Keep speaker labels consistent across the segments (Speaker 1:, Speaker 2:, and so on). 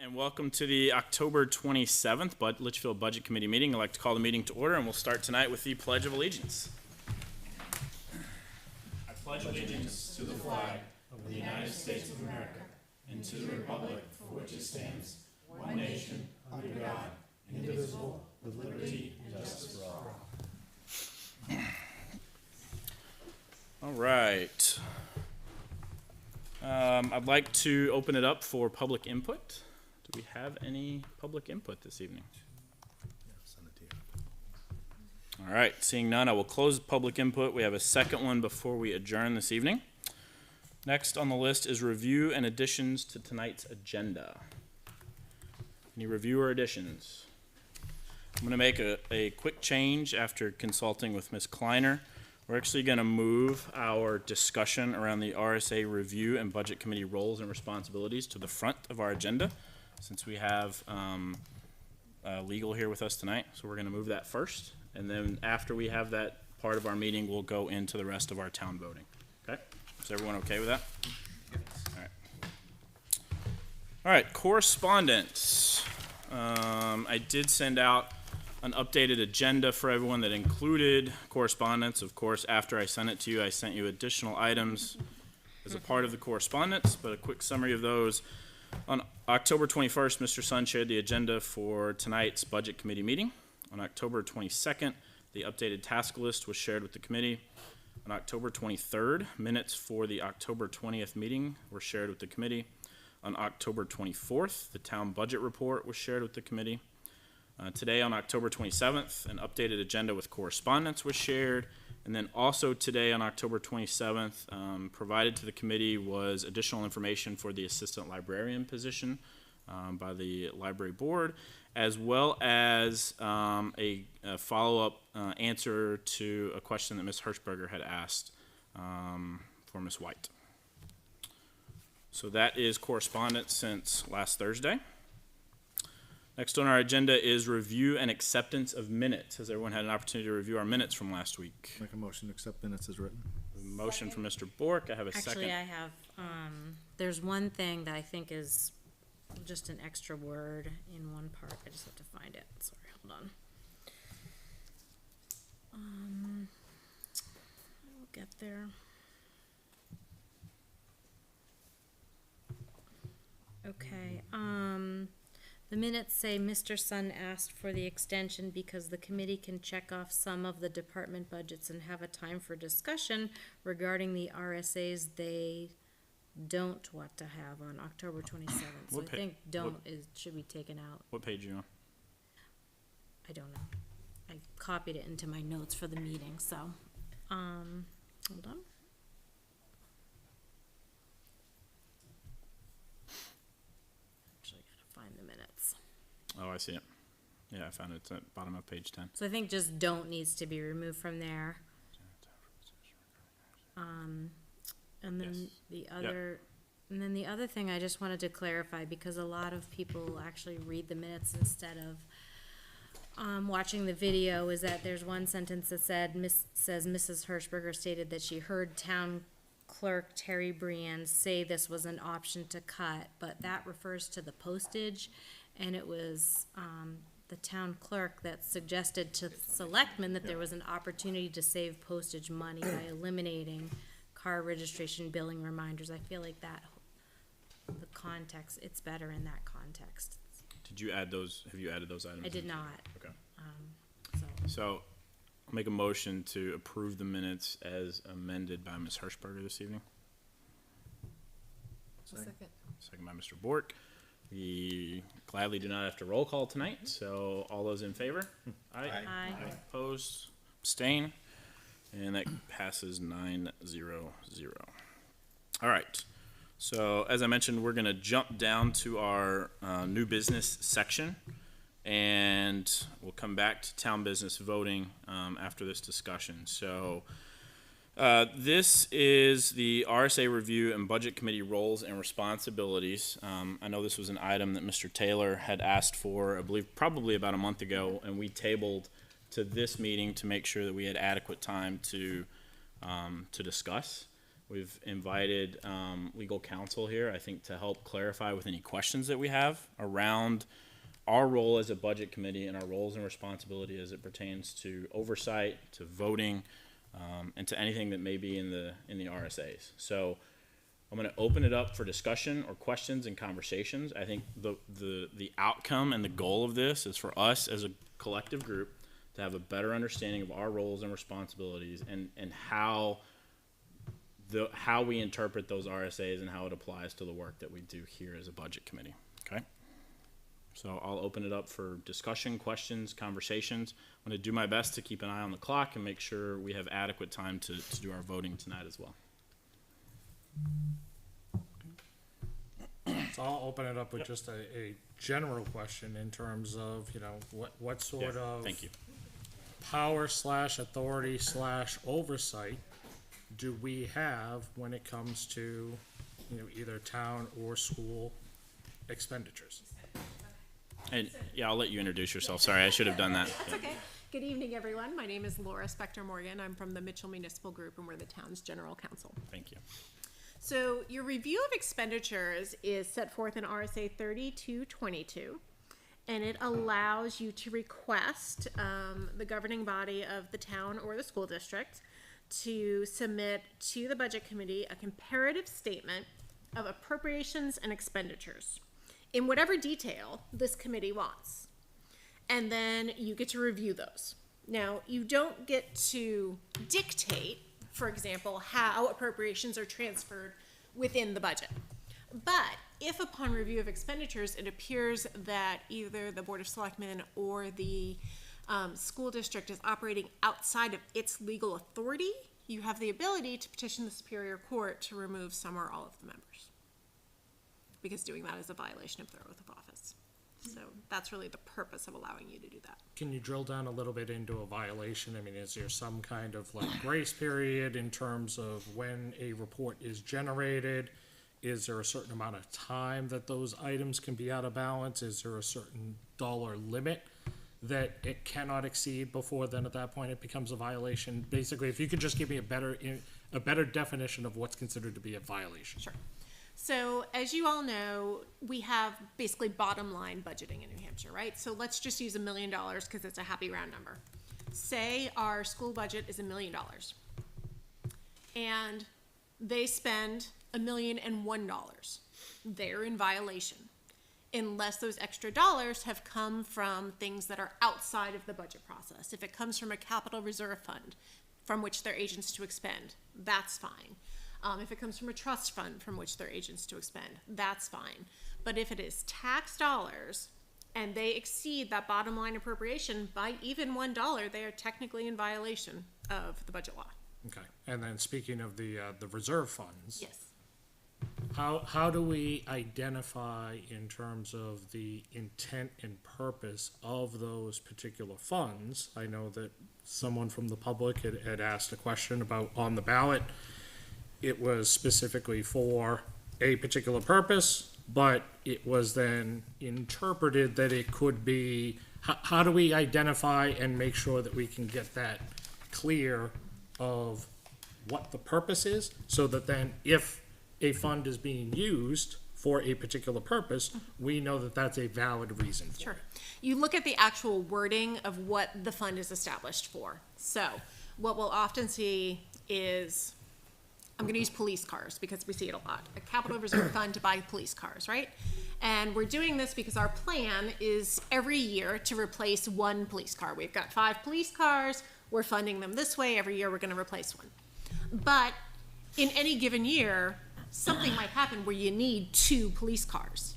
Speaker 1: And welcome to the October 27th Litchfield Budget Committee meeting. I'd like to call the meeting to order, and we'll start tonight with the Pledge of Allegiance. I pledge allegiance to the flag of the United States of America and to the republic for which it stands, one nation, under God, indivisible, with liberty and justice for all. All right. I'd like to open it up for public input. Do we have any public input this evening? All right, seeing none, I will close the public input. We have a second one before we adjourn this evening. Next on the list is review and additions to tonight's agenda. Any review or additions? I'm going to make a quick change after consulting with Ms. Kleiner. We're actually going to move our discussion around the RSA review and budget committee roles and responsibilities to the front of our agenda, since we have legal here with us tonight. So we're going to move that first, and then after we have that part of our meeting, we'll go into the rest of our town voting. Okay? Is everyone okay with that? Yes. All right. All right, correspondence. I did send out an updated agenda for everyone that included correspondence. Of course, after I sent it to you, I sent you additional items as a part of the correspondence, but a quick summary of those. On October 21st, Mr. Sun shared the agenda for tonight's budget committee meeting. On October 22nd, the updated task list was shared with the committee. On October 23rd, minutes for the October 20th meeting were shared with the committee. On October 24th, the town budget report was shared with the committee. Today on October 27th, an updated agenda with correspondence was shared. And then also today on October 27th, provided to the committee was additional information for the assistant librarian position by the library board, as well as a follow-up answer to a question that Ms. Hirschberger had asked for Ms. White. So that is correspondence since last Thursday. Next on our agenda is review and acceptance of minutes. Has everyone had an opportunity to review our minutes from last week?
Speaker 2: Make a motion to accept minutes as written.
Speaker 1: A motion from Mr. Bork. I have a second.
Speaker 3: Actually, I have, there's one thing that I think is just an extra word in one part. I just have to find it. Sorry, hold on. I'll get there. Okay, the minutes say Mr. Sun asked for the extension because the committee can check off some of the department budgets and have a time for discussion regarding the RSAs they don't want to have on October 27th. So I think should be taken out.
Speaker 1: What page are you on?
Speaker 3: I don't know. I copied it into my notes for the meeting, so, hold on. Find the minutes.
Speaker 1: Oh, I see it. Yeah, I found it. It's at bottom of page 10.
Speaker 3: So I think just don't needs to be removed from there. And then
Speaker 1: Yes.
Speaker 3: the other thing I just wanted to clarify, because a lot of people actually read the minutes instead of watching the video, is that there's one sentence that says Mrs. Hirschberger stated that she heard town clerk Terry Briand say this was an option to cut, but that refers to the postage, and it was the town clerk that suggested to selectmen that there was an opportunity to save postage money by eliminating car registration billing reminders. I feel like that the context, it's better in that context.
Speaker 1: Did you add those? Have you added those items?
Speaker 3: I did not.
Speaker 1: Okay.
Speaker 3: So
Speaker 1: I'll make a motion to approve the minutes as amended by Ms. Hirschberger this evening.
Speaker 2: Second.
Speaker 1: Second by Mr. Bork. We gladly do not have to roll call tonight, so all those in favor? Aye.
Speaker 3: Aye.
Speaker 1: Opposed? Abstain? And that passes 9-0-0. All right. So as I mentioned, we're going to jump down to our new business section, and we'll come back to town business voting after this discussion. So this is the RSA review and budget committee roles and responsibilities. I know this was an item that Mr. Taylor had asked for, I believe probably about a month ago, and we tabled to this meeting to make sure that we had adequate time to discuss. We've invited legal counsel here, I think, to help clarify with any questions that we have around our role as a budget committee and our roles and responsibility as it pertains to oversight, to voting, and to anything that may be in the RSAs. So I'm going to open it up for discussion or questions and conversations. I think the outcome and the goal of this is for us as a collective group to have a better understanding of our roles and responsibilities and how we interpret those RSAs and how it applies to the work that we do here as a budget committee. Okay? So I'll open it up for discussion, questions, conversations. I'm going to do my best to keep an eye on the clock and make sure we have adequate time to do our voting tonight as well.
Speaker 4: So I'll open it up with just a general question in terms of, what sort of
Speaker 1: Thank you.
Speaker 4: power / authority / oversight do we have when it comes to, either town or school expenditures?
Speaker 1: And yeah, I'll let you introduce yourself. Sorry, I should have done that.
Speaker 5: That's okay. Good evening, everyone. My name is Laura Spector-Morgan. I'm from the Mitchell Municipal Group, and we're the town's general counsel.
Speaker 1: Thank you.
Speaker 5: So your review of expenditures is set forth in RSA 3222, and it allows you to request the governing body of the town or the school district to submit to the budget committee a comparative statement of appropriations and expenditures in whatever detail this committee wants. And then you get to review those. Now, you don't get to dictate, for example, how appropriations are transferred within the budget. But if upon review of expenditures, it appears that either the Board of Selectmen or the school district is operating outside of its legal authority, you have the ability to petition the Superior Court to remove some or all of the members, because doing that is a violation of their oath of office. So that's really the purpose of allowing you to do that.
Speaker 4: Can you drill down a little bit into a violation? I mean, is there some kind of grace period in terms of when a report is generated? Is there a certain amount of time that those items can be out of balance? Is there a certain dollar limit that it cannot exceed before then at that point it becomes a violation? Basically, if you could just give me a better definition of what's considered to be a violation.
Speaker 5: Sure. So as you all know, we have basically bottom line budgeting in New Hampshire, right? So let's just use $1 million because it's a happy round number. Say our school budget is $1 million and they spend $1,001,001. They're in violation unless those extra dollars have come from things that are outside of the budget process. If it comes from a capital reserve fund from which they're agents to expend, that's fine. If it comes from a trust fund from which they're agents to expend, that's fine. But if it is tax dollars and they exceed that bottom line appropriation by even $1, they are technically in violation of the budget law.
Speaker 4: Okay, and then speaking of the reserve funds.
Speaker 5: Yes.
Speaker 4: How do we identify in terms of the intent and purpose of those particular funds? I know that someone from the public had asked a question about on the ballot. It was specifically for a particular purpose, but it was then interpreted that it could be, how do we identify and make sure that we can get that clear of what the purpose is, so that then if a fund is being used for a particular purpose, we know that that's a valid reason for
Speaker 5: Sure.
Speaker 4: it.
Speaker 5: You look at the actual wording of what the fund is established for. So what we'll often see is, I'm going to use police cars because we see it a lot, a capital reserve fund to buy police cars, right? And we're doing this because our plan is every year to replace one police car. We've got 5 police cars. We're funding them this way. Every year we're going to replace one. But in any given year, something might happen where you need 2 police cars.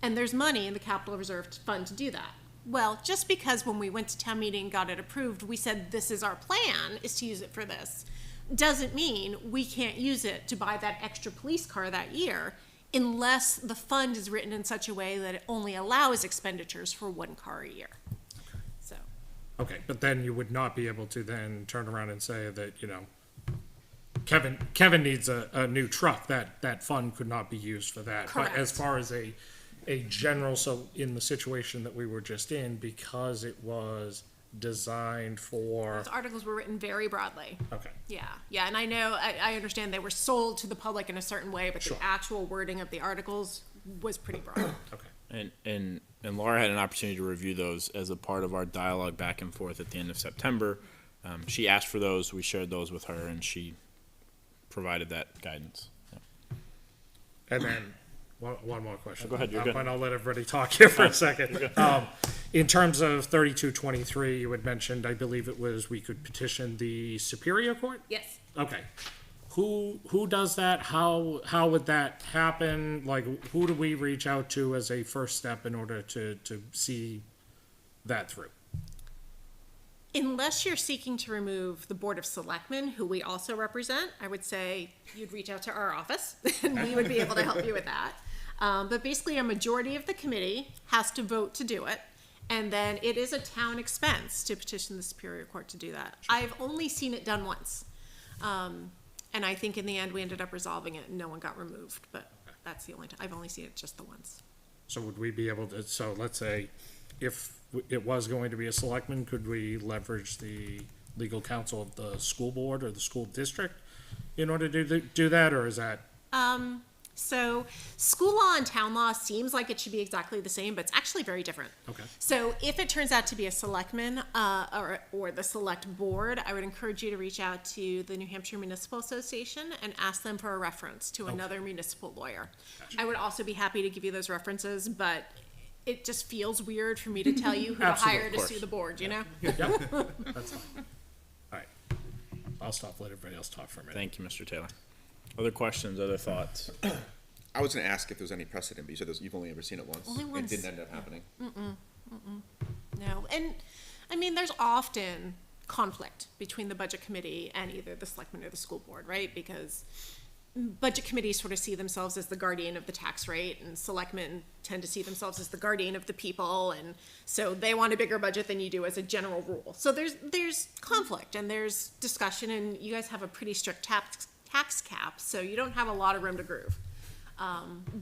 Speaker 5: And there's money in the capital reserve fund to do that. Well, just because when we went to town meeting and got it approved, we said this is our plan, is to use it for this, doesn't mean we can't use it to buy that extra police car that year unless the fund is written in such a way that it only allows expenditures for 1 car a year. So,
Speaker 4: Okay, but then you would not be able to then turn around and say that, Kevin needs a new truck. That fund could not be used for that.
Speaker 5: Correct.
Speaker 4: But as far as a general, so in the situation that we were just in, because it was designed for,
Speaker 5: Those articles were written very broadly.
Speaker 4: okay.
Speaker 5: Yeah, and I know, I understand they were sold to the public in a certain way, but
Speaker 4: Sure.
Speaker 5: the actual wording of the articles was pretty broad.
Speaker 4: Okay.
Speaker 1: And Laura had an opportunity to review those as a part of our dialogue back and forth at the end of September. She asked for those, we shared those with her, and she provided that guidance.
Speaker 4: And then, one more question.
Speaker 1: Go ahead, you're good.
Speaker 4: And I'll let everybody talk here for a second. In terms of 3223, you had mentioned, I believe it was, we could petition the Superior Court?
Speaker 5: Yes.
Speaker 4: Okay. Who does that? How would that happen? Like, who do we reach out to as a first step in order to see that through?
Speaker 5: Unless you're seeking to remove the Board of Selectmen, who we also represent, I would say you'd reach out to our office, and we would be able to help you with that. But basically, a majority of the committee has to vote to do it, and then it is a town expense to petition the Superior Court to do that. I've only seen it done once. And I think in the end, we ended up resolving it, and no one got removed, but that's the only time. I've only seen it just the once.
Speaker 4: So would we be able to, so let's say, if it was going to be a selectman, could we leverage the legal counsel of the school board or the school district in order to do that, or is that?
Speaker 5: So school law and town law seems like it should be exactly the same, but it's actually very different.
Speaker 4: Okay.
Speaker 5: So if it turns out to be a selectman, or the select board, I would encourage you to reach out to the New Hampshire Municipal Association and ask them for a reference to another municipal lawyer. I would also be happy to give you those references, but it just feels weird for me to tell you who to
Speaker 4: Absolutely,
Speaker 5: hire
Speaker 4: of
Speaker 5: to
Speaker 4: course.
Speaker 5: sue the board, you know?
Speaker 4: Yep, that's fine. All right. I'll stop, let everybody else talk for a minute.
Speaker 1: Thank you, Mr. Taylor. Other questions, other thoughts?
Speaker 6: I was going to ask if there was any precedent, but you said you've only ever seen it once.
Speaker 5: Only once.
Speaker 6: It didn't end up happening.
Speaker 5: No, and I mean, there's often conflict between the budget committee and either the selectmen or the school board, right? Because budget committees sort of see themselves as the guardian of the tax rate, and selectmen tend to see themselves as the guardian of the people, and so they want a bigger budget than you do as a general rule. So there's conflict and there's discussion, and you guys have a pretty strict tax cap, so you don't have a lot of room to groove.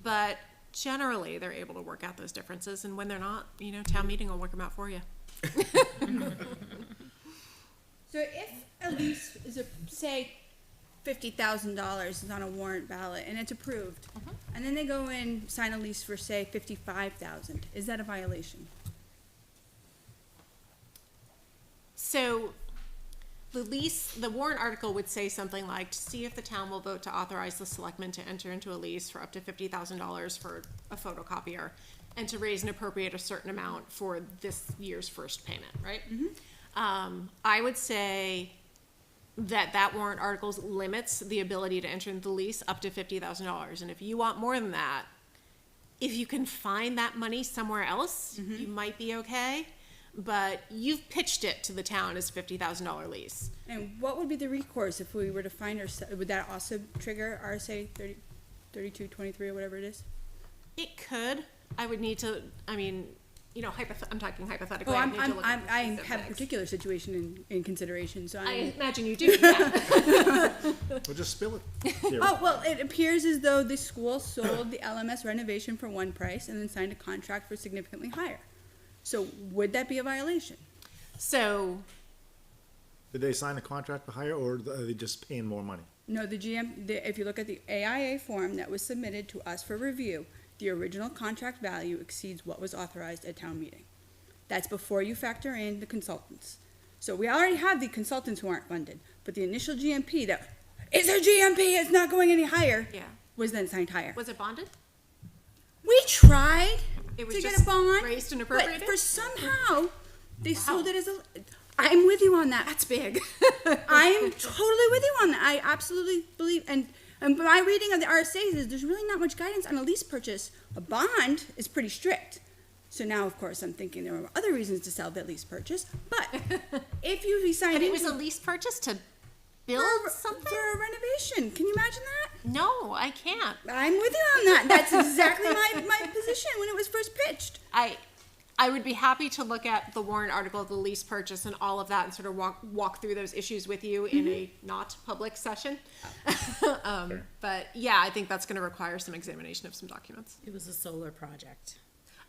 Speaker 5: But generally, they're able to work out those differences, and when they're not, town meeting will work them out for you.
Speaker 7: So if a lease is say $50,000 is on a warrant ballot and it's approved, and then they go and sign a lease for say $55,000, is that a violation?
Speaker 5: So the warrant article would say something like, to see if the town will vote to authorize the selectmen to enter into a lease for up to $50,000 for a photocopier, and to raise and appropriate a certain amount for this year's first payment, right? I would say that warrant article limits the ability to enter into the lease up to $50,000. And if you want more than that, if you can find that money somewhere else, you might be okay. But you've pitched it to the town as $50,000 lease.
Speaker 7: And what would be the recourse if we were to find would that also trigger RSA 3223 or whatever it is?
Speaker 5: It could. I would need to, I'm talking hypothetically.
Speaker 7: Oh,
Speaker 5: I'd need to look at the
Speaker 7: I have a
Speaker 5: specifics.
Speaker 7: particular situation in consideration, so
Speaker 5: I imagine you do, yeah.
Speaker 2: We'll just spill it.
Speaker 7: Oh, well, it appears as though the school sold the LMS renovation for one price and then signed a contract for significantly higher. So would that be a violation?
Speaker 5: So,
Speaker 2: Did they sign a contract for hire, or are they just paying more money?
Speaker 7: No, if you look at the AIA form that was submitted to us for review, the original contract value exceeds what was authorized at town meeting. That's before you factor in the consultants. So we already have the consultants who aren't funded, but the initial GMP that, it's our GMP, it's not going any higher,
Speaker 5: yeah.
Speaker 7: was then signed higher.
Speaker 5: Was it bonded?
Speaker 7: We tried
Speaker 5: It was
Speaker 7: to get
Speaker 5: just
Speaker 7: a bond,
Speaker 5: raised and
Speaker 7: but
Speaker 5: appropriated?
Speaker 7: for somehow, they sold it as a, I'm with you on that.
Speaker 5: That's big.
Speaker 7: I'm totally with you on that. I absolutely believe, and my reading of the RSA's is there's really not much guidance on a lease purchase. A bond is pretty strict. So now, of course, I'm thinking there were other reasons to sell that lease purchase. But if you signed
Speaker 5: And it was
Speaker 7: into
Speaker 5: a lease purchase to build something?
Speaker 7: for a renovation, can you imagine that?
Speaker 5: No, I can't.
Speaker 7: I'm with you on that. That's exactly my position when it was first pitched.
Speaker 5: I would be happy to look at the warrant article, the lease purchase, and all of that, and sort of walk through those issues with you in a not public session. But yeah, I think that's going to require some examination of some documents.
Speaker 3: It was a solar project.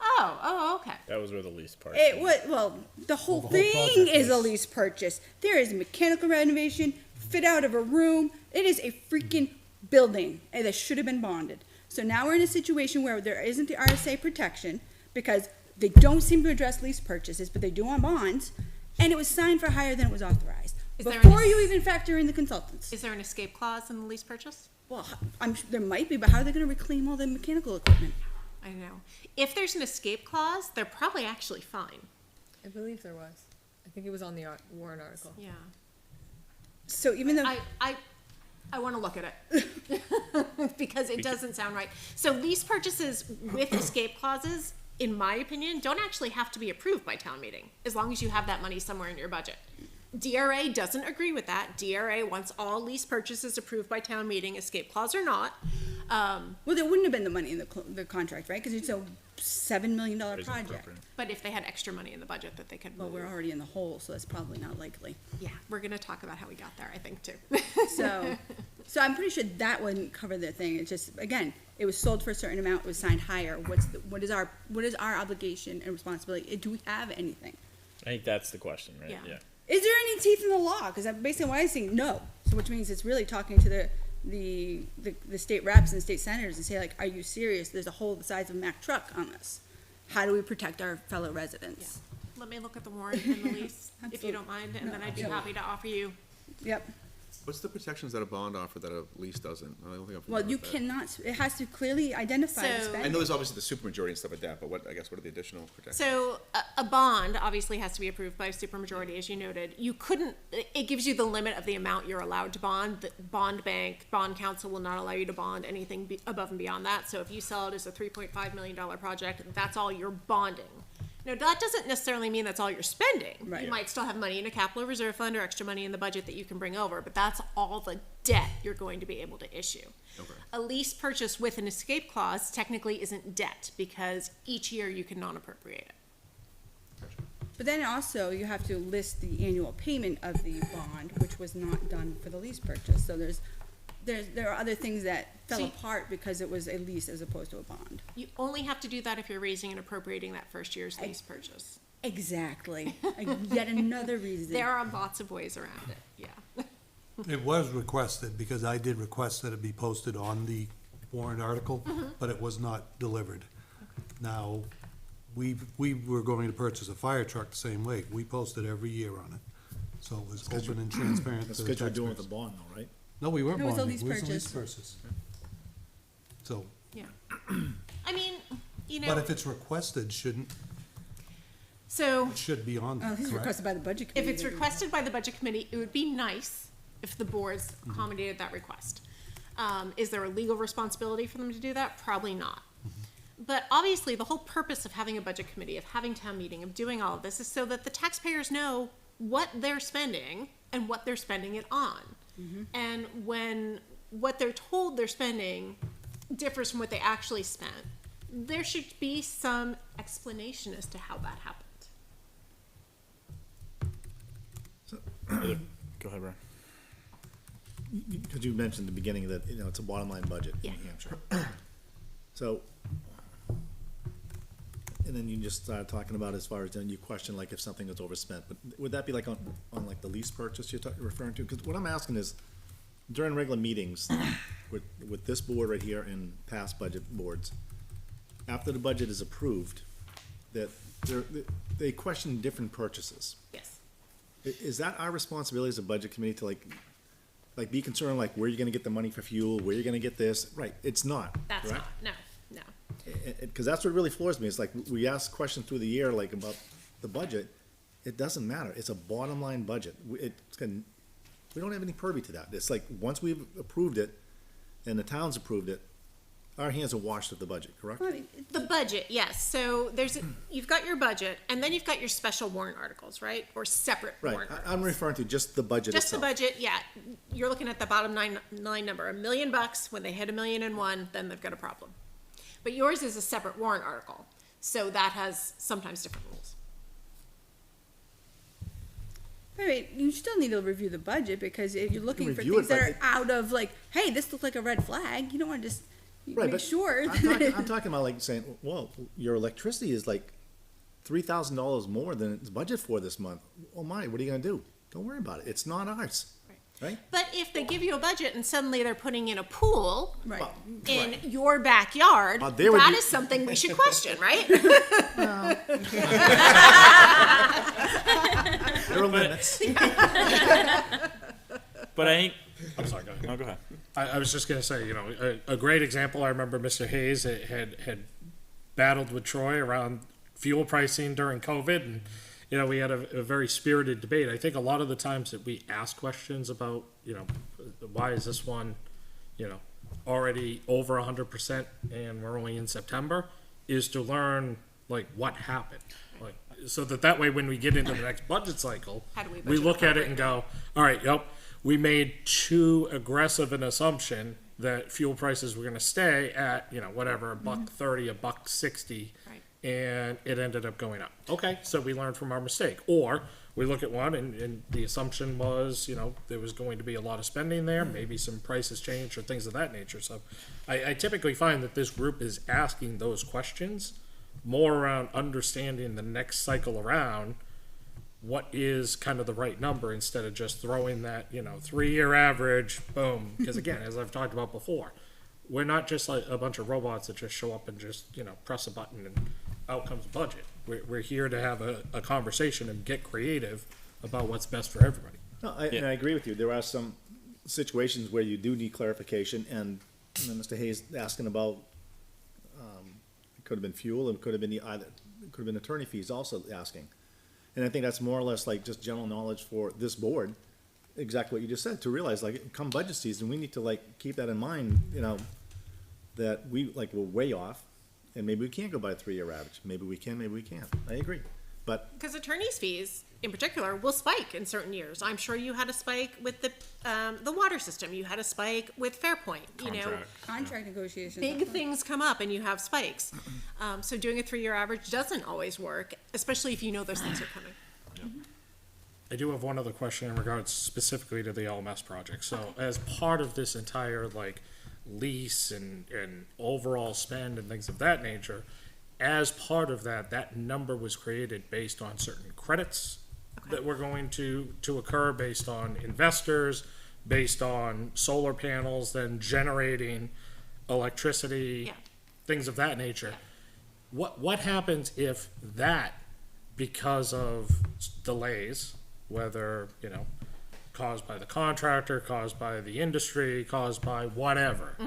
Speaker 5: Oh, okay.
Speaker 1: That was where the lease part.
Speaker 7: It
Speaker 1: came.
Speaker 7: was, well, the whole
Speaker 4: the whole
Speaker 7: thing
Speaker 4: project
Speaker 7: is a
Speaker 4: is-
Speaker 7: lease purchase. There is mechanical renovation, fit out of a room. It is a freaking building and that should have been bonded. So now we're in a situation where there isn't the RSA protection because they don't seem to address lease purchases, but they do on bonds. And it was signed for higher than it was authorized.
Speaker 5: Is there
Speaker 7: Before
Speaker 5: an-
Speaker 7: you even factor in the consultants.
Speaker 5: Is there an escape clause in the lease purchase?
Speaker 7: Well, there might be, but how are they gonna reclaim all the mechanical equipment?
Speaker 5: I don't know. If there's an escape clause, they're probably actually fine.
Speaker 8: I believe there was. I think it was on the warrant article.
Speaker 5: Yeah.
Speaker 7: So even though.
Speaker 5: I want to look at it because it doesn't sound right. So lease purchases with escape clauses, in my opinion, don't actually have to be approved by town meeting as long as you have that money somewhere in your budget. DRA doesn't agree with that. DRA wants all lease purchases approved by town meeting, escape clause or not.
Speaker 7: Well, there wouldn't have been the money in the contract, right? Because it's a $7 million project.
Speaker 5: But if they had extra money in the budget that they could
Speaker 7: Well,
Speaker 5: move.
Speaker 7: we're already in the hole, so that's probably not likely.
Speaker 5: Yeah, we're going to talk about how we got there, I think, too.
Speaker 7: So I'm pretty sure that wouldn't cover the thing. It's just, again, it was sold for a certain amount, it was signed higher. What is our obligation and responsibility? Do we have anything?
Speaker 1: I think that's the question, right?
Speaker 5: Yeah.
Speaker 7: Is there any teeth in the law? Because basically what I'm saying, no. So which means it's really talking to the state reps and state senators and say like, are you serious? There's a hole the size of a Mack truck on this. How do we protect our fellow residents?
Speaker 5: Let me look at the warrant and the lease, if you don't mind, and then I'd be happy to offer you.
Speaker 7: Yep.
Speaker 6: What's the protections that a bond offer that a lease doesn't? I don't think I've.
Speaker 7: Well, you
Speaker 6: that.
Speaker 7: cannot, it has to clearly identify the
Speaker 5: So-
Speaker 6: I
Speaker 7: spending.
Speaker 6: know there's obviously the supermajority and stuff like that, but what are the additional protections?
Speaker 5: So a bond obviously has to be approved by a supermajority, as you noted. You couldn't, it gives you the limit of the amount you're allowed to bond. The bond bank, bond council will not allow you to bond anything above and beyond that. So if you sell it as a $3.5 million project, that's all you're bonding. Now, that doesn't necessarily mean that's all you're spending.
Speaker 7: Right.
Speaker 5: You might still have money in a capital reserve fund or extra money in the budget that you can bring over, but that's all the debt you're going to be able to issue.
Speaker 6: Okay.
Speaker 5: A lease purchase with an escape clause technically isn't debt because each year you can non-appropriate it.
Speaker 7: But then also you have to list the annual payment of the bond, which was not done for the lease purchase. So there are other things that fell
Speaker 5: See-
Speaker 7: apart because it was a lease as opposed to a bond.
Speaker 5: You only have to do that if you're raising and appropriating that first year's lease purchase.
Speaker 7: Exactly. Yet another reason.
Speaker 5: There are lots of ways around it, yeah.
Speaker 9: It was requested, because I did request that it be posted on the warrant article, but it was not delivered. Now, we were going to purchase a fire truck the same way. We posted every year on it. So it was open and transparent
Speaker 2: That's
Speaker 9: to the
Speaker 2: what you're doing with
Speaker 9: taxpayers.
Speaker 2: the bond though, right?
Speaker 9: No, we weren't
Speaker 7: No, it was a
Speaker 9: bonding.
Speaker 7: lease
Speaker 9: It was a lease
Speaker 7: purchase.
Speaker 9: purchase. So,
Speaker 5: Yeah. I mean, you
Speaker 9: but
Speaker 5: know,
Speaker 9: if it's requested, it
Speaker 5: so
Speaker 9: should be on,
Speaker 7: Oh, this is
Speaker 9: correct?
Speaker 7: requested by the budget
Speaker 5: if
Speaker 7: committee.
Speaker 5: it's requested by the budget committee, it would be nice if the boards accommodated that request. Is there a legal responsibility for them to do that? Probably not. But obviously, the whole purpose of having a budget committee, of having town meeting, of doing all of this is so that the taxpayers know what they're spending and what they're spending it on. And when what they're told they're spending differs from what they actually spent, there should be some explanation as to how that happened.
Speaker 1: Go ahead, Brian.
Speaker 2: Because you mentioned at the beginning that, you know, it's a bottom line budget in
Speaker 5: Yeah.
Speaker 2: Hampshire. So, and then you just started talking about as far as, then you question like if something is overspent, but would that be like on like the lease purchase you're referring to? Because what I'm asking is, during regular meetings, with this board right here and past budget boards, after the budget is approved, that they question different purchases.
Speaker 5: Yes.
Speaker 2: Is that our responsibility as a budget committee to like be concerned, like where you're gonna get the money for fuel, where you're gonna get this? Right, it's not,
Speaker 5: That's
Speaker 2: correct?
Speaker 5: not, no.
Speaker 2: Because that's what really floors me. It's like, we ask questions through the year, like about the budget. It doesn't matter. It's a bottom line budget. We don't have any purview to that. It's like, once we've approved it and the town's approved it, our hands are washed with the budget, correct?
Speaker 7: Well, I mean,
Speaker 5: The budget, yes. So you've got your budget, and then you've got your special warrant articles, right? Or separate
Speaker 2: Right,
Speaker 5: warrant articles.
Speaker 2: I'm referring to just the budget
Speaker 5: Just the
Speaker 2: itself.
Speaker 5: budget, yeah. You're looking at the bottom line number, $1 million. When they hit $1,000,001, then they've got a problem. But yours is a separate warrant article, so that has sometimes different rules.
Speaker 7: Right, you still need to review the budget because if you're looking for
Speaker 2: review
Speaker 7: things
Speaker 2: it,
Speaker 7: that
Speaker 2: but
Speaker 7: are
Speaker 2: it-
Speaker 7: out of like, hey, this looks like a red flag, you don't wanna just
Speaker 2: Right,
Speaker 7: make
Speaker 2: but
Speaker 7: sure.
Speaker 2: I'm talking about like saying, well, your electricity is like $3,000 more than it's budget for this month. Oh my, what are you gonna do? Don't worry about it. It's not ours, right?
Speaker 5: But if they give you a budget and suddenly they're putting in a pool
Speaker 7: Right.
Speaker 5: in your backyard,
Speaker 2: there would
Speaker 5: that
Speaker 2: be-
Speaker 5: is something we should question, right?
Speaker 2: There are limits.
Speaker 1: But I think, I'm sorry, go ahead. No, go ahead.
Speaker 4: I was just gonna say, you know, a great example, I remember Mr. Hayes had battled with Troy around fuel pricing during COVID, and, you know, we had a very spirited debate. I think a lot of the times that we ask questions about, you know, why is this one, you know, already over 100% and we're only in September, is to learn, like, what happened. Like, so that way, when we get into the next budget cycle,
Speaker 5: How do we
Speaker 4: we
Speaker 5: budget
Speaker 4: look at it and go, all right, yep, we made too aggressive an assumption that fuel prices were gonna stay at, you know, whatever, $1.30, $1.60.
Speaker 5: Right.
Speaker 4: And it ended up going up. Okay, so we learned from our mistake. Or we look at one and the assumption was, you know, there was going to be a lot of spending there, maybe some prices changed or things of that nature. So I typically find that this group is asking those questions more around understanding the next cycle around what is kind of the right number instead of just throwing that, you know, 3-year average, boom. Because again, as I've talked about before, we're not just like a bunch of robots that just show up and just, you know, press a button and out comes a budget. We're here to have a conversation and get creative about what's best for everybody.
Speaker 2: No, and I agree with you. There are some situations where you do need clarification, and then Mr. Hayes asking about, it could have been fuel, it could have been it could have been attorney fees also asking. And I think that's more or less like just general knowledge for this board, exactly what you just said, to realize, like, come budget season, we need to, like, keep that in mind, you know, that we're way off, and maybe we can't go by a 3-year average. Maybe we can, maybe we can't. I agree. But
Speaker 5: Because attorney's fees, in particular, will spike in certain years. I'm sure you had a spike with the water system. You had a spike with Fairpoint. You know,
Speaker 7: Contract negotiations.
Speaker 5: big things come up and you have spikes. So doing a 3-year average doesn't always work, especially if you know those things are coming.
Speaker 4: I do have one other question in regards specifically to the LMS project. So as part of this entire like lease and overall spend and things of that nature, as part of that number was created based on certain credits that were going to occur based on investors, based on solar panels, then generating electricity,
Speaker 5: Yeah.
Speaker 4: things of that nature. What happens if that, because of delays, whether, you know, caused by the contractor, caused by the industry, caused by whatever,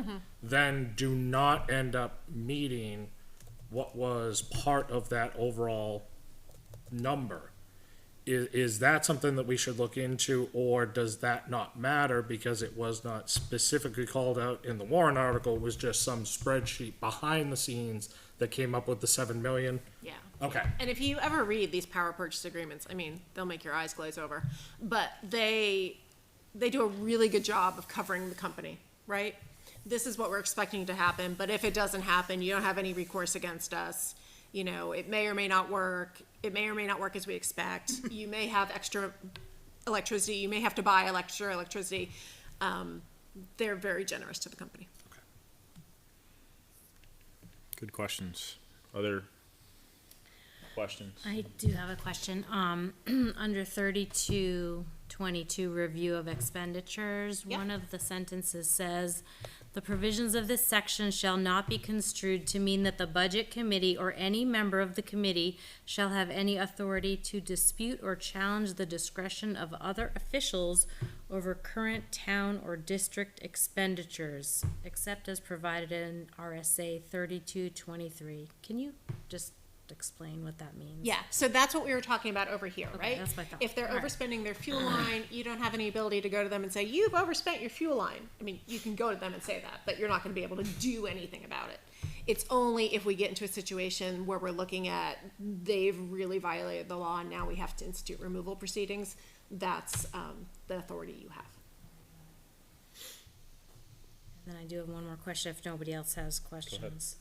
Speaker 4: then do not end up meeting what was part of that overall number? Is that something that we should look into, or does that not matter because it was not specifically called out in the warrant article, it was just some spreadsheet behind the scenes that came up with the 7 million?
Speaker 5: Yeah.
Speaker 4: Okay.
Speaker 5: And if you ever read these power purchase agreements, I mean, they'll make your eyes glaze over. But they do a really good job of covering the company, right? This is what we're expecting to happen, but if it doesn't happen, you don't have any recourse against us. You know, it may or may not work. It may or may not work as we expect. You may have extra electricity. You may have to buy extra electricity. They're very generous to the company.
Speaker 1: Good questions. Other questions?
Speaker 3: I do have a question. Under 3222, review of expenditures,
Speaker 5: Yep.
Speaker 3: one of the sentences says, "The provisions of this section shall not be construed to mean that the budget committee or any member of the committee shall have any authority to dispute or challenge the discretion of other officials over current town or district expenditures, except as provided in RSA 3223. Can you just explain what that means?
Speaker 5: Yeah, so that's what we were talking about over here,
Speaker 3: Okay,
Speaker 5: right?
Speaker 3: that's what I thought.
Speaker 5: If they're
Speaker 3: All right.
Speaker 5: overspending their fuel line, you don't have any ability to go to them and say, you've overspent your fuel line. I mean, you can go to them and say that, but you're not gonna be able to do anything about it. It's only if we get into a situation where we're looking at, they've really violated the law and now we have to institute removal proceedings, that's, the authority you have.
Speaker 3: Then I do have one more question if nobody else has questions.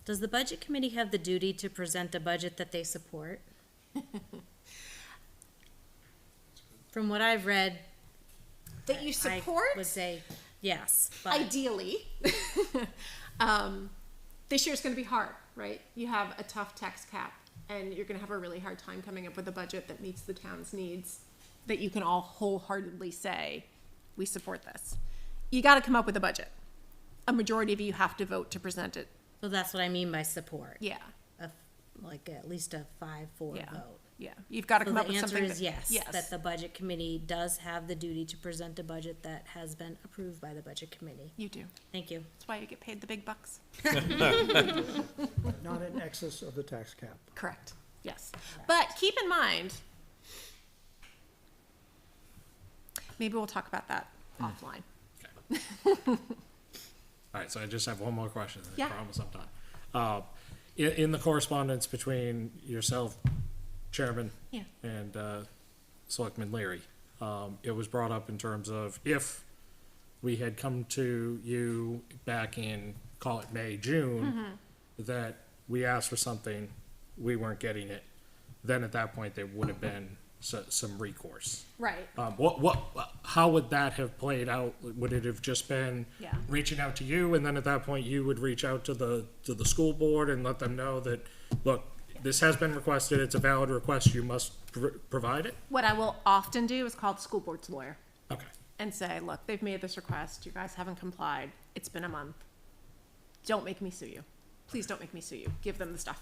Speaker 3: Does the budget committee have the duty to present a budget that they support? From what I've read,
Speaker 5: That you
Speaker 3: I
Speaker 5: support?
Speaker 3: would say Yes, but
Speaker 5: Ideally. This year's gonna be hard, right? You have a tough tax cap, and you're gonna have a really hard time coming up with a budget that meets the town's needs, that you can all wholeheartedly say, we support this. You gotta come up with a budget. A majority of you have to vote to present it.
Speaker 3: so that's what I mean by support.
Speaker 5: Yeah,
Speaker 3: Like at least a 5-4
Speaker 5: yeah,
Speaker 3: vote.
Speaker 5: yeah. You've gotta
Speaker 3: So
Speaker 5: come up
Speaker 3: the
Speaker 5: with
Speaker 3: answer
Speaker 5: something.
Speaker 3: is yes,
Speaker 5: Yes.
Speaker 3: that the budget committee does have the duty to present a budget that has been approved by the budget committee.
Speaker 5: You do.
Speaker 3: Thank you.
Speaker 5: That's why you get paid the big bucks.
Speaker 10: Not in excess of the tax cap.
Speaker 5: Correct. Yes. But keep in mind, maybe we'll talk about that offline.
Speaker 4: All right, so I just have one more question.
Speaker 5: Yeah.
Speaker 4: I promise I'm done. In the correspondence between yourself, Chairman,
Speaker 5: Yeah.
Speaker 4: and Selectman Leary, it was brought up in terms of if we had come to you back in, call it May, June, that we asked for something, we weren't getting it, then at that point, there would have been some recourse.
Speaker 5: Right.
Speaker 4: How would that have played out? Would it have just been
Speaker 5: Yeah.
Speaker 4: reaching out to you, and then at that point, you would reach out to the school board and let them know that, look, this has been requested, it's a valid request, you must provide it?
Speaker 5: What I will often do is call the school board's lawyer
Speaker 4: Okay.
Speaker 5: and say, look, they've made this request, you guys haven't complied, it's been a month. Don't make me sue you. Please don't make me sue you. Give them the stuff.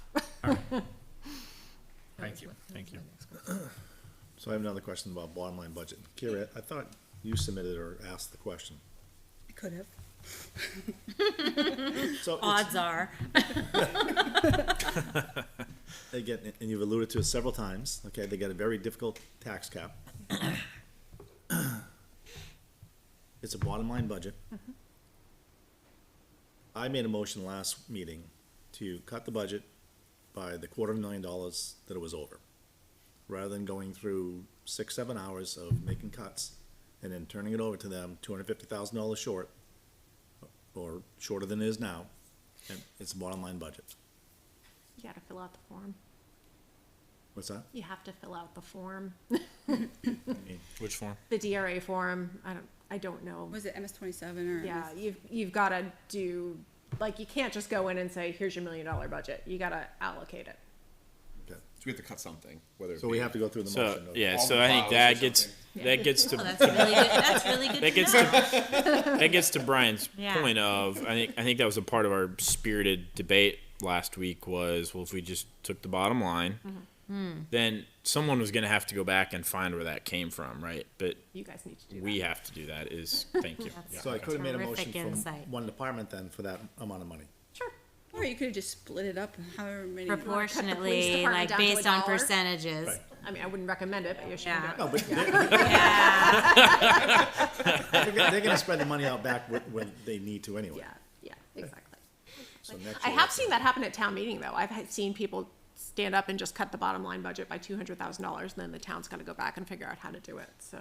Speaker 4: Thank you.
Speaker 1: Thank you.
Speaker 2: So I have another question about bottom line budget. Kira, I thought you submitted or asked the question.
Speaker 7: I could have.
Speaker 2: So it's,
Speaker 3: Odds are.
Speaker 2: again, and you've alluded to it several times, okay, they got a very difficult tax cap. It's a bottom line budget. I made a motion last meeting to cut the budget by the $250,000 that it was over. Rather than going through 6-7 hours of making cuts and then turning it over to them, $250,000 short, or shorter than it is now, and it's a bottom line budget.
Speaker 5: You gotta fill out the form.
Speaker 2: What's that?
Speaker 5: You have to fill out the form.
Speaker 1: Which form?
Speaker 5: The DRA form, I don't know.
Speaker 7: Was it MS-27 or?
Speaker 5: Yeah, you've gotta do, like, you can't just go in and say, here's your $1 million budget. You gotta allocate it.
Speaker 2: Okay.
Speaker 6: So we have to cut something, whether it
Speaker 2: So we
Speaker 6: be-
Speaker 2: have to go through the
Speaker 1: So,
Speaker 2: motion. of-
Speaker 1: yeah,
Speaker 6: all
Speaker 1: so
Speaker 6: the
Speaker 1: I think
Speaker 6: files
Speaker 1: that
Speaker 6: or
Speaker 1: gets,
Speaker 6: something.
Speaker 1: that gets to,
Speaker 3: Oh, that's really good. That's really good
Speaker 1: that gets
Speaker 3: to know.
Speaker 1: to, that gets to Brian's
Speaker 3: Yeah.
Speaker 1: point of, I think that was a part of our spirited debate last week was, well, if we just took the bottom line, then someone was gonna have to go back and find where that came from, right? But
Speaker 5: You guys need to do that.
Speaker 1: we have to do that is, thank you. Yeah.
Speaker 2: So I could have made a motion
Speaker 3: Terrific
Speaker 2: from
Speaker 3: insight.
Speaker 2: one department then for that amount of money.
Speaker 5: Sure.
Speaker 7: Or you could have just split it up however many.
Speaker 3: Proportionately,
Speaker 5: department
Speaker 3: like
Speaker 5: down to
Speaker 3: based on
Speaker 5: $1.
Speaker 3: percentages.
Speaker 2: Right.
Speaker 5: I mean, I wouldn't recommend it, but you should do
Speaker 3: Yeah.
Speaker 5: it.
Speaker 2: No, but
Speaker 3: Yeah.
Speaker 2: they're gonna spread the money out back when they need to anyway.
Speaker 5: Yeah, exactly.
Speaker 2: So next
Speaker 5: I
Speaker 2: year,
Speaker 5: have seen that happen at town meeting, though. Seen people stand up and just cut the bottom line budget by $200,000, and then the town's gotta go back and figure out how to do it, so.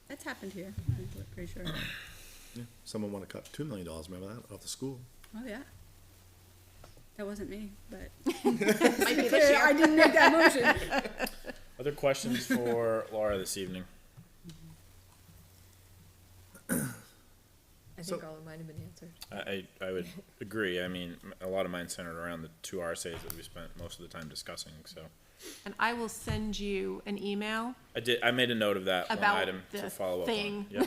Speaker 7: That's happened here, I'm pretty sure.
Speaker 2: yeah, someone wanna cut $2 million, remember that, off the school?
Speaker 7: Oh, yeah. That wasn't me, but
Speaker 5: Might be this
Speaker 7: I
Speaker 5: year.
Speaker 7: didn't make that motion.
Speaker 1: Other questions for Laura this evening?
Speaker 8: I think all of mine have been answered.
Speaker 1: I would agree. I mean, a lot of mine centered around the two RSAs that we spent most of the time discussing, so.
Speaker 5: And I will send you an email.
Speaker 1: I made a note of that one
Speaker 5: About
Speaker 1: item to
Speaker 5: the
Speaker 1: follow up
Speaker 5: thing.
Speaker 1: on.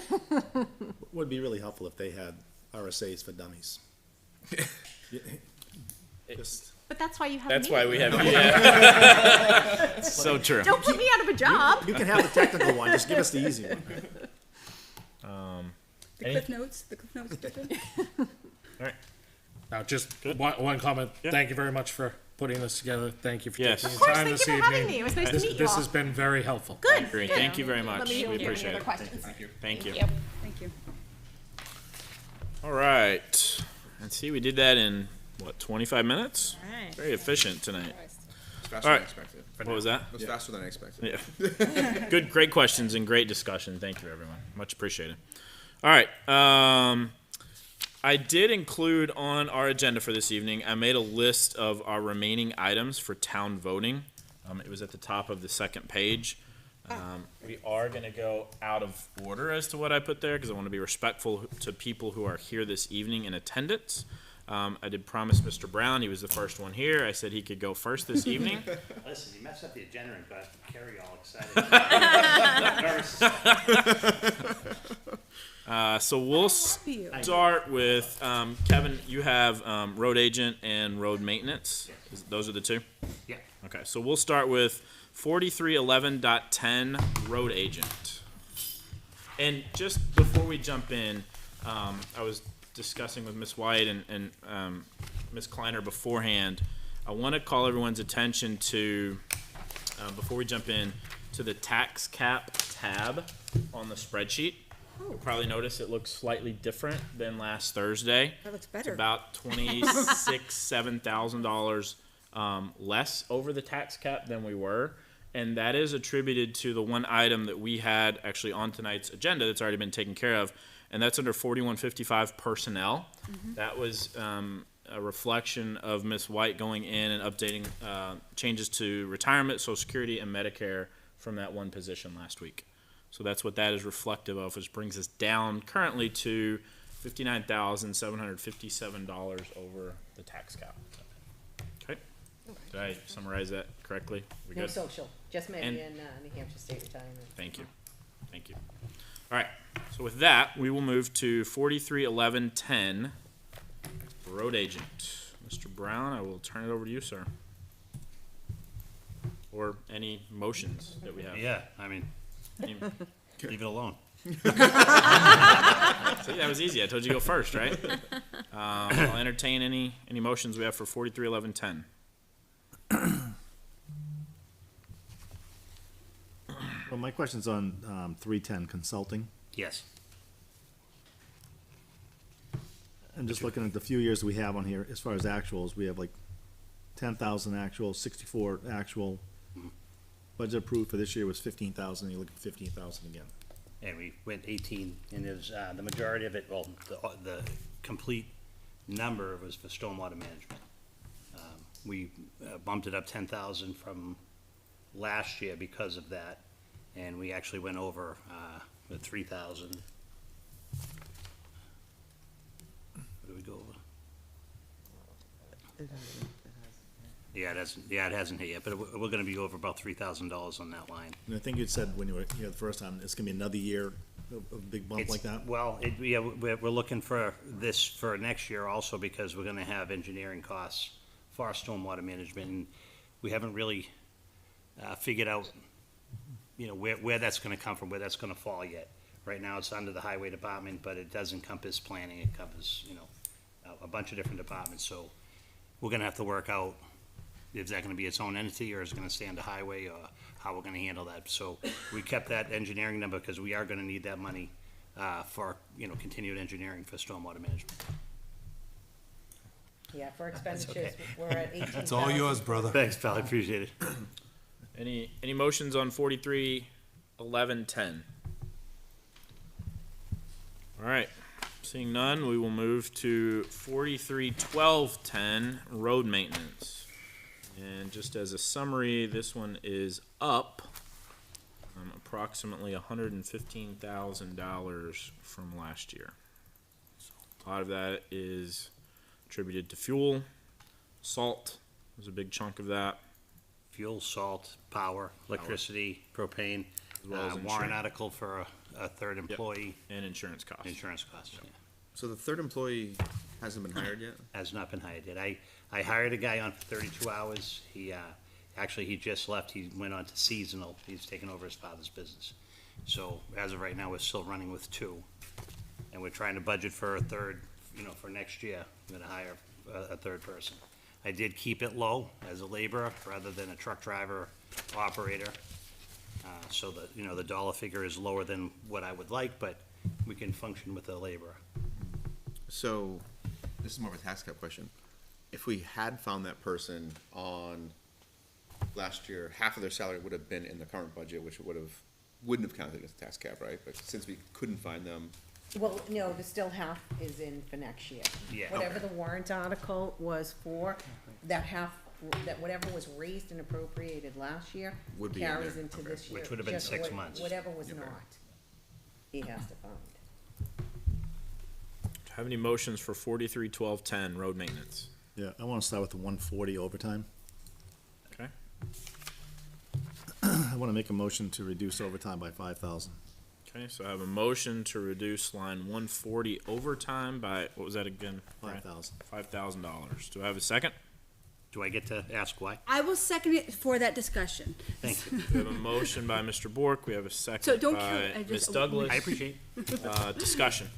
Speaker 1: Yeah.
Speaker 2: Would be really helpful if they had RSAs for dummies. Yeah, just-
Speaker 5: But that's why you have me.
Speaker 1: That's why we have, yeah. So true.
Speaker 5: Don't put me out of a job.
Speaker 2: You can have the technical one, just give us the easy one.
Speaker 7: The
Speaker 1: Any-
Speaker 7: Cliff Notes, Clifton.
Speaker 1: All right.
Speaker 4: Now, just one comment.
Speaker 1: Yeah.
Speaker 4: Thank you very much for putting this together. Thank you for
Speaker 1: Yes.
Speaker 4: taking
Speaker 1: Of
Speaker 4: the
Speaker 5: course,
Speaker 4: time
Speaker 5: thank
Speaker 4: this
Speaker 5: you for
Speaker 4: evening.
Speaker 5: having me. It was nice to
Speaker 4: This-
Speaker 5: meet you
Speaker 4: This
Speaker 5: all.
Speaker 4: has been very helpful.
Speaker 5: Good.
Speaker 1: Great. Thank you very much.
Speaker 5: Let me know
Speaker 1: We
Speaker 5: if you have
Speaker 1: appreciate
Speaker 5: any
Speaker 1: it.
Speaker 5: other questions.
Speaker 1: Thank you.
Speaker 7: Thank you.
Speaker 1: All right. Let's see, we did that in, what, 25 minutes?
Speaker 3: Alright.
Speaker 1: Very efficient tonight.
Speaker 6: It's faster
Speaker 1: All
Speaker 6: than
Speaker 1: right.
Speaker 6: expected.
Speaker 1: What was that?
Speaker 6: It was faster than I expected.
Speaker 1: Yeah. Good, great questions and great discussion. Thank you, everyone. Much appreciated. All right. I did include on our agenda for this evening, I made a list of our remaining items for town voting. It was at the top of the second page. We are gonna go out of order as to what I put there, because I want to be respectful to people who are here this evening in attendance. I did promise Mr. Brown, he was the first one here, I said he could go first this evening.
Speaker 11: Listen, you messed up the agenda and got Carrie all excited. Nervous.
Speaker 1: So we'll start with, Kevin, you have road agent and road maintenance. Those are the two?
Speaker 11: Yeah.
Speaker 1: Okay, so we'll start with 4311.10 road agent. And just before we jump in, I was discussing with Ms. White and Ms. Kleiner beforehand. I want to call everyone's attention to, before we jump in, to the tax cap tab on the spreadsheet. You'll probably notice it looks slightly different than last Thursday.
Speaker 7: That looks
Speaker 1: It's
Speaker 7: better.
Speaker 1: about $7,000 less over the tax cap than we were. And that is attributed to the one item that we had actually on tonight's agenda that's already been taken care of, and that's under 4155 personnel. That was a reflection of Ms. White going in and updating changes to retirement, Social Security, and Medicare from that one position last week. So that's what that is reflective of, which brings us down currently to $59,757 over the tax cap. Okay, did I summarize that correctly? We
Speaker 12: No
Speaker 1: good?
Speaker 12: social, just maybe
Speaker 1: And-
Speaker 12: in New Hampshire State Retirement.
Speaker 1: Thank you. Thank you. All right. So with that, we will move to 431110, road agent. Mr. Brown, I will turn it over to you, sir. Or any motions that we have.
Speaker 11: Yeah, I mean,
Speaker 1: Any-
Speaker 11: leave it alone.
Speaker 1: See, that was easy. I told you to go first, right? I'll entertain any motions we have for 431110.
Speaker 2: Well, my question's on 310 consulting.
Speaker 11: Yes.
Speaker 2: And just looking at the few years we have on here, as far as actuals, we have like 10,000 actual, 64 actual. Budget approved for this year was 15,000, you look at 15,000 again.
Speaker 11: And we went 18, and there's, the majority of it, well, the complete number was for stormwater management. We bumped it up 10,000 from last year because of that, and we actually went over, the 3,000. What did we go over? Yeah, it hasn't hit yet, but we're gonna be over about $3,000 on that line.
Speaker 2: And I think you'd said when you were here the first time, it's gonna be another year of a big bump like that?
Speaker 11: Well, yeah, we're looking for this for next year also because we're gonna have engineering costs for our stormwater management. And we haven't really figured out, where that's gonna come from, where that's gonna fall yet. Right now, it's under the highway department, but it does encompass planning, it covers, a bunch of different departments. So we're gonna have to work out, is that gonna be its own entity, or is it gonna stay under highway, or how we're gonna handle that? So we kept that engineering number, because we are gonna need that money, for, continued engineering for stormwater management.
Speaker 12: Yeah, for expenditures, we're at 18,000.
Speaker 9: It's all yours, brother.
Speaker 11: Thanks, pal, I appreciate it.
Speaker 1: Any motions on 431110? All right. Seeing none, we will move to 431210, road maintenance. And just as a summary, this one is up approximately $115,000 from last year. So a lot of that is attributed to fuel. Salt was a big chunk of that.
Speaker 11: Fuel, salt, power, electricity, propane,
Speaker 1: As well as
Speaker 11: warrant
Speaker 1: insurance.
Speaker 11: article for a third employee,
Speaker 1: And insurance costs.
Speaker 11: insurance costs, yeah.
Speaker 6: So the third employee hasn't been hired yet?
Speaker 11: Has not been hired yet. I hired a guy on for 32 hours. He, actually, he just left. He went on to seasonal. He's taken over his father's business. So as of right now, we're still running with 2. And we're trying to budget for a third, for next year. I'm gonna hire a third person. I did keep it low as a laborer rather than a truck driver operator. So that, the dollar figure is lower than what I would like, but we can function with a laborer.
Speaker 6: So, this is more of a tax cap question. If we had found that person on last year, half of their salary would have been in the current budget, which wouldn't have counted as a tax cap, right? But since we couldn't find them,
Speaker 12: Well, no, the still half is in for next year.
Speaker 11: Yeah.
Speaker 12: Whatever the warrant article was for, that half that whatever was raised and appropriated last year
Speaker 6: Would be in
Speaker 12: carries
Speaker 6: there,
Speaker 12: into
Speaker 6: okay.
Speaker 12: this year.
Speaker 11: Which would have been
Speaker 12: Just
Speaker 11: 6 months.
Speaker 12: Whatever was
Speaker 6: Okay.
Speaker 12: not, he has to fund.
Speaker 1: Do you have any motions for 43-12-10 road maintenance?
Speaker 2: Yeah, I wanna start with the 140 overtime.
Speaker 1: Okay.
Speaker 2: I wanna make a motion to reduce overtime by 5,000.
Speaker 1: Okay, so I have a motion to reduce line 140 overtime by, what was that again? Brian?
Speaker 2: 5,000.
Speaker 1: $5,000. Do I have a second?
Speaker 11: Do I get to ask why?
Speaker 7: I will second it for that discussion.
Speaker 11: Thank you.
Speaker 1: We have a motion by Mr. Bork. We have a second
Speaker 7: So don't
Speaker 1: by
Speaker 7: kill- I
Speaker 1: Ms.
Speaker 7: just-
Speaker 1: Douglas.
Speaker 11: I appreciate.
Speaker 1: Discussion.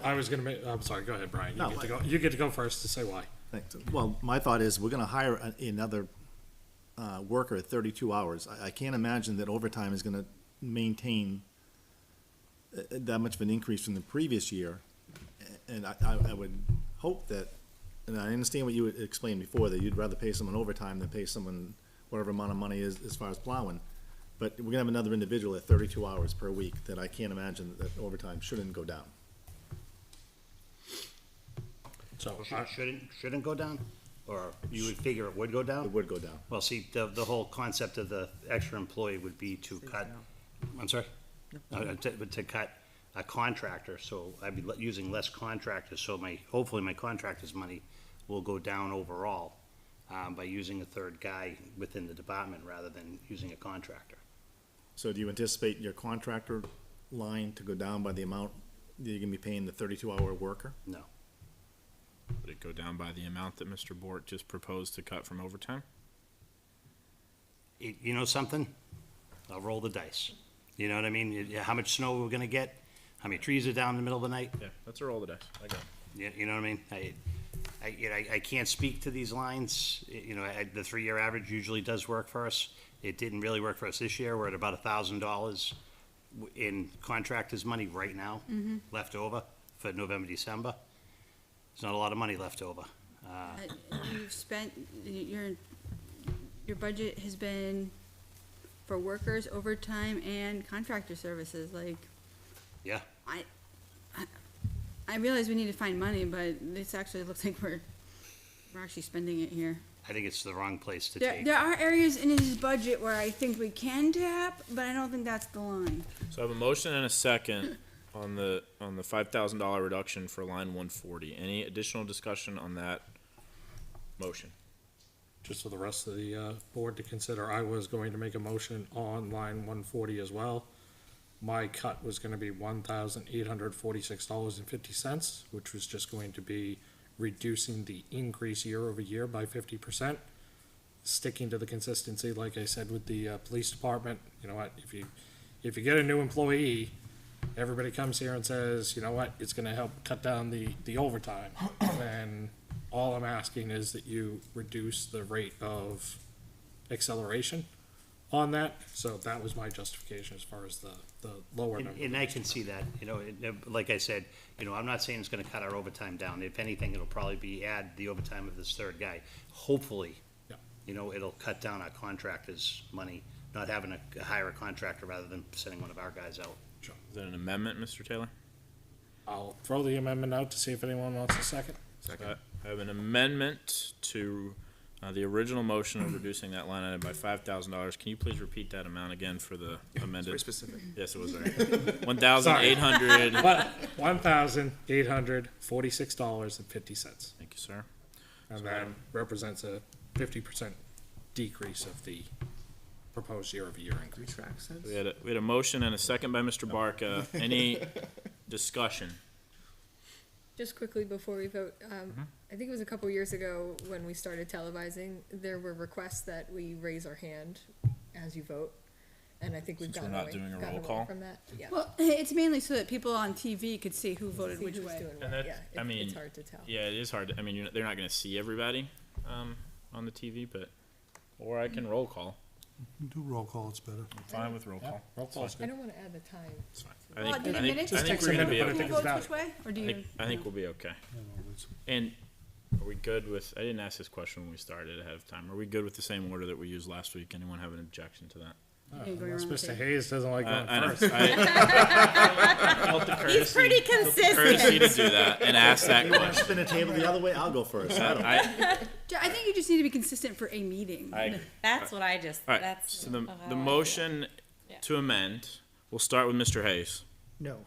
Speaker 4: I was gonna make, I'm sorry, go ahead, Brian.
Speaker 2: No,
Speaker 4: You get to go first to say why.
Speaker 2: Thanks. Well, my thought is, we're gonna hire another, worker at 32 hours. I can't imagine that overtime is gonna maintain that much of an increase from the previous year. And I would hope that, and I understand what you had explained before, that you'd rather pay someone overtime than pay someone whatever amount of money is as far as plowing. But we're gonna have another individual at 32 hours per week, that I can't imagine that overtime shouldn't go down.
Speaker 4: So,
Speaker 11: Shouldn't go down? Or you would figure it would go
Speaker 2: It
Speaker 11: down?
Speaker 2: would go down.
Speaker 11: Well, see, the whole concept of the extra employee would be to cut, I'm sorry? To cut a contractor, so I'd be using less contractors, so hopefully my contractor's money will go down overall, by using a third guy within the department rather than using a contractor.
Speaker 2: So do you anticipate your contractor line to go down by the amount that you're gonna be paying the 32-hour worker?
Speaker 11: No.
Speaker 1: Would it go down by the amount that Mr. Bork just proposed to cut from overtime?
Speaker 11: You know something? I'll roll the dice. You know what I mean? How much snow we're gonna get? How many trees are down in the middle of the night?
Speaker 1: Yeah, that's a roll of the dice. I got it.
Speaker 11: You know what I mean? I can't speak to these lines. The 3-year average usually does work for us. It didn't really work for us this year. We're at about $1,000 in contractors' money right now, left over for November, December. There's not a lot of money left over.
Speaker 7: You've spent, your budget has been for workers, overtime, and contractor services, like,
Speaker 11: Yeah,
Speaker 7: I realize we need to find money, but this actually looks like we're actually spending it here.
Speaker 11: I think it's the wrong place to
Speaker 7: There,
Speaker 11: take.
Speaker 7: there are areas in his budget where I think we can tap, but I don't think that's the line.
Speaker 1: So I have a motion and a second on the $5,000 reduction for line 140. Any additional discussion on that motion?
Speaker 4: just for the rest of the board to consider, I was going to make a motion on line 140 as well. My cut was gonna be $1,846.50, which was just going to be reducing the increase year over year by 50%. Sticking to the consistency, like I said, with the police department, you know what, if you get a new employee, everybody comes here and says, you know what, it's gonna help cut down the overtime. And all I'm asking is that you reduce the rate of acceleration on that. So that was my justification as far as the lower number.
Speaker 11: And I can see that, like I said, I'm not saying it's gonna cut our overtime down. If anything, it'll probably be add the overtime of this third guy. Hopefully,
Speaker 4: Yeah.
Speaker 11: it'll cut down our contractors' money, not having to hire a contractor rather than sending one of our guys out.
Speaker 1: Is that an amendment, Mr. Taylor?
Speaker 4: I'll throw the amendment out to see if anyone wants a second.
Speaker 1: I have an amendment to the original motion of reducing that line item by $5,000. Can you please repeat that amount again for the amended?
Speaker 6: Very specific.
Speaker 1: Yes, it was right. 1,800.
Speaker 4: $1,846.50.
Speaker 1: Thank you, sir.
Speaker 4: And that represents a 50% decrease of the proposed year-over-year increase.
Speaker 1: We had a motion and a second by Mr. Barca. Any discussion?
Speaker 8: Just quickly before we vote, I think it was a couple years ago when we started televising, there were requests that we raise our hand as you vote. And I think we've
Speaker 1: Since we're
Speaker 8: gotten
Speaker 1: not
Speaker 8: away,
Speaker 1: doing a
Speaker 8: gotten
Speaker 1: roll
Speaker 8: away
Speaker 1: call?
Speaker 8: from that. Yeah.
Speaker 7: Well, it's mainly so that people on TV could see who voted
Speaker 8: See
Speaker 7: which
Speaker 8: who's
Speaker 7: way.
Speaker 8: doing
Speaker 1: And
Speaker 8: what,
Speaker 1: that-
Speaker 8: yeah,
Speaker 1: I mean,
Speaker 8: it's hard to tell.
Speaker 1: Yeah, it is hard. I mean, they're not going to see everybody on the TV, or I can roll call.
Speaker 9: Do roll call, it's better.
Speaker 1: I'm fine with roll call.
Speaker 4: Roll call's
Speaker 8: I
Speaker 4: good.
Speaker 8: don't wanna add the time.
Speaker 1: It's fine.
Speaker 7: Well,
Speaker 1: I
Speaker 7: did
Speaker 1: think,
Speaker 7: a
Speaker 1: I
Speaker 7: minute
Speaker 1: think,
Speaker 7: just
Speaker 1: I think
Speaker 4: takes
Speaker 1: we're
Speaker 4: a
Speaker 1: going to be
Speaker 4: minute, but I
Speaker 1: okay.
Speaker 4: think
Speaker 7: Who
Speaker 4: it's
Speaker 7: votes
Speaker 4: valid.
Speaker 7: which way, or do you?
Speaker 1: I think we'll be okay. And are we good with, I didn't ask this question when we started ahead of time. Are we good with the same order that we used last week? Anyone have an objection to that?
Speaker 7: Yeah, go around the
Speaker 4: Mr.
Speaker 7: table.
Speaker 4: Hayes doesn't like going
Speaker 1: I know.
Speaker 4: first.
Speaker 1: I felt the courtesy.
Speaker 5: It's pretty consistent.
Speaker 1: courtesy to do that and ask that
Speaker 2: You wanna
Speaker 1: question.
Speaker 2: spin a table the other way? I'll go first. I don't.
Speaker 7: I think you just need to be consistent for a meeting.
Speaker 3: That's what I just,
Speaker 1: All right,
Speaker 3: that's.
Speaker 1: so the
Speaker 3: how I do it.
Speaker 1: motion
Speaker 3: Yeah.
Speaker 1: to amend, we'll start with Mr. Hayes,
Speaker 10: No.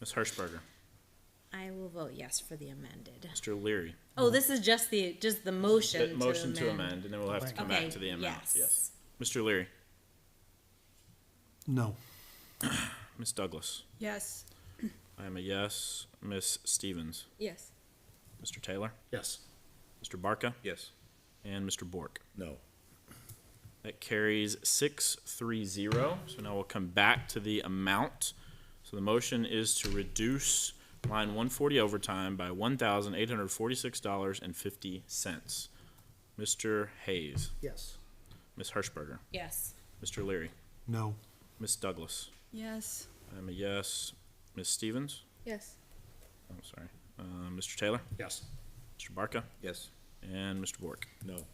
Speaker 1: Ms. Hirschberger,
Speaker 3: I will vote yes for the amended.
Speaker 1: Mr. Leary.
Speaker 3: Oh, this is just the motion to amend.
Speaker 1: Motion to amend, and then we'll have to come back
Speaker 3: Okay,
Speaker 1: to the amendment,
Speaker 3: yes.
Speaker 1: yes. Mr. Leary,
Speaker 9: No.
Speaker 1: Ms. Douglas,
Speaker 7: Yes.
Speaker 1: I am a yes. Ms. Stevens,
Speaker 8: Yes.
Speaker 1: Mr. Taylor,
Speaker 4: Yes.
Speaker 1: Mr. Barca,
Speaker 6: Yes.
Speaker 1: and Mr. Bork.
Speaker 2: No.
Speaker 1: That carries 6-3-0. So now we'll come back to the amount. So the motion is to reduce line 140 overtime by $1,846.50. Mr. Hayes,
Speaker 10: Yes.
Speaker 1: Ms. Hirschberger,
Speaker 3: Yes.
Speaker 1: Mr. Leary,
Speaker 9: No.
Speaker 1: Ms. Douglas.
Speaker 7: Yes.
Speaker 1: I'm a yes. Ms. Stevens.
Speaker 8: Yes.
Speaker 1: I'm sorry. Mr. Taylor,
Speaker 4: Yes.
Speaker 1: Mr. Barca,
Speaker 6: Yes.
Speaker 1: and Mr. Bork.
Speaker 2: No.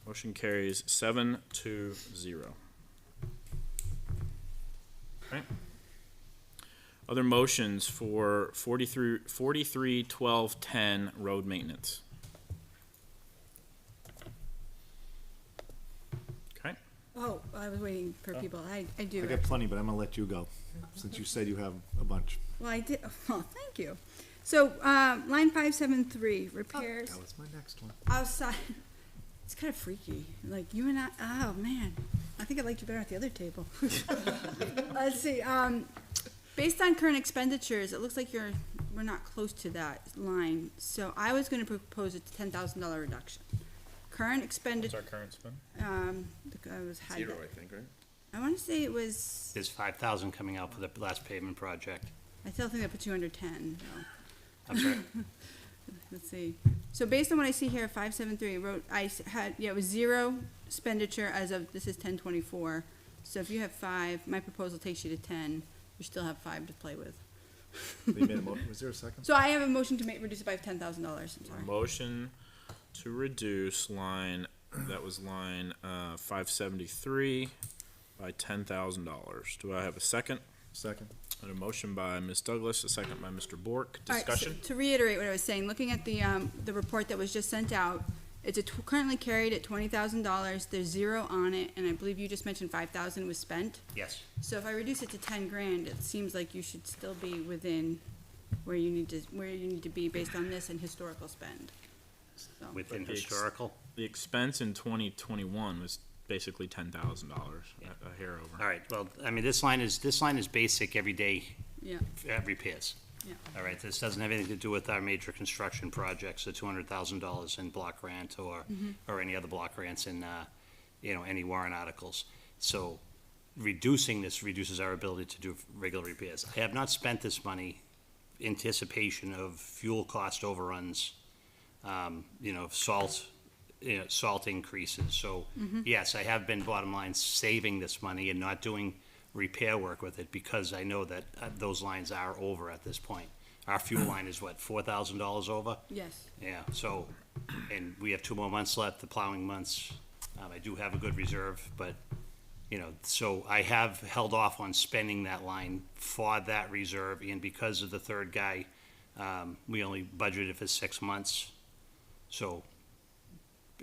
Speaker 1: Motion carries 7-0. Okay. Other motions for 43-12-10 road maintenance. Okay,
Speaker 7: Oh, I was waiting for people. I do.
Speaker 2: I got plenty, but I'm gonna let you go, since you said you have a bunch.
Speaker 7: Well, I did. Well, thank you. So, line 573, repairs
Speaker 2: That was my next one.
Speaker 7: outside. It's kind of freaky. Like you and I. Oh man, I think I liked you better at the other table. Let's see. Based on current expenditures, it looks like we're not close to that line. So I was going to propose a $10,000 reduction. Current
Speaker 1: what's
Speaker 7: expenditure.
Speaker 1: our current spend?
Speaker 7: Had
Speaker 6: Zero,
Speaker 7: that.
Speaker 6: I think, right?
Speaker 7: I want to say it was.
Speaker 11: There's 5,000 coming out for the last pavement project.
Speaker 7: I still think I put you under 10. though.
Speaker 11: I'm sorry.
Speaker 7: Let's see. So based on what I see here, 573 wrote, it was zero expenditure as of, this is 10/24. So if you have 5, my proposal takes you to 10. You still have 5 to play with.
Speaker 2: They made a was there a second?
Speaker 7: So I have a motion to reduce it by $10,000. I'm sorry.
Speaker 1: Motion to reduce line, that was line 573 by $10,000. Do I have a second?
Speaker 2: Second.
Speaker 1: And a motion by Ms. Douglas, a second by Mr. Bork.
Speaker 7: All right, so
Speaker 1: Discussion?
Speaker 7: to reiterate what I was saying, looking at the report that was just sent out, it's currently carried at $20,000. There's 0 on it, and I believe you just mentioned 5,000 was spent.
Speaker 11: Yes.
Speaker 7: So if I reduce it to 10 grand, it seems like you should still be within where you need to be based on this and historical spend. So,
Speaker 11: Within
Speaker 1: But the ex-
Speaker 11: historical.
Speaker 1: The expense in 2021 was basically $10,000, a hair over.
Speaker 11: All right, well, I mean, this line is basic everyday
Speaker 7: yeah,
Speaker 11: repairs.
Speaker 7: yeah.
Speaker 11: All right, this doesn't have anything to do with our major construction projects, the $200,000 in block grant or any other block grants in, any warrant articles. So reducing this reduces our ability to do regular repairs. I have not spent this money in anticipation of fuel cost overruns, salt increases. So, yes, I have been, bottom line, saving this money and not doing repair work with it because I know that those lines are over at this point. Our fuel line is what, $4,000 over?
Speaker 7: Yes.
Speaker 11: Yeah, so, and we have 2 more months left, the plowing months. I do have a good reserve, but, so I have held off on spending that line for that reserve, and because of the third guy, we only budgeted for 6 months. So,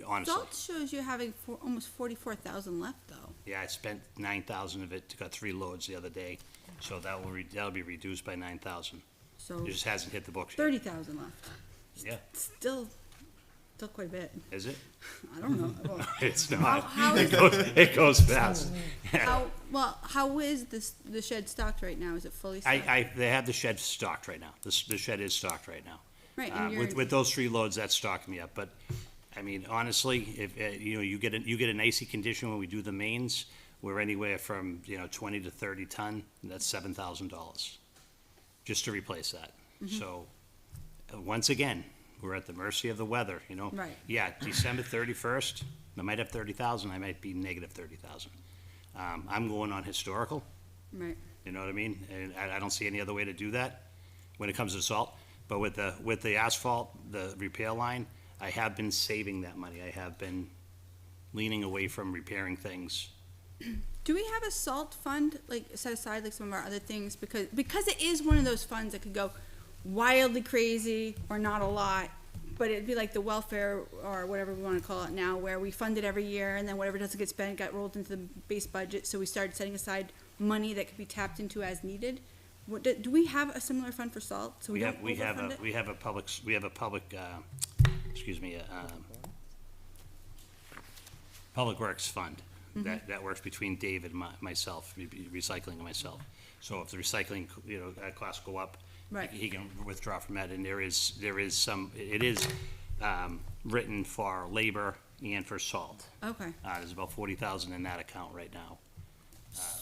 Speaker 11: honestly,
Speaker 7: Salt shows you having almost 44,000 left, though.
Speaker 11: yeah, I spent 9,000 of it, got 3 loads the other day, so that'll be reduced by 9,000.
Speaker 7: So
Speaker 11: It just hasn't hit the books yet.
Speaker 7: 30,000 left.
Speaker 11: Yeah,
Speaker 7: Still quite a bit.
Speaker 11: is it?
Speaker 7: I don't know. Well,
Speaker 11: It's not.
Speaker 7: how
Speaker 11: It goes fast.
Speaker 7: how is the shed stocked right now? Is it fully stocked?
Speaker 11: They have the shed stocked right now. The shed is stocked right now.
Speaker 7: Right, and you're,
Speaker 11: With those 3 loads, that's stocked me up, but, I mean, honestly, if, you get an icy condition when we do the mains, we're anywhere from, 20 to 30 ton, and that's $7,000, just to replace that. So, once again, we're at the mercy of the weather,
Speaker 7: Right.
Speaker 11: Yeah, December 31st, I might have 30,000, I might be negative 30,000. I'm going on historical,
Speaker 7: right.
Speaker 11: you know what I mean? And I don't see any other way to do that when it comes to salt. But with the asphalt, the repair line, I have been saving that money. I have been leaning away from repairing things
Speaker 7: Do we have a salt fund, like, set aside like some of our other things? Because it is one of those funds that could go wildly crazy or not a lot, but it'd be like the welfare or whatever we wanna call it now, where we fund it every year and then whatever doesn't get spent got rolled into the base budget, so we started setting aside money that could be tapped into as needed. What, do we have a similar fund for salt, so we don't overfund it?
Speaker 11: We have a public, Public Works Fund that works between Dave and myself, recycling and myself. So if the recycling, costs go up,
Speaker 7: Right.
Speaker 11: he can withdraw from that, and it is written for labor and for salt.
Speaker 7: Okay,
Speaker 11: There's about 40,000 in that account right now.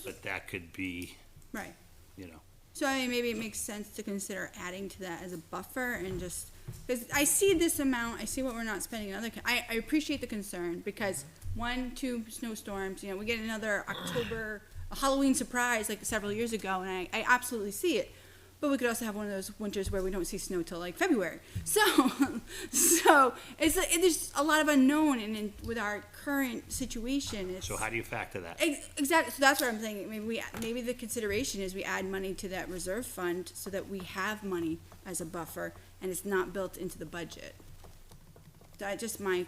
Speaker 11: But that could be,
Speaker 7: right.
Speaker 11: you know,
Speaker 7: So I mean, maybe it makes sense to consider adding to that as a buffer and just, because I see this amount, I see what we're not spending in other, I appreciate the concern, because 1, 2 snowstorms, we get another October, a Halloween surprise like several years ago, and I absolutely see it. But we could also have one of those winters where we don't see snow till like February. So it's like, there's a lot of unknown, and with our current situation, it's.
Speaker 11: so how do you factor that?
Speaker 7: Exactly. So that's what I'm thinking. Maybe the consideration is we add money to that reserve fund so that we have money as a buffer, and it's not built into the budget. That's just my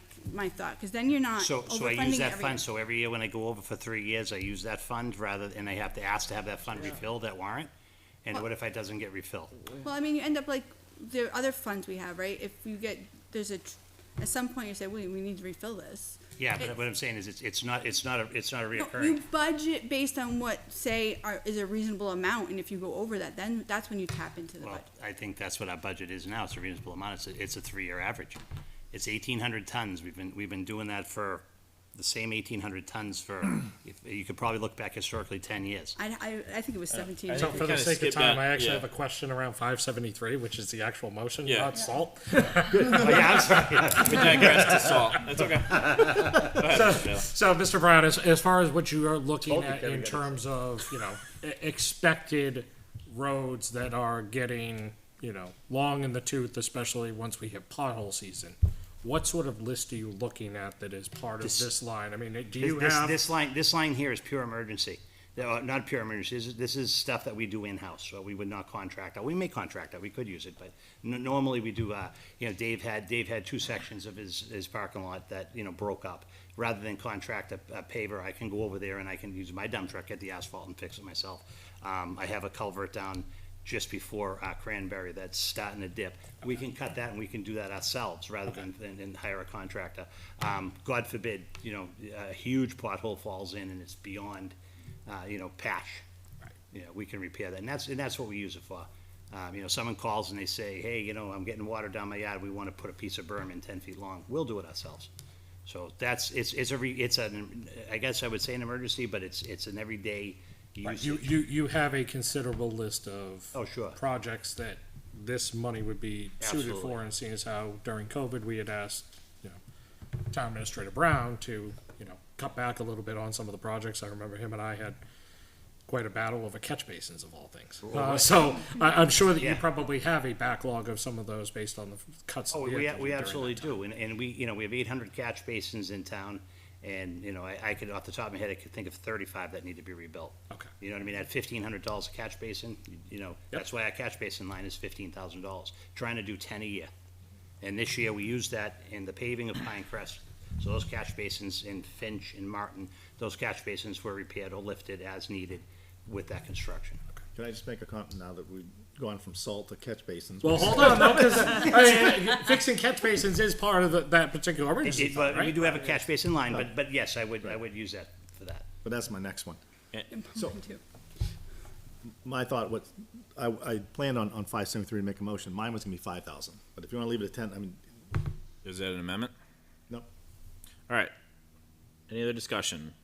Speaker 7: thought, because then you're not
Speaker 11: So I
Speaker 7: overfunding
Speaker 11: use that
Speaker 7: every
Speaker 11: fund,
Speaker 7: year.
Speaker 11: so every year when I go over for 3 years, I use that fund and I have to ask to have that fund refilled at warrant? And what if it doesn't get refilled?
Speaker 7: Well, I mean, you end up like the other funds we have, right? If you get, at some point you say, we need to refill this.
Speaker 11: Yeah, but what I'm saying is it's not a
Speaker 7: No,
Speaker 11: reoccurring.
Speaker 7: you budget based on what, is a reasonable amount, and if you go over that, then that's when you tap into the
Speaker 11: Well,
Speaker 7: budget.
Speaker 11: I think that's what our budget is now. It's a reasonable amount. It's a 3-year average. It's 1,800 tons. We've been doing that for the same 1,800 tons for, you could probably look back historically 10 years.
Speaker 7: I think it was 17.
Speaker 1: I
Speaker 4: So
Speaker 1: think we
Speaker 4: for the
Speaker 1: kinda
Speaker 4: sake of
Speaker 1: skipped
Speaker 4: time,
Speaker 1: that,
Speaker 4: I actually
Speaker 1: yeah.
Speaker 4: have a question around 573, which is the actual motion,
Speaker 1: Yeah.
Speaker 4: not salt.
Speaker 11: Oh, yeah, I'm sorry.
Speaker 1: We digress to salt. That's okay. Go ahead, Mr. Taylor.
Speaker 4: So, Mr. Brown, as far as what you are looking
Speaker 2: Told you
Speaker 4: at
Speaker 2: Kevin
Speaker 4: in
Speaker 2: got it.
Speaker 4: terms of, expected roads that are getting, long in the tooth, especially once we hit pothole season, what sort of list are you looking at that is part of this line? I mean, do you have?
Speaker 11: This line here is pure emergency. Not pure emergency. This is stuff that we do in-house, so we would not contract out. We may contract out, we could use it, but normally we do, Dave had 2 sections of his parking lot that, broke up. Rather than contract a paver, I can go over there and I can use my dump truck, get the asphalt and fix it myself. I have a culvert down just before Cranberry that's starting to dip. We can cut that and we can do that ourselves rather than hire a contractor. God forbid, a huge pothole falls in and it's beyond, patch. We can repair that, and that's what we use it for. Someone calls and they say, hey, I'm getting water down my yard, we wanna put a piece of berm in 10 feet long, we'll do it ourselves. So I guess I would say an emergency, but it's an everyday
Speaker 4: Right,
Speaker 11: usage.
Speaker 4: you have a considerable list of
Speaker 11: Oh, sure.
Speaker 4: projects that this money would be suited
Speaker 11: Absolutely.
Speaker 4: for, and seeing as how during COVID, we had asked, Town Administrator Brown to, cut back a little bit on some of the projects. I remember him and I had quite a battle over catch basins of all things. So I'm sure that you
Speaker 11: Yeah.
Speaker 4: probably have a backlog of some of those based on the cuts.
Speaker 11: Oh,
Speaker 4: that
Speaker 11: we
Speaker 4: had to do during
Speaker 11: absolutely
Speaker 4: that time.
Speaker 11: do, and we have 800 catch basins in town, and, I could, off the top of my head, I could think of 35 that need to be rebuilt.
Speaker 4: Okay.
Speaker 11: You know what I mean, at $1,500 a catch basin, that's why our catch basin line is $15,000, trying to do 10 a year. And this year, we used that in the paving of Pinecrest, so those catch basins in Finch and Martin, those catch basins were repaired or lifted as needed with that construction.
Speaker 2: Can I just make a comment now that we've gone from salt to catch basins?
Speaker 4: Well, hold on, no, because fixing catch basins is part of that particular emergency
Speaker 11: But
Speaker 4: fund,
Speaker 11: we
Speaker 4: right?
Speaker 11: do have a catch basin line, but yes, I would use that for that.
Speaker 2: But that's my next one.
Speaker 7: So,
Speaker 2: My thought, I planned on 573 to make a motion, mine was gonna be 5,000, but if you wanna leave it at 10, I mean,
Speaker 1: Is that an amendment?
Speaker 2: no.
Speaker 1: All right. Any other discussion?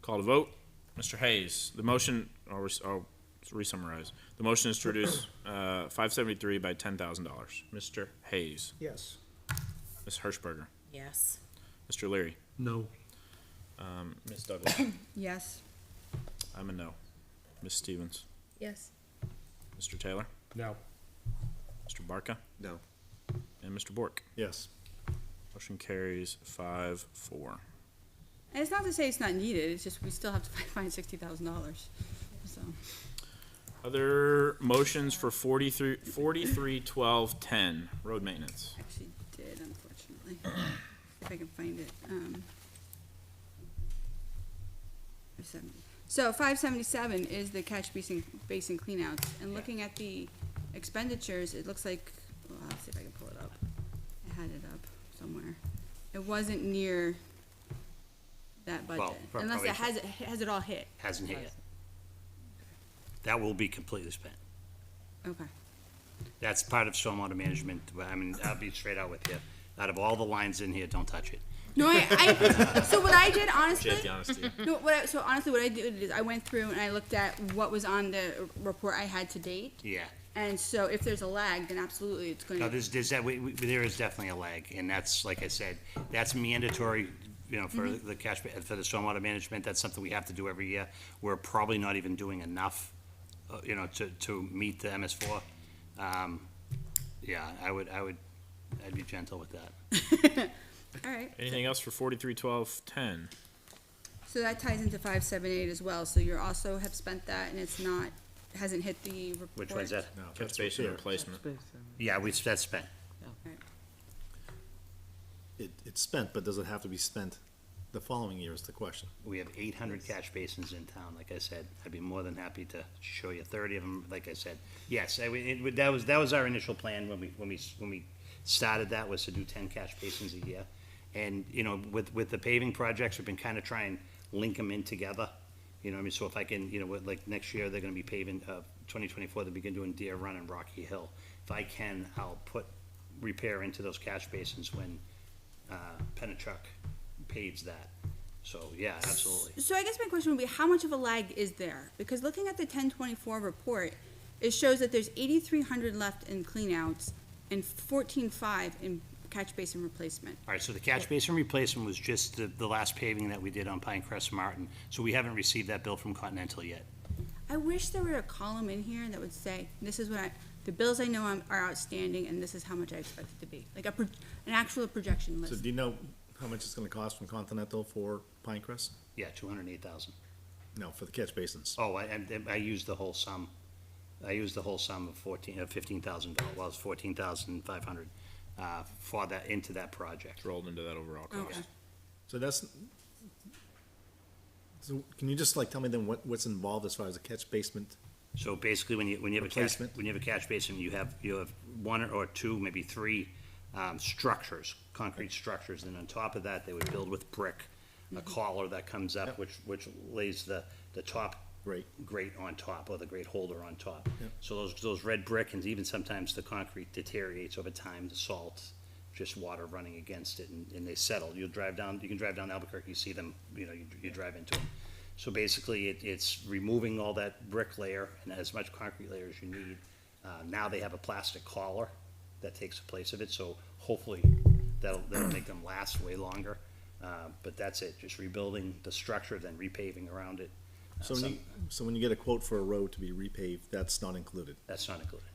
Speaker 1: Call to vote. Mr. Hayes, the motion, I'll re-summarize. The motion is to reduce 573 by $10,000. Mr. Hayes.
Speaker 10: Yes.
Speaker 1: Ms. Hirschberger.
Speaker 3: Yes.
Speaker 1: Mr. Leary.
Speaker 9: No.
Speaker 1: Ms. Douglas.
Speaker 7: yes.
Speaker 1: I'm a no. Ms. Stevens.
Speaker 8: Yes.
Speaker 1: Mr. Taylor.
Speaker 4: No.
Speaker 1: Mr. Barca.
Speaker 6: No.
Speaker 1: And Mr. Bork.
Speaker 2: Yes.
Speaker 1: Motion carries 5-4.
Speaker 7: And it's not to say it's not needed, it's just we still have to find $60,000, so.
Speaker 1: Other motions for 43-12-10, road maintenance.
Speaker 7: Actually did, unfortunately. If I can find it. 570. So 577 is the catch basin cleanouts, and looking at the expenditures, it looks like, well, I'll see if I can pull it up. I had it up somewhere. It wasn't near that budget,
Speaker 11: Well,
Speaker 7: unless it
Speaker 11: probably
Speaker 7: has it all hit.
Speaker 11: Hasn't hit yet. That will be completely spent.
Speaker 7: Okay.
Speaker 11: That's part of stormwater management. I mean, I'll be straight out with you. Out of all the lines in here, don't touch it.
Speaker 7: No, so what I did, honestly,
Speaker 1: Appreciate the honesty.
Speaker 7: no, honestly, what I did is I went through and I looked at what was on the report I had to date.
Speaker 11: Yeah.
Speaker 7: And so if there's a lag, then absolutely it's going
Speaker 11: No,
Speaker 7: to.
Speaker 11: there is definitely a lag, and that's, like I said, that's mandatory, you know, for the cash, for the stormwater management. That's something we have to do every year. We're probably not even doing enough, you know, to meet the MS4. Yeah, I'd be gentle with that.
Speaker 7: All right.
Speaker 1: Anything else for 43-12-10?
Speaker 7: So that ties into 578 as well. So you also have spent that, and it's not, hasn't hit the report.
Speaker 11: Which one's that?
Speaker 2: No,
Speaker 1: Catch
Speaker 2: that's
Speaker 1: basin
Speaker 2: here.
Speaker 1: replacement.
Speaker 11: Yeah, that's spent.
Speaker 7: Right.
Speaker 2: It's spent, but does it have to be spent the following year is the question.
Speaker 11: We have 800 catch basins in town, like I said. I'd be more than happy to show you 30 of them, like I said. Yes, that was our initial plan when we started that, was to do 10 catch basins a year. And, you know, with the paving projects, we've been kind of trying to link them in together. You know what I mean? So if I can, you know, like next year, they're gonna be paving, 2024, they'll begin doing Deer Run and Rocky Hill. If I can, I'll put repair into those catch basins when, Patriotic paves that. So, yeah, absolutely.
Speaker 7: So I guess my question would be, how much of a lag is there? Because looking at the 1024 report, it shows that there's 8,300 left in cleanouts and 14,500 in catch basin replacement.
Speaker 11: All right, so the catch basin replacement was just the last paving that we did on Pinecrest Martin. So we haven't received that bill from Continental yet.
Speaker 7: I wish there were a column in here that would say, this is what the bills I know are outstanding, and this is how much I expect it to be. Like an actual projection
Speaker 2: So
Speaker 7: list.
Speaker 2: do you know how much it's gonna cost from Continental for Pinecrest?
Speaker 11: Yeah, 208,000.
Speaker 2: No, for the catch basins.
Speaker 11: Oh, I used the whole sum. I used the whole sum of $15,000, well, it's 14,500, for that, into that project.
Speaker 1: Rolled into that overall cost.
Speaker 7: Okay.
Speaker 2: So so can you just like tell me then what's involved as far as a catch basement?
Speaker 11: So basically, when you have
Speaker 2: Replacement?
Speaker 11: a catch basin, you have one or two, maybe three, structures, concrete structures, and on top of that, they would build with brick, a collar that comes up,
Speaker 2: Yep.
Speaker 11: which lays the top
Speaker 2: Great.
Speaker 11: grate on top, or the grate holder on top.
Speaker 2: Yep.
Speaker 11: So those red brick, and even sometimes the concrete deteriorates over time, the salt, just water running against it, and they settle. You can drive down Albuquerque, you see them, you know, you drive into them. So basically, it's removing all that brick layer and as much concrete layer as you need. Now they have a plastic collar that takes the place of it, so hopefully that'll make them last way longer. But that's it, just rebuilding the structure, then repaving around it.
Speaker 2: So when you get a quote for a road to be repaved, that's not included?
Speaker 11: That's not included.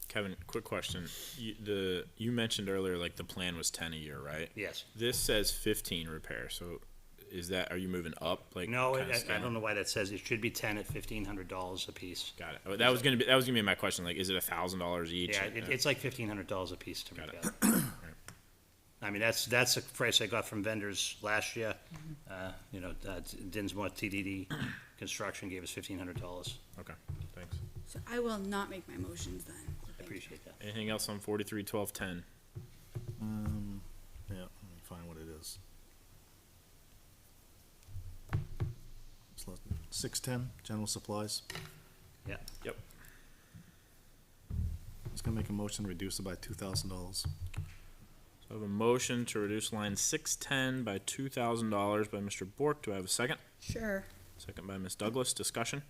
Speaker 1: Kevin, quick question. You mentioned earlier, like, the plan was 10 a year, right?
Speaker 11: Yes.
Speaker 1: This says 15 repair, so are you moving up? Like,
Speaker 11: No,
Speaker 1: kinda
Speaker 11: I
Speaker 1: scaling?
Speaker 11: don't know why that says, it should be 10 at $1,500 a piece.
Speaker 1: Got it. Oh, that was gonna be my question. Like, is it $1,000 each?
Speaker 11: Yeah, it's like $1,500 a piece to
Speaker 1: Got it.
Speaker 11: repair. I mean, that's the price I got from vendors last year. You know, Dinsmore TDD Construction gave us $1,500.
Speaker 1: Okay, thanks.
Speaker 7: So I will not make my motions then.
Speaker 11: I appreciate that.
Speaker 1: Anything else on 43-12-10?
Speaker 2: Yeah, let me find what it is. 610, general supplies.
Speaker 11: Yeah.
Speaker 1: Yep.
Speaker 2: I was gonna make a motion to reduce it by $2,000.
Speaker 1: So I have a motion to reduce line 610 by $2,000 by Mr. Bork. Do I have a second?
Speaker 7: Sure.
Speaker 1: Second by Ms. Douglas. Discussion?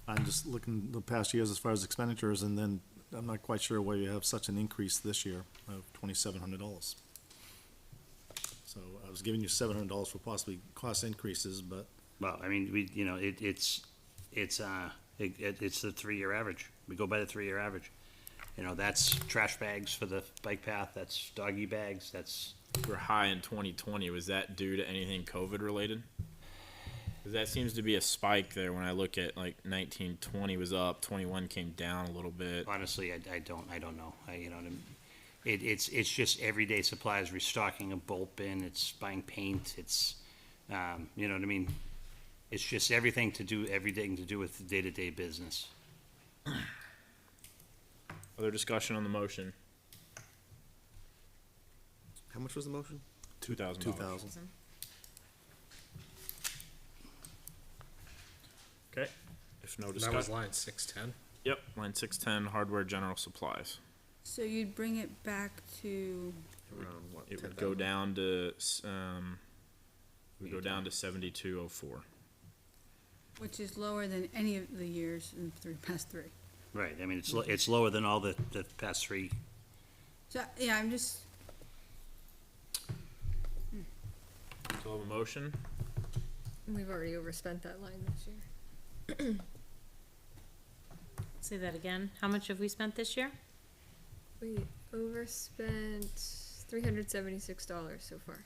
Speaker 2: I'm just looking the past years as far as expenditures, and then I'm not quite sure why you have such an increase this year of $2,700. So I was giving you $700 for possibly cost increases, but
Speaker 11: Well, I mean, it's the 3-year average. We go by the 3-year average. You know, that's trash bags for the bike path, that's doggy bags, that's
Speaker 1: were high in 2020. Was that due to anything COVID related? Because that seems to be a spike there when I look at like 1920 was up, 21 came down a little bit.
Speaker 11: Honestly, I don't know. You know what I mean? It's just everyday supplies, restocking a bulk bin, it's buying paint, it's, you know what I mean? It's just everything to do with day-to-day business.
Speaker 1: Other discussion on the motion?
Speaker 6: How much was the motion?
Speaker 1: $2,000.
Speaker 2: 2,000.
Speaker 1: Okay. If no
Speaker 4: That was
Speaker 1: discussion.
Speaker 4: line 610.
Speaker 1: Yep, line 610, hardware general supplies.
Speaker 7: So you'd bring it back to,
Speaker 6: Around what?
Speaker 1: It would
Speaker 6: 10,000?
Speaker 1: go down to, we go down to 7204.
Speaker 7: which is lower than any of the years in past three.
Speaker 11: Right, I mean, it's lower than all the past three.
Speaker 7: So, yeah, I'm just,
Speaker 1: So have a motion?
Speaker 8: We've already overspent that line this year.
Speaker 3: Say that again. How much have we spent this year?
Speaker 8: We overspent $376 so far.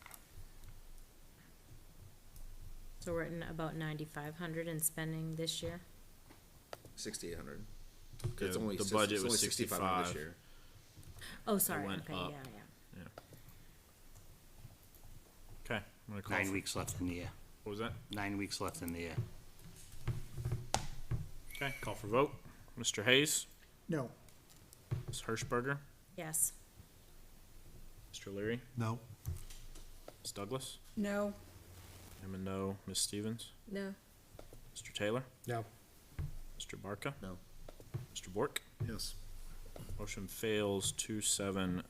Speaker 3: So we're at about 9,500 in spending this year.
Speaker 6: 6,800.
Speaker 1: Yeah,
Speaker 6: It's only
Speaker 1: the
Speaker 6: six-
Speaker 1: budget
Speaker 6: it's
Speaker 1: was
Speaker 6: only 6,500
Speaker 1: 65.
Speaker 6: this year.
Speaker 3: Oh, sorry.
Speaker 1: went
Speaker 3: Okay,
Speaker 1: up.
Speaker 3: yeah.
Speaker 1: Okay, I'm gonna call
Speaker 11: 9
Speaker 1: for-
Speaker 11: weeks left in the year.
Speaker 1: What was that?
Speaker 11: 9 weeks left in the year.
Speaker 1: Okay, call for vote. Mr. Hayes,
Speaker 10: No.
Speaker 1: Ms. Hirschberger,
Speaker 3: Yes.
Speaker 1: Mr. Leary,
Speaker 9: No,
Speaker 1: Ms. Douglas,
Speaker 7: no,
Speaker 1: I'm a no. Ms. Stevens,
Speaker 8: No.
Speaker 1: Mr. Taylor,
Speaker 4: No.
Speaker 1: Mr. Barca,
Speaker 6: No.
Speaker 1: Mr. Bork.
Speaker 2: Yes.
Speaker 1: Motion fails 270.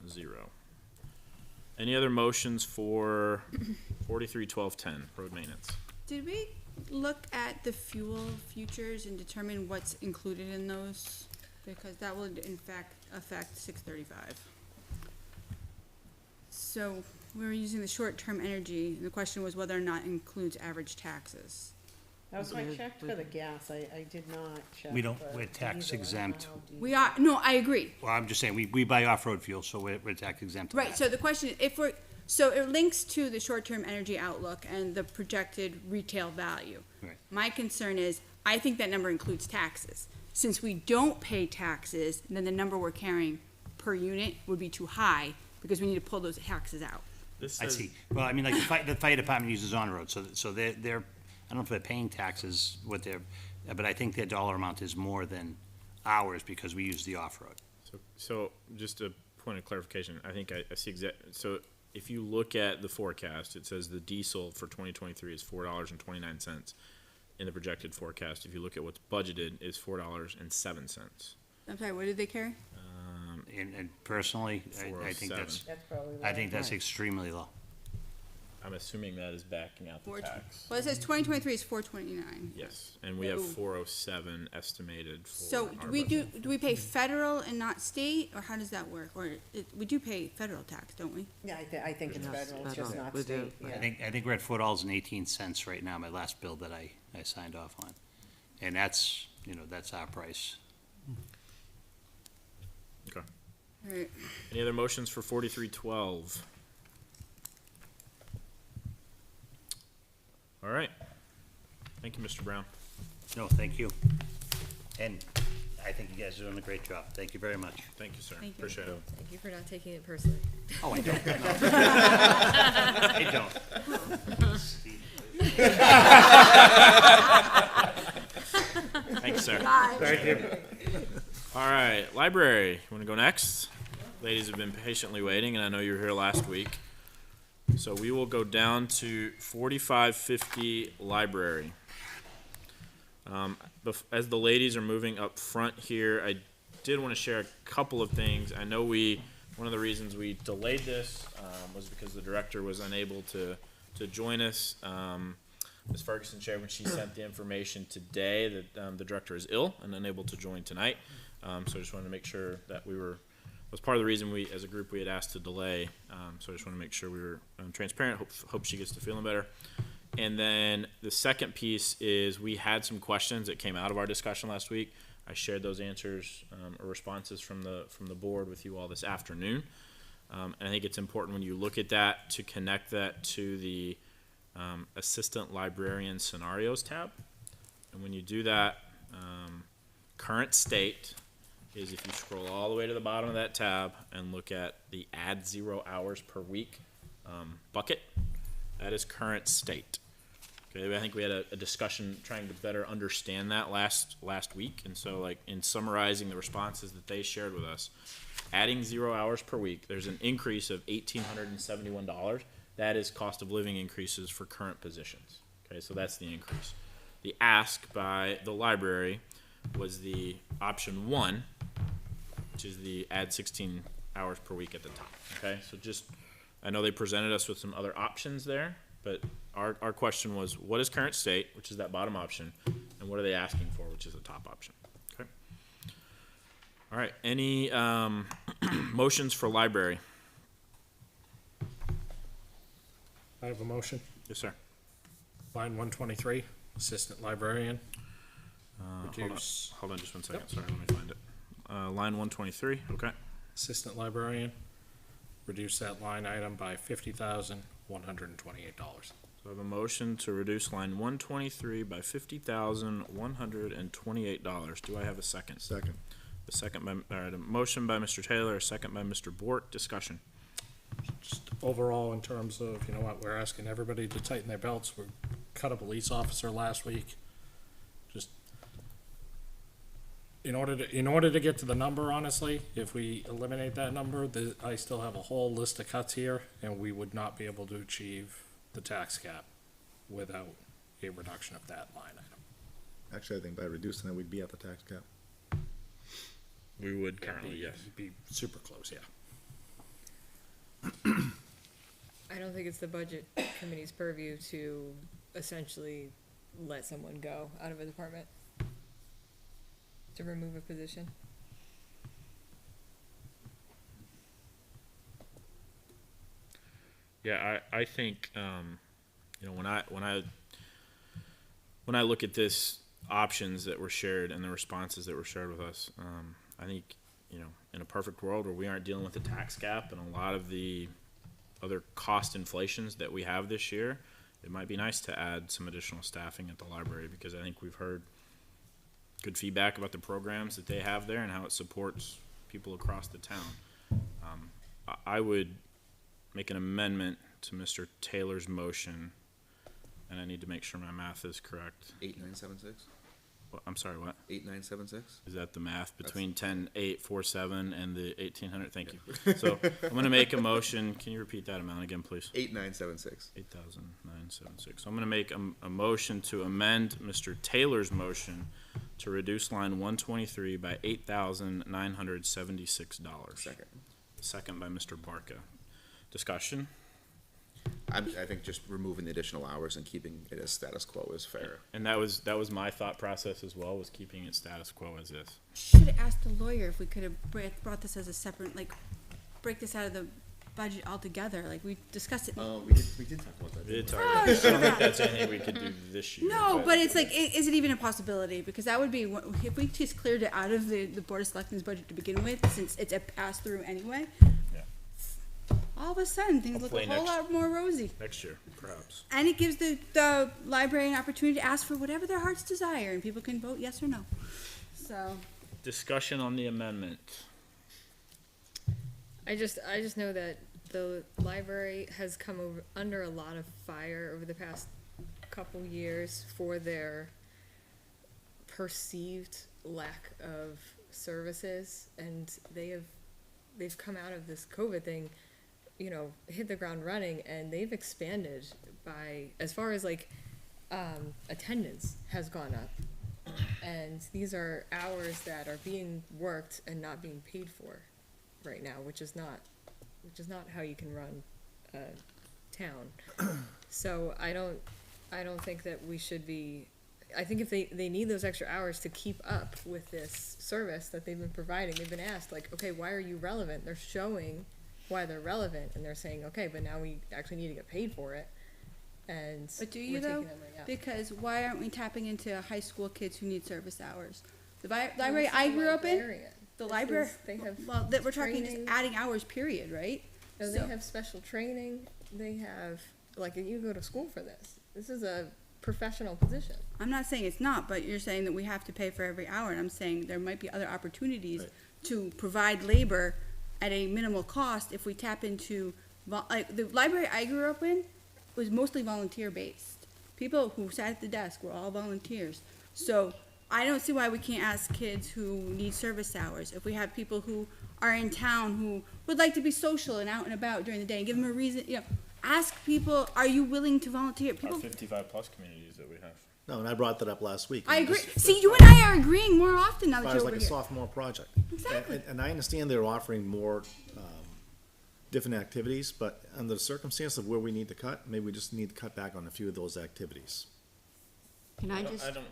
Speaker 1: Any other motions for 431210, road maintenance?
Speaker 7: did we look at the fuel futures and determine what's included in those? Because that would in fact affect 635. So, we were using the short-term energy, and the question was whether or not it includes average taxes.
Speaker 12: That was my check for the gas, I did not check.
Speaker 11: We don't-
Speaker 12: for
Speaker 11: we're tax
Speaker 12: diesel. I don't
Speaker 11: exempt.
Speaker 12: know diesel.
Speaker 7: We are, no, I agree.
Speaker 11: Well, I'm just saying, we buy off-road fuel, so we're tax exempt. on
Speaker 7: Right,
Speaker 11: that.
Speaker 7: so the question, if we're, so it links to the short-term energy outlook and the projected retail value.
Speaker 11: Right.
Speaker 7: My concern is, I think that number includes taxes. Since we don't pay taxes, then the number we're carrying per unit would be too high, because we need to pull those taxes out.
Speaker 1: This
Speaker 11: I
Speaker 1: says-
Speaker 11: see. Well, I mean, like, the fire department uses on-road, so they're, I don't know if they're paying taxes, but I think their dollar amount is more than ours because we use the off-road.
Speaker 1: So just a point of clarification, I think I see so if you look at the forecast, it says the diesel for 2023 is $4.29 in the projected forecast. If you look at what's budgeted, is $4.07.
Speaker 7: I'm sorry, what did they carry?
Speaker 11: And personally, I think
Speaker 1: 407.
Speaker 12: That's probably
Speaker 11: I think
Speaker 12: low.
Speaker 11: that's extremely low.
Speaker 1: I'm assuming that is backing out the tax.
Speaker 7: Well, it says 2023 is 429.
Speaker 1: Yes, and we have
Speaker 7: Ooh.
Speaker 1: 407 estimated for
Speaker 7: So,
Speaker 1: our
Speaker 7: do we
Speaker 1: budget.
Speaker 7: do we pay federal and not state, or how does that work? Or, we do pay federal tax, don't we?
Speaker 12: Yeah, I think it's federal, it's just not state,
Speaker 11: I
Speaker 12: yeah.
Speaker 11: think we're at $4.18 right now, my last bill that I signed off on. And that's, that's our price.
Speaker 1: Okay.
Speaker 7: All right.
Speaker 1: Any other motions for 4312? All right. Thank you, Mr. Brown.
Speaker 11: No, thank you. And I think you guys are doing a great job. Thank you very much.
Speaker 1: Thank you, sir.
Speaker 7: Thank you.
Speaker 1: Appreciate it.
Speaker 8: Thank you for not taking it personally.
Speaker 11: Oh, I don't. I don't.
Speaker 1: Thank you, sir.
Speaker 11: Thank you.
Speaker 1: All right, library. You want to go next? Ladies have been patiently waiting, and I know you were here last week. So we will go down to 4550 library. As the ladies are moving up front here, I did want to share a couple of things. I know one of the reasons we delayed this was because the director was unable to join us. Ms. Ferguson shared when she sent the information today that the director is ill and unable to join tonight. So I just wanted to make sure that was part of the reason we, as a group, we had asked to delay. So I just want to make sure we were transparent. Hope she gets to feeling better. And then the second piece is we had some questions that came out of our discussion last week. I shared those answers or responses from the board with you all this afternoon. And I think it's important when you look at that to connect that to the Assistant Librarian Scenarios tab. And when you do that, current state is if you scroll all the way to the bottom of that tab and look at the add 0 hours per week bucket, that is current state. Okay, I think we had a discussion trying to better understand that last week, and so like in summarizing the responses that they shared with us, adding 0 hours per week, there's an increase of $1,871. That is cost of living increases for current positions. Okay, so that's the increase. The ask by the library was the option 1, which is the add 16 hours per week at the top. Okay, so just, I know they presented us with some other options there, but our question was, what is current state, which is that bottom option, and what are they asking for, which is the top option. Okay. All right, any motions for library?
Speaker 4: I have a motion.
Speaker 1: Yes, sir.
Speaker 4: Line 123, assistant librarian. Reduce.
Speaker 1: Hold on just one second. Sorry, let me find it. Line 123, okay.
Speaker 4: Assistant librarian, reduce that line item by $50,128.
Speaker 1: So I have a motion to reduce line 123 by $50,128. Do I have a second?
Speaker 2: Second.
Speaker 1: A second by, all right, a motion by Mr. Taylor, a second by Mr. Bort. Discussion.
Speaker 4: Just overall, in terms of, you know what, we're asking everybody to tighten their belts. We cut a police officer last week. Just in order to get to the number, honestly, if we eliminate that number, I still have a whole list of cuts here, and we would not be able to achieve the tax cap without a reduction of that line item.
Speaker 2: Actually, I think by reducing it, we'd be at the tax cap.
Speaker 1: We would currently, yes.
Speaker 4: It'd be super close, yeah.
Speaker 8: I don't think it's the budget committee's purview to essentially let someone go out of a department. To remove a position.
Speaker 1: Yeah, I think, you know, when I look at this options that were shared and the responses that were shared with us, I think, you know, in a perfect world where we aren't dealing with the tax cap and a lot of the other cost inflations that we have this year, it might be nice to add some additional staffing at the library, because I think we've heard good feedback about the programs that they have there and how it supports people across the town. I would make an amendment to Mr. Taylor's motion, and I need to make sure my math is correct.
Speaker 6: 8976?
Speaker 1: Well, I'm sorry, what?
Speaker 6: 8976?
Speaker 1: Is that the math between 10,847 and the 1,800? Thank you. So I'm going to make a motion. Can you repeat that amount again, please?
Speaker 6: 8976.
Speaker 1: 8,976. So I'm going to make a motion to amend Mr. Taylor's motion to reduce line 123 by $8,976.
Speaker 6: Second.
Speaker 1: Second by Mr. Barca. Discussion?
Speaker 6: I think just removing the additional hours and keeping it as status quo is fair.
Speaker 1: And that was my thought process as well, was keeping it status quo as is.
Speaker 7: Should have asked the lawyer if we could have brought this as a separate, like, break this out of the budget altogether, like, we discussed it.
Speaker 6: We did talk about that.
Speaker 1: We did talk
Speaker 7: Oh,
Speaker 1: about that. I don't think that's anything we could do this year.
Speaker 7: No, but it's like, is it even a possibility? Because that would be, if we just cleared it out of the Board of Selectmen's budget to begin with, since it's a pass-through anyway,
Speaker 1: Yeah.
Speaker 7: all of a sudden, things look
Speaker 1: Hopefully
Speaker 7: a whole lot more rosy.
Speaker 1: Next year, perhaps.
Speaker 7: And it gives the library an opportunity to ask for whatever their hearts desire, and people can vote yes or no. So,
Speaker 1: Discussion on the amendment.
Speaker 8: I just know that the library has come under a lot of fire over the past couple years for their perceived lack of services, and they've come out of this COVID thing, you know, hit the ground running, and they've expanded by, as far as like attendance has gone up, and these are hours that are being worked and not being paid for right now, which is not how you can run a town. So I don't think that we should be, I think if they need those extra hours to keep up with this service that they've been providing, they've been asked, like, okay, why are you relevant? They're showing why they're relevant, and they're saying, okay, but now we actually need to get paid for it. And
Speaker 7: but do you
Speaker 8: we're taking
Speaker 7: though?
Speaker 8: that money out.
Speaker 7: Because why aren't we tapping into high school kids who need service hours? The library I grew up in, the library,
Speaker 8: They have
Speaker 7: well, that we're talking just
Speaker 8: training.
Speaker 7: adding hours, period, right?
Speaker 8: Oh, they
Speaker 7: So-
Speaker 8: have special training, they have, like, you go to school for this. This is a professional position.
Speaker 7: I'm not saying it's not, but you're saying that we have to pay for every hour, and I'm saying there might be other opportunities
Speaker 2: Right.
Speaker 7: to provide labor at a minimal cost if we tap into, like, the library I grew up in was mostly volunteer-based. People who sat at the desk were all volunteers. So I don't see why we can't ask kids who need service hours, if we have people who are in town who would like to be social and out and about during the day, and give them a reason, ask people, are you willing to volunteer?
Speaker 1: Our
Speaker 7: People
Speaker 1: 55+ communities that we have.
Speaker 2: No, and I brought that up last week.
Speaker 7: I agree.
Speaker 2: Just
Speaker 7: See, you and I are agreeing more often now
Speaker 2: As
Speaker 7: that
Speaker 2: far
Speaker 7: you're
Speaker 2: as
Speaker 7: over
Speaker 2: like a
Speaker 7: here.
Speaker 2: sophomore project.
Speaker 7: Exactly.
Speaker 2: And I understand they're offering more, different activities, but under the circumstance of where we need to cut, maybe we just need to cut back on a few of those activities.
Speaker 13: Can I
Speaker 1: I
Speaker 13: just
Speaker 1: don't,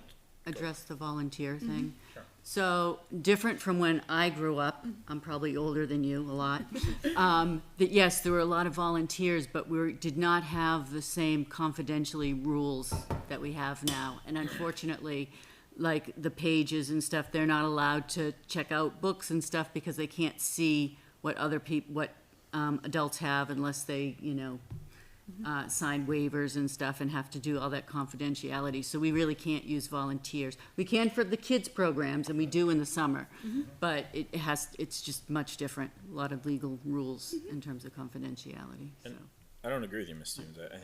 Speaker 13: address the volunteer thing?
Speaker 1: Sure.
Speaker 13: So, different from when I grew up, I'm probably older than you a lot, that yes, there were a lot of volunteers, but we did not have the same confidentially rules that we have now. And unfortunately, like the pages and stuff, they're not allowed to check out books and stuff because they can't see what other people, what adults have unless they, sign waivers and stuff and have to do all that confidentiality. So we really can't use volunteers. We can for the kids' programs, and we do in the summer. But it's just much different. A lot of legal rules in terms of confidentiality, so.
Speaker 1: I don't agree with you, Ms. Stevens. I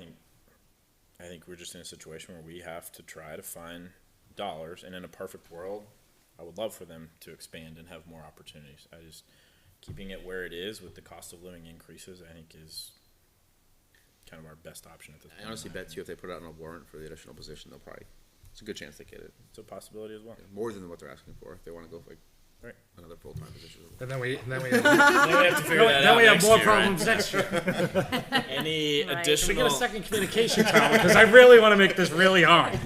Speaker 1: think we're just in a situation where we have to try to find dollars, and in a perfect world, I would love for them to expand and have more opportunities. Keeping it where it is with the cost of living increases, I think is kind of our best option at this point.
Speaker 6: I honestly bet you if they put out on a warrant for the additional position, they'll probably, it's a good chance they get it.
Speaker 1: It's a possibility as well.
Speaker 6: More than what they're asking for, if they wanna go for like
Speaker 1: Right.
Speaker 6: another full-time position.
Speaker 4: And then we
Speaker 1: Then we have to figure that out
Speaker 4: then we have
Speaker 1: next
Speaker 4: more
Speaker 1: year, right?
Speaker 4: problems next year.
Speaker 1: Any
Speaker 3: Right.
Speaker 4: Can we get
Speaker 1: additional,
Speaker 4: a second communication tower? Because I really want to make this really hard.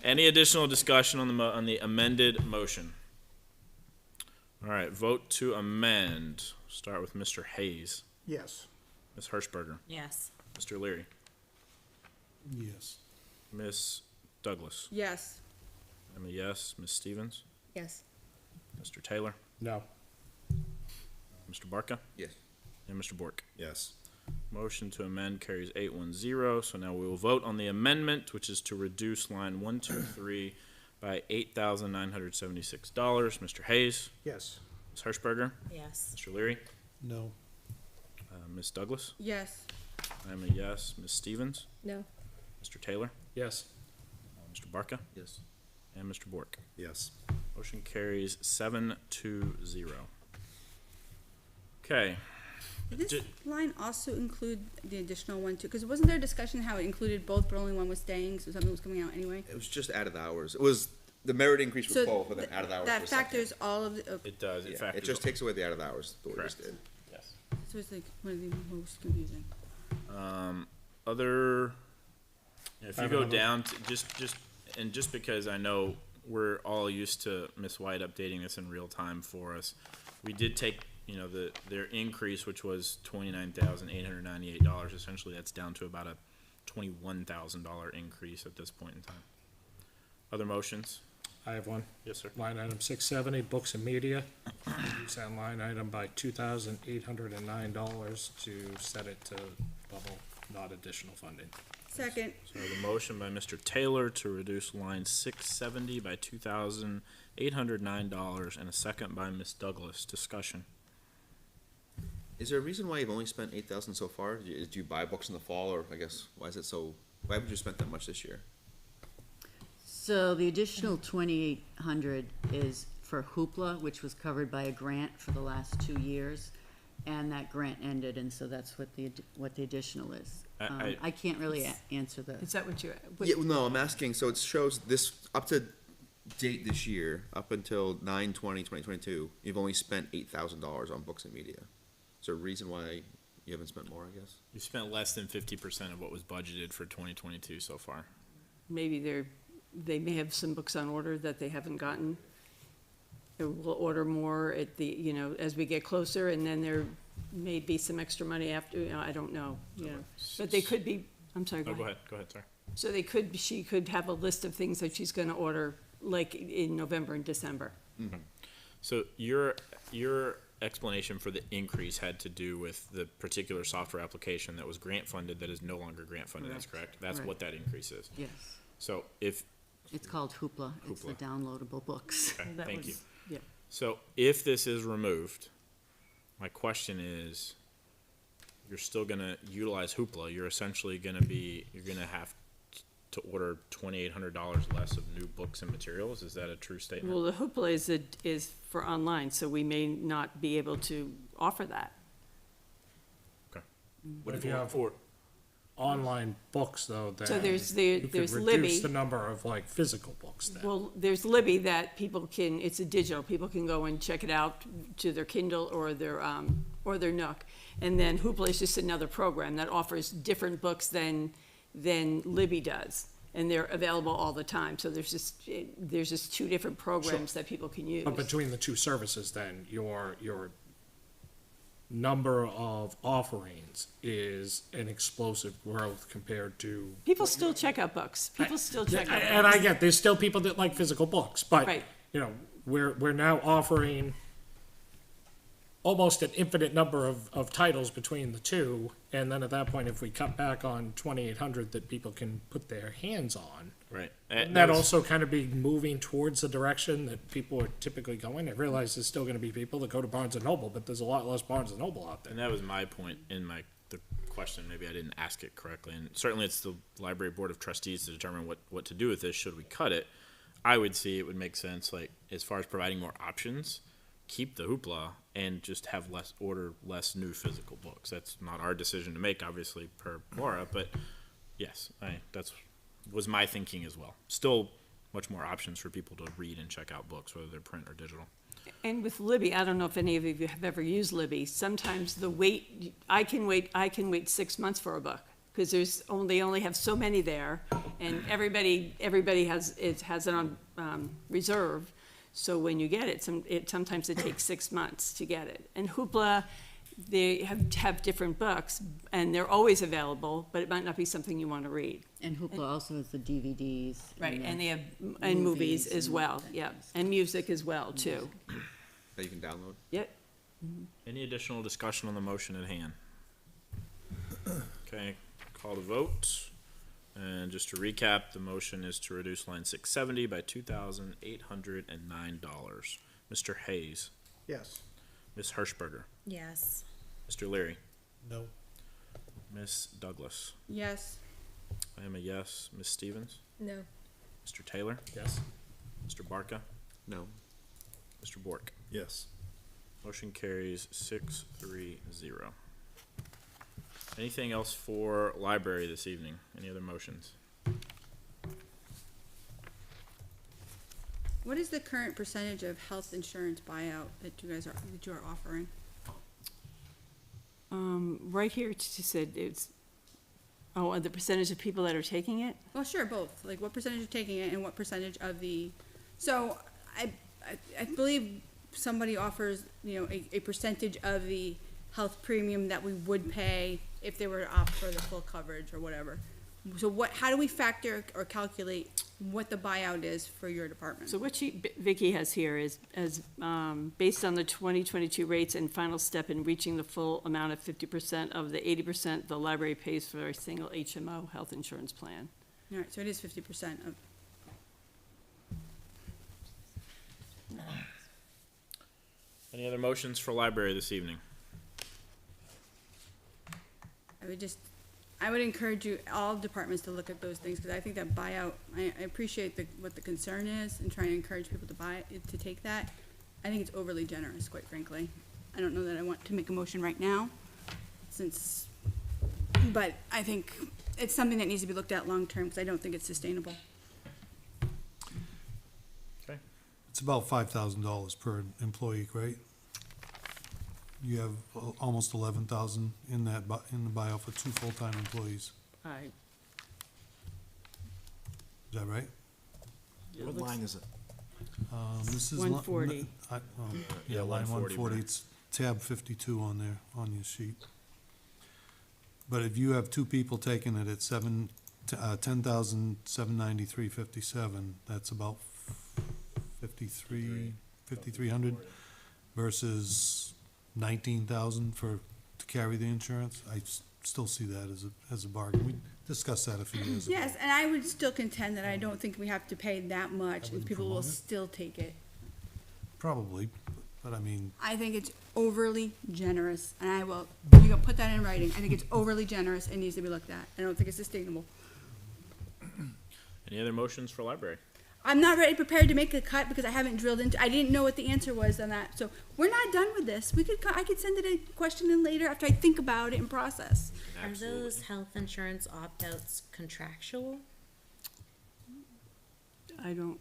Speaker 1: any additional discussion on the amended motion? All right, vote to amend. Start with Mr. Hayes,
Speaker 10: Yes.
Speaker 1: Ms. Hirschberger,
Speaker 3: Yes.
Speaker 1: Mr. Leary,
Speaker 9: Yes.
Speaker 1: Ms. Douglas.
Speaker 7: Yes.
Speaker 1: I'm a yes. Ms. Stevens,
Speaker 8: Yes.
Speaker 1: Mr. Taylor,
Speaker 4: No.
Speaker 1: Mr. Barca,
Speaker 6: Yes.
Speaker 1: and Mr. Bork.
Speaker 2: Yes.
Speaker 1: Motion to amend carries 810. So now we will vote on the amendment, which is to reduce line 123 by $8,976. Mr. Hayes,
Speaker 10: Yes.
Speaker 1: Ms. Hirschberger,
Speaker 3: Yes.
Speaker 1: Mr. Leary,
Speaker 9: No.
Speaker 1: Ms. Douglas.
Speaker 7: Yes.
Speaker 1: I'm a yes. Ms. Stevens,
Speaker 8: No.
Speaker 1: Mr. Taylor,
Speaker 4: Yes.
Speaker 1: Mr. Barca,
Speaker 6: Yes.
Speaker 1: and Mr. Bork.
Speaker 2: Yes.
Speaker 1: Motion carries 7-0. Okay.
Speaker 7: Did this
Speaker 1: Did-
Speaker 7: line also include the additional one too? Because wasn't there discussion how it included both, but only one was staying, so something was coming out anyway?
Speaker 6: It was just added hours. It was, the merit increase was
Speaker 7: So
Speaker 6: both, but then added hours
Speaker 7: that
Speaker 6: was second.
Speaker 7: factors all of the,
Speaker 1: It does. It
Speaker 6: Yeah,
Speaker 1: factors.
Speaker 6: it just takes away the added hours, the way we just
Speaker 1: Correct.
Speaker 6: did.
Speaker 1: Yes.
Speaker 7: so it's like one of the most confusing.
Speaker 1: Other, if
Speaker 4: I
Speaker 1: you
Speaker 4: have
Speaker 1: go
Speaker 4: another-
Speaker 1: down to just because I know we're all used to Miss White updating this in real time for us, we did take, their increase, which was $29,898. Essentially, that's down to about a $21,000 increase at this point in time. Other motions?
Speaker 4: I have one.
Speaker 1: Yes, sir.
Speaker 4: Line item 670, books and media. Reduce that line item by $2,809 to set it to level, not additional funding.
Speaker 7: Second.
Speaker 1: So the motion by Mr. Taylor to reduce line 670 by $2,809 and a second by Ms. Douglas. Discussion.
Speaker 6: Is there a reason why you've only spent 8,000 so far? Do you buy books in the fall, or I guess, why haven't you spent that much this year?
Speaker 13: So the additional 2,800 is for Hoopla, which was covered by a grant for the last 2 years. And that grant ended, and so that's what the additional is. I can't really answer the.
Speaker 12: Is that what you?
Speaker 6: Yeah, well, no, I'm asking, so it shows this, up to date this year, up until 9/20/2022, you've only spent $8,000 on books and media. Is there a reason why you haven't spent more, I guess?
Speaker 1: You spent less than 50% of what was budgeted for 2022 so far.
Speaker 12: Maybe they may have some books on order that they haven't gotten. We'll order more at the, as we get closer, and then there may be some extra money after, I don't know, But they could be, I'm sorry,
Speaker 1: Oh,
Speaker 12: go ahead.
Speaker 1: go ahead, sorry.
Speaker 12: So she could have a list of things that she's gonna order, like in November and December.
Speaker 1: So your explanation for the increase had to do with the particular software application that was grant funded that is no longer grant funded, that's correct? That's what that increase is.
Speaker 13: Yes.
Speaker 1: So if,
Speaker 13: It's called Hoopla. It's the
Speaker 1: Hoopla.
Speaker 13: downloadable books.
Speaker 1: okay,
Speaker 12: That
Speaker 1: thank you.
Speaker 12: was- Yeah.
Speaker 1: So if this is removed, my question is, you're still gonna utilize Hoopla, you're essentially gonna have to order $2,800 less of new books and materials, is that a true statement?
Speaker 12: Well, the Hoopla is for online, so we may not be able to offer that.
Speaker 4: But if you have online books though, then
Speaker 12: So there's
Speaker 4: you could
Speaker 12: there's
Speaker 4: reduce
Speaker 12: Libby.
Speaker 4: the number of like physical books then.
Speaker 12: Well, there's Libby that people can, it's a digital, people can go and check it out to their Kindle or their Nook. And then Hoopla is just another program that offers different books than Libby does. And they're available all the time, so there's just two different programs that people can use.
Speaker 4: But between the two services then, your number of offerings is an explosive growth compared to.
Speaker 12: People still check out books, people still check out books.
Speaker 4: And I get, there's still people that like physical books, but,
Speaker 12: Right.
Speaker 4: you know, we're now offering almost an infinite number of titles between the two, and then at that point, if we cut back on 2,800 that people can put their hands on,
Speaker 1: Right.
Speaker 4: and that also kind of be moving towards the direction that people are typically going. I realize there's still gonna be people that go to Barnes and Noble, but there's a lot less Barnes and Noble out there.
Speaker 1: And that was my point in the question, maybe I didn't ask it correctly, and certainly it's the library board of trustees to determine what to do with this, should we cut it. I would see it would make sense, like, as far as providing more options, keep the Hoopla and just have less new physical books. That's not our decision to make, obviously, per Laura, but yes, was my thinking as well. Still much more options for people to read and check out books, whether they're print or digital.
Speaker 12: And with Libby, I don't know if any of you have ever used Libby, sometimes I can wait 6 months for a book, because they only have so many there, and everybody has it on reserve. So when you get it, sometimes it takes 6 months to get it. And Hoopla, they have different books, and they're always available, but it might not be something you want to read.
Speaker 13: And Hoopla also has the DVDs.
Speaker 12: Right, and they have
Speaker 13: movies
Speaker 12: movies as
Speaker 13: and
Speaker 12: well,
Speaker 13: things.
Speaker 12: yeah, and music as well, too.
Speaker 6: That you can download.
Speaker 12: Yep.
Speaker 1: Any additional discussion on the motion at hand? Okay, call to vote. And just to recap, the motion is to reduce line 670 by $2,809. Mr. Hayes,
Speaker 10: Yes.
Speaker 1: Ms. Hirschberger,
Speaker 3: Yes.
Speaker 1: Mr. Leary,
Speaker 9: No.
Speaker 1: Ms. Douglas.
Speaker 7: Yes.
Speaker 1: I am a yes. Ms. Stevens,
Speaker 8: No.
Speaker 1: Mr. Taylor,
Speaker 4: Yes.
Speaker 1: Mr. Barca,
Speaker 6: No.
Speaker 1: Mr. Bork.
Speaker 2: Yes.
Speaker 1: Motion carries 6-3-0. Anything else for library this evening? Any other motions?
Speaker 7: What is the current percentage of health insurance buyout that you are offering?
Speaker 12: Right here, it just said and the percentage of people that are taking it?
Speaker 7: Well, sure, both. Like, what percentage are taking it and what percentage of the, so I believe somebody offers, a percentage of the health premium that we would pay if they were to opt for the full coverage or whatever. So how do we factor or calculate what the buyout is for your department?
Speaker 12: So what Vicky has here is, based on the 2022 rates and final step in reaching the full amount of 50% of the 80% the library pays for a single HMO health insurance plan.
Speaker 7: All right, so it is 50% of,
Speaker 1: Any other motions for library this evening?
Speaker 7: I would encourage all departments to look at those things, because I think that buyout, I appreciate what the concern is and trying to encourage people to take that. I think it's overly generous, quite frankly. I don't know that I want to make a motion right now, but I think it's something that needs to be looked at long-term, because I don't think it's sustainable.
Speaker 1: Okay.
Speaker 9: It's about $5,000 per employee, right? You have almost 11,000 in the buyout for 2 full-time employees.
Speaker 12: I
Speaker 9: Is that right?
Speaker 2: What line is it?
Speaker 9: This is
Speaker 12: 140.
Speaker 9: Yeah, line
Speaker 1: 140,
Speaker 9: 140. It's tab 52 on there, on your sheet. But if you have 2 people taking it at $10,793.57, that's about 53 5,300 versus 19,000 to carry the insurance. I still see that as a bargain. We discussed that a few years ago.
Speaker 7: Yes, and I would still contend that I don't think we have to pay that much, and
Speaker 9: wouldn't
Speaker 7: people will
Speaker 9: promote it.
Speaker 7: still take it.
Speaker 9: Probably, but I mean,
Speaker 7: I think it's overly generous, and you can put that in writing. I think it's overly generous and needs to be looked at. I don't think it's sustainable.
Speaker 1: Any other motions for library?
Speaker 7: I'm not ready, prepared to make a cut because I haven't drilled into, I didn't know what the answer was on that. So we're not done with this. I could send it a question in later after I think about it and process.
Speaker 3: Are those health insurance opt-outs contractual?
Speaker 12: I don't,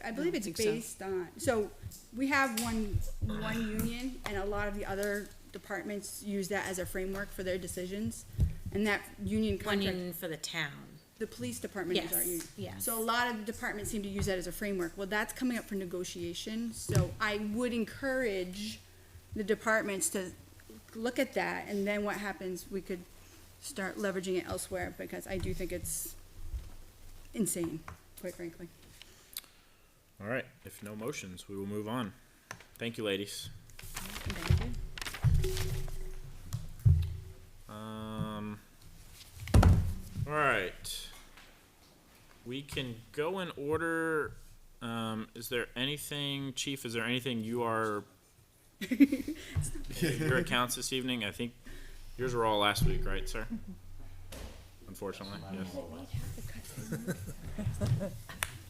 Speaker 7: I believe it's
Speaker 12: think so.
Speaker 7: based on, so we have one union and a lot of the other departments use that as a framework for their decisions. And that union
Speaker 3: One
Speaker 7: contract,
Speaker 3: union for the town.
Speaker 7: the police department is our
Speaker 3: Yes,
Speaker 7: union.
Speaker 3: yes.
Speaker 7: So a lot of the departments seem to use that as a framework. Well, that's coming up for negotiation, so I would encourage the departments to look at that, and then what happens, we could start leveraging it elsewhere, because I do think it's insane, quite frankly.
Speaker 1: All right, if no motions, we will move on. Thank you, ladies. All right. We can go in order. Is there anything, Chief, is there anything you are, your accounts this evening? I think yours were all last week, right, sir? Unfortunately, yes.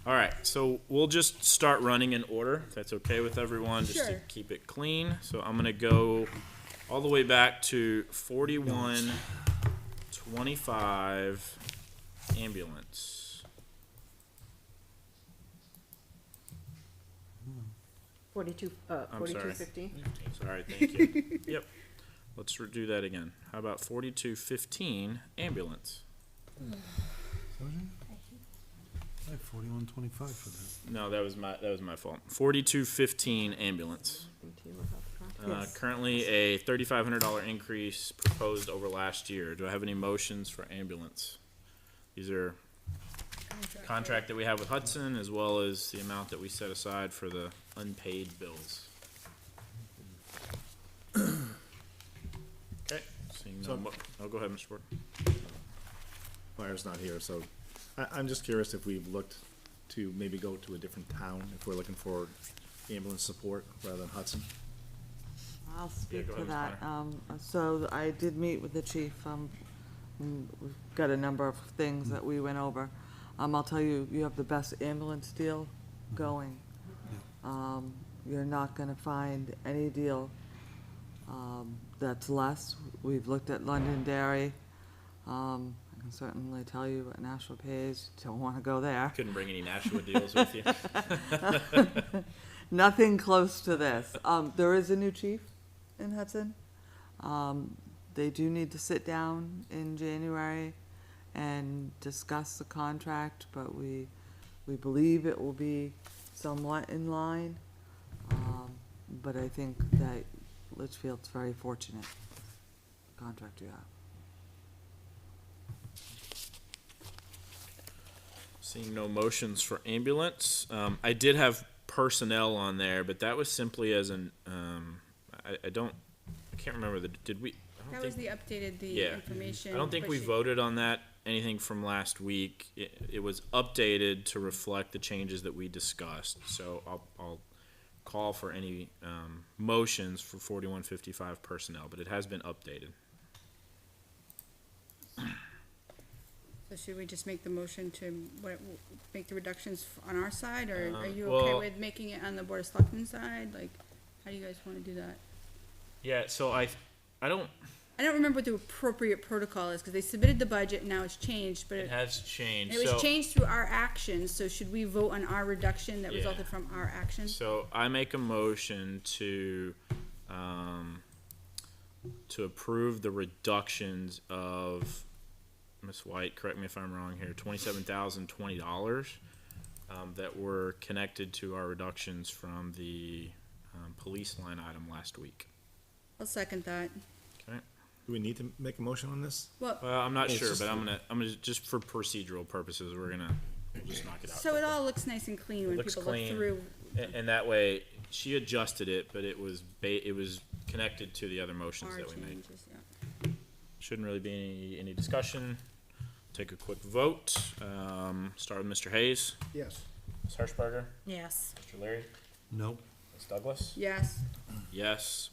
Speaker 1: All right, so we'll just start running in order, if that's okay with everyone, just to
Speaker 7: Sure.
Speaker 1: keep it clean. So I'm gonna go all the way back to 4125 ambulance. I'm sorry.
Speaker 12: 42.50.
Speaker 1: Sorry, thank you. Yep, let's do that again. How about 4215 ambulance?
Speaker 9: I have 4125 for that.
Speaker 1: No, that was my fault. 4215 ambulance. Currently a $3,500 increase proposed over last year. Do I have any motions for ambulance? These are contract that we have with Hudson, as well as the amount that we set aside for the unpaid bills. Okay, seeing no oh, go ahead, Mr. Ford.
Speaker 2: Fire's not here, so I'm just curious if we've looked to maybe go to a different town if we're looking for ambulance support rather than Hudson.
Speaker 14: I'll speak
Speaker 1: go
Speaker 14: to
Speaker 1: ahead,
Speaker 14: that. So I did meet with the chief. We've got a number of things that we went over. I'll tell you, you have the best ambulance deal going. You're not gonna find any deal that's less. We've looked at Londonderry. I can certainly tell you what Nashua pays. Don't wanna go there.
Speaker 1: Couldn't bring any Nashua deals with you.
Speaker 14: Nothing close to this. There is a new chief in Hudson. They do need to sit down in January and discuss the contract, but we believe it will be somewhat in line. But I think that Litchfield's very fortunate, the contract you have.
Speaker 1: Seeing no motions for ambulance. I did have personnel on there, but that was simply as an, I can't remember did we? I don't
Speaker 7: That was
Speaker 1: think-
Speaker 7: the updated, the
Speaker 1: Yeah.
Speaker 7: information.
Speaker 1: I don't think we
Speaker 7: pushing-
Speaker 1: voted on that, anything from last week. It was updated to reflect the changes that we discussed. So I'll call for any motions for 4155 personnel, but it has been updated.
Speaker 7: So should we just make the motion to, make the reductions on our side, or are you
Speaker 1: well-
Speaker 7: okay with making it on the Board of Selectmen side? Like, how do you guys wanna do that?
Speaker 1: Yeah, so I don't,
Speaker 7: I don't remember what the appropriate protocol is, because they submitted the budget and now it's changed, but
Speaker 1: it has changed.
Speaker 7: it was
Speaker 1: So-
Speaker 7: changed through our actions, so should we vote on our reduction that
Speaker 1: Yeah.
Speaker 7: resulted from our actions?
Speaker 1: So I make a motion to approve the reductions of, Ms. White, correct me if I'm wrong here, $27,020 that were connected to our reductions from the police line item last week.
Speaker 7: I'll second that.
Speaker 1: Okay.
Speaker 2: Do we need to make a motion on this?
Speaker 7: Well,
Speaker 1: Well, I'm not
Speaker 2: It's
Speaker 1: sure,
Speaker 2: just-
Speaker 1: but I'm gonna just for procedural purposes, we'll just knock it out.
Speaker 7: so it all looks nice and clean when
Speaker 1: looks
Speaker 7: people look
Speaker 1: clean.
Speaker 7: through
Speaker 1: And that way, she adjusted it, but it was connected to the other motions
Speaker 7: Our
Speaker 1: that we made.
Speaker 7: changes, yeah.
Speaker 1: Shouldn't really be any discussion. Take a quick vote. Start with Mr. Hayes,
Speaker 10: Yes.
Speaker 1: Ms. Hirschberger,
Speaker 3: Yes.
Speaker 1: Mr. Leary,
Speaker 9: Nope.
Speaker 1: Ms. Douglas.
Speaker 7: Yes,
Speaker 1: Yes.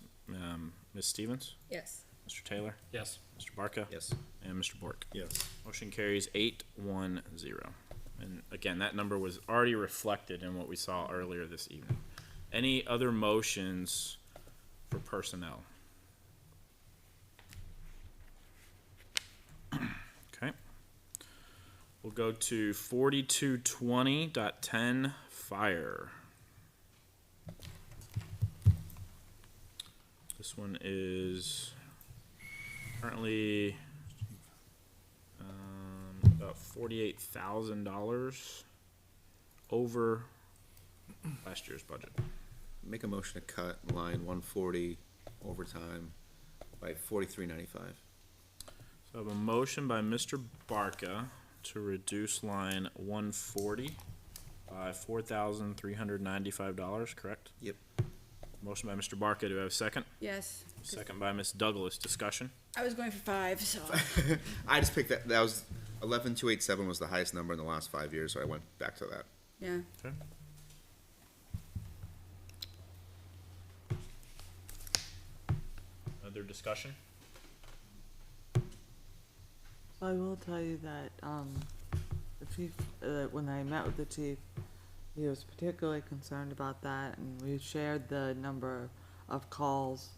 Speaker 1: Ms. Stevens,
Speaker 8: Yes.
Speaker 1: Mr. Taylor,
Speaker 4: Yes.
Speaker 1: Mr. Barca.
Speaker 6: Yes.
Speaker 1: And Mr. Bork.
Speaker 2: Yes.
Speaker 1: Motion carries 8-1-0. And again, that number was already reflected in what we saw earlier this evening. Any other motions for personnel? Okay. We'll go to 4220.10 fire. This one is currently about $48,000 over last year's budget.
Speaker 6: Make a motion to cut line 140 overtime by 43.95.
Speaker 1: So I have a motion by Mr. Barca to reduce line 140 by $4,395, correct?
Speaker 6: Yep.
Speaker 1: Motion by Mr. Barca. Do I have a second?
Speaker 7: yes.
Speaker 1: Second by Ms. Douglas. Discussion?
Speaker 7: I was going for 5, so.
Speaker 6: I just picked that. That was 11,287 was the highest number in the last 5 years, so I went back to that.
Speaker 7: Yeah.
Speaker 1: Okay. Other discussion?
Speaker 14: I will tell you that, the chief, when I met with the chief, he was particularly concerned about that, and we shared the number of calls,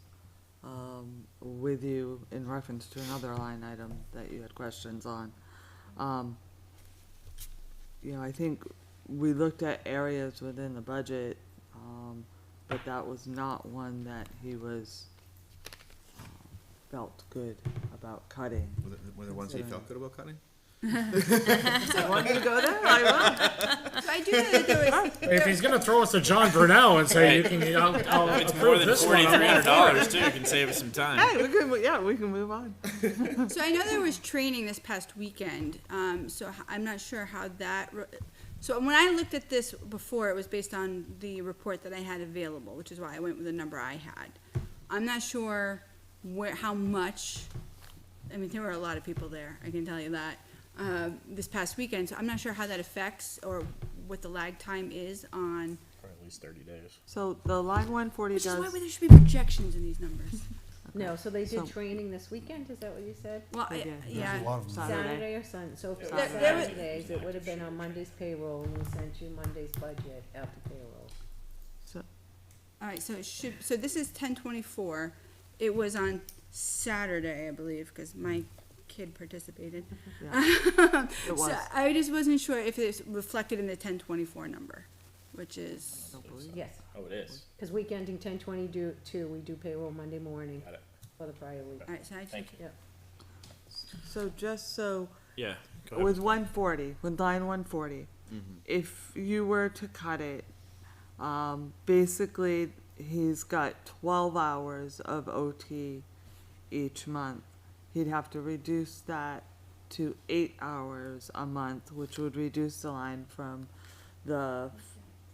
Speaker 14: with you in reference to another line item that you had questions on. You know, I think we looked at areas within the budget, but that was not one that he was, felt good about cutting.
Speaker 6: Were there ones he felt good about cutting?
Speaker 14: I want you to go there, I will.
Speaker 7: So I do know that there was,
Speaker 4: If he's gonna throw us to John Burnell and say, you can, I'll
Speaker 1: It's more
Speaker 4: approve
Speaker 1: than
Speaker 4: this one, I'm all for it.
Speaker 1: $4,300 too. You can save us some time.
Speaker 14: Hey, we can move on.
Speaker 7: so I know there was training this past weekend, so I'm not sure how that, so when I looked at this before, it was based on the report that I had available, which is why I went with the number I had. I'm not sure how much, I mean, there were a lot of people there, I can tell you that, this past weekend, so I'm not sure how that affects or what the lag time is on,
Speaker 1: Probably at least 30 days.
Speaker 14: So the line 140
Speaker 7: which is why
Speaker 14: does,
Speaker 7: there should be projections in these numbers.
Speaker 15: No, so they did
Speaker 14: So-
Speaker 15: training this weekend, is that what you said?
Speaker 7: Well,
Speaker 14: They did.
Speaker 7: yeah,
Speaker 9: There's a lot of them.
Speaker 15: Saturday or Sunday? So if it was
Speaker 7: There was-
Speaker 15: Saturdays, it would have been on Monday's payroll, and we sent you Monday's budget after payroll.
Speaker 7: alright, so it should, so this is 10/24, it was on Saturday, I believe, cause my kid participated.
Speaker 14: it
Speaker 7: So
Speaker 14: was.
Speaker 7: I just wasn't sure if it's reflected in the 10/24 number, which is,
Speaker 15: Yes,
Speaker 1: Oh, it is.
Speaker 15: because week ending 10/22, we do payroll Monday morning
Speaker 1: Got it.
Speaker 15: for the prior week.
Speaker 7: alright, so I
Speaker 1: Thank
Speaker 7: think,
Speaker 1: you.
Speaker 14: So just so,
Speaker 1: Yeah. Go ahead.
Speaker 14: with 140, with line 140, if you were to cut it, basically, he's got 12 hours of OT each month. He'd have to reduce that to 8 hours a month, which would reduce the line from the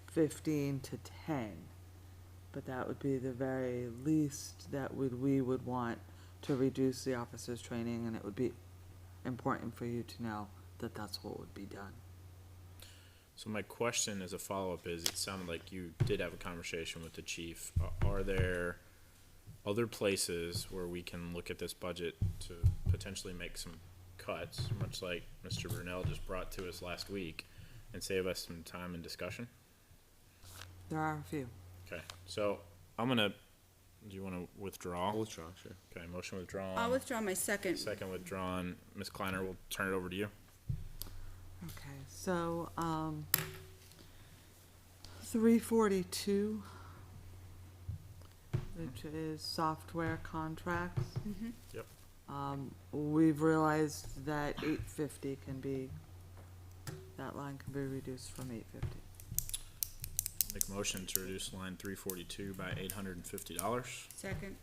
Speaker 14: 15 to 10. But that would be the very least that we would want to reduce the officers' training, and it would be important for you to know that that's what would be done.
Speaker 1: So my question as a follow-up is, it sounded like you did have a conversation with the chief. Are there other places where we can look at this budget to potentially make some cuts, much like Mr. Brunel just brought to us last week, and save us some time and discussion?
Speaker 14: There are a few.
Speaker 1: Okay, so I'm gonna, do you wanna withdraw?
Speaker 6: I'll withdraw, sure.
Speaker 1: Okay, motion withdrawn.
Speaker 7: I'll withdraw my second.
Speaker 1: Second withdrawn. Ms. Kleiner, we'll turn it over to you.
Speaker 14: Okay, so, 342, which is software contracts.
Speaker 1: Yep.
Speaker 14: We've realized that 850 can be, that line can be reduced from 850.
Speaker 1: Make a motion to reduce line 342 by $850.
Speaker 7: Second.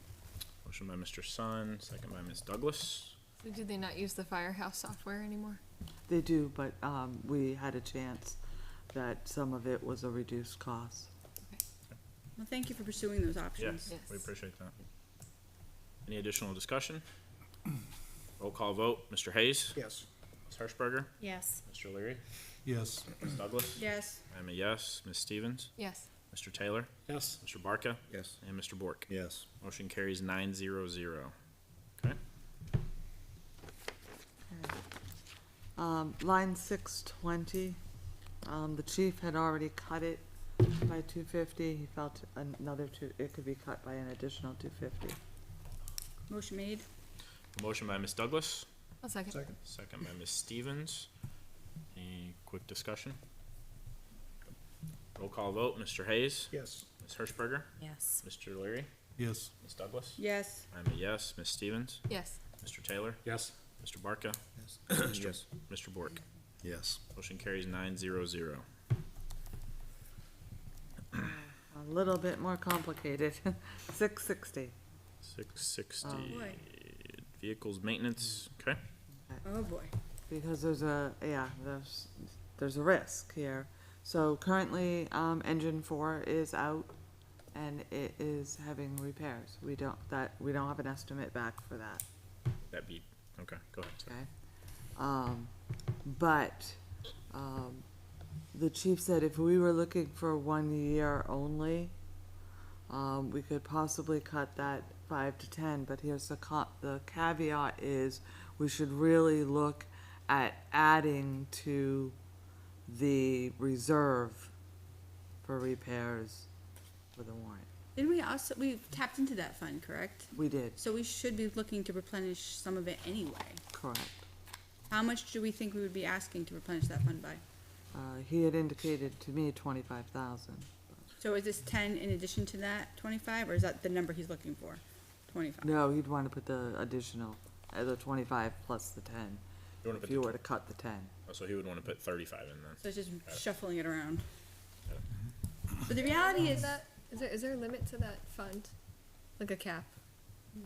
Speaker 1: Motion by Mr. Sun, second by Ms. Douglas.
Speaker 8: So do they not use the firehouse software anymore?
Speaker 14: They do, but, we had a chance that some of it was a reduced cost.
Speaker 7: Well, thank you for pursuing those options.
Speaker 1: Yes, we appreciate that. Any additional discussion? Roll call vote, Mr. Hayes?
Speaker 10: Yes.
Speaker 1: Ms. Hirschberger?
Speaker 3: Yes.
Speaker 1: Mr. Leary?
Speaker 9: Yes.
Speaker 1: Ms. Douglas?
Speaker 7: Yes.
Speaker 1: I'm a yes. Ms. Stevens?
Speaker 8: Yes.
Speaker 1: Mr. Taylor?
Speaker 4: Yes.
Speaker 1: Mr. Barca?
Speaker 6: Yes.
Speaker 1: And Mr. Bork?
Speaker 2: Yes.
Speaker 1: Motion carries 900. Okay?
Speaker 14: Line 620, the chief had already cut it by 250. He felt it could be cut by an additional 250.
Speaker 7: Motion made.
Speaker 1: A motion by Ms. Douglas,
Speaker 8: I'll second.
Speaker 10: Second.
Speaker 1: second by Ms. Stevens. Any quick discussion? Roll call vote, Mr. Hayes?
Speaker 10: Yes.
Speaker 1: Ms. Hirschberger?
Speaker 3: Yes.
Speaker 1: Mr. Leary?
Speaker 9: Yes.
Speaker 1: Ms. Douglas?
Speaker 7: Yes.
Speaker 1: I'm a yes. Ms. Stevens?
Speaker 8: Yes.
Speaker 1: Mr. Taylor?
Speaker 4: Yes.
Speaker 1: Mr. Barca?
Speaker 6: Yes. Yes.
Speaker 1: Mr. Bork?
Speaker 2: Yes.
Speaker 1: Motion carries 900.
Speaker 14: A little bit more complicated. 660.
Speaker 1: 660.
Speaker 7: Oh, boy.
Speaker 1: Vehicles maintenance, okay?
Speaker 7: Oh, boy.
Speaker 14: Because there's a risk here. So currently, engine 4 is out and it is having repairs. We don't have an estimate back for that,
Speaker 1: That'd be, okay, go ahead.
Speaker 14: okay? But the chief said if we were looking for 1 year only, we could possibly cut that 5 to 10, but here's the caveat is we should really look at adding to the reserve for repairs for the warrant.
Speaker 7: Didn't we tapped into that fund, correct?
Speaker 14: We did,
Speaker 7: So we should be looking to replenish some of it anyway.
Speaker 14: correct.
Speaker 7: How much do we think we would be asking to replenish that fund by?
Speaker 14: He had indicated to me 25,000.
Speaker 7: So is this 10 in addition to that 25, or is that the number he's looking for? 25?
Speaker 14: No, he'd want to put the additional, the 25 plus the 10,
Speaker 1: You wanna
Speaker 14: if
Speaker 1: put
Speaker 14: you
Speaker 1: the,
Speaker 14: were to cut the 10.
Speaker 1: oh, so he would wanna put 35 in then.
Speaker 7: So it's just shuffling it around. But the reality is,
Speaker 8: Is there a limit to that fund? Like a cap?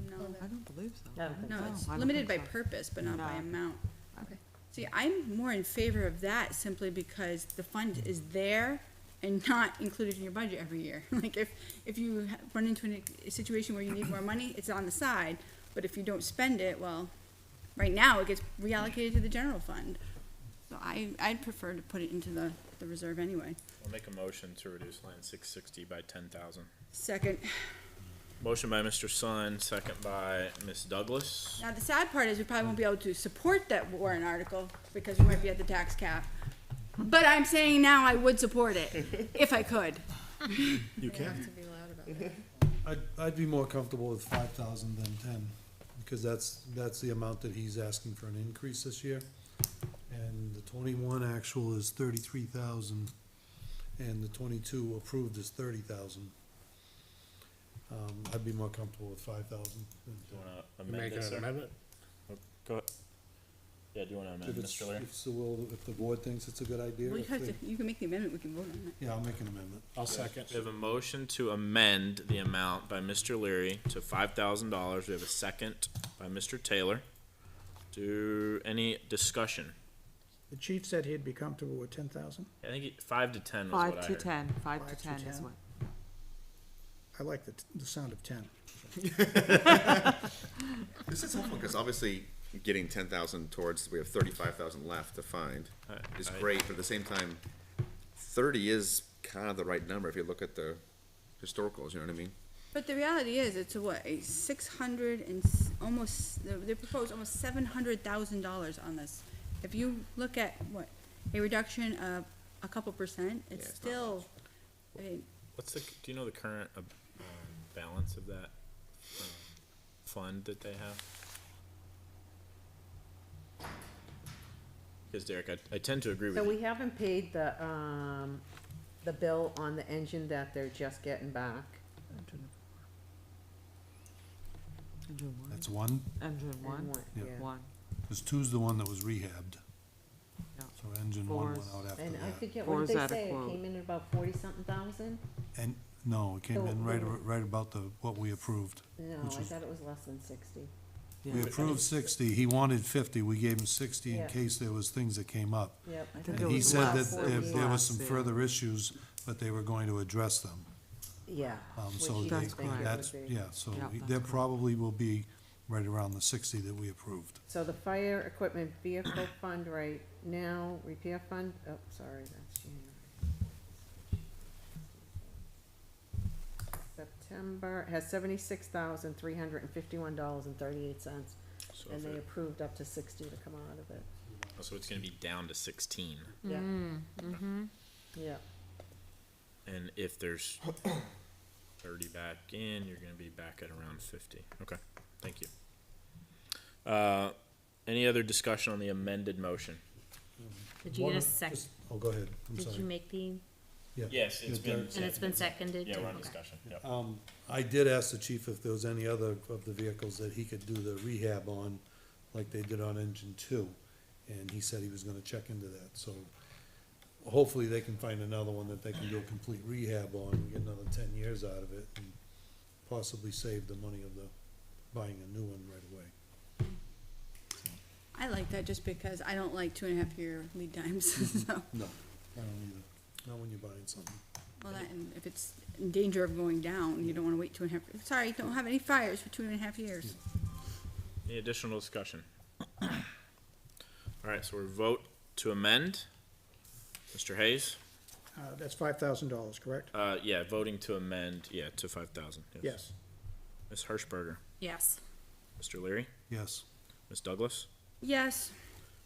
Speaker 7: no,
Speaker 14: I don't believe so.
Speaker 15: I don't think
Speaker 7: no,
Speaker 14: No,
Speaker 7: it's
Speaker 14: I don't
Speaker 7: limited by
Speaker 14: think so.
Speaker 7: purpose, but not by
Speaker 14: No.
Speaker 7: amount.
Speaker 8: Okay.
Speaker 7: See, I'm more in favor of that simply because the fund is there and not included in your budget every year. Like if you run into a situation where you need more money, it's on the side, but if you don't spend it, well, right now it gets reallocated to the general fund. So I'd prefer to put it into the reserve anyway.
Speaker 1: I'll make a motion to reduce line 660 by 10,000.
Speaker 7: Second.
Speaker 1: Motion by Mr. Sun, second by Ms. Douglas.
Speaker 7: Now, the sad part is we probably won't be able to support that warrant article because we might be at the tax cap. But I'm saying now I would support it, if I could.
Speaker 2: You
Speaker 8: You
Speaker 2: can.
Speaker 8: have to be loud about it.
Speaker 9: I'd be more comfortable with 5,000 than 10, because that's the amount that he's asking for an increase this year. And the 21 actual is 33,000, and the 22 approved is 30,000. I'd be more comfortable with 5,000 than
Speaker 1: Do you wanna
Speaker 4: You
Speaker 1: amend
Speaker 4: make
Speaker 1: it,
Speaker 4: an
Speaker 1: sir?
Speaker 4: amendment?
Speaker 1: Go ahead. Yeah, do you wanna amend,
Speaker 9: If it's,
Speaker 1: Mr. Leary?
Speaker 9: if it's the will, if the board thinks it's a good idea.
Speaker 7: Well, you
Speaker 9: if
Speaker 7: have
Speaker 9: they-
Speaker 7: to, you can make the amendment, we can vote on it.
Speaker 9: Yeah, I'll make an amendment.
Speaker 4: I'll second.
Speaker 1: We have a motion to amend the amount by Mr. Leary to $5,000. We have a second by Mr. Taylor. Any discussion?
Speaker 10: The chief said he'd be comfortable with 10,000.
Speaker 1: I think 5 to 10 was what I
Speaker 14: 5
Speaker 1: heard.
Speaker 14: to 10, 5 to
Speaker 10: 5 to
Speaker 14: 10 is
Speaker 10: 10.
Speaker 14: what.
Speaker 10: I like the sound of 10.
Speaker 6: This is helpful because obviously getting 10,000 towards, we have 35,000 left to find is great, but at the same time, 30 is kind of the right number if you look at the historicals, you know what I mean?
Speaker 7: But the reality is, it's a 600 and almost, they propose almost $700,000 on this. If you look at a reduction of a couple percent, it's
Speaker 6: Yeah, it's not
Speaker 7: still, I mean,
Speaker 1: Do you know the current balance of that fund that they have? Because Derek, I tend to agree with
Speaker 15: So
Speaker 1: you.
Speaker 15: we haven't paid the bill on the engine that they're just getting back.
Speaker 14: Engine 1.
Speaker 9: That's one,
Speaker 14: Engine
Speaker 15: And
Speaker 14: 1,
Speaker 9: Yeah.
Speaker 15: yeah.
Speaker 14: 1.
Speaker 9: because two's the one that was rehabbed.
Speaker 14: Yeah.
Speaker 9: So engine one went
Speaker 14: Four's-
Speaker 9: out after
Speaker 15: And I
Speaker 9: that.
Speaker 15: forget,
Speaker 14: Or
Speaker 15: what
Speaker 14: is
Speaker 15: did they
Speaker 14: that a
Speaker 15: say? It
Speaker 14: quote?
Speaker 15: came in at about 40-something thousand?
Speaker 9: And, no, it came
Speaker 15: So-
Speaker 9: in right about what we approved.
Speaker 15: No,
Speaker 9: Which
Speaker 15: I
Speaker 9: was-
Speaker 15: thought it was less than 60.
Speaker 14: Yeah.
Speaker 9: We approved 60, he wanted 50, we gave him 60 in
Speaker 15: Yeah.
Speaker 9: case there was things that came up.
Speaker 15: Yep.
Speaker 14: I think
Speaker 9: And
Speaker 14: it
Speaker 9: he
Speaker 14: was
Speaker 9: said
Speaker 14: less.
Speaker 9: that
Speaker 14: It was
Speaker 9: there was
Speaker 14: less,
Speaker 9: some
Speaker 14: yeah.
Speaker 9: further issues, but they were going to address them.
Speaker 15: Yeah.
Speaker 9: So
Speaker 15: Which you
Speaker 9: they,
Speaker 15: think it would
Speaker 9: that's,
Speaker 15: be.
Speaker 9: yeah, so
Speaker 14: Yeah, that's
Speaker 9: there
Speaker 14: correct.
Speaker 9: probably will be right around the 60 that we approved.
Speaker 15: So the fire equipment vehicle fund right now, repair fund, oh, sorry, that's January. September has $76,351.38,
Speaker 1: So
Speaker 15: and
Speaker 1: if
Speaker 15: they
Speaker 1: it-
Speaker 15: approved up to 60 to come out of it.
Speaker 1: So it's gonna be down to 16.
Speaker 15: Yeah,
Speaker 3: Mm-hmm.
Speaker 15: yeah.
Speaker 1: And if there's 30 back in, you're gonna be back at around 50. Okay, thank you. Any other discussion on the amended motion?
Speaker 3: Did you get a
Speaker 9: One-
Speaker 3: sec,
Speaker 9: just- Oh, go ahead, I'm
Speaker 3: did
Speaker 9: sorry.
Speaker 3: you make the,
Speaker 9: Yeah.
Speaker 1: Yes, it's
Speaker 9: Yeah,
Speaker 1: been.
Speaker 3: and it's been seconded?
Speaker 1: Yeah,
Speaker 3: too?
Speaker 1: we're on
Speaker 3: Okay.
Speaker 1: discussion, yep.
Speaker 9: I did ask the chief if there was any other of the vehicles that he could do the rehab on, like they did on engine 2. And he said he was gonna check into that, so hopefully they can find another one that they can do a complete rehab on, and get another 10 years out of it, and possibly save the money of the, buying a new one right away.
Speaker 7: I like that just because I don't like 2.5-year lead times, so,
Speaker 9: No, I don't either, not when you're buying something.
Speaker 7: well, that, and if it's in danger of going down, you don't wanna wait 2.5, sorry, don't have any fires for 2.5 years.
Speaker 1: Any additional discussion? All right, so we're vote to amend. Mr. Hayes?
Speaker 10: That's $5,000, correct?
Speaker 1: Yeah, voting to amend, yeah, to 5,000.
Speaker 10: Yes.
Speaker 1: Ms. Hirschberger?
Speaker 3: Yes.
Speaker 1: Mr. Leary?
Speaker 9: Yes,
Speaker 1: Ms. Douglas?
Speaker 7: Yes,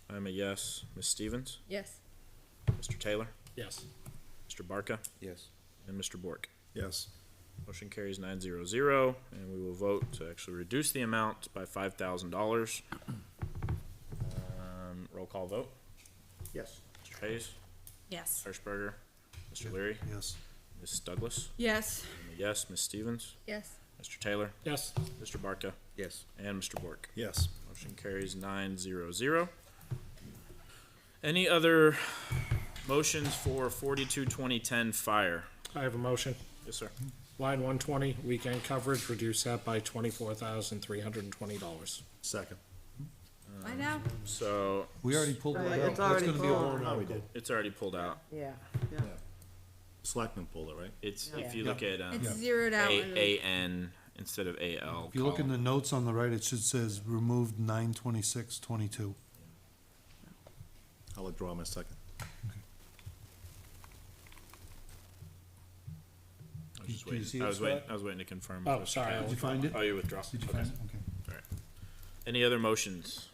Speaker 1: I'm a yes. Ms. Stevens?
Speaker 8: Yes.
Speaker 1: Mr. Taylor?
Speaker 4: Yes.
Speaker 1: Mr. Barca?
Speaker 6: Yes.
Speaker 1: And Mr. Bork?
Speaker 2: Yes.
Speaker 1: Motion carries 900, and we will vote to actually reduce the amount by $5,000. Roll call vote.
Speaker 10: Yes.
Speaker 1: Mr. Hayes?
Speaker 3: Yes.
Speaker 1: Hirschberger? Mr. Leary?
Speaker 9: yes.
Speaker 1: Ms. Douglas?
Speaker 7: yes,
Speaker 1: I'm a yes. Ms. Stevens?
Speaker 8: Yes.
Speaker 1: Mr. Taylor?
Speaker 4: Yes.
Speaker 1: Mr. Barca?
Speaker 6: Yes.
Speaker 1: And Mr. Bork?
Speaker 2: Yes.
Speaker 1: Motion carries 900. Any other motions for 42-2010 fire?
Speaker 4: I have a motion.
Speaker 1: Yes, sir.
Speaker 4: Line 120, weekend coverage, reduce that by $24,320.
Speaker 2: Second.
Speaker 7: I know,
Speaker 1: So
Speaker 9: We already pulled it
Speaker 14: Right,
Speaker 9: out.
Speaker 14: it's
Speaker 9: That's
Speaker 14: already
Speaker 9: gonna be a
Speaker 14: pulled.
Speaker 9: warrant
Speaker 2: Oh, we
Speaker 9: article.
Speaker 2: did.
Speaker 1: it's already pulled out.
Speaker 15: Yeah.
Speaker 2: Selectmen pulled it, right?
Speaker 1: It's, if
Speaker 9: Yeah.
Speaker 1: you look at,
Speaker 7: it's
Speaker 9: Yeah.
Speaker 7: zeroed out.
Speaker 1: A-N instead of A-L.
Speaker 9: If you look in the notes on the right, it should says removed 9/26/22.
Speaker 2: I'll withdraw my second.
Speaker 1: I was just
Speaker 9: Did you
Speaker 1: waiting,
Speaker 9: see
Speaker 1: I
Speaker 9: it,
Speaker 1: was waiting,
Speaker 9: Scott?
Speaker 1: I was waiting to confirm.
Speaker 4: Oh, sorry,
Speaker 9: Did you find it?
Speaker 1: Oh, you withdraw.
Speaker 9: Did you
Speaker 1: Okay.
Speaker 9: find it? Okay.
Speaker 1: All right. Any other motions?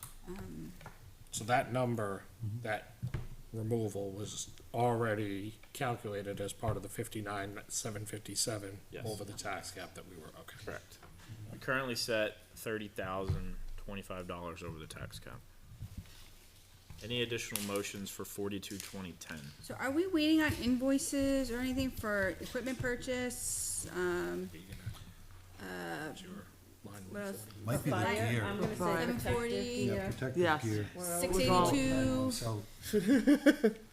Speaker 4: So that number, that removal was already calculated as part of the 59,757
Speaker 1: Yes.
Speaker 4: over the tax cap that we were, okay.
Speaker 1: Correct. We currently set $30,025 over the tax cap. Any additional motions for 42-2010?
Speaker 7: So are we waiting on invoices or anything for equipment purchase? What else?
Speaker 9: Might be the
Speaker 15: Fire,
Speaker 9: gear.
Speaker 15: I'm gonna say
Speaker 14: Fire.
Speaker 15: protective
Speaker 7: 740.
Speaker 9: Yeah,
Speaker 15: gear.
Speaker 9: protective
Speaker 14: Yes.
Speaker 9: gear.
Speaker 15: We're always-
Speaker 7: 682.
Speaker 9: So,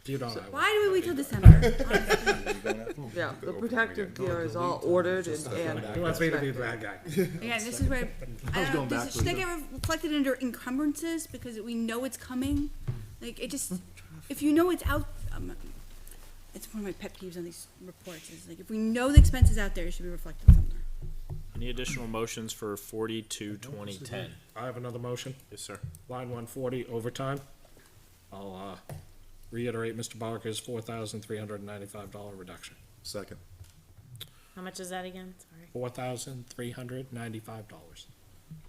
Speaker 4: You don't know.
Speaker 7: Why do we wait till December?
Speaker 14: Yeah, the protective gear is all ordered and.
Speaker 4: He wants me to be the bad guy.
Speaker 7: Again, this is where, I don't know,
Speaker 2: going
Speaker 7: does it, should that
Speaker 2: backwards,
Speaker 7: get reflected under encumbrances, because we know it's coming? Like, it just, if you know it's out, it's one of my pet peeves on these reports, is like, if we know the expense is out there, it should be reflected somewhere.
Speaker 1: Any additional motions for 42-2010?
Speaker 4: I have another motion.
Speaker 1: Yes, sir.
Speaker 4: Line 140, overtime. I'll reiterate Mr. Barker's $4,395 reduction.
Speaker 2: Second.
Speaker 3: How much is that again? Sorry.
Speaker 4: $4,395.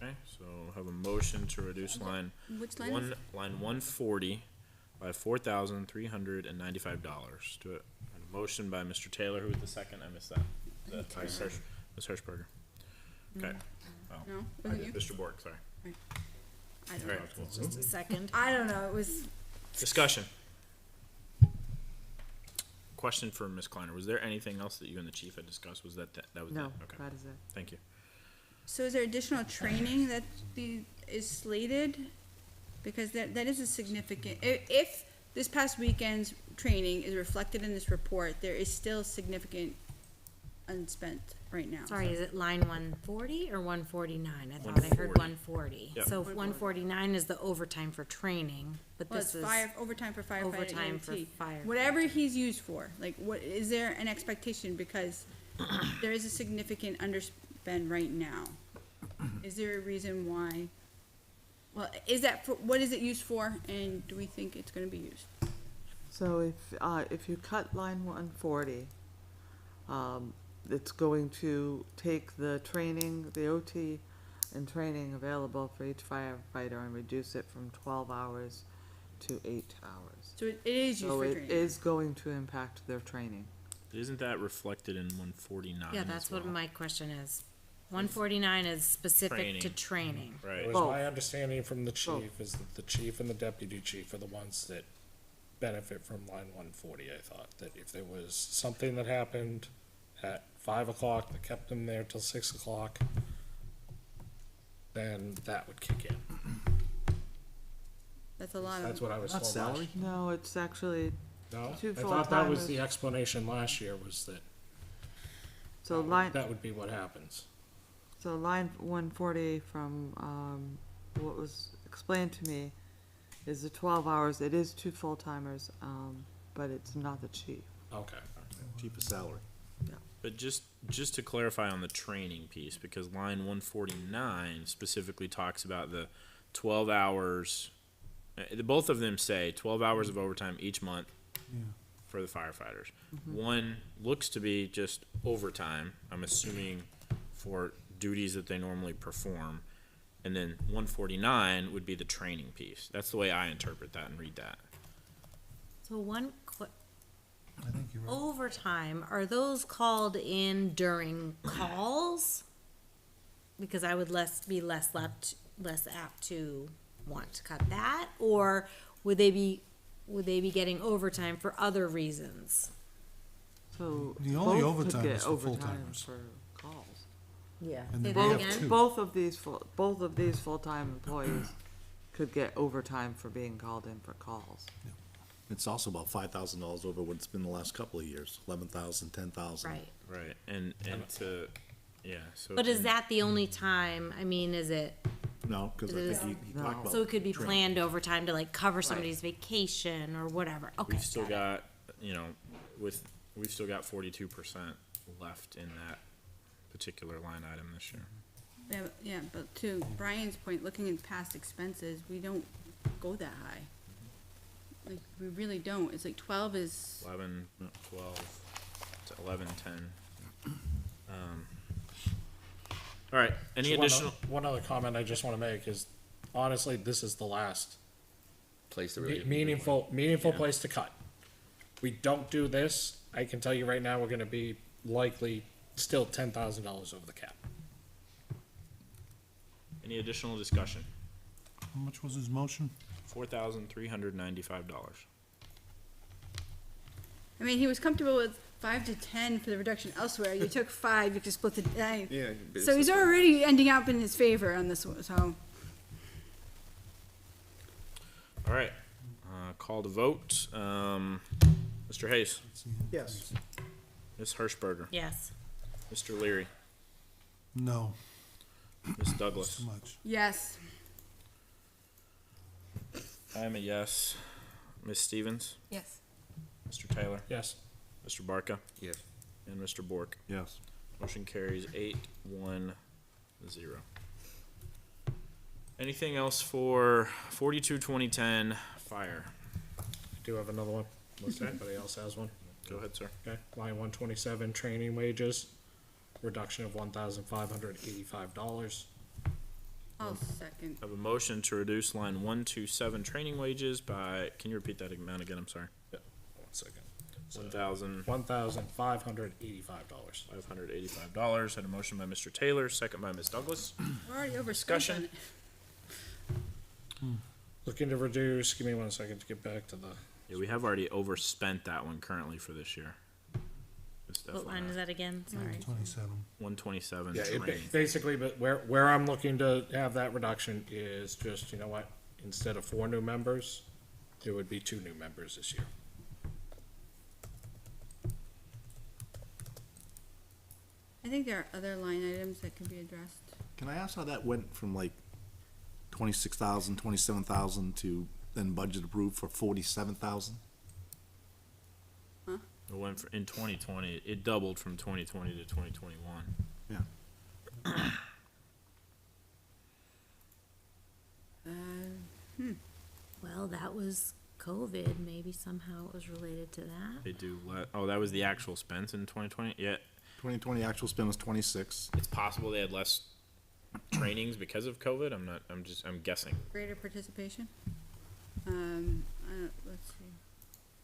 Speaker 1: Okay, so have a motion to reduce line
Speaker 7: Which line is?
Speaker 1: line 140 by $4,395. Do it. And a motion by Mr. Taylor. Who was the second? I missed that. Ms. Hirschberger. Okay. Oh,
Speaker 7: No,
Speaker 1: I
Speaker 7: wasn't
Speaker 1: did.
Speaker 7: you?
Speaker 1: Mr. Bork, sorry.
Speaker 7: I don't
Speaker 1: All
Speaker 7: know.
Speaker 1: right.
Speaker 3: Just a second.
Speaker 7: I don't know, it was,
Speaker 1: Discussion. Question for Ms. Kleiner. Was there anything else that you and the chief had discussed? Was that was
Speaker 14: No,
Speaker 1: it? Okay.
Speaker 14: that is it.
Speaker 1: Thank you.
Speaker 7: so is there additional training that is slated? Because that is a significant, if this past weekend's training is reflected in this report, there is still significant unspent right now.
Speaker 3: Sorry, is it line 140 or 149? I thought I heard 140.
Speaker 1: Yep.
Speaker 3: So 149 is the overtime for training, but
Speaker 7: Well,
Speaker 3: this
Speaker 7: it's
Speaker 3: is
Speaker 7: fire, overtime for firefighter
Speaker 3: overtime for
Speaker 7: EMT.
Speaker 3: fire.
Speaker 7: Whatever he's used for, like, what, is there an expectation, because there is a significant underspend right now. Is there a reason why? Well, is that, what is it used for, and do we think it's gonna be used?
Speaker 14: So if you cut line 140, it's going to take the training, the OT and training available for each firefighter and reduce it from 12 hours to 8 hours.
Speaker 7: So it is used
Speaker 14: So
Speaker 7: for
Speaker 14: it
Speaker 7: training.
Speaker 14: is going to impact their training.
Speaker 1: Isn't that reflected in 149?
Speaker 3: Yeah,
Speaker 1: as
Speaker 3: that's what
Speaker 1: well?
Speaker 3: my question is. 149 is specific to training.
Speaker 1: Right.
Speaker 4: It was
Speaker 14: Both.
Speaker 4: my understanding from the
Speaker 14: Both.
Speaker 4: chief is that the chief and the deputy chief are the ones that benefit from line 140. I thought that if there was something that happened at 5 o'clock that kept them there till 6 o'clock, then that would kick in.
Speaker 7: That's a lot of.
Speaker 4: That's what I was
Speaker 2: Not
Speaker 4: told.
Speaker 2: salary?
Speaker 14: No, it's actually,
Speaker 4: No,
Speaker 14: Two
Speaker 4: I thought that was
Speaker 14: full-timers.
Speaker 4: the explanation last year, was that
Speaker 14: so line,
Speaker 4: that would be what happens.
Speaker 14: so line 140 from, what was explained to me is the 12 hours, it is 2 full-timers, but it's not the chief.
Speaker 4: Okay.
Speaker 2: Cheapest salary.
Speaker 1: But just to clarify on the training piece, because line 149 specifically talks about the 12 hours. Both of them say 12 hours of overtime each month for the firefighters. One looks to be just overtime, I'm assuming, for duties that they normally perform. And then 149 would be the training piece. That's the way I interpret that and read that.
Speaker 3: So
Speaker 9: I think you're right.
Speaker 3: overtime, are those called in during calls? Because I would be less apt to want to cut that, or would they be getting overtime for other reasons?
Speaker 14: So
Speaker 9: The only
Speaker 14: both could
Speaker 9: overtime
Speaker 14: get
Speaker 9: is for
Speaker 14: overtime
Speaker 9: full-timers.
Speaker 14: for calls.
Speaker 15: Yeah.
Speaker 9: And
Speaker 3: Say
Speaker 9: then
Speaker 3: that
Speaker 9: we
Speaker 3: again?
Speaker 9: have two.
Speaker 14: Both of these full-time employees could get overtime for being called in for calls.
Speaker 2: It's also about $5,000 over what it's been the last couple of years, 11,000, 10,000.
Speaker 3: Right.
Speaker 1: Right. And to, yeah, so.
Speaker 3: But is that the only time? I mean, is it,
Speaker 2: No, because I think he talked about.
Speaker 3: so it could be
Speaker 2: training.
Speaker 3: planned overtime to like cover somebody's vacation or whatever? Okay.
Speaker 1: We've still
Speaker 3: got it.
Speaker 1: got, we've still got 42% left in that particular line item this year.
Speaker 7: Yeah, but to Brian's point, looking at past expenses, we don't go that high. Like, we really don't. It's like 12 is,
Speaker 1: 11, 12, to 11, 10. All right, any
Speaker 4: So
Speaker 1: additional?
Speaker 4: One other comment I just want to make is, honestly, this is the last
Speaker 6: Place to really.
Speaker 4: meaningful place to cut. We don't do this, I can tell you right now, we're gonna be likely still $10,000 over the cap.
Speaker 1: Any additional discussion?
Speaker 9: How much was his motion?
Speaker 1: $4,395.
Speaker 7: I mean, he was comfortable with 5 to 10 for the reduction elsewhere. You took 5, you could split the,
Speaker 6: Yeah. but
Speaker 7: so
Speaker 6: it's
Speaker 7: he's
Speaker 6: just-
Speaker 7: already ending up in his favor on this one, so.
Speaker 1: All right, call to vote. Mr. Hayes,
Speaker 10: Yes.
Speaker 1: Ms. Hirschberger,
Speaker 3: Yes.
Speaker 1: Mr. Leary,
Speaker 9: No,
Speaker 1: Ms. Douglas.
Speaker 9: too much.
Speaker 7: Yes.
Speaker 1: I am a yes. Ms. Stevens,
Speaker 8: Yes.
Speaker 1: Mr. Taylor,
Speaker 4: Yes.
Speaker 1: Mr. Barca,
Speaker 6: Yes.
Speaker 1: and Mr. Bork.
Speaker 2: Yes.
Speaker 1: Motion carries 8-1-0. Anything else for 42-2010 fire?
Speaker 4: I do have another one, unless anybody else has one.
Speaker 1: Go ahead, sir.
Speaker 4: Okay, line 127, training wages, reduction of $1,585.
Speaker 7: I'll second.
Speaker 1: I have a motion to reduce line 127 training wages by, can you repeat that amount again? I'm sorry.
Speaker 4: One second.
Speaker 1: $1,585.
Speaker 4: $1,585.
Speaker 1: Had a motion by Mr. Taylor, second by Ms. Douglas.
Speaker 7: We're already overspent
Speaker 1: Discussion?
Speaker 7: on it.
Speaker 4: Looking to reduce, give me 1 second to get back to the,
Speaker 1: Yeah, we have already overspent that one currently for this year. It's
Speaker 3: What
Speaker 1: definitely
Speaker 3: line is that again? Sorry.
Speaker 9: 27.
Speaker 1: 127
Speaker 4: yeah,
Speaker 1: training.
Speaker 4: basically, but where I'm looking to have that reduction is just, you know what? Instead of 4 new members, there would be 2 new members this year.
Speaker 7: I think there are other line items that can be addressed.
Speaker 2: Can I ask how that went from like 26,000, 27,000 to then budget approved for 47,000?
Speaker 7: Huh?
Speaker 1: It went in 2020. It doubled from 2020 to 2021.
Speaker 2: Yeah.
Speaker 3: Well, that was COVID. Maybe somehow it was related to that.
Speaker 1: They do. That was the actual spends in 2020. Yeah,
Speaker 2: 2020 actual spend was 26.
Speaker 1: it's possible they had less trainings because of COVID. I'm guessing.
Speaker 7: Greater participation? Let's see.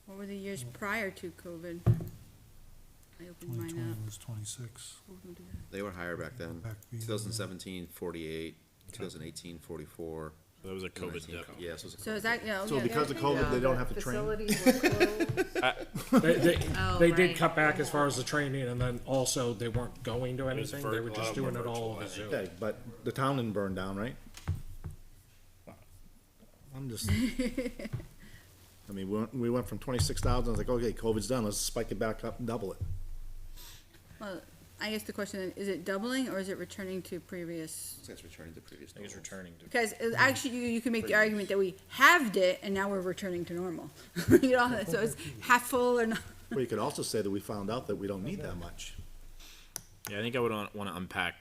Speaker 7: What were the years prior to COVID? I opened mine
Speaker 9: 2020
Speaker 7: up.
Speaker 9: was 26.
Speaker 7: Hold on to that.
Speaker 6: They were higher back then.
Speaker 9: Back then.
Speaker 6: 2017, 48, 2018, 44.
Speaker 1: So that was a COVID
Speaker 6: 19,
Speaker 1: dip.
Speaker 6: yeah, this was a
Speaker 7: So is
Speaker 6: COVID
Speaker 7: that, yeah,
Speaker 2: So
Speaker 7: okay.
Speaker 2: because of COVID, they don't have to train?
Speaker 15: Facilities were closed.
Speaker 4: They
Speaker 3: right.
Speaker 4: did cut back as far as the training, and then also they weren't going to
Speaker 1: was
Speaker 4: anything,
Speaker 1: vir-
Speaker 4: they
Speaker 1: a
Speaker 4: were
Speaker 1: lot
Speaker 4: just
Speaker 1: of them
Speaker 4: doing
Speaker 1: were
Speaker 4: it all
Speaker 1: virtual,
Speaker 4: over
Speaker 1: I think.
Speaker 4: Zoom.
Speaker 2: Okay, but the town didn't burn down, right? I'm just, I mean, we went from 26,000, I was like, okay, COVID's done, let's spike it back up and double it.
Speaker 7: Well, I guess the question is it doubling or is it returning to previous?
Speaker 6: So it's returning to previous.
Speaker 1: I think it's
Speaker 6: levels.
Speaker 1: returning to.
Speaker 7: Because actually, you can make the argument that we halved it and now we're returning to normal. You know, so it's half full or not.
Speaker 2: Or you could also say that we found out that we don't need that much.
Speaker 1: Yeah, I think I would want to unpack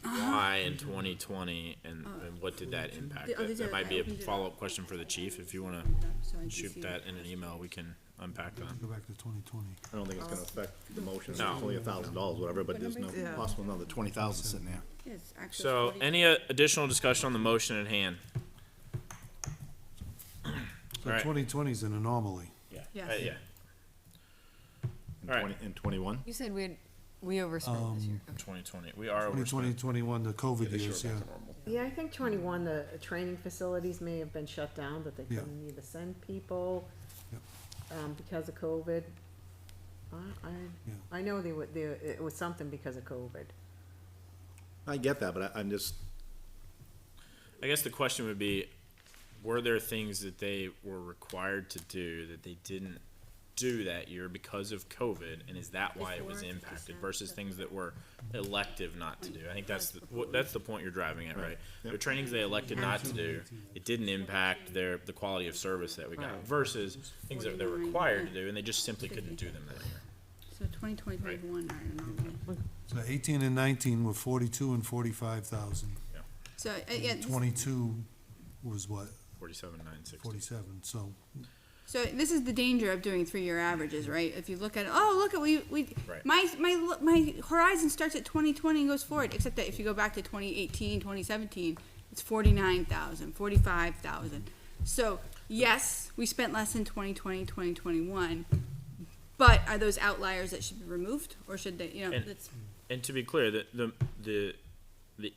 Speaker 1: why in 2020 and what did that impact. That might be a follow-up question for the chief. If you want to shoot that in an email, we can unpack that.
Speaker 9: Go back to 2020.
Speaker 2: I don't think it's gonna affect the motion, it's
Speaker 1: No.
Speaker 2: only $1,000, whatever, but there's no
Speaker 14: Yeah.
Speaker 2: possible another 20,000 sitting there.
Speaker 7: It's actually
Speaker 1: So,
Speaker 7: 40.
Speaker 1: any additional discussion on the motion at hand?
Speaker 9: So
Speaker 1: Alright.
Speaker 9: 2020 is an anomaly.
Speaker 1: Yeah.
Speaker 7: Yes.
Speaker 1: Yeah.
Speaker 2: In
Speaker 1: Alright.
Speaker 2: 20 in 21?
Speaker 8: You said we overspent this year.
Speaker 1: 2020. We are
Speaker 9: 2020,
Speaker 1: overspent.
Speaker 9: 21, the COVID
Speaker 6: This year
Speaker 9: years,
Speaker 6: back
Speaker 9: yeah.
Speaker 6: to normal.
Speaker 15: Yeah, I think 21, the training facilities may have been shut down, but they
Speaker 9: Yeah.
Speaker 15: couldn't either send people,
Speaker 9: Yep.
Speaker 15: because of COVID.
Speaker 9: Yeah.
Speaker 15: I know it was something because of COVID.
Speaker 2: I get that, but I'm just,
Speaker 1: I guess the question would be, were there things that they were required to do that they didn't do that year because of COVID, and is that why it was impacted versus things that were elective not to do? I think that's the point you're driving at, right? The trainings they elected not to do, it didn't impact the quality of service that we got versus things that they're required to do, and they just simply couldn't do them that year.
Speaker 7: So 2020, 21 are an anomaly.
Speaker 9: So 18 and 19 were 42 and 45,000.
Speaker 7: So, yeah,
Speaker 9: 22 was what,
Speaker 1: 47,960.
Speaker 9: 47, so
Speaker 7: so this is the danger of doing 3-year averages, right? If you look at, we
Speaker 1: Right.
Speaker 7: my horizon starts at 2020 and goes forward, except that if you go back to 2018, 2017, it's 49,000, 45,000. So, yes, we spent less in 2020, 2021, but are those outliers that should be removed, or should they,
Speaker 1: And-
Speaker 7: that's,
Speaker 1: And to be clear, the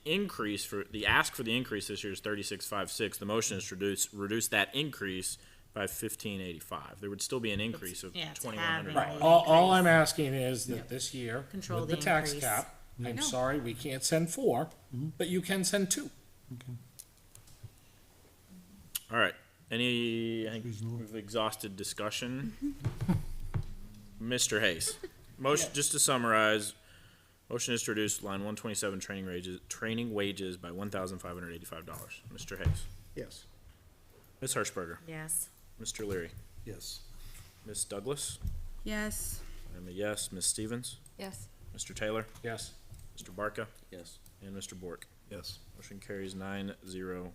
Speaker 1: increase for the ask for the increase this year is 3656. The motion is to reduce that increase by 1585. There would still be an increase of
Speaker 3: Yeah, it's
Speaker 1: $2,100.
Speaker 3: halving.
Speaker 4: All I'm asking is that this year,
Speaker 3: Control
Speaker 4: with
Speaker 3: the
Speaker 4: the tax
Speaker 3: increase.
Speaker 4: cap, I'm
Speaker 7: know.
Speaker 4: sorry, we can't send 4, but you can send 2.
Speaker 1: All right. I think
Speaker 9: Reasonable.
Speaker 1: we've exhausted discussion. Mr. Hayes, motion. Just to summarize, motion is to reduce line 127 training wages by $1,585. Mr. Hayes,
Speaker 2: yes.
Speaker 1: Ms. Hirschberger,
Speaker 3: Yes.
Speaker 1: Mr. Leary,
Speaker 9: yes.
Speaker 1: Ms. Douglas.
Speaker 7: yes.
Speaker 1: I'm a yes. Ms. Stevens,
Speaker 8: Yes.
Speaker 1: Mr. Taylor,
Speaker 4: Yes.
Speaker 1: Mr. Barca,
Speaker 6: Yes.
Speaker 1: and Mr. Bork.
Speaker 2: Yes.
Speaker 1: Motion carries 9-0-0.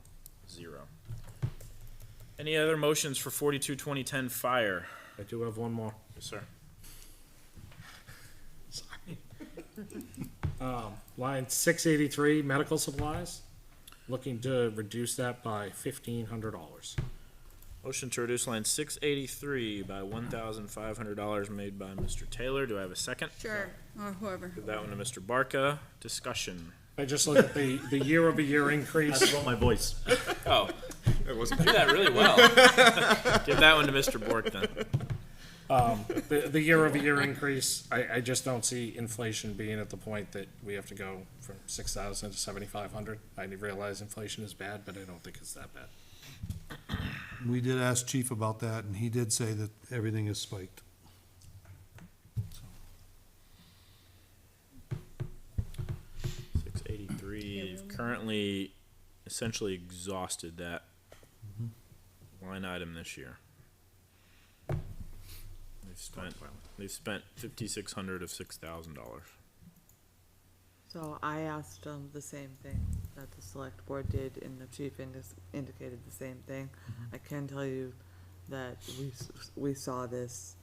Speaker 1: Any other motions for 42-2010 fire?
Speaker 4: I do have one more.
Speaker 1: Yes, sir.
Speaker 4: Line 683, medical supplies, looking to reduce that by $1,500.
Speaker 1: Motion to reduce line 683 by $1,500 made by Mr. Taylor. Do I have a second?
Speaker 7: Sure, or whoever.
Speaker 1: Give that one to Mr. Barca. Discussion.
Speaker 4: I just look at the year-over-year increase.
Speaker 2: That's my voice.
Speaker 1: Oh,
Speaker 6: It
Speaker 1: do
Speaker 6: wasn't.
Speaker 1: that really well. Give that one to Mr. Bork then.
Speaker 4: The year-over-year increase, I just don't see inflation being at the point that we have to go from 6,000 to 7,500. I realize inflation is bad, but I don't think it's that bad.
Speaker 9: We did ask Chief about that, and he did say that everything is spiked.
Speaker 1: 683. You've currently essentially exhausted that line item this year. They've spent $5,600 of $6,000.
Speaker 14: So I asked them the same thing that the select board did, and the chief indicated the same thing. I can tell you that we saw this,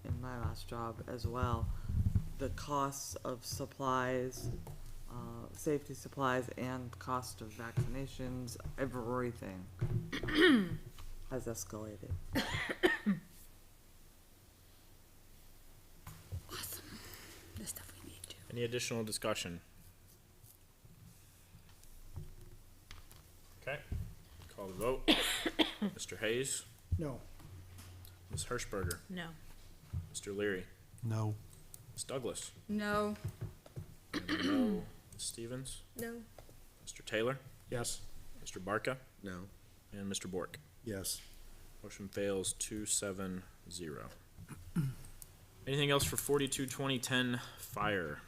Speaker 14: in my last job as well. The costs of supplies, safety supplies, and cost of vaccinations, everything has escalated.
Speaker 7: Awesome. The stuff we need to.
Speaker 1: Any additional discussion? Okay, call the vote. Mr. Hayes,
Speaker 10: No.
Speaker 1: Ms. Hirschberger,
Speaker 3: No.
Speaker 1: Mr. Leary,
Speaker 9: No.
Speaker 1: Ms. Douglas,
Speaker 7: No,
Speaker 1: and a no, Ms. Stevens,
Speaker 8: No.
Speaker 1: Mr. Taylor,
Speaker 4: Yes.
Speaker 1: Mr. Barka,
Speaker 6: No.
Speaker 1: and Mr. Bork.
Speaker 2: Yes.
Speaker 1: Motion fails 2-7-0. Anything else for 42-2010 fire?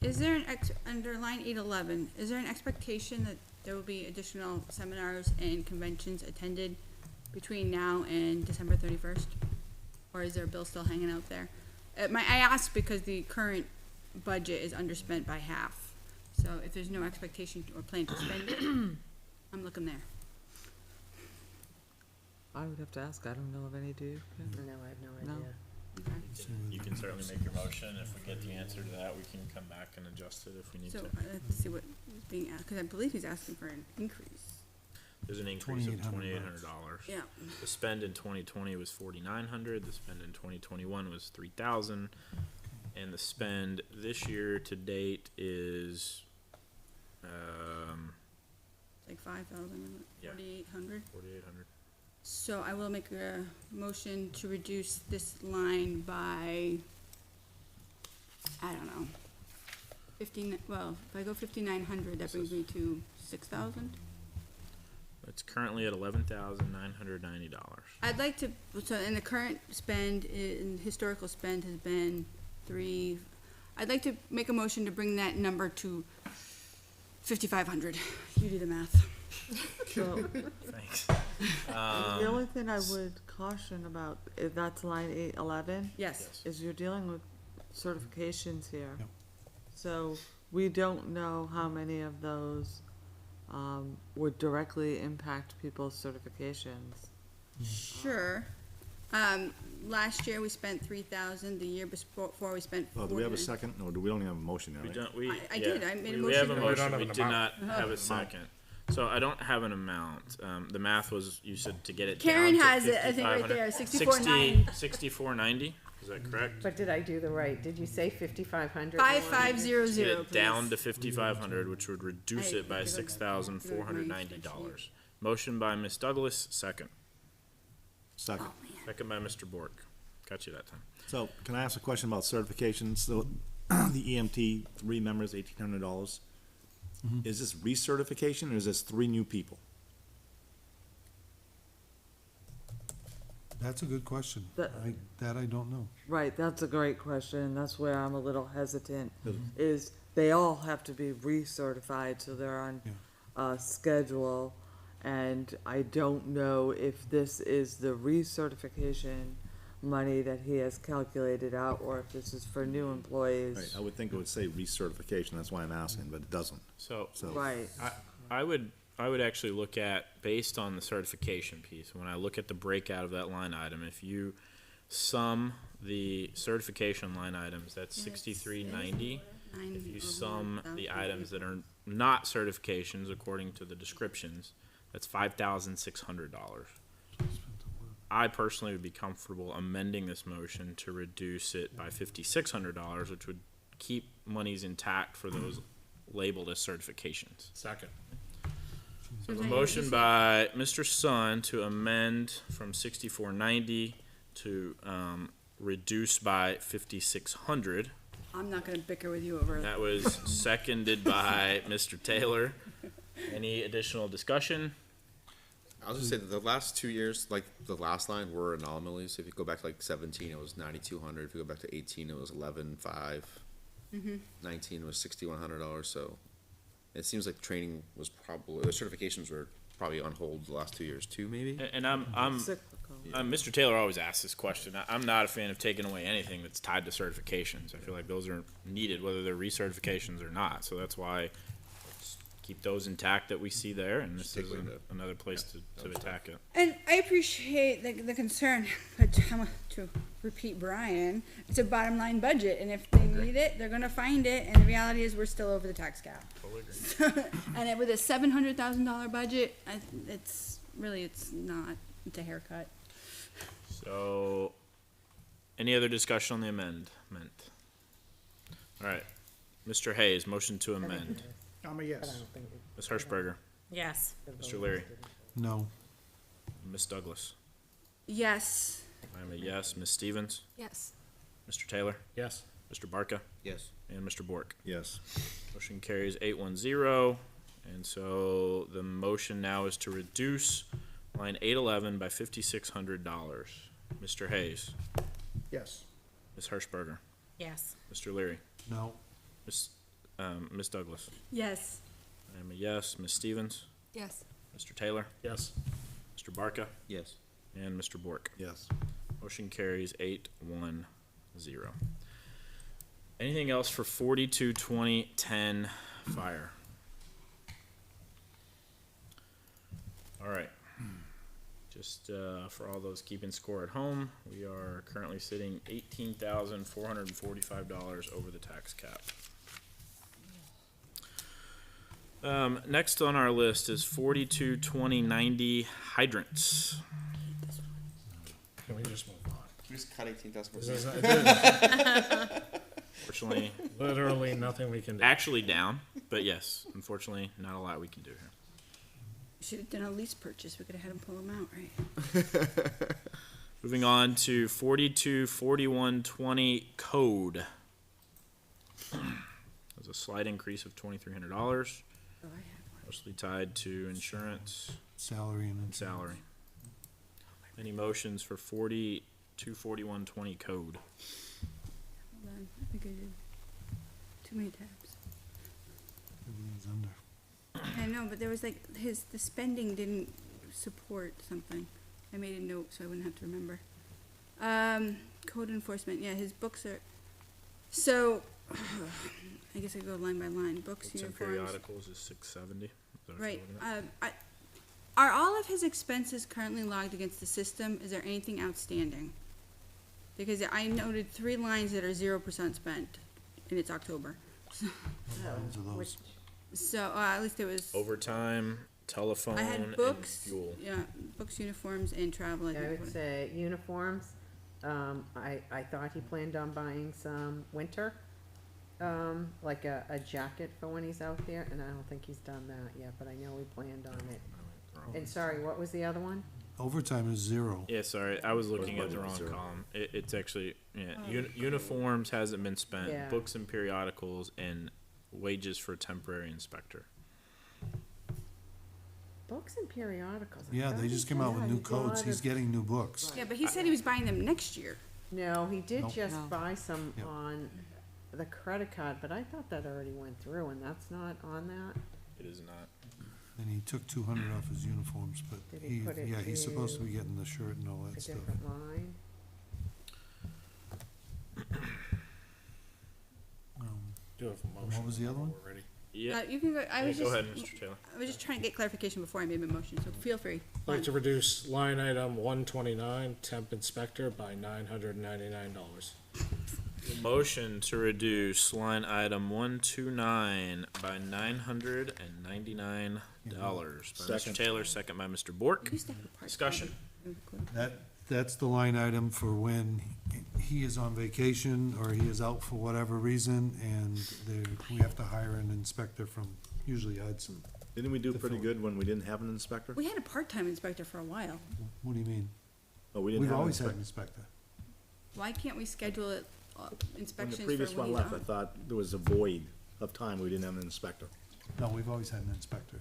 Speaker 7: is there under line 811, is there an expectation that there will be additional seminars and conventions attended between now and December 31st? Or is there a bill still hanging out there? I ask because the current budget is underspent by half. So if there's no expectation or plan to spend it, I'm looking there.
Speaker 14: I would have to ask, I don't know of any, do you?
Speaker 15: No, I have no
Speaker 14: No.
Speaker 15: idea.
Speaker 1: You can certainly make your motion. If we get the answer to that, we can come back and adjust it if we need
Speaker 7: So
Speaker 1: to.
Speaker 7: let's see what is being asked, because I believe he's asking for an increase.
Speaker 1: There's an increase of
Speaker 9: $2,800.
Speaker 1: $2,800.
Speaker 7: Yeah.
Speaker 1: The spend in 2020 was $4,900. The spend in 2021 was $3,000, and the spend this year to date is
Speaker 7: Like 5,000,
Speaker 1: Yeah.
Speaker 7: 4,800.
Speaker 1: $4,800.
Speaker 7: So I will make a motion to reduce this line by, I don't know, 15, well, if I go 5,900, that brings me to 6,000.
Speaker 1: It's currently at $11,990.
Speaker 7: I'd like to, so in the current spend, in historical spend has been I'd like to make a motion to bring that number to 5,500. You do the math.
Speaker 14: So,
Speaker 1: Thanks.
Speaker 14: the only thing I would caution about, if that's line 811,
Speaker 7: Yes.
Speaker 14: is you're dealing with certifications here.
Speaker 9: Yep.
Speaker 14: So we don't know how many of those would directly impact people's certifications.
Speaker 7: Sure. Last year we spent 3,000. The year before we spent.
Speaker 2: Oh, do we have a
Speaker 7: 4,000.
Speaker 2: second? No, we don't even have a motion there,
Speaker 1: We
Speaker 2: right?
Speaker 1: don't, we,
Speaker 7: I
Speaker 1: yeah.
Speaker 7: did. I made a
Speaker 1: We have a
Speaker 7: motion.
Speaker 4: We don't
Speaker 1: motion.
Speaker 4: have
Speaker 1: We
Speaker 4: an
Speaker 1: did not
Speaker 4: amount.
Speaker 1: have a second. So I don't have an amount. The math was, you said to get it
Speaker 7: Karen
Speaker 1: down to
Speaker 7: has it, I think, right
Speaker 1: 5,500.
Speaker 7: there, 64.90.
Speaker 1: 64.90, is that correct?
Speaker 15: But did I do the right? Did you say 5,500?
Speaker 7: 5,500,
Speaker 1: Get it
Speaker 7: please.
Speaker 1: down to 5,500, which would reduce
Speaker 7: I
Speaker 1: it by
Speaker 7: give it-
Speaker 1: $6,490. Motion by Ms. Douglas, second.
Speaker 2: Second.
Speaker 1: Second by Mr. Bork. Got you that time.
Speaker 2: So, can I ask a question about certifications? So, the EMT, 3 members, $1,800. Is this recertification or is this 3 new people?
Speaker 9: That's a good question.
Speaker 14: That-
Speaker 9: I don't know.
Speaker 14: Right, that's a great question, and that's where I'm a little hesitant, is they all have to be recertified, so they're on a schedule. And I don't know if this is the recertification money that he has calculated out, or if this is for new
Speaker 2: Right,
Speaker 14: employees.
Speaker 2: I would think it would say recertification, that's why I'm asking, but it doesn't.
Speaker 1: So
Speaker 2: So,
Speaker 14: Right,
Speaker 1: I would actually look at, based on the certification piece, when I look at the breakout of that line item, if you sum the certification line items, that's $63.90. If you sum the items that are not certifications according to the descriptions, that's $5,600. I personally would be comfortable amending this motion to reduce it by $5,600, which would keep monies intact for those labeled as certifications.
Speaker 4: Second.
Speaker 1: So a motion by Mr. Sun to amend from 6490 to reduce by 5,600.
Speaker 7: I'm not gonna bicker with you over it.
Speaker 1: That was seconded by Mr. Taylor. Any additional discussion?
Speaker 6: I'll just say that the last 2 years, like the last line, were anomalies. If you go back to like 17, it was 9,200. If you go back to 18, it was 11,500. 19 was $6,100. So it seems like training was probably, the certifications were probably on hold the last 2 years too, maybe.
Speaker 1: And Mr. Taylor always asks this question. I'm not a fan of taking away anything that's tied to certifications. I feel like those are needed, whether they're recertifications or not. So that's why let's keep those intact that we see there, and this is another place to attack it.
Speaker 7: And I appreciate the concern, but to repeat Brian, it's a bottom line budget, and if they need it, they're gonna find it, and the reality is we're still over the tax cap.
Speaker 1: Totally agree.
Speaker 7: And with a $700,000 budget, it's not, it's a haircut.
Speaker 1: So, any other discussion on the amendment? All right, Mr. Hayes, motion to amend.
Speaker 10: I'm a yes.
Speaker 1: Ms. Hirschberger,
Speaker 3: Yes.
Speaker 1: Mr. Leary,
Speaker 9: No.
Speaker 1: Ms. Douglas.
Speaker 7: Yes.
Speaker 1: I'm a yes. Ms. Stevens,
Speaker 8: Yes.
Speaker 1: Mr. Taylor,
Speaker 4: Yes.
Speaker 1: Mr. Barca,
Speaker 6: Yes.
Speaker 1: and Mr. Bork.
Speaker 2: Yes.
Speaker 1: Motion carries 810, and so the motion now is to reduce line 811 by $5,600. Mr. Hayes,
Speaker 10: Yes.
Speaker 1: Ms. Hirschberger,
Speaker 3: Yes.
Speaker 1: Mr. Leary,
Speaker 9: No.
Speaker 1: Ms. Douglas.
Speaker 7: Yes.
Speaker 1: I'm a yes. Ms. Stevens,
Speaker 8: Yes.
Speaker 1: Mr. Taylor,
Speaker 4: Yes.
Speaker 1: Mr. Barca,
Speaker 6: Yes.
Speaker 1: and Mr. Bork.
Speaker 2: Yes.
Speaker 1: Motion carries 810. Anything else for 42-20-10 fire? All right. Just for all those keeping score at home, we are currently sitting $18,445 over the tax cap. Next on our list is 42-20-90 hydrants.
Speaker 4: Can we just move on?
Speaker 6: Can we just cut 18,000?
Speaker 4: There's
Speaker 1: Fortunately,
Speaker 4: literally nothing we can do.
Speaker 1: actually down, but yes, unfortunately, not a lot we can do here.
Speaker 7: Should have done a lease purchase, we could have had them pull them out, right?
Speaker 1: Moving on to 42-41-20 code. There's a slight increase of $2,300,
Speaker 7: Oh, I had one.
Speaker 1: mostly tied to insurance
Speaker 9: Salary and
Speaker 1: and salary. Any motions for 42-41-20 code?
Speaker 7: Hold on, I think I did. Too many tabs.
Speaker 9: everything's under.
Speaker 7: I know, but there was like, the spending didn't support something. I made a note so I wouldn't have to remember. Code enforcement, yeah, his books are, so, I guess I go line by line, books,
Speaker 1: Books and
Speaker 7: uniforms.
Speaker 1: periodicals is 670. Is that what you're
Speaker 7: Right,
Speaker 1: looking at?
Speaker 7: are all of his expenses currently logged against the system? Is there anything outstanding? Because I noted 3 lines that are 0% spent, and it's October.
Speaker 9: Lines of those.
Speaker 7: So, at least it was,
Speaker 1: Overtime, telephone,
Speaker 7: I had
Speaker 1: and
Speaker 7: books,
Speaker 1: fuel.
Speaker 7: yeah, books, uniforms, and travel, I
Speaker 15: I
Speaker 7: think.
Speaker 15: would
Speaker 7: what-
Speaker 15: say uniforms, I thought he planned on buying some winter, like a jacket for when he's out there, and I don't think he's done that yet, but I know he planned on it. And sorry, what was the other one?
Speaker 9: Overtime is 0.
Speaker 1: Yeah, sorry, I was looking at the
Speaker 2: budget
Speaker 1: wrong
Speaker 2: was 0.
Speaker 1: column. It's actually, uniforms hasn't been spent,
Speaker 15: Yeah.
Speaker 1: books and periodicals, and wages for temporary inspector.
Speaker 15: Books and periodicals. I
Speaker 9: Yeah,
Speaker 15: thought
Speaker 9: they
Speaker 15: he
Speaker 9: just came out with
Speaker 15: had
Speaker 9: new
Speaker 15: a
Speaker 9: codes.
Speaker 15: lot
Speaker 9: He's
Speaker 15: of-
Speaker 9: getting new books.
Speaker 7: Yeah, but he said he was buying them next year.
Speaker 15: No, he did
Speaker 9: Nope.
Speaker 15: just
Speaker 12: No.
Speaker 15: buy some
Speaker 9: Yep.
Speaker 15: on the credit card, but I thought that already went through, and that's not on that.
Speaker 1: It is not.
Speaker 9: And he took 200 off his uniforms, but
Speaker 15: Did he put it
Speaker 9: yeah, he's supposed to
Speaker 15: to
Speaker 9: be getting the shirt and all
Speaker 15: A
Speaker 9: that stuff.
Speaker 15: different line.
Speaker 4: Do have a motion.
Speaker 9: What was the other one?
Speaker 4: Already.
Speaker 1: Yeah,
Speaker 7: You can go, I was
Speaker 1: go
Speaker 7: just,
Speaker 1: ahead, Mr. Taylor.
Speaker 7: I was just trying to get clarification before I made my motion, so feel free.
Speaker 4: I'd like to reduce line item 129, temp inspector, by $999.
Speaker 1: Motion to reduce line item 129 by $999 by Mr.
Speaker 2: Second.
Speaker 1: Taylor, second by Mr. Bork.
Speaker 7: Used to have a part-time.
Speaker 1: Discussion.
Speaker 9: That's the line item for when he is on vacation or he is out for whatever reason, and we have to hire an inspector from usually Hudson.
Speaker 2: Didn't we do
Speaker 9: The
Speaker 2: pretty
Speaker 9: phone.
Speaker 2: good when we didn't have an inspector?
Speaker 7: We had a part-time inspector for a while.
Speaker 9: What do you mean?
Speaker 2: Oh, we didn't
Speaker 9: We've
Speaker 2: have an
Speaker 9: always had an
Speaker 2: inspector.
Speaker 9: inspector.
Speaker 7: Why can't we schedule it,
Speaker 2: When
Speaker 7: inspections
Speaker 2: the
Speaker 7: for
Speaker 2: previous
Speaker 7: when
Speaker 2: one
Speaker 7: he's
Speaker 2: left, I
Speaker 7: on?
Speaker 2: thought there was a void of time, we didn't have an inspector.
Speaker 9: No, we've always had an inspector.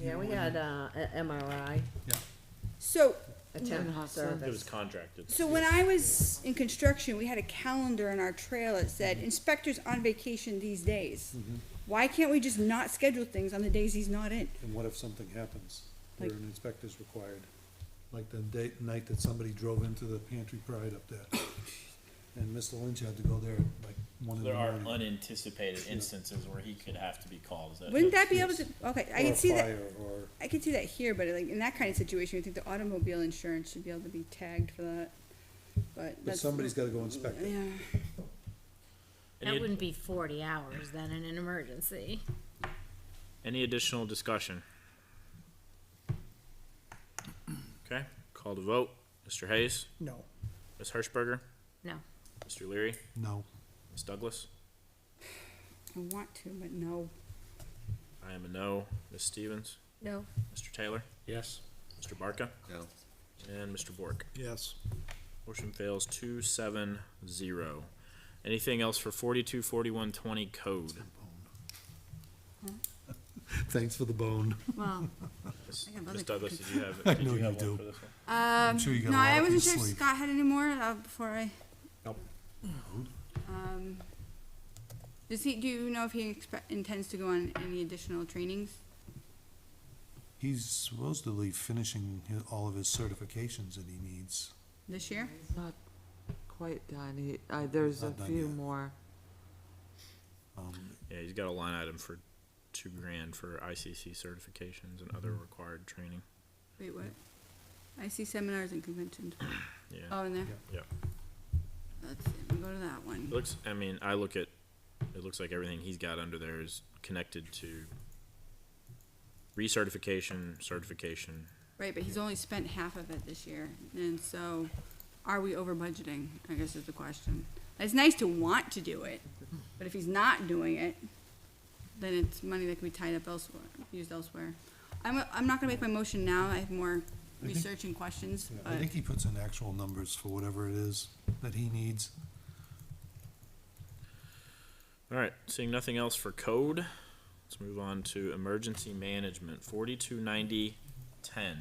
Speaker 15: Yeah, we had, a MRI,
Speaker 7: So,
Speaker 15: a temp
Speaker 1: It was
Speaker 15: service.
Speaker 1: contracted.
Speaker 7: so when I was in construction, we had a calendar in our trail that said inspectors on vacation these days. Why can't we just not schedule things on the days he's not in?
Speaker 9: And what if something happens? where an inspector's required. Like the night that somebody drove into the pantry pride up there. And Mr. Lynch had to go there at like 1 in the
Speaker 1: There are
Speaker 9: morning.
Speaker 1: unanticipated instances where he could have to be called. Is that
Speaker 7: Wouldn't that be able to, okay, I
Speaker 9: Or
Speaker 7: can
Speaker 9: a
Speaker 7: see that,
Speaker 9: fire, or,
Speaker 7: I can see that here, but like, in that kind of situation, I think the automobile insurance should be able to be tagged for that, but
Speaker 9: but
Speaker 7: that's.
Speaker 9: somebody's gotta go inspect it.
Speaker 7: Yeah,
Speaker 3: That
Speaker 1: Any,
Speaker 3: wouldn't be 40 hours then in an emergency.
Speaker 1: any additional discussion? Okay, call to vote. Mr. Hayes,
Speaker 10: No.
Speaker 1: Ms. Hirschberger,
Speaker 3: No.
Speaker 1: Mr. Leary,
Speaker 9: No.
Speaker 1: Ms. Douglas.
Speaker 7: I want to, but no.
Speaker 1: I am a no. Ms. Stevens,
Speaker 8: No.
Speaker 1: Mr. Taylor,
Speaker 4: Yes.
Speaker 1: Mr. Barca,
Speaker 6: No.
Speaker 1: and Mr. Bork.
Speaker 2: Yes.
Speaker 1: Motion fails 2-7-0. Anything else for 42, 41, 20 code?
Speaker 9: Thanks for the bone.
Speaker 13: Well,
Speaker 1: Ms.
Speaker 7: I have
Speaker 1: Ms.
Speaker 7: other
Speaker 1: Douglas, did you have,
Speaker 9: I
Speaker 1: did
Speaker 9: know
Speaker 1: you
Speaker 9: you
Speaker 1: have one
Speaker 9: do.
Speaker 1: for this one?
Speaker 9: sure you got
Speaker 7: No,
Speaker 9: a lot
Speaker 7: I
Speaker 9: up
Speaker 7: wasn't
Speaker 9: your
Speaker 7: sure if
Speaker 9: sleeve.
Speaker 7: Scott had any more, before I.
Speaker 4: Nope.
Speaker 7: Do you know if he intends to go on any additional trainings
Speaker 9: He's supposedly finishing all of his certifications that he needs.
Speaker 7: this year?
Speaker 14: He's not quite done. There's a
Speaker 9: Not done
Speaker 14: few
Speaker 9: yet.
Speaker 14: more.
Speaker 1: Yeah, he's got a line item for $2,000 for ICC certifications and other required training.
Speaker 7: Wait, what? I see seminars and conventions.
Speaker 1: Yeah.
Speaker 7: Oh, in there?
Speaker 1: Yeah.
Speaker 7: Let's see, we go to that one.
Speaker 1: It looks, I mean, I look at, it looks like everything he's got under there is connected to recertification, certification.
Speaker 7: Right, but he's only spent half of it this year, and so, are we over budgeting, I guess is the question. It's nice to want to do it, but if he's not doing it, then it's money that can be tied up elsewhere, used elsewhere. I'm not gonna make my motion now, I have more
Speaker 9: I think-
Speaker 7: research and questions,
Speaker 9: I
Speaker 7: but,
Speaker 9: think he puts in actual numbers for whatever it is that he needs.
Speaker 1: All right, seeing nothing else for code, let's move on to emergency management, 429010.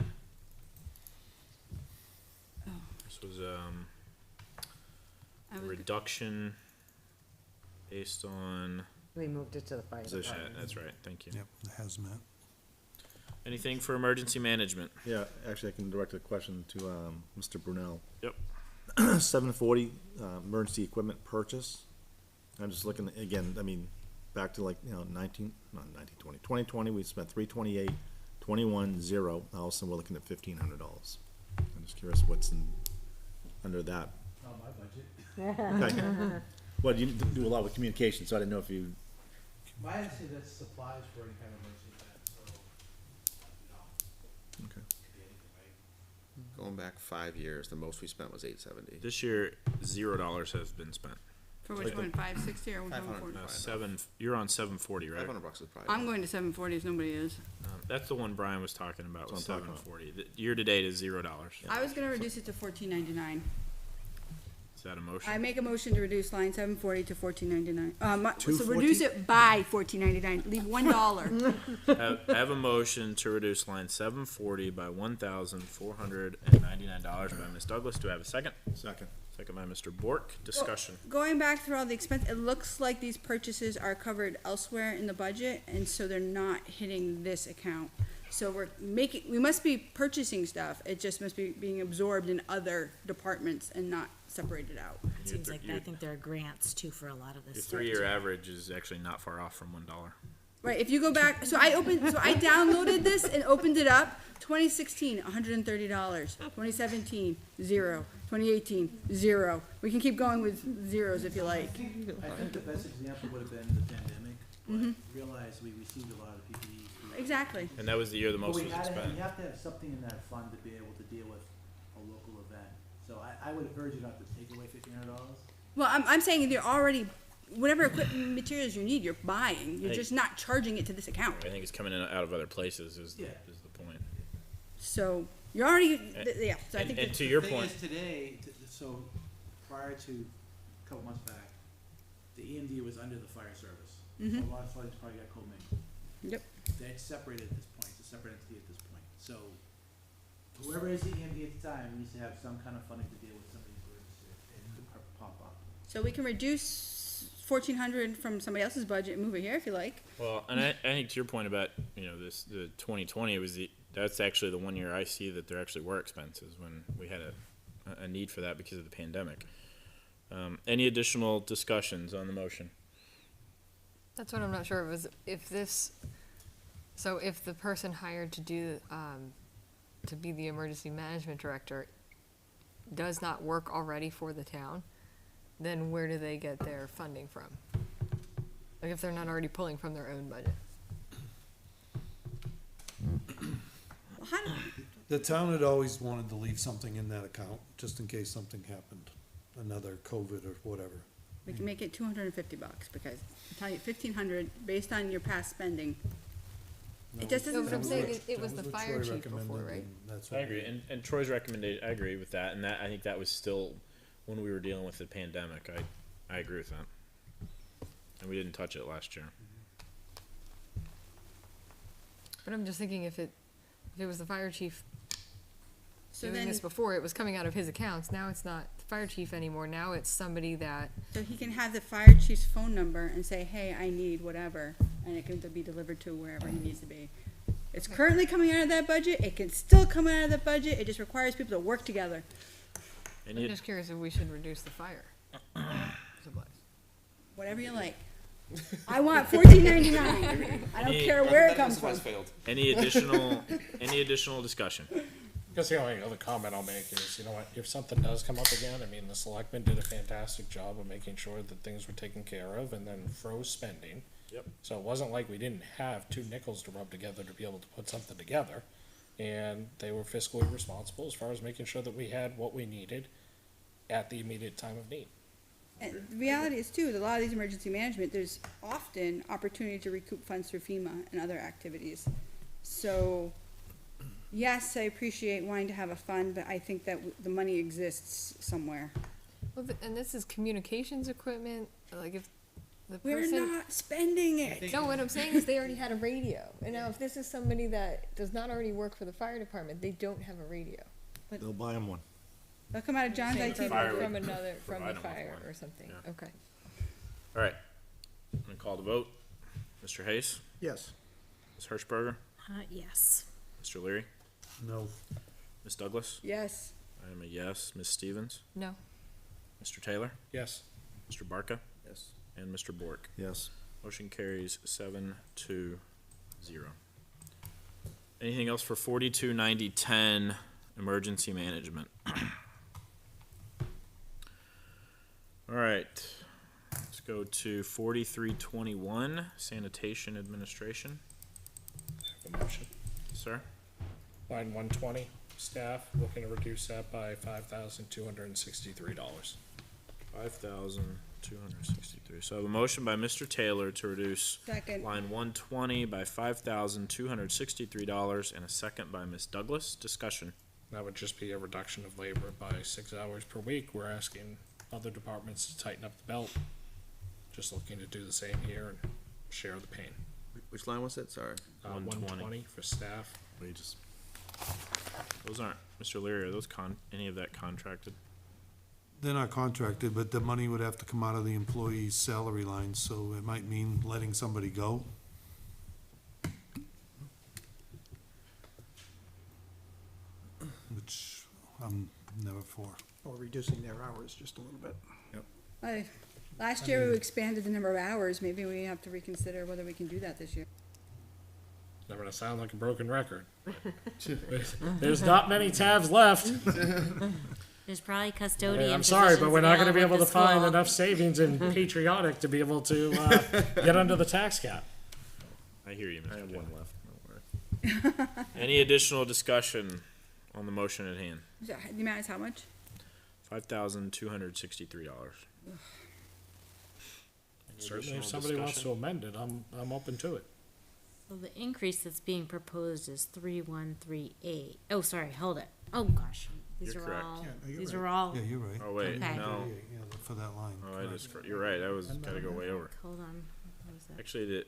Speaker 7: Oh.
Speaker 1: This was,
Speaker 7: I
Speaker 1: a
Speaker 7: was,
Speaker 1: reduction based on,
Speaker 15: We moved it to the fire
Speaker 1: position.
Speaker 15: department.
Speaker 1: That's right, thank you.
Speaker 9: Yep, the hazmat.
Speaker 1: Anything for emergency management?
Speaker 2: Yeah, actually, I can direct a question to, Mr. Brunel.
Speaker 1: Yep.
Speaker 2: 740, emergency equipment purchase. I'm just looking, again, I mean, back to like, 2020, we spent 328, 21, 0. All of a sudden, we're looking at $1,500. I'm just curious what's under that.
Speaker 10: Not my budget.
Speaker 2: Okay. Well, you do a lot with communication, so I didn't know if you,
Speaker 10: My answer is that's supplies for any kind of emergency event, so, no.
Speaker 2: okay.
Speaker 10: Could be anything, right?
Speaker 6: Going back 5 years, the most we spent was $870.
Speaker 1: This year, $0 has been spent.
Speaker 7: for which one, 560 or 140?
Speaker 6: 500.
Speaker 1: You're on 740, right?
Speaker 6: $500 is probably.
Speaker 7: I'm going to 740 if nobody is.
Speaker 1: That's the one Brian was talking about, was
Speaker 2: That's what I'm talking
Speaker 1: 740. The year to date is $0.
Speaker 7: I was gonna reduce it to $14.99.
Speaker 1: Is that a
Speaker 7: I
Speaker 1: motion?
Speaker 7: make a motion to reduce line 740 to $14.99. So
Speaker 2: 214?
Speaker 7: reduce it by $14.99, leave $1.
Speaker 1: I have a motion to reduce line 740 by $1,499 by Ms. Douglas. Do I have a second?
Speaker 2: Second.
Speaker 1: Second by Mr. Bork. Discussion.
Speaker 7: Going back through all the expense, it looks like these purchases are covered elsewhere in the budget, and so they're not hitting this account. So we must be purchasing stuff, it just must be being absorbed in other departments and not separated out.
Speaker 3: It seems like, I think there are grants too for a lot of
Speaker 1: Your
Speaker 3: this stuff.
Speaker 1: 3-year average is actually not far off from $1.
Speaker 7: Right, if you go back, so I downloaded this and opened it up, 2016, $130, 2017, 0, 2018, 0. We can keep going with zeros if you like.
Speaker 10: I think the best example would have been the pandemic, but realize we received a lot of PPE.
Speaker 7: Exactly.
Speaker 1: And that was the year the
Speaker 10: But
Speaker 1: most
Speaker 10: we
Speaker 1: was
Speaker 10: had to,
Speaker 1: expended.
Speaker 10: you have to have something in that fund to be able to deal with a local event. So I would urge you not to take away $1,500.
Speaker 7: Well, I'm saying they're already, whatever equipment materials you need, you're buying, you're
Speaker 1: Hey.
Speaker 7: just not charging it to this account.
Speaker 1: I think it's coming in out of other places is
Speaker 10: Yeah.
Speaker 1: is the point.
Speaker 7: So, you're already, yeah, so I
Speaker 1: And,
Speaker 7: think
Speaker 1: and
Speaker 7: that-
Speaker 1: to your
Speaker 10: The thing
Speaker 1: point,
Speaker 10: is today, so prior to a couple months back, the EMD was under the fire service. So a lot of floodings probably got commingled.
Speaker 7: Yep.
Speaker 10: They're separated at this point, it's a separate entity at this point. So whoever is the EMD at the time needs to have some kind of funding to deal with some of these emergencies that could pop up.
Speaker 7: so we can reduce 1,400 from somebody else's budget and move it here if you like.
Speaker 1: Well, and I think to your point about, the 2020, that's actually the one year I see that there actually were expenses when we had a need for that because of the pandemic. Any additional discussions on the motion?
Speaker 8: That's what I'm not sure of, is if the person hired to do, to be the emergency management director does not work already for the town, then where do they get their funding from? Like if they're not already pulling from their own budget.
Speaker 9: The town had always wanted to leave something in that account, just in case something happened, another COVID or whatever.
Speaker 7: We can make it $250 because I tell you, 1,500 based on your past spending. It just
Speaker 8: No,
Speaker 7: doesn't.
Speaker 8: but I'm saying
Speaker 9: That
Speaker 8: it was
Speaker 9: that
Speaker 8: the
Speaker 9: what
Speaker 8: fire
Speaker 9: Troy
Speaker 8: chief before,
Speaker 9: recommended,
Speaker 8: right?
Speaker 9: and that's
Speaker 1: I
Speaker 9: what
Speaker 1: agree, and Troy's recommendation, I agree with that, and I think that was still when we were dealing with the pandemic. I agree with that, and we didn't touch it last year.
Speaker 8: But I'm just thinking if it was the fire chief
Speaker 7: So
Speaker 8: doing
Speaker 7: then,
Speaker 8: this before, it was coming out of his accounts. Now it's not the fire chief anymore. Now it's somebody that,
Speaker 7: so he can have the fire chief's phone number and say, hey, I need whatever, and it can be delivered to wherever he needs to be. It's currently coming out of that budget. It can still come out of that budget. It just requires people to work together.
Speaker 8: I'm
Speaker 1: Any,
Speaker 8: just curious if we should reduce the fire supplies.
Speaker 7: Whatever you like. I want $14.99. I don't care where it comes from.
Speaker 1: any additional discussion?
Speaker 4: Guess the only other comment I'll make is, you know what, if something does come up again, I mean, the selectmen did a fantastic job of making sure that things were taken care of and then froze spending.
Speaker 1: Yep.
Speaker 4: So it wasn't like we didn't have two nickels to rub together to be able to put something together. And they were fiscally responsible as far as making sure that we had what we needed at the immediate time of need.
Speaker 7: And the reality is too, that a lot of these emergency management, there's often opportunity to recoup funds through FEMA and other activities. So, yes, I appreciate wanting to have a fund, but I think that the money exists somewhere.
Speaker 8: Well, and this is communications equipment, like if the
Speaker 7: We're
Speaker 8: person.
Speaker 7: not spending it.
Speaker 8: No, what I'm saying is they already had a radio. And now if this is somebody that does not already work for the fire department, they don't have a radio.
Speaker 2: They'll buy them one.
Speaker 7: They'll come out of John's
Speaker 8: Saying
Speaker 7: IT.
Speaker 8: from,
Speaker 1: Fire
Speaker 8: from
Speaker 1: would
Speaker 8: another, from
Speaker 1: provide
Speaker 8: the
Speaker 1: them with
Speaker 8: fire
Speaker 1: one.
Speaker 8: or something.
Speaker 1: Yeah.
Speaker 8: Okay.
Speaker 1: All right, I'm gonna call the vote. Mr. Hayes,
Speaker 2: Yes.
Speaker 1: Ms. Hirschberger,
Speaker 3: Yes.
Speaker 1: Mr. Leary,
Speaker 9: No,
Speaker 1: Ms. Douglas.
Speaker 7: Yes.
Speaker 1: I am a yes. Ms. Stevens,
Speaker 8: No.
Speaker 1: Mr. Taylor,
Speaker 4: Yes.
Speaker 1: Mr. Barca,
Speaker 6: Yes.
Speaker 1: and Mr. Bork.
Speaker 2: Yes.
Speaker 1: Motion carries 7-0. Anything else for 429010 emergency management? All right, let's go to 4321 sanitation administration.
Speaker 4: Have a motion.
Speaker 1: Sir,
Speaker 4: Line 120, staff, looking to reduce that by $5,263.
Speaker 1: $5,263. So I have a motion by Mr. Taylor to reduce
Speaker 7: Second.
Speaker 1: line 120 by $5,263 and a second by Ms. Douglas. Discussion.
Speaker 4: That would just be a reduction of labor by 6 hours per week. We're asking other departments to tighten up the belt. Just looking to do the same here and share the pain.
Speaker 6: Which line was it? Sorry.
Speaker 4: 120 for staff.
Speaker 1: Wages. Those aren't, Mr. Leary, are those any of that contracted?
Speaker 9: they're not contracted, but the money would have to come out of the employee's salary line, so it might mean letting somebody go. Which I'm never for.
Speaker 10: Or reducing their hours just a little bit.
Speaker 7: Last year we expanded the number of hours, maybe we have to reconsider whether we can do that this year.
Speaker 4: Never gonna sound like a broken record. There's not many tabs left.
Speaker 3: There's probably custodian.
Speaker 4: I'm sorry, but we're not gonna be able to find
Speaker 3: school.
Speaker 4: enough savings in Patriotic to be able to, get under the tax cap.
Speaker 1: I hear you, Mr.
Speaker 6: I have
Speaker 1: Taylor.
Speaker 6: one left. Don't worry.
Speaker 1: Any additional discussion on the motion at hand?
Speaker 7: So, the amount is how much?
Speaker 1: $5,263.
Speaker 4: Certainly, if somebody wants to amend it, I'm open to it.
Speaker 3: So the increase that's being proposed is 3138. Oh, sorry, hold it. Oh, gosh. These
Speaker 1: You're
Speaker 3: are
Speaker 1: correct.
Speaker 3: all,
Speaker 10: Yeah, no, you're
Speaker 3: these
Speaker 10: right.
Speaker 3: are all,
Speaker 9: Yeah, you're right.
Speaker 1: Oh, wait,
Speaker 3: Okay.
Speaker 1: no.
Speaker 9: Yeah, for that line.
Speaker 1: Oh, I
Speaker 9: correct.
Speaker 1: just, you're right, I was, gotta go way over.
Speaker 3: hold on. What was that?
Speaker 1: Actually, the,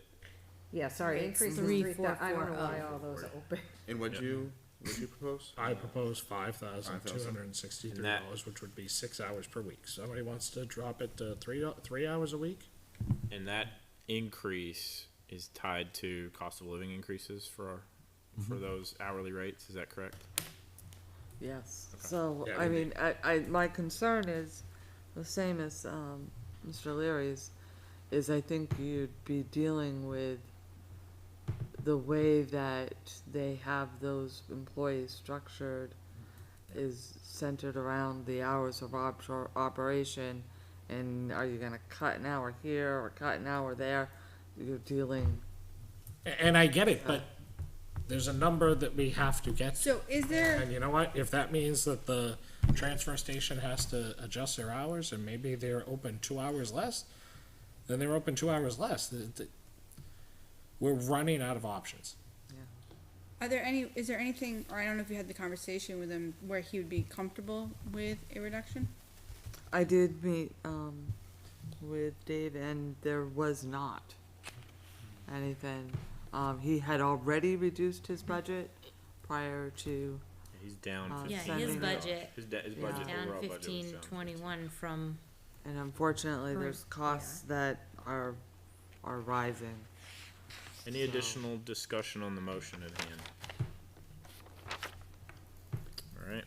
Speaker 15: Yeah, sorry,
Speaker 3: It's
Speaker 15: increase is
Speaker 3: 3,440.
Speaker 15: I don't know why all those are open.
Speaker 6: And what'd you propose?
Speaker 4: I propose $5,263, which would be 6 hours per week. Somebody wants to drop it to 3 hours a week?
Speaker 1: And that increase is tied to cost of living increases for those hourly rates, is that correct?
Speaker 14: Yes,
Speaker 1: Okay.
Speaker 14: so,
Speaker 4: Yeah,
Speaker 14: I
Speaker 4: we-
Speaker 14: mean, my concern is the same as, Mr. Leary's, is I think you'd be dealing with the way that they have those employees structured is centered around the hours of operation, and are you gonna cut an hour here or cut an hour there? You're dealing,
Speaker 4: And I get it, but there's a number that we have to get to.
Speaker 7: So is there,
Speaker 4: And you know what? If that means that the transfer station has to adjust their hours and maybe they're open 2 hours less, then they're open 2 hours less. We're running out of options.
Speaker 7: is there anything, or I don't know if you had the conversation with him, where he would be comfortable with a reduction?
Speaker 14: I did meet, with Dave, and there was not anything. He had already reduced his budget prior to,
Speaker 1: He's down.
Speaker 3: Yeah,
Speaker 1: 15.
Speaker 3: his
Speaker 14: Sending
Speaker 3: budget
Speaker 1: His
Speaker 3: is
Speaker 1: budget,
Speaker 3: down
Speaker 1: overall budget was
Speaker 3: 1521 from,
Speaker 14: and unfortunately,
Speaker 3: Right.
Speaker 14: there's costs that are rising.
Speaker 1: Any additional discussion on the motion at hand? All right.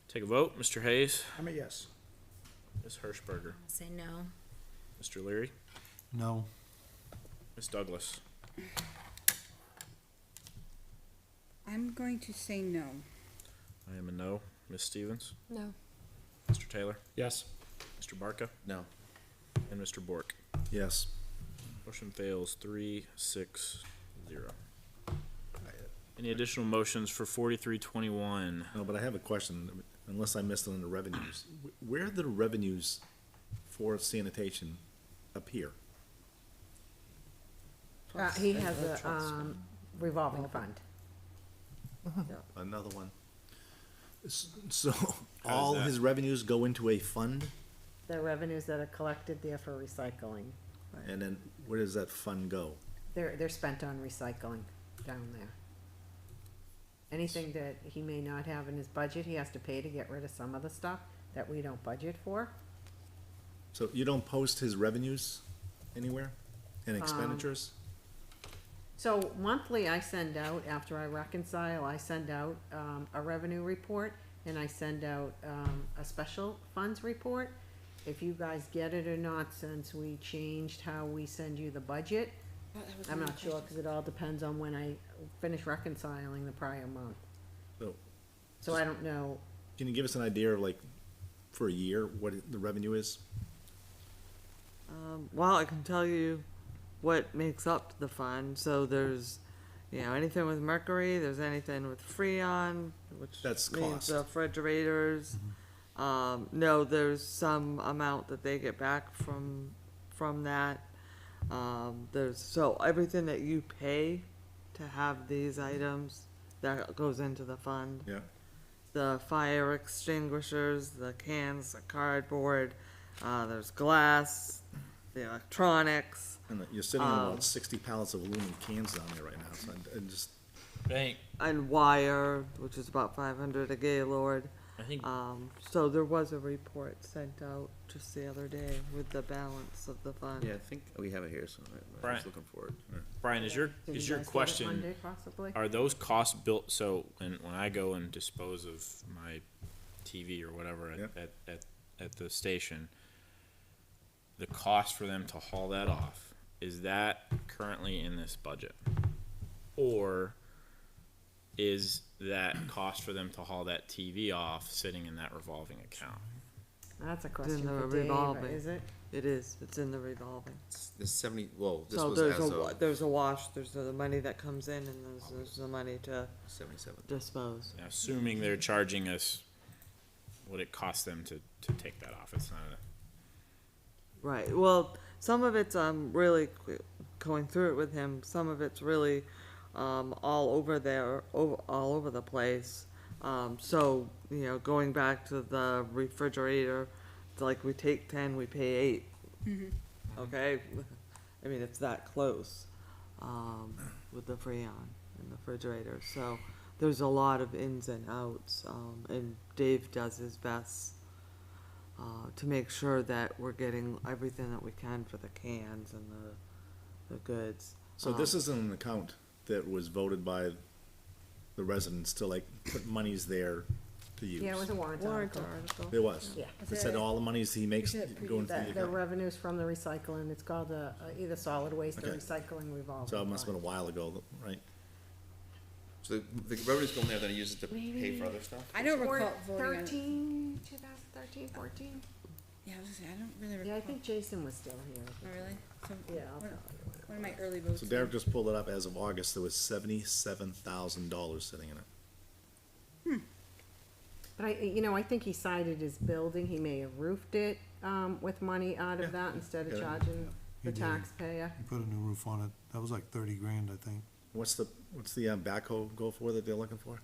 Speaker 1: Take a vote. Mr. Hayes,
Speaker 10: I'm a yes.
Speaker 1: Ms. Hirschberger,
Speaker 3: say no.
Speaker 1: Mr. Leary,
Speaker 9: No.
Speaker 1: Ms. Douglas.
Speaker 7: I'm going to say no.
Speaker 1: I am a no. Ms. Stevens,
Speaker 8: No.
Speaker 1: Mr. Taylor,
Speaker 4: Yes.
Speaker 1: Mr. Barca,
Speaker 6: No.
Speaker 1: and Mr. Bork.
Speaker 2: Yes.
Speaker 1: Motion fails 3-6-0. Any additional motions for 4321?
Speaker 2: No, but I have a question, unless I missed it on the revenues. Where do the revenues for sanitation appear?
Speaker 15: He has a, revolving fund.
Speaker 2: Another one. So, all
Speaker 1: that?
Speaker 2: his revenues go into a fund,
Speaker 15: The revenues that are collected there for recycling,
Speaker 2: and then where does that fund go?
Speaker 15: they're spent on recycling down there. Anything that he may not have in his budget, he has to pay to get rid of some of the stuff that we don't budget for.
Speaker 2: So you don't post his revenues anywhere, and expenditures?
Speaker 15: So monthly, I send out, after I reconcile, I send out, a revenue report, and I send out, a special funds report. If you guys get it or not, since we changed how we send you the budget, I'm not sure, cause it all depends on when I finish reconciling the prior month.
Speaker 2: So,
Speaker 15: So I don't know,
Speaker 2: can you give us an idea of like, for a year, what the revenue is?
Speaker 14: Well, I can tell you what makes up the fund, so there's, anything with mercury, there's anything with freon, which
Speaker 2: That's
Speaker 14: means
Speaker 2: cost.
Speaker 14: the refrigerators. No, there's some amount that they get back from that. So everything that you pay to have these items, that goes into the fund.
Speaker 2: Yeah.
Speaker 14: The fire extinguishers, the cans, the cardboard, there's glass, the electronics.
Speaker 2: And you're sitting on about 60 pallets of aluminum cans down there right now, so and just,
Speaker 1: Bank.
Speaker 14: And wire, which is about 500 a Gaylord.
Speaker 1: I think
Speaker 14: So there was a report sent out just the other day with the balance of the fund.
Speaker 6: Yeah, I think we have it here, so I
Speaker 1: Brian.
Speaker 6: was looking for it.
Speaker 1: Brian, is
Speaker 15: did you
Speaker 1: your
Speaker 15: guys get it
Speaker 1: question?
Speaker 15: Monday possibly?
Speaker 1: Are those costs built, so when I go and dispose of my TV or whatever at the station, the cost for them to haul that off, is that currently in this budget? Or is that cost for them to haul that TV off sitting in that revolving account?
Speaker 15: That's a
Speaker 14: It's
Speaker 15: question
Speaker 14: in the
Speaker 15: for Dave,
Speaker 14: revolving.
Speaker 15: is it?
Speaker 14: It is, it's in the revolving.
Speaker 6: The 70, well, this
Speaker 14: So
Speaker 6: was
Speaker 14: there's
Speaker 6: as
Speaker 14: a,
Speaker 6: of
Speaker 14: there's a wash, there's the money that comes in and there's the money to
Speaker 6: 77.
Speaker 14: dispose.
Speaker 1: Now, assuming they're charging us what it costs them to take that off, it's not
Speaker 14: Right, well, some of it's, really going through it with him, some of it's really, all over there, all over the place. So, going back to the refrigerator, it's like we take 10, we pay 8. Okay, I mean, it's that close, with the Freon and the refrigerator, so there's a lot of ins and outs, and Dave does his best, to make sure that we're getting everything that we can for the cans and the goods.
Speaker 2: So this isn't an account that was voted by the residents to like put monies there to use?
Speaker 15: Yeah, it was a warrant article.
Speaker 2: It was?
Speaker 15: Yeah.
Speaker 2: It said all the monies he makes go into the
Speaker 15: The
Speaker 2: account?
Speaker 15: revenues from the recycling, it's called either solid waste or
Speaker 2: Okay.
Speaker 15: recycling revolving.
Speaker 2: So it must have
Speaker 15: fund.
Speaker 2: been a while ago, right?
Speaker 6: So the revenue's going there, then he uses it to pay for other stuff?
Speaker 7: I don't
Speaker 5: Or
Speaker 7: recall voting on it.
Speaker 5: 2013, 14?
Speaker 7: Yeah, I was gonna say, I don't really recall.
Speaker 15: Yeah, I think Jason was still here.
Speaker 7: Oh, really? So,
Speaker 15: Yeah, I'll
Speaker 7: what,
Speaker 15: tell you.
Speaker 7: what are my early votes?
Speaker 2: So
Speaker 7: then?
Speaker 2: Derek just pulled it up, as of August, there was $77,000 sitting in it.
Speaker 15: But I think he sided his building, he may have roofed it, with money out of that instead of
Speaker 2: Yeah.
Speaker 15: charging
Speaker 9: He
Speaker 15: the
Speaker 9: did.
Speaker 15: taxpayer.
Speaker 9: You put a new roof on it, that was like 30 grand, I think.
Speaker 2: What's the backhoe go for that they're looking for?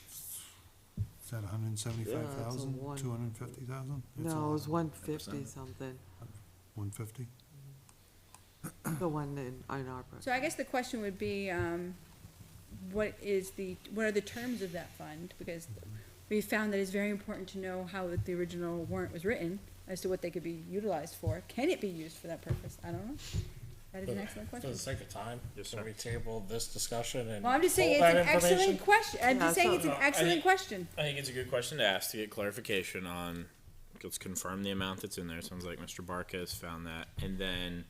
Speaker 9: Is that 175,000,
Speaker 14: Yeah, it's a
Speaker 9: 250,000?
Speaker 14: No, it was 150 something,
Speaker 9: 150?
Speaker 14: the one in Ann Arbor.
Speaker 7: So I guess the question would be, what are the terms of that fund? Because we found that it's very important to know how the original warrant was written as to what they could be utilized for. Can it be used for that purpose? I don't know. That is an excellent
Speaker 4: For
Speaker 7: question.
Speaker 4: the sake of time,
Speaker 1: Yes,
Speaker 4: can
Speaker 1: sir.
Speaker 4: we table this discussion and
Speaker 7: Well, I'm just saying
Speaker 4: hold
Speaker 7: it's
Speaker 4: that
Speaker 7: an excellent
Speaker 4: information?
Speaker 7: question. I'm
Speaker 14: Yeah,
Speaker 7: just saying
Speaker 14: so-
Speaker 7: it's an
Speaker 1: No, I
Speaker 7: excellent
Speaker 1: think-
Speaker 7: question.
Speaker 1: I think it's a good question to ask to get clarification on, let's confirm the amount that's in there. Sounds like Mr. Barca has found that. And then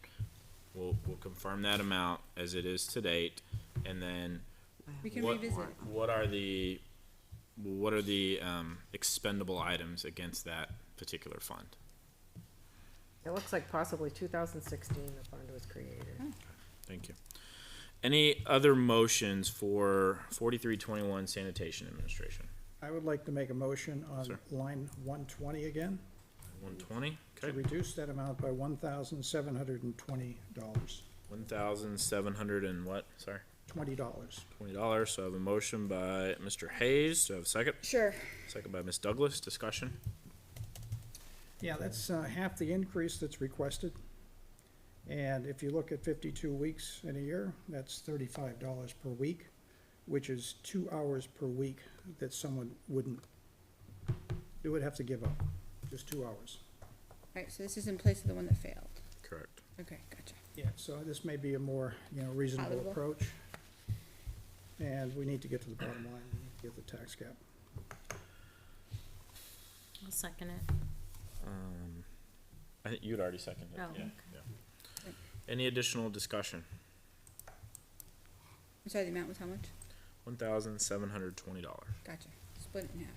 Speaker 1: we'll confirm that amount as it is to date. And then
Speaker 7: We can
Speaker 1: what,
Speaker 7: revisit.
Speaker 1: what are the expendable items against that particular fund?
Speaker 15: It looks like possibly 2016 the fund was created.
Speaker 1: Thank you. Any other motions for 4321 Sanitation Administration?
Speaker 16: I would like to make a motion on
Speaker 1: Sir.
Speaker 16: line 120 again,
Speaker 1: 120,
Speaker 16: to
Speaker 1: okay.
Speaker 16: reduce that amount by $1,720.
Speaker 1: 1,700 and what, sorry?
Speaker 16: $20.
Speaker 1: $20, so I have a motion by Mr. Hayes, do I have a second?
Speaker 7: Sure.
Speaker 1: Second by Ms. Douglas, discussion?
Speaker 16: Yeah, that's half the increase that's requested. And if you look at 52 weeks in a year, that's $35 per week, which is 2 hours per week that someone would have to give up, just 2 hours.
Speaker 7: Right, so this is in place of the one that failed.
Speaker 1: Correct.
Speaker 7: Okay, gotcha.
Speaker 16: Yeah, so this may be a more, reasonable
Speaker 7: Palatable.
Speaker 16: approach. And we need to get to the bottom line, we need to get the tax cap.
Speaker 3: I'll second it.
Speaker 1: I think you'd already seconded it,
Speaker 3: Oh,
Speaker 1: yeah.
Speaker 3: okay.
Speaker 1: yeah. Any additional discussion?
Speaker 7: I'm sorry, the amount was how much?
Speaker 1: $1,720,
Speaker 7: Gotcha. Split it in half.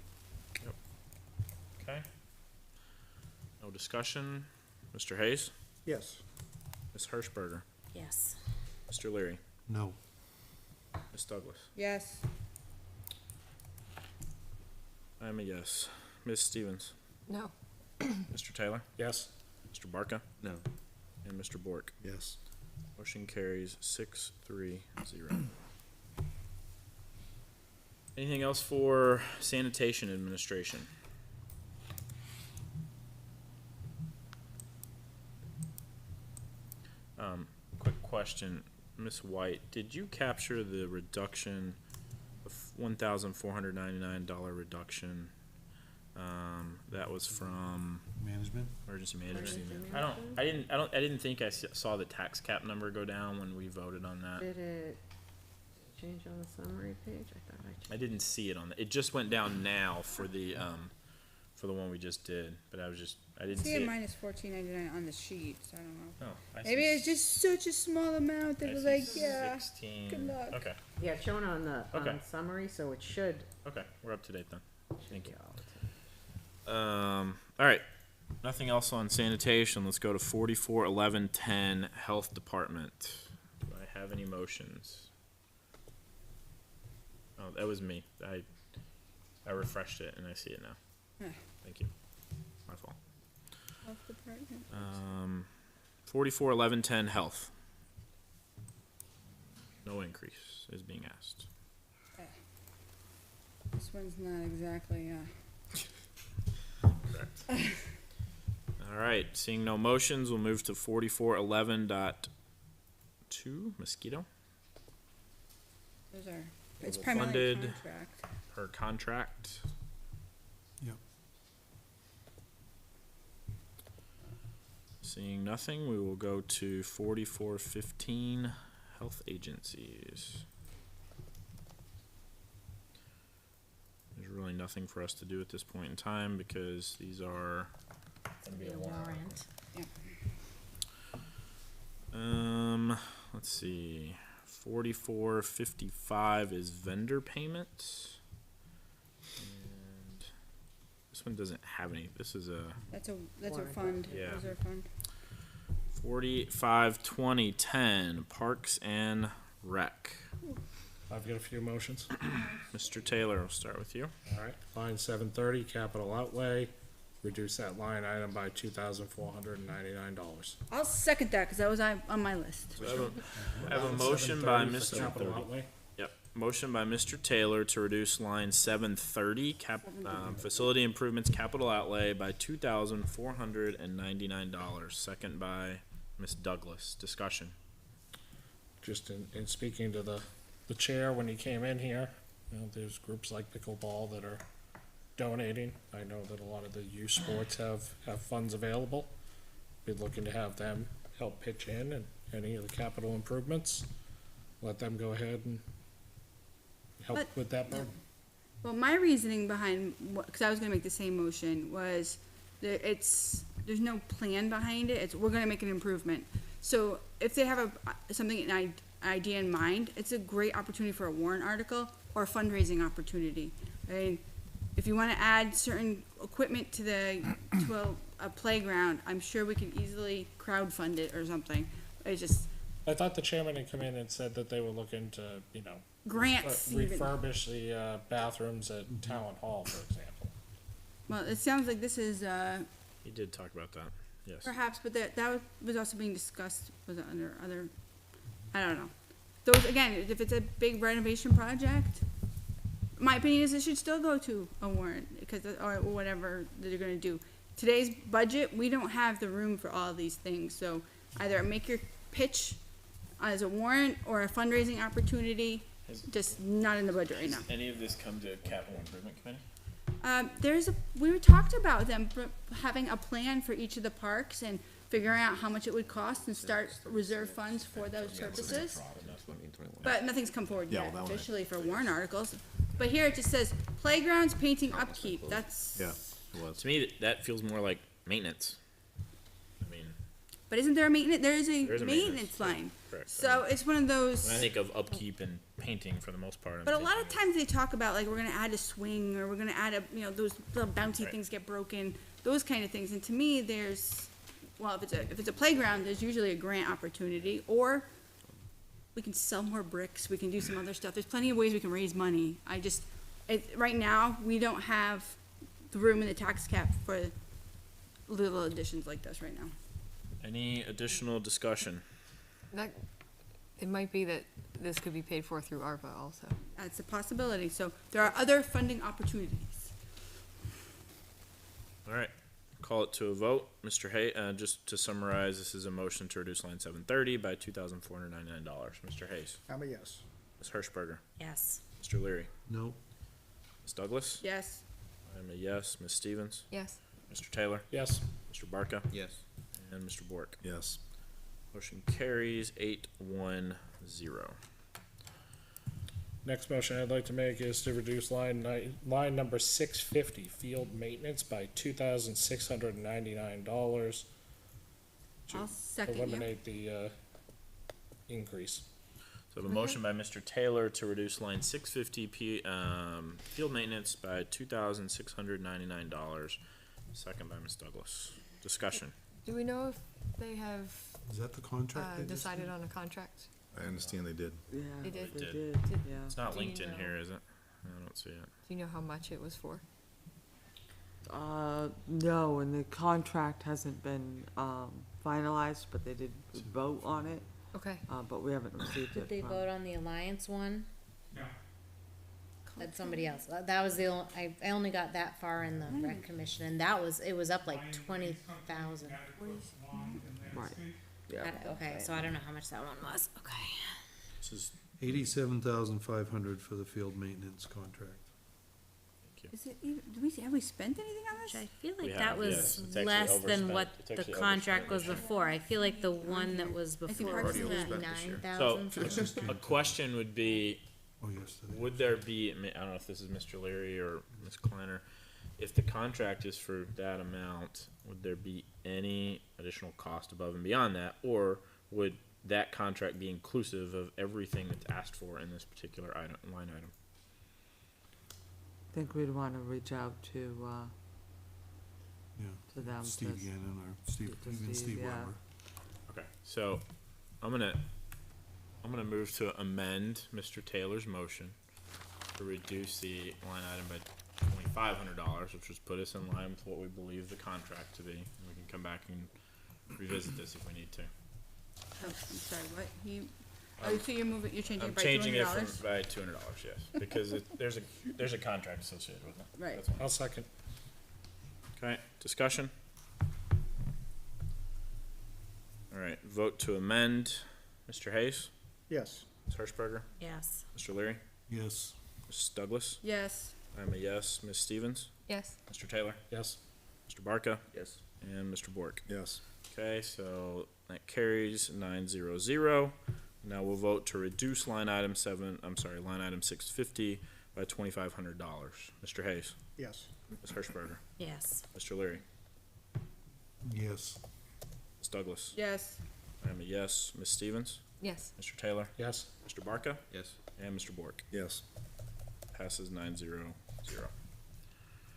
Speaker 1: okay? No discussion, Mr. Hayes,
Speaker 16: Yes.
Speaker 1: Ms. Hirschberger,
Speaker 3: Yes.
Speaker 1: Mr. Leary,
Speaker 9: No.
Speaker 1: Ms. Douglas.
Speaker 7: Yes.
Speaker 1: I'm a yes. Ms. Stevens,
Speaker 15: No.
Speaker 1: Mr. Taylor,
Speaker 4: Yes.
Speaker 1: Mr. Barca,
Speaker 6: No.
Speaker 1: and Mr. Bork.
Speaker 2: Yes.
Speaker 1: Motion carries 6-3-0. Anything else for Sanitation Administration? Quick question, Ms. White, did you capture the reduction of $1,499 reduction? That was from
Speaker 9: Management?
Speaker 1: emergency management.
Speaker 7: Emergency
Speaker 1: I didn't think I saw the tax cap number go down when we voted on that.
Speaker 15: Did it change on the summary page? I thought I
Speaker 1: I didn't see it on the, it just went down now for the one we just did, but I didn't
Speaker 7: See
Speaker 1: see
Speaker 7: a
Speaker 1: it.
Speaker 7: minus $14.99 on the sheet, so I don't know.
Speaker 1: Oh, I
Speaker 7: Maybe
Speaker 1: see-
Speaker 7: it's just such a small amount that
Speaker 1: I
Speaker 7: was
Speaker 1: see
Speaker 7: like, yeah.
Speaker 1: 16.
Speaker 7: good luck.
Speaker 1: Okay,
Speaker 15: Yeah, it's shown on the
Speaker 1: Okay.
Speaker 15: summary, so it should.
Speaker 1: okay, we're up to date then. Thank you.
Speaker 15: be all the time.
Speaker 1: All right, nothing else on sanitation. Let's go to 441110 Health Department. Do I have any motions? Oh, that was me. I refreshed it and I see it now.
Speaker 7: Huh.
Speaker 1: Thank you. My fault.
Speaker 7: Health department.
Speaker 1: 441110 Health. No increase is being asked.
Speaker 7: This one's not exactly,
Speaker 1: All right, seeing no motions, we'll move to 4411.2 Mosquito
Speaker 7: those are, it's
Speaker 1: Level
Speaker 7: primarily
Speaker 1: funded.
Speaker 7: contract.
Speaker 1: per contract.
Speaker 9: Yep.
Speaker 1: Seeing nothing, we will go to 4415, health agencies. There's really nothing for us to do at this point in time because these are gonna be a warrant. Let's see. 4455 is vendor payments. And this one doesn't have any. This is a
Speaker 7: That's a fund,
Speaker 1: Yeah.
Speaker 7: reserve fund.
Speaker 1: 452010 Parks and Rec.
Speaker 4: I've got a few motions.
Speaker 1: Mr. Taylor, we'll start with you.
Speaker 4: All right, line 730, capital outlay, reduce that line item by $2,499.
Speaker 7: I'll second that, cause that was on my list.
Speaker 1: I have a motion by
Speaker 4: 730 for
Speaker 1: Mr.
Speaker 4: capital outlay.
Speaker 1: Yep. Motion by Mr. Taylor to reduce line 730 facility improvements capital outlay by $2,499. Second by Ms. Douglas. Discussion.
Speaker 4: Just in speaking to the chair when he came in here, there's groups like pickleball that are donating. I know that a lot of the youth sports have funds available. Be looking to have them help pitch in and any of the capital improvements. Let them go ahead and help
Speaker 7: But-
Speaker 4: with that burden.
Speaker 7: Well, my reasoning behind, because I was gonna make the same motion, was that there's no plan behind it, we're gonna make an improvement. So if they have an idea in mind, it's a great opportunity for a warrant article or a fundraising opportunity. I mean, if you wanna add certain equipment to a playground, I'm sure we can easily crowdfund it or something. It's just
Speaker 4: I thought the chairman had come in and said that they were looking to,
Speaker 7: grants even.
Speaker 4: refurbish the bathrooms at Town Hall, for example.
Speaker 7: Well, it sounds like this is,
Speaker 1: He did talk about that. Yes.
Speaker 7: perhaps, but that was also being discussed, was it under other, I don't know. Those, again, if it's a big renovation project, my opinion is it should still go to a warrant, because, or whatever that they're gonna do. Today's budget, we don't have the room for all these things, so either make your pitch as a warrant or a fundraising opportunity, just not in the budget right now.
Speaker 1: Any of this come to capital improvement committee?
Speaker 7: We talked about them having a plan for each of the parks and figuring out how much it would cost and start reserve funds for those purposes. But nothing's come forward
Speaker 2: Yeah,
Speaker 7: yet
Speaker 2: well, that one-
Speaker 7: officially for warrant articles. But here it just says playgrounds, painting, upkeep, that's.
Speaker 2: Yeah, it was.
Speaker 1: To me, that feels more like maintenance. I mean,
Speaker 7: But isn't there a maintenance, there is
Speaker 1: There
Speaker 7: a
Speaker 1: is a
Speaker 7: maintenance
Speaker 1: maintenance,
Speaker 7: line.
Speaker 1: correct.
Speaker 7: So it's one of those.
Speaker 1: when I think of upkeep and painting for the most part. I'm
Speaker 7: But a lot of
Speaker 1: thinking
Speaker 7: times they talk about like we're gonna add a swing or we're gonna add those little bouncy
Speaker 1: Right.
Speaker 7: things get broken, those kind of things. And to me, if it's a playground, there's usually a grant opportunity, or we can sell more bricks. We can do some other stuff. There's plenty of ways we can raise money. Right now we don't have the room in the tax cap for little additions like this right now.
Speaker 1: Any additional discussion?
Speaker 8: It might be that this could be paid for through ARPA also.
Speaker 7: That's a possibility. So there are other funding opportunities.
Speaker 1: All right, call it to a vote. Mr. Hay, just to summarize, this is a motion to reduce line 730 by $2,499. Mr. Hayes,
Speaker 16: I'm a yes.
Speaker 1: Ms. Hirschberger,
Speaker 3: Yes.
Speaker 1: Mr. Leary,
Speaker 9: No,
Speaker 1: Ms. Douglas.
Speaker 7: Yes.
Speaker 1: I'm a yes. Ms. Stevens,
Speaker 8: Yes.
Speaker 1: Mr. Taylor,
Speaker 4: Yes.
Speaker 1: Mr. Barca,
Speaker 6: Yes.
Speaker 1: and Mr. Bork.
Speaker 2: Yes.
Speaker 1: Motion carries 810.
Speaker 4: Next motion I'd like to make is to reduce line number 650, field maintenance, by $2,699
Speaker 7: I'll
Speaker 4: to
Speaker 7: second you.
Speaker 4: eliminate the increase.
Speaker 1: So I have a motion by Mr. Taylor to reduce line 650 field maintenance by $2,699. Second by Ms. Douglas. Discussion.
Speaker 8: Do we know if they have
Speaker 9: is that the contract? they just
Speaker 8: decided
Speaker 9: did?
Speaker 8: on a contract?
Speaker 2: I understand they did.
Speaker 14: Yeah,
Speaker 8: They did.
Speaker 14: they
Speaker 1: Did.
Speaker 14: did, yeah.
Speaker 1: It's not
Speaker 8: Do you
Speaker 1: linked in
Speaker 8: know?
Speaker 1: here, is it? I don't see it.
Speaker 8: Do you know how much it was for?
Speaker 14: No, and the contract hasn't been, finalized, but they did vote on it,
Speaker 8: Okay.
Speaker 14: but we haven't received it.
Speaker 3: Did they
Speaker 14: from-
Speaker 3: vote on the Alliance one? That's somebody else. That was I only got that far in the rec commission, and it was up like 20,000.
Speaker 14: Right, yeah.
Speaker 3: Okay, so I don't know how much that one was. Okay.
Speaker 1: This is,
Speaker 9: $87,500 for the field maintenance contract.
Speaker 1: thank
Speaker 7: Is it even, have we spent anything on
Speaker 3: Which
Speaker 7: this?
Speaker 3: I feel
Speaker 1: We
Speaker 3: like that
Speaker 1: have, yes.
Speaker 3: was
Speaker 1: It's actually
Speaker 3: less than
Speaker 1: overspent.
Speaker 3: what
Speaker 1: It's
Speaker 3: the
Speaker 1: actually
Speaker 3: contract
Speaker 1: overspent
Speaker 3: was
Speaker 1: this year.
Speaker 3: before. I feel like the one that was
Speaker 7: think
Speaker 3: before
Speaker 7: Parks
Speaker 3: was
Speaker 7: and
Speaker 3: like
Speaker 6: Rec this year.
Speaker 3: 9,000.
Speaker 1: A question would be,
Speaker 9: Oh, yesterday.
Speaker 1: would there be, I don't know if this is Mr. Leary or Ms. Kleiner, if the contract is for that amount, would there be any additional cost above and beyond that? Or would that contract be inclusive of everything that's asked for in this particular item, line item?
Speaker 14: I think we'd wanna reach out to
Speaker 9: Yeah.
Speaker 14: to them.
Speaker 9: Steve
Speaker 14: to-
Speaker 9: Gannon or Steve,
Speaker 14: to
Speaker 9: even
Speaker 14: Steve,
Speaker 9: Steve
Speaker 14: yeah.
Speaker 9: Weber.
Speaker 1: Okay, so I'm gonna move to amend Mr. Taylor's motion to reduce the line item by $2,500, which would put us in line with what we believe the contract to be. And we can come back and revisit this if we need to.
Speaker 7: Oh, I'm sorry, what, so you're moving, you're changing
Speaker 1: I'm
Speaker 7: it by
Speaker 1: changing it
Speaker 7: $200?
Speaker 1: from by $200, yes, because there's a contract associated with it.
Speaker 7: Right.
Speaker 1: That's why.
Speaker 4: I'll second.
Speaker 1: Okay, discussion? All right, vote to amend. Mr. Hayes,
Speaker 16: Yes.
Speaker 1: Ms. Hirschberger,
Speaker 3: Yes.
Speaker 1: Mr. Leary,
Speaker 9: Yes.
Speaker 1: Mrs. Douglas.
Speaker 7: Yes,
Speaker 1: I'm a yes. Ms. Stevens,
Speaker 8: Yes.
Speaker 1: Mr. Taylor,
Speaker 4: Yes.
Speaker 1: Mr. Barca,
Speaker 6: Yes.
Speaker 1: and Mr. Bork.
Speaker 2: Yes.
Speaker 1: Okay, so that carries 900. Now we'll vote to reduce line item 650 by $2,500. Mr. Hayes,
Speaker 16: Yes.
Speaker 1: Ms. Hirschberger,
Speaker 3: Yes.
Speaker 1: Mr. Leary,
Speaker 9: Yes.
Speaker 1: Ms. Douglas.
Speaker 7: yes,
Speaker 1: I'm a yes. Ms. Stevens,
Speaker 8: Yes.
Speaker 1: Mr. Taylor,
Speaker 4: Yes.
Speaker 1: Mr. Barca,
Speaker 6: Yes.
Speaker 1: and Mr. Bork.
Speaker 2: Yes.
Speaker 1: Passes 900.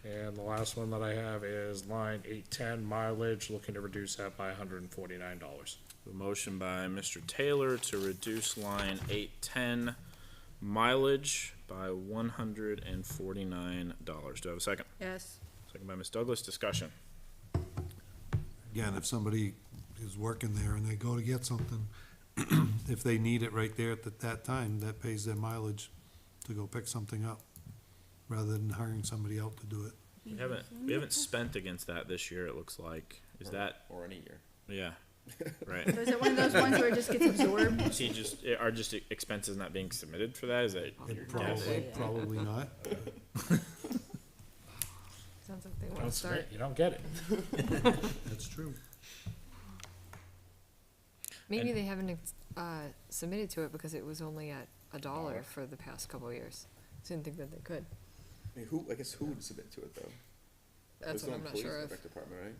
Speaker 4: And the last one that I have is line 810 mileage, looking to reduce that by $149.
Speaker 1: A motion by Mr. Taylor to reduce line 810 mileage by $149. Do I have a second?
Speaker 7: yes.
Speaker 1: Second by Ms. Douglas. Discussion.
Speaker 9: Again, if somebody is working there and they go to get something, if they need it right there at that time, that pays their mileage to go pick something up, rather than hiring somebody out to do it.
Speaker 1: We haven't spent against that this year, it looks like. Is that,
Speaker 6: Or any year.
Speaker 1: yeah, right.
Speaker 7: So is it one of those ones where it just gets absorbed?
Speaker 1: See, are just expenses not being submitted for that? Is that your guess?
Speaker 9: Probably not.
Speaker 8: Sounds like they want to
Speaker 4: Don't
Speaker 8: start.
Speaker 4: start, you don't get it.
Speaker 9: That's true.
Speaker 8: Maybe
Speaker 1: And-
Speaker 8: they haven't submitted to it because it was only at $1 for the past couple of years. Didn't think that they could.
Speaker 6: I mean, who would submit to it though?
Speaker 8: That's
Speaker 6: There's
Speaker 8: what
Speaker 6: no
Speaker 8: I'm not
Speaker 6: employees
Speaker 8: sure
Speaker 6: in
Speaker 8: of.
Speaker 6: the rec department, right?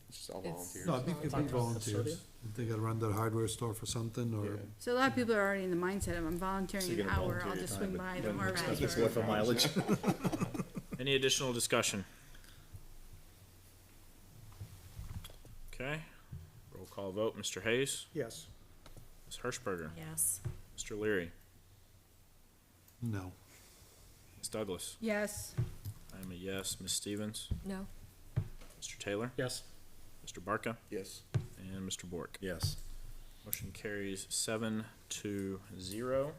Speaker 6: It's just all
Speaker 8: It's-
Speaker 6: volunteers.
Speaker 9: No, it'd be
Speaker 4: Talking about
Speaker 9: volunteers.
Speaker 4: custodian?
Speaker 9: If they gotta run to the hardware store for something, or
Speaker 6: Yeah.
Speaker 7: So a lot of people are already in the mindset of, I'm
Speaker 2: So
Speaker 7: volunteering
Speaker 2: you're
Speaker 7: an
Speaker 2: gonna
Speaker 7: hour,
Speaker 2: volunteer
Speaker 7: I'll
Speaker 2: your
Speaker 7: just
Speaker 2: time,
Speaker 7: swing
Speaker 2: but
Speaker 7: by the
Speaker 2: then
Speaker 7: hardware
Speaker 2: it's
Speaker 7: store.
Speaker 2: worth for mileage.
Speaker 1: Any additional discussion? Okay, roll call vote. Mr. Hayes,
Speaker 16: Yes.
Speaker 1: Ms. Hirschberger,
Speaker 3: Yes.
Speaker 1: Mr. Leary,
Speaker 9: no.
Speaker 1: Ms. Douglas.
Speaker 7: Yes,
Speaker 1: I'm a yes. Ms. Stevens,
Speaker 8: No.
Speaker 1: Mr. Taylor,
Speaker 4: Yes.
Speaker 1: Mr. Barca,
Speaker 6: Yes.
Speaker 1: and Mr. Bork.
Speaker 2: Yes.
Speaker 1: Motion carries 7-0.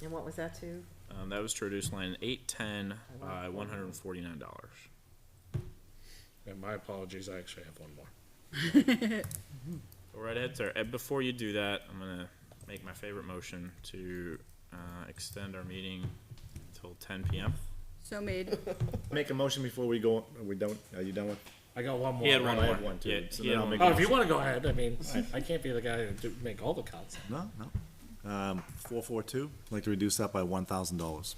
Speaker 15: And what was that to?
Speaker 1: That was to reduce line 810 by $149.
Speaker 4: And my apologies, I actually have one more.
Speaker 1: Go right ahead, sir. And before you do that, I'm gonna make my favorite motion to extend our meeting until 10 p.m.
Speaker 7: so made.
Speaker 2: Make a motion before we go, are you done with?
Speaker 4: I got one more.
Speaker 1: He had one
Speaker 2: I
Speaker 1: more.
Speaker 2: have one too,
Speaker 1: Yeah,
Speaker 2: so
Speaker 1: he
Speaker 2: then
Speaker 1: had
Speaker 2: I'll
Speaker 1: one
Speaker 2: make
Speaker 1: more.
Speaker 4: Oh, if you wanna go ahead, I mean, I can't be the guy to make all the counts.
Speaker 2: No. 442, I'd like to reduce that by $1,000.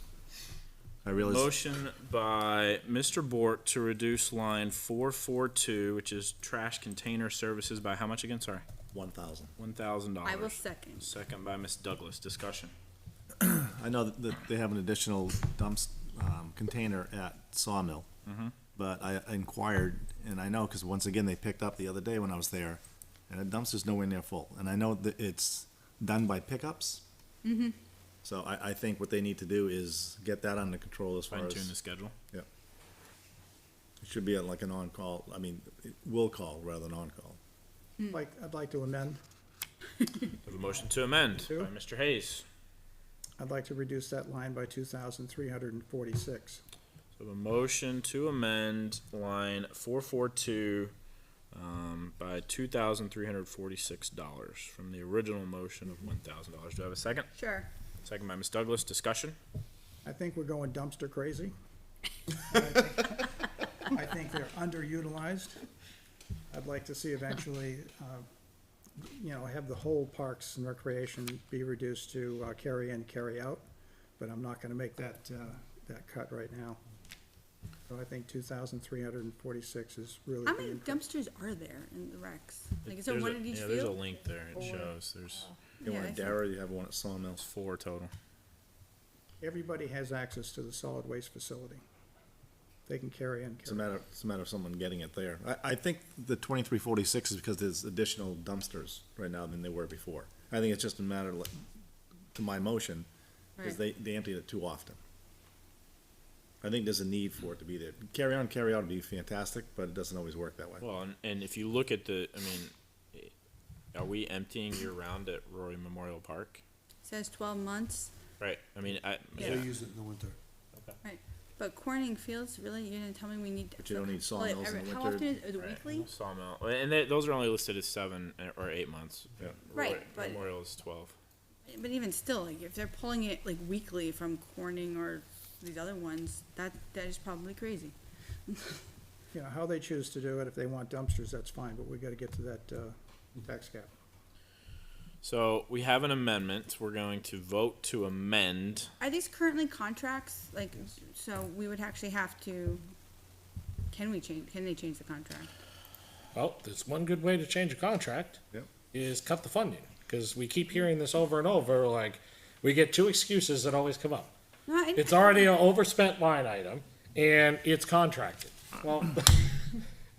Speaker 2: I realize,
Speaker 1: Motion by Mr. Bork to reduce line 442, which is trash container services, by how much again? Sorry.
Speaker 2: 1,000.
Speaker 1: $1,000.
Speaker 7: I will second.
Speaker 1: Second by Ms. Douglas. Discussion.
Speaker 2: I know that they have an additional container at Sawmill. But I inquired, and I know, because once again, they picked up the other day when I was there, and the dumpster's nowhere near full. And I know that it's done by pickups. So I think what they need to do is get that under control as far
Speaker 1: Fine
Speaker 2: as.
Speaker 1: tune the schedule.
Speaker 2: It should be like an on-call, I mean, will call rather than on-call.
Speaker 16: I'd like to amend.
Speaker 1: We have a motion to amend
Speaker 16: Two.
Speaker 1: by Mr. Hayes.
Speaker 16: I'd like to reduce that line by 2,346.
Speaker 1: So a motion to amend line 442 by $2,346 from the original motion of $1,000. Do I have a second?
Speaker 7: Sure.
Speaker 1: Second by Ms. Douglas. Discussion.
Speaker 16: I think we're going dumpster crazy. I think they're underutilized. I'd like to see eventually, have the whole parks and recreation be reduced to carry in, carry out, but I'm not gonna make that cut right now. So I think 2,346 is really.
Speaker 7: How
Speaker 16: the
Speaker 7: many
Speaker 16: increase.
Speaker 7: dumpsters are there in the recs? Like, is there
Speaker 1: There's
Speaker 7: one
Speaker 1: a-
Speaker 7: at each
Speaker 1: yeah,
Speaker 7: field?
Speaker 1: there's a link there. It
Speaker 7: Or-
Speaker 1: shows there's
Speaker 2: You have one
Speaker 7: Yeah,
Speaker 2: at
Speaker 7: I see.
Speaker 2: Darrow, you have one at Sawmill.
Speaker 1: there's 4 total.
Speaker 16: Everybody has access to the solid waste facility. They can carry in,
Speaker 2: It's a
Speaker 16: carry out.
Speaker 2: matter of someone getting it there. I think the 2346 is because there's additional dumpsters right now than there were before. I think it's just a matter, to my motion, is they empty it too often. I think there's a need for it to be there. Carry on, carry out would be fantastic, but it doesn't always work that way.
Speaker 1: Well, and if you look at are we emptying year round at Roy Memorial Park?
Speaker 7: Says 12 months,
Speaker 1: Right. I mean,
Speaker 9: They use it in the winter.
Speaker 7: but Corning Fields, really, you're gonna tell me we need.
Speaker 2: But you don't need
Speaker 7: well,
Speaker 2: sawmills in the
Speaker 7: How
Speaker 2: winter.
Speaker 7: often is it
Speaker 1: Right,
Speaker 7: weekly?
Speaker 1: Sawmill, and those are only listed as 7 or 8 months.
Speaker 2: Yeah.
Speaker 7: Right,
Speaker 1: Roy
Speaker 7: but-
Speaker 1: Memorial is 12.
Speaker 7: But even still, like, if they're pulling it like weekly from Corning or these other ones, that is probably crazy.
Speaker 16: How they choose to do it, if they want dumpsters, that's fine, but we gotta get to that, tax cap.
Speaker 1: So we have an amendment. We're going to vote to amend.
Speaker 7: Are these currently contracts? Like, so we would actually have to, can they change the contract?
Speaker 4: Well, there's one good way to change a contract.
Speaker 2: Yep.
Speaker 4: Is cut the funding, because we keep hearing this over and over, like, we get 2 excuses that always come up.
Speaker 7: No, I-
Speaker 4: It's already an overspent line item, and it's contracted. Well,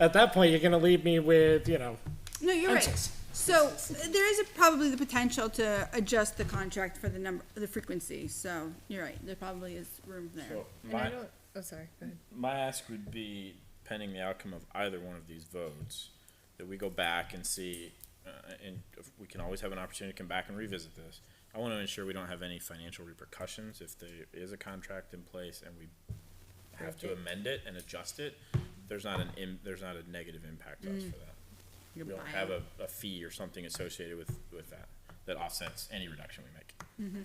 Speaker 4: at that point, you're gonna leave me with,
Speaker 7: No, you're right.
Speaker 4: pencils.
Speaker 7: So there is probably the potential to adjust the contract for the frequency, so you're right, there probably is room there.
Speaker 1: So
Speaker 8: And I don't, oh, sorry, go ahead.
Speaker 1: my ask would be, pending the outcome of either one of these votes, that we go back and see, and if we can always have an opportunity to come back and revisit this. I want to ensure we don't have any financial repercussions if there is a contract in place and we have to amend it and adjust it. There's not a negative impact to us for that. We don't have a fee or something associated with that offsets any reduction we make.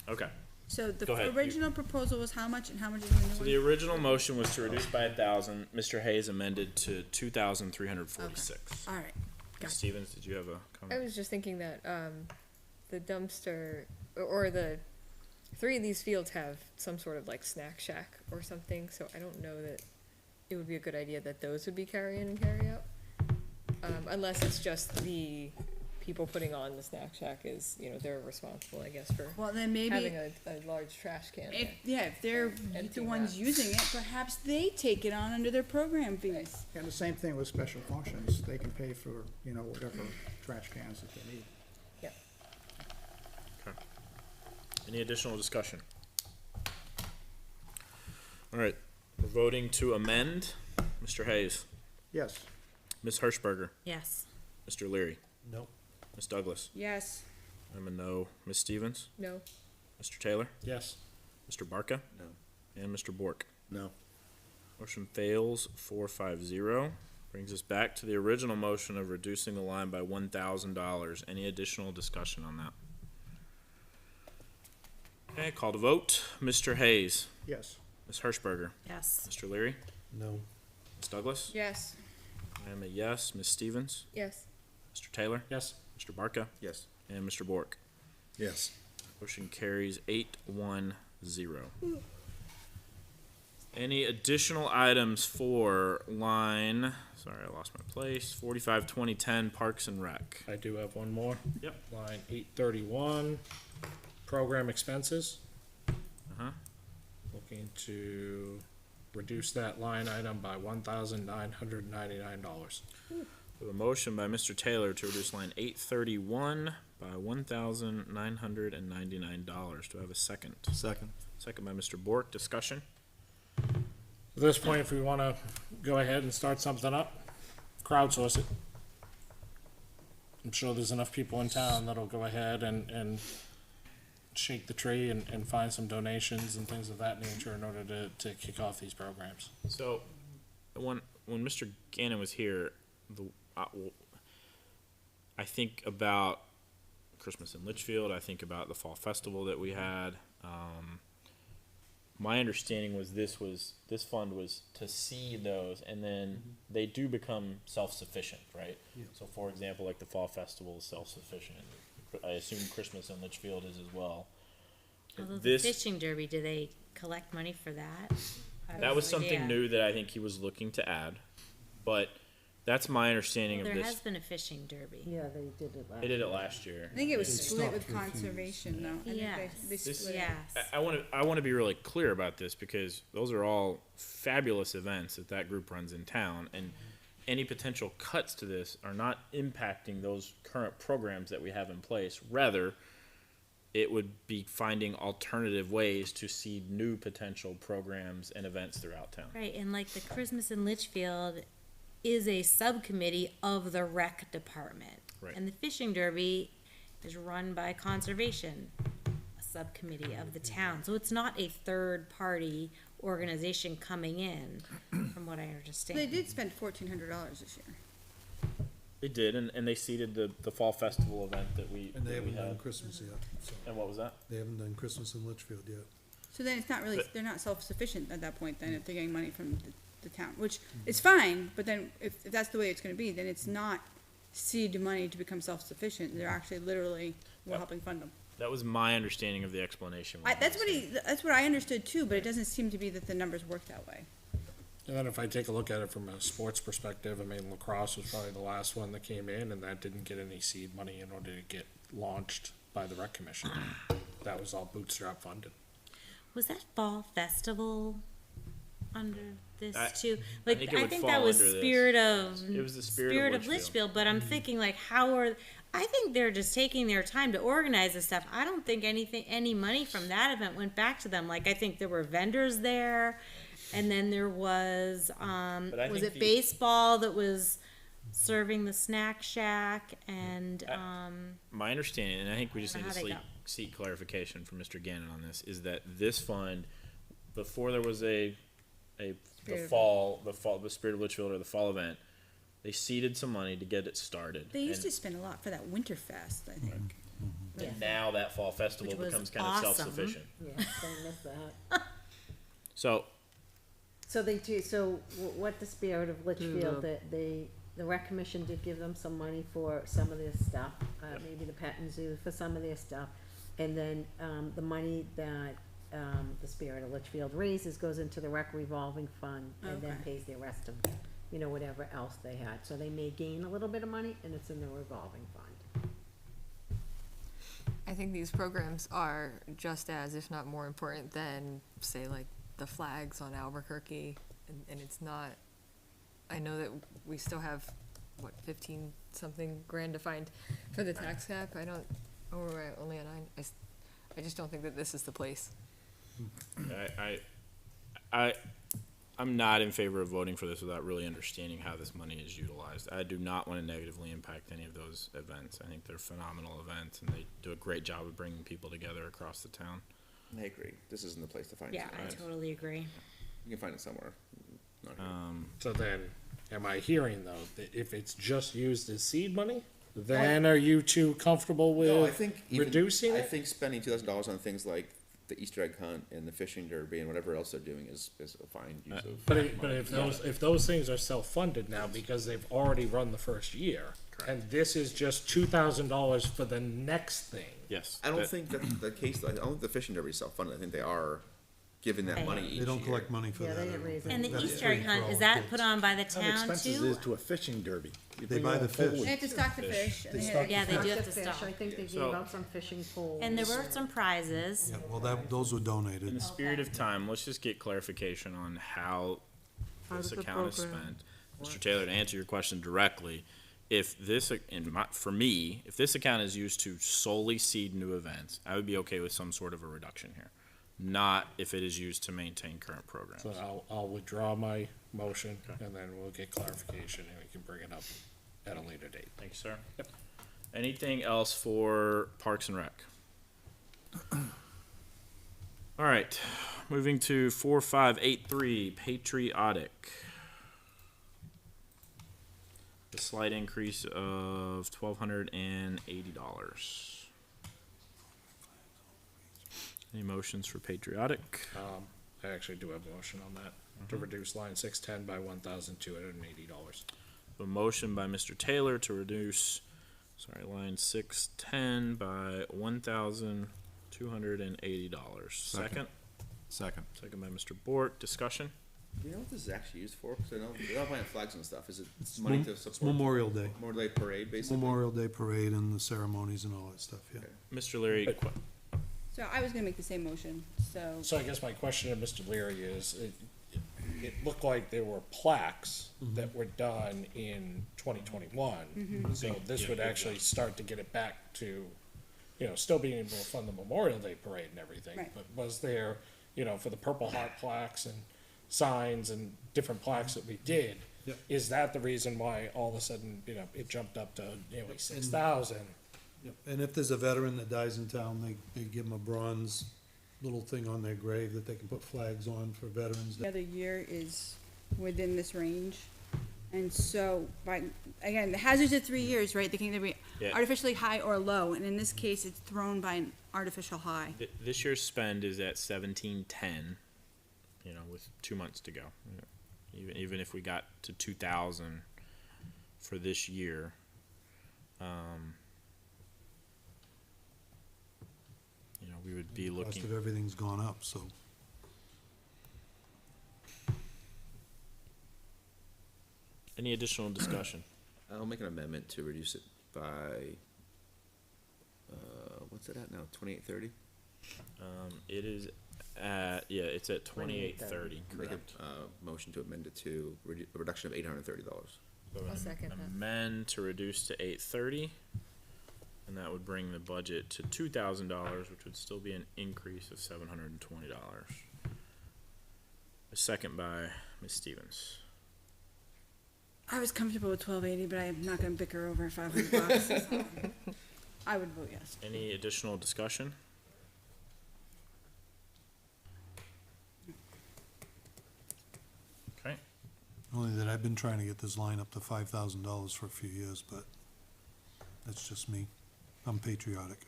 Speaker 1: Okay.
Speaker 7: So
Speaker 1: Go ahead,
Speaker 7: the
Speaker 1: you-
Speaker 7: original proposal was how much and how much is the new
Speaker 1: So
Speaker 7: one?
Speaker 1: the original motion was to reduce by 1,000. Mr. Hayes amended to 2,346.
Speaker 7: All right,
Speaker 1: Ms. Stevens, did you have a
Speaker 8: I
Speaker 1: comment?
Speaker 8: was just thinking that the dumpster or the 3 of these fields have some sort of like snack shack or something, so I don't know that it would be a good idea that those would be carry in and carry out. Unless it's just the people putting on the snack shack is, they're responsible, I guess, for
Speaker 7: Well, then maybe,
Speaker 8: having a large trash can there.
Speaker 7: if they're the
Speaker 8: Emptying
Speaker 7: ones
Speaker 8: that.
Speaker 7: using it, perhaps they take it on under their program fees.
Speaker 16: And the same thing with special functions, they can pay for, whatever trash cans that they need.
Speaker 8: Yep.
Speaker 1: Any additional discussion? All right, we're voting to amend. Mr. Hayes,
Speaker 16: Yes,
Speaker 1: Ms. Hirschberger,
Speaker 3: Yes.
Speaker 1: Mr. Leary,
Speaker 9: No.
Speaker 1: Ms. Douglas.
Speaker 7: Yes,
Speaker 1: I'm a no. Ms. Stevens,
Speaker 8: No.
Speaker 1: Mr. Taylor,
Speaker 4: yes.
Speaker 1: Mr. Barca,
Speaker 6: No.
Speaker 1: and Mr. Bork.
Speaker 2: No.
Speaker 1: Motion fails 4-5-0. Brings us back to the original motion of reducing the line by $1,000. Any additional discussion on that? Okay, call to vote. Mr. Hayes,
Speaker 16: yes.
Speaker 1: Ms. Hirschberger,
Speaker 3: Yes.
Speaker 1: Mr. Leary,
Speaker 9: No.
Speaker 1: Ms. Douglas.
Speaker 7: yes.
Speaker 1: I am a yes. Ms. Stevens,
Speaker 8: Yes.
Speaker 1: Mr. Taylor,
Speaker 4: Yes.
Speaker 1: Mr. Barca,
Speaker 6: Yes.
Speaker 1: and Mr. Bork.
Speaker 2: Yes.
Speaker 1: Motion carries 8-1-0. Any additional items for line, sorry, I lost my place, 45-2010 Parks and Rec?
Speaker 4: I do have one more.
Speaker 1: Yep.
Speaker 4: Line 831, program expenses.
Speaker 1: Uh-huh.
Speaker 4: Looking to reduce that line item by $1,999.
Speaker 1: We have a motion by Mr. Taylor to reduce line 831 by $1,999. Do I have a second?
Speaker 2: Second.
Speaker 1: Second by Mr. Bork. Discussion?
Speaker 4: At this point, if we want to go ahead and start something up, crowdsource it. I'm sure there's enough people in town that'll go ahead and shake the tree and find some donations and things of that nature in order to kick off these programs.
Speaker 1: So, when Mr. Gannon was here, I think about Christmas in Litchfield. I think about the fall festival that we had. my understanding was this fund was to seed those, and then they do become self-sufficient, right?
Speaker 9: Yeah.
Speaker 1: So, for example, like the fall festival is self-sufficient. I assume Christmas in Litchfield is as well.
Speaker 3: Although the
Speaker 1: This
Speaker 3: fishing derby, do they collect money for that? I have
Speaker 1: that was
Speaker 3: no
Speaker 1: something
Speaker 3: idea.
Speaker 1: new that I think he was looking to add, but that's my understanding
Speaker 3: Well,
Speaker 1: of
Speaker 3: there
Speaker 1: this.
Speaker 3: has been a fishing derby.
Speaker 15: Yeah, they did it last.
Speaker 1: They did it last year.
Speaker 7: I think it was
Speaker 9: It's
Speaker 7: split
Speaker 9: stopped
Speaker 7: with
Speaker 9: for a few years.
Speaker 7: conservation though. I think
Speaker 3: Yes.
Speaker 7: they split it.
Speaker 3: Yes.
Speaker 1: I want to be really clear about this because those are all fabulous events that group runs in town, and any potential cuts to this are not impacting those current programs that we have in place. Rather, it would be finding alternative ways to seed new potential programs and events throughout town.
Speaker 3: Right, and like the Christmas in Litchfield is a subcommittee of the rec department.
Speaker 1: Right.
Speaker 3: And the fishing derby is run by conservation, a subcommittee of the town. So it's not a third-party organization coming in, from what I understand.
Speaker 7: They did spend $1,400 this year.
Speaker 1: They did, and they seeded the fall festival event that we
Speaker 9: And they
Speaker 1: that we
Speaker 9: haven't done
Speaker 1: had.
Speaker 9: Christmas yet, so,
Speaker 1: And what was that?
Speaker 9: they haven't done Christmas in Litchfield yet.
Speaker 7: So then it's not really,
Speaker 1: But-
Speaker 7: they're not self-sufficient at that point then if they're getting money from the town, which is fine, but then if that's the way it's gonna be, then it's not seed money to become self-sufficient. They're actually literally, we're
Speaker 1: Yep.
Speaker 7: helping fund them.
Speaker 1: That was my understanding of the explanation. when he
Speaker 7: That's
Speaker 1: was
Speaker 7: what
Speaker 1: saying.
Speaker 7: that's what I understood too, but it doesn't seem to be that the numbers work that way.
Speaker 4: And then if I take a look at it from a sports perspective, I mean, lacrosse was probably the last one that came in, and that didn't get any seed money in order to get launched by the rec commission. That was all bootstrap funded.
Speaker 3: Was that fall festival under this
Speaker 1: I-
Speaker 3: too?
Speaker 1: I
Speaker 3: Like,
Speaker 1: think it
Speaker 3: I
Speaker 1: would
Speaker 3: think
Speaker 1: fall
Speaker 3: that was
Speaker 1: under this.
Speaker 3: spirit of.
Speaker 1: It was the spirit of Litchfield.
Speaker 3: But I'm thinking like, I think they're just taking their time to organize this stuff. I don't think any money from that event went back to them. Like, I think there were vendors there, and then there was,
Speaker 1: But I
Speaker 3: was
Speaker 1: think
Speaker 3: it baseball that was serving the snack shack and,
Speaker 1: My understanding, and I think we just
Speaker 3: I
Speaker 1: need
Speaker 3: don't
Speaker 1: to
Speaker 3: know how they
Speaker 1: seek clarification from Mr. Gannon on this, is that this fund, before there was the Spirit of Litchfield or the fall event, they seeded some money to get it started.
Speaker 7: They used
Speaker 1: And-
Speaker 7: to spend a lot for that Winterfest, I think.
Speaker 1: And now that fall festival
Speaker 3: Which was
Speaker 1: becomes kind
Speaker 3: awesome.
Speaker 1: of self-sufficient.
Speaker 15: Yeah, don't miss that.
Speaker 1: So,
Speaker 15: So they do, what the spirit of Litchfield, that the rec commission did give them some money for some of their stuff, maybe the pet and zoo for some of their stuff. And then, the money that, the spirit of Litchfield raises goes into the rec revolving fund and then
Speaker 7: Okay.
Speaker 15: pays the rest of, whatever else they had. So they may gain a little bit of money and it's in the revolving fund.
Speaker 8: I think these programs are just as, if not more important than, say, like the flags on Albuquerque, and it's not. I know that we still have, 15 something grand to find for the tax cap. I don't, we're only at 9. I just don't think that this is the place.
Speaker 1: I'm not in favor of voting for this without really understanding how this money is utilized. I do not want to negatively impact any of those events. I think they're phenomenal events, and they do a great job of bringing people together across the town.
Speaker 6: I agree. This isn't the place to find it.
Speaker 3: yeah, I totally agree.
Speaker 6: You can find it somewhere. Not here.
Speaker 4: So then, am I hearing though, that if it's just used as seed money, then are you too comfortable with
Speaker 6: No, I think
Speaker 4: reducing
Speaker 6: I
Speaker 4: it?
Speaker 6: think spending $2,000 on things like the Easter egg hunt and the fishing derby and whatever else they're doing is a fine use of.
Speaker 4: But if those things are self-funded now because they've already run the first year, and this is just $2,000 for the next thing.
Speaker 1: Yes.
Speaker 6: I don't think that's the case. I don't think the fishing derby is self-funded. I think they are giving that money each
Speaker 9: They don't
Speaker 6: year.
Speaker 9: collect money for
Speaker 15: Yeah,
Speaker 9: that.
Speaker 15: they
Speaker 9: I
Speaker 15: didn't
Speaker 9: don't
Speaker 15: raise
Speaker 9: think.
Speaker 3: And the
Speaker 9: That's
Speaker 3: Easter
Speaker 9: free
Speaker 3: egg
Speaker 9: for
Speaker 3: hunt,
Speaker 9: all
Speaker 3: is
Speaker 9: the
Speaker 3: that
Speaker 9: kids.
Speaker 3: put on by the
Speaker 2: How
Speaker 3: town
Speaker 2: expensive
Speaker 3: too?
Speaker 2: is to a fishing derby? You
Speaker 9: They
Speaker 2: bring
Speaker 9: buy
Speaker 2: out
Speaker 9: the
Speaker 2: a whole
Speaker 9: fish.
Speaker 7: They have to stock the fish. and they have-
Speaker 3: Yeah, they do have to
Speaker 15: Fish,
Speaker 3: stop.
Speaker 15: I think they gave
Speaker 1: So-
Speaker 15: out some fishing poles.
Speaker 3: And there were some prizes.
Speaker 9: Yeah, well, those were
Speaker 1: In
Speaker 9: donated.
Speaker 1: the spirit of time, let's just get clarification on how this
Speaker 14: does the
Speaker 1: account is
Speaker 14: program
Speaker 1: spent. Mr. Taylor, to answer your question directly, if this, for me, if this account is used to solely seed new events, I would be okay with some sort of a reduction here. Not if it is used to maintain current programs.
Speaker 4: So I'll withdraw my motion, and then we'll get clarification, and we can bring it up at a later date.
Speaker 1: Thank you, sir. Anything else for Parks and Rec? All right, moving to 4583, Patriotic. A slight increase of $1,280. Any motions for Patriotic?
Speaker 4: I actually do have a motion on that, to reduce line 610 by $1,280.
Speaker 1: A motion by Mr. Taylor to reduce, line 610 by $1,280. Second?
Speaker 2: Second.
Speaker 1: Second by Mr. Bork. Discussion?
Speaker 6: Do you know what this is actually used for? Because I know they're all buying flags and stuff. Is it money to
Speaker 9: It's
Speaker 6: support
Speaker 9: Memorial Day.
Speaker 6: Memorial Day parade, basically?
Speaker 9: Memorial Day parade and the ceremonies and all that stuff, yeah.
Speaker 1: Mr. Leary,
Speaker 7: So I was gonna make the same motion, so.
Speaker 4: So I guess my question to Mr. Leary is, it looked like there were plaques that were done in 2021. So this would actually start to get it back to, still being able to fund the Memorial Day parade and everything.
Speaker 7: Right.
Speaker 4: But was there, for the Purple Heart plaques and signs and different plaques that we did,
Speaker 9: Yep.
Speaker 4: is that the reason why all of a sudden, it jumped up to nearly 6,000?
Speaker 9: Yep. And if there's a veteran that dies in town, they give them a bronze little thing on their grave that they can put flags on for veterans.
Speaker 7: The other year is within this range. And so, again, the hazards of 3 years, right, they can either be
Speaker 1: Yeah.
Speaker 7: artificially high or low, and in this case, it's thrown by an artificial high.
Speaker 1: this year's spend is at 1710, with 2 months to go. Even if we got to 2,000 for this year, we would be
Speaker 9: The cost
Speaker 1: looking.
Speaker 9: of everything's gone up, so.
Speaker 1: Any additional discussion?
Speaker 6: I'll make an amendment to reduce it by, what's it at now, 2830?
Speaker 1: It is at, it's at 2830,
Speaker 6: Make
Speaker 1: correct.
Speaker 6: a motion to amend it to a reduction of $830.
Speaker 8: I'll second that.
Speaker 1: Amend to reduce to 830, and that would bring the budget to $2,000, which would still be an increase of $720. A second by Ms. Stevens.
Speaker 7: I was comfortable with 1280, but I'm not gonna bicker over $500, so I would vote yes.
Speaker 1: Any additional discussion? Okay,
Speaker 9: Only that I've been trying to get this line up to $5,000 for a few years, but that's just me. I'm patriotic.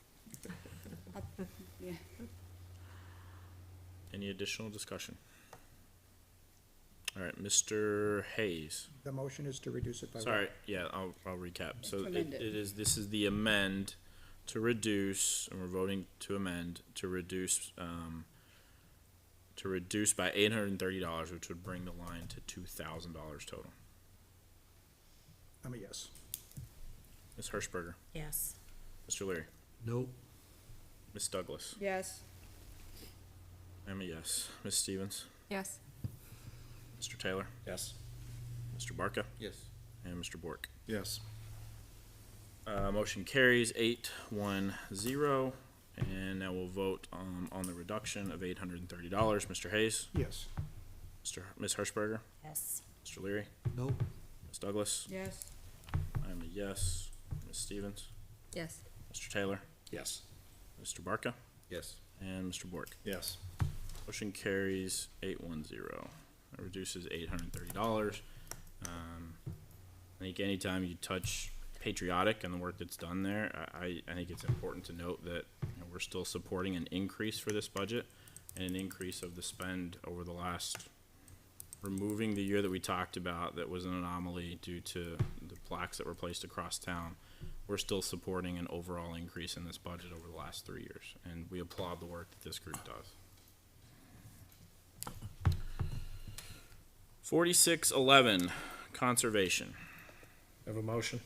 Speaker 7: Yeah.
Speaker 1: any additional discussion? All right, Mr. Hayes.
Speaker 16: The motion is to reduce it by what?
Speaker 1: Sorry, yeah, I'll recap. So
Speaker 7: amend it.
Speaker 1: this is the amend to reduce, and we're voting to amend, to reduce by $830, which would bring the line to $2,000 total.
Speaker 16: I'm a yes.
Speaker 1: Ms. Hirschberger,
Speaker 3: Yes.
Speaker 1: Mr. Leary,
Speaker 9: Nope.
Speaker 1: Ms. Douglas,
Speaker 7: Yes.
Speaker 1: I'm a yes. Ms. Stevens,
Speaker 8: Yes.
Speaker 1: Mr. Taylor,
Speaker 4: Yes.
Speaker 1: Mr. Barca,
Speaker 6: Yes.
Speaker 1: and Mr. Bork.
Speaker 2: Yes.
Speaker 1: Motion carries 8-1-0, and now we'll vote on the reduction of $830. Mr. Hayes,
Speaker 16: Yes.
Speaker 1: Ms. Hirschberger,
Speaker 3: Yes.
Speaker 1: Mr. Leary,
Speaker 9: Nope.
Speaker 1: Ms. Douglas,
Speaker 7: Yes.
Speaker 1: I'm a yes. Ms. Stevens,
Speaker 8: Yes.
Speaker 1: Mr. Taylor,
Speaker 4: Yes.
Speaker 1: Mr. Barca,
Speaker 6: Yes.
Speaker 1: and Mr. Bork.
Speaker 2: Yes.
Speaker 1: Motion carries 8-1-0. It reduces $830. I think anytime you touch Patriotic and the work that's done there, I think it's important to note that we're still supporting an increase for this budget and an increase of the spend over the last, removing the year that we talked about that was an anomaly due to the plaques that were placed across town. We're still supporting an overall increase in this budget over the last 3 years, and we applaud the work that this group does. 4611, Conservation.
Speaker 4: Have a motion?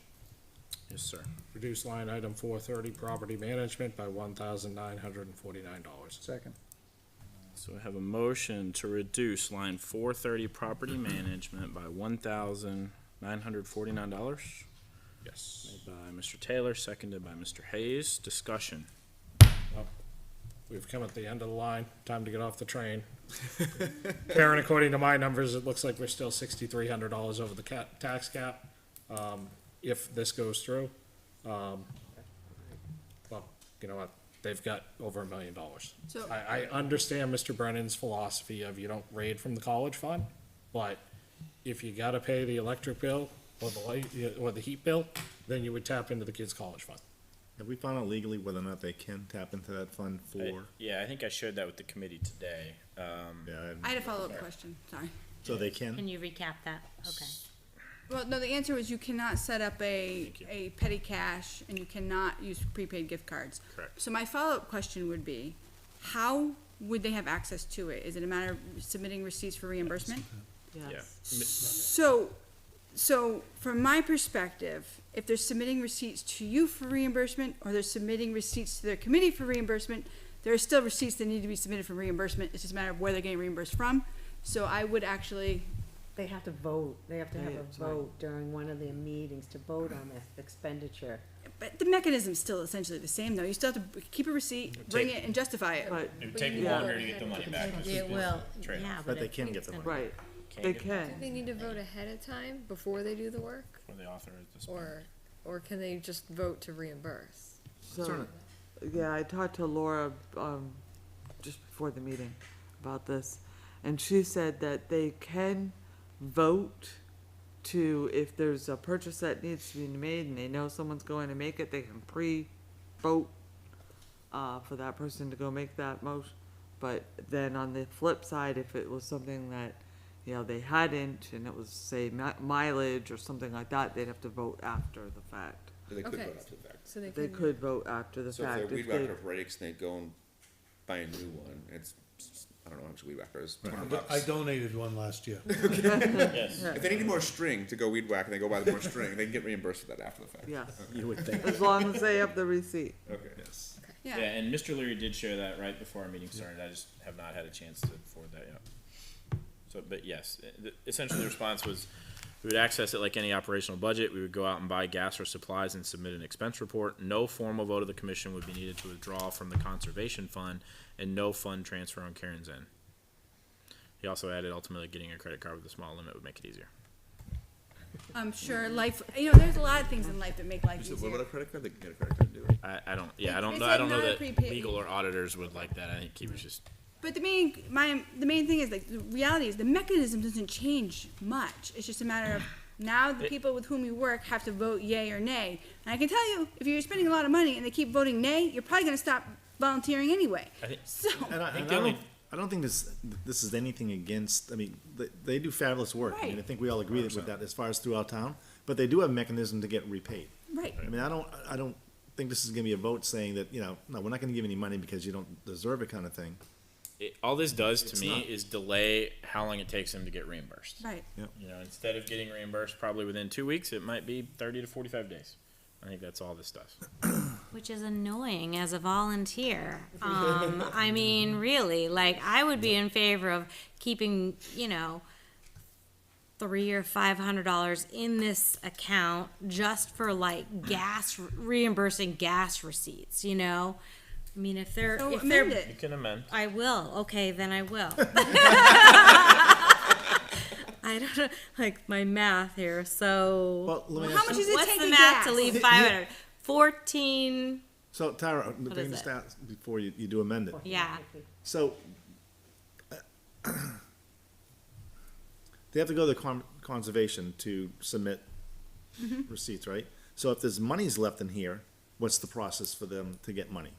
Speaker 1: Yes, sir.
Speaker 4: Reduce line item 430, property management, by $1,949.
Speaker 16: Second.
Speaker 1: So I have a motion to reduce line 430, property management, by $1,949.
Speaker 4: Yes.
Speaker 1: Made by Mr. Taylor, seconded by Mr. Hayes. Discussion.
Speaker 4: We've come at the end of the line, time to get off the train. Karen, according to my numbers, it looks like we're still $6,300 over the tax cap, if this goes through. Well, you know what, they've got over $1 million.
Speaker 7: So-
Speaker 4: I understand Mr. Brennan's philosophy of you don't raid from the college fund, but if you gotta pay the electric bill or the light, or the heat bill, then you would tap into the kids' college fund.
Speaker 2: Have we found out legally whether or not they can tap into that fund for?
Speaker 1: Yeah, I think I shared that with the committee today.
Speaker 2: Yeah,
Speaker 7: I had a follow-up question, sorry.
Speaker 2: so they can?
Speaker 3: Can you recap that? Okay.
Speaker 7: Well, no, the answer was you cannot set up a petty cash and you cannot use prepaid gift cards.
Speaker 1: Correct.
Speaker 7: So my follow-up question would be, how would they have access to it? Is it a matter of submitting receipts for reimbursement?
Speaker 1: Yeah.
Speaker 7: So from my perspective, if they're submitting receipts to you for reimbursement or they're submitting receipts to their committee for reimbursement, there are still receipts that need to be submitted for reimbursement. It's just a matter of where they're getting reimbursed from. So I would actually,
Speaker 15: They have to vote, they have to have a
Speaker 14: That's right.
Speaker 15: vote during one of their meetings to vote on the expenditure.
Speaker 7: but the mechanism's still essentially the same though. You still have to keep a receipt, bring it and justify it.
Speaker 14: But,
Speaker 1: It would take
Speaker 14: Yeah.
Speaker 1: longer to get the money back.
Speaker 3: It will,
Speaker 1: Trade-off.
Speaker 3: yeah,
Speaker 2: But they
Speaker 3: it-
Speaker 2: can get
Speaker 3: it's
Speaker 2: the
Speaker 3: gonna-
Speaker 2: money.
Speaker 14: right,
Speaker 1: Can't
Speaker 14: they
Speaker 1: get
Speaker 8: Do
Speaker 14: can.
Speaker 8: they need to vote ahead of time before they do the work?
Speaker 1: Before they authorize the spend.
Speaker 8: Or can they just vote to reimburse?
Speaker 14: So, yeah, I talked to Laura, just before the meeting about this, and she said that they can vote to, if there's a purchase that needs to be made and they know someone's going to make it, they can pre-vote, for that person to go make that motion. But then on the flip side, if it was something that, you know, they hadn't, and it was, say, mileage or something like that, they'd have to vote after the fact.
Speaker 6: They could
Speaker 8: Okay.
Speaker 6: vote after the fact.
Speaker 8: So they
Speaker 14: They
Speaker 8: can,
Speaker 14: could vote after the
Speaker 6: So if
Speaker 14: fact.
Speaker 6: their weed
Speaker 14: if they-
Speaker 6: whacker breaks and they go and buy a new one, it's, I don't know how much a weed whacker is, $200
Speaker 9: But I
Speaker 6: bucks.
Speaker 9: donated one last year.
Speaker 1: Yes.
Speaker 6: If they need more string to go weed whack and they go buy the more string, they can get reimbursed for that after the fact.
Speaker 14: Yes,
Speaker 2: You would think.
Speaker 14: as long as they have the receipt.
Speaker 6: Okay.
Speaker 2: Yes.
Speaker 1: Yeah, and Mr. Leary did share that right before our meeting started. I just have not had a chance to forward that yet. So, but yes, essentially the response was, we would access it like any operational budget. We would go out and buy gas or supplies and submit an expense report. No formal vote of the commission would be needed to withdraw from the conservation fund, and no fund transfer on Karen's end. He also added, ultimately, getting a credit card with a small limit would make it easier.
Speaker 7: I'm sure life, you know, there's a lot of things in life that make life
Speaker 6: So what about
Speaker 7: easier.
Speaker 6: a credit card? They can get a credit card and do it.
Speaker 1: I don't, yeah, I don't
Speaker 7: It's
Speaker 1: know,
Speaker 7: like
Speaker 1: I don't know
Speaker 7: not a
Speaker 1: that
Speaker 7: prepaid-
Speaker 1: legal or auditors would like that. I think he was just,
Speaker 7: But the main thing is, like, the reality is the mechanism doesn't change much. It's just a matter of now the people with whom you work have to vote yay or nay. And I can tell you, if you're spending a lot of money and they keep voting nay, you're probably gonna stop volunteering anyway.
Speaker 1: I think,
Speaker 7: So,
Speaker 2: I don't think this is anything against, I mean, they do fabulous work. I mean, I
Speaker 7: Right.
Speaker 2: think we all agree with that as far as throughout town, but they do have a mechanism to get repaid.
Speaker 7: right.
Speaker 2: I mean, I don't think this is gonna be a vote saying that, you know, no, we're not gonna give any money because you don't deserve it kind of thing.
Speaker 1: all this does to
Speaker 2: It's
Speaker 1: me
Speaker 2: not.
Speaker 1: is delay how long it takes them to get reimbursed.
Speaker 7: Right.
Speaker 1: You know, instead of getting reimbursed probably within 2 weeks, it might be 30 to 45 days. I think that's all this does.
Speaker 3: Which is annoying as a volunteer. I mean, really, like, I would be in favor of keeping, you know, $300 or $500 in this account just for like gas, reimbursing gas receipts, you know? I mean, if they're,
Speaker 7: So
Speaker 3: if
Speaker 7: amend
Speaker 3: they're,
Speaker 7: it.
Speaker 1: You can amend.
Speaker 3: I will, okay, then I will. I don't know, like, my math here, so.
Speaker 2: Well, let me
Speaker 7: How
Speaker 2: ask
Speaker 7: much
Speaker 2: you-
Speaker 7: is it
Speaker 3: What's
Speaker 7: take
Speaker 3: the
Speaker 7: to
Speaker 3: math to
Speaker 7: gas?
Speaker 3: leave 500? 14,
Speaker 2: So Tara, bring
Speaker 3: is
Speaker 2: the
Speaker 3: it?
Speaker 2: stats before you do amend it.
Speaker 3: yeah.
Speaker 2: So, they have to go to the conservation to submit receipts, right? So if there's monies left in here, what's the process for them to get money?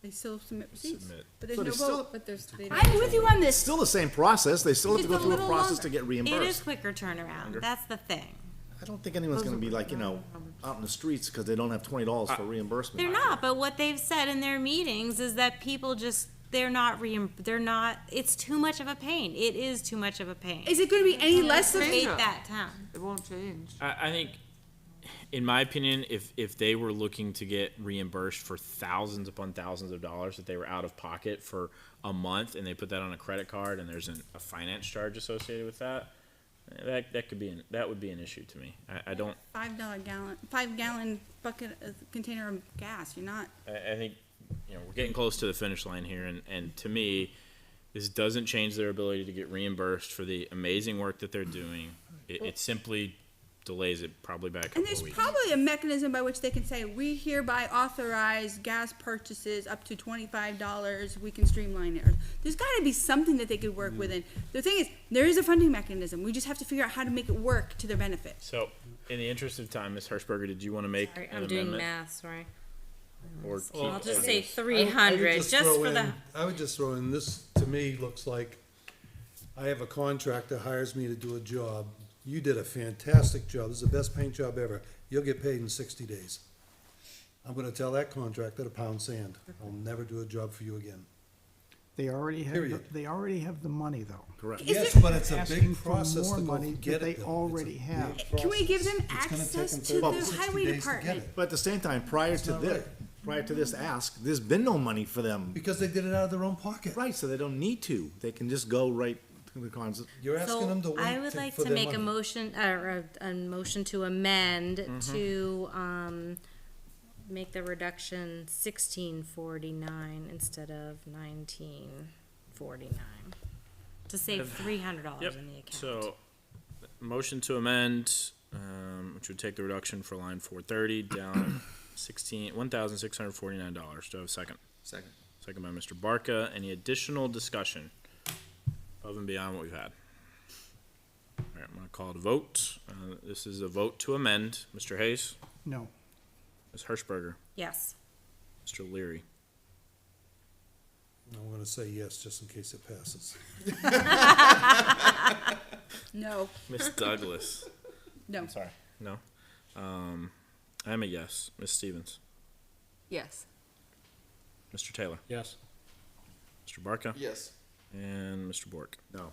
Speaker 7: They still submit receipts,
Speaker 1: Submit.
Speaker 7: but there's
Speaker 2: So
Speaker 7: no
Speaker 2: they still-
Speaker 7: vote.
Speaker 8: But there's, they
Speaker 7: I'm with you on this.
Speaker 2: Still the same process, they still have to
Speaker 7: Just
Speaker 2: go
Speaker 7: a
Speaker 2: through a
Speaker 7: little
Speaker 2: process
Speaker 7: longer.
Speaker 2: to get
Speaker 3: It is
Speaker 2: reimbursed.
Speaker 3: quicker turnaround, that's the thing.
Speaker 2: I don't think anyone's gonna be like, you know, out in the streets because they don't have $20 for reimbursement.
Speaker 3: They're not, but what they've said in their meetings is that people just, they're not, it's too much of a pain. It is too much of a pain.
Speaker 7: Is it gonna be any less of
Speaker 3: Hate that town.
Speaker 14: It won't change.
Speaker 1: I think, in my opinion, if they were looking to get reimbursed for thousands upon thousands of dollars that they were out of pocket for a month, and they put that on a credit card, and there's a finance charge associated with that, that would be an issue to me. I don't.
Speaker 7: $5 gallon bucket container of gas. You're not.
Speaker 1: I think, you know, we're getting close to the finish line here, and to me, this doesn't change their ability to get reimbursed for the amazing work that they're doing. It simply delays it probably by a couple
Speaker 7: And there's
Speaker 1: of weeks.
Speaker 7: probably a mechanism by which they can say, we hereby authorize gas purchases up to $25, we can streamline it. There's gotta be something that they could work with, and the thing is, there is a funding mechanism, we just have to figure out how to make it work to their benefit.
Speaker 1: So, in the interest of time, Ms. Hirschberger, did you want to make
Speaker 3: Sorry,
Speaker 1: an
Speaker 3: I'm doing
Speaker 1: amendment?
Speaker 3: math, sorry.
Speaker 1: Or keep
Speaker 3: I'll just
Speaker 1: it?
Speaker 3: say
Speaker 9: I would
Speaker 3: 300, just
Speaker 9: throw
Speaker 3: for the,
Speaker 9: in- I would just throw in, this, to me, looks like, I have a contractor hires me to do a job. You did a fantastic job. This is the best paint job ever. You'll get paid in 60 days. I'm gonna tell that contractor to pound sand. I'll never do a job for you again.
Speaker 16: They already have,
Speaker 9: Period.
Speaker 16: they already have the money, though.
Speaker 2: Correct.
Speaker 9: Yes, but it's a
Speaker 16: Asking
Speaker 9: big
Speaker 16: for
Speaker 9: process
Speaker 16: more
Speaker 9: to go
Speaker 16: money
Speaker 9: get
Speaker 16: that
Speaker 9: it.
Speaker 16: they
Speaker 9: though.
Speaker 16: already
Speaker 9: It's a
Speaker 16: have.
Speaker 9: big
Speaker 7: Can we give them
Speaker 9: process. It's gonna take
Speaker 7: access
Speaker 9: them
Speaker 7: to
Speaker 9: 30,
Speaker 7: the
Speaker 9: 60
Speaker 7: highway
Speaker 9: days to
Speaker 7: department?
Speaker 9: get it.
Speaker 2: But at the same time, prior to
Speaker 9: not
Speaker 2: this,
Speaker 9: right.
Speaker 2: prior to this ask, there's been no money for them.
Speaker 9: Because they did it out of their own pocket.
Speaker 2: Right, so they don't need to. They can just go right to the cons.
Speaker 9: You're asking them to
Speaker 3: so
Speaker 9: wait
Speaker 3: I would like
Speaker 9: for
Speaker 3: to
Speaker 9: their
Speaker 3: make a
Speaker 9: money.
Speaker 3: motion, a motion to amend to, make the reduction 1649 instead of 1949. To save $300
Speaker 1: Yep.
Speaker 3: in the account.
Speaker 1: So, motion to amend, which would take the reduction for line 430 down $1,649. Do I have a second?
Speaker 6: Second.
Speaker 1: Second by Mr. Barca. Any additional discussion above and beyond what we've had? All right, I'm gonna call it a vote. This is a vote to amend. Mr. Hayes,
Speaker 16: No.
Speaker 1: Ms. Hirschberger,
Speaker 3: Yes.
Speaker 1: Mr. Leary,
Speaker 9: I'm gonna say yes, just in case it passes.
Speaker 7: No,
Speaker 1: Ms. Douglas.
Speaker 7: no.
Speaker 1: Sorry, no. I'm a yes. Ms. Stevens,
Speaker 12: Yes.
Speaker 1: Mr. Taylor,
Speaker 4: Yes.
Speaker 1: Mr. Barca,
Speaker 6: Yes.
Speaker 1: and Mr. Bork.
Speaker 2: No.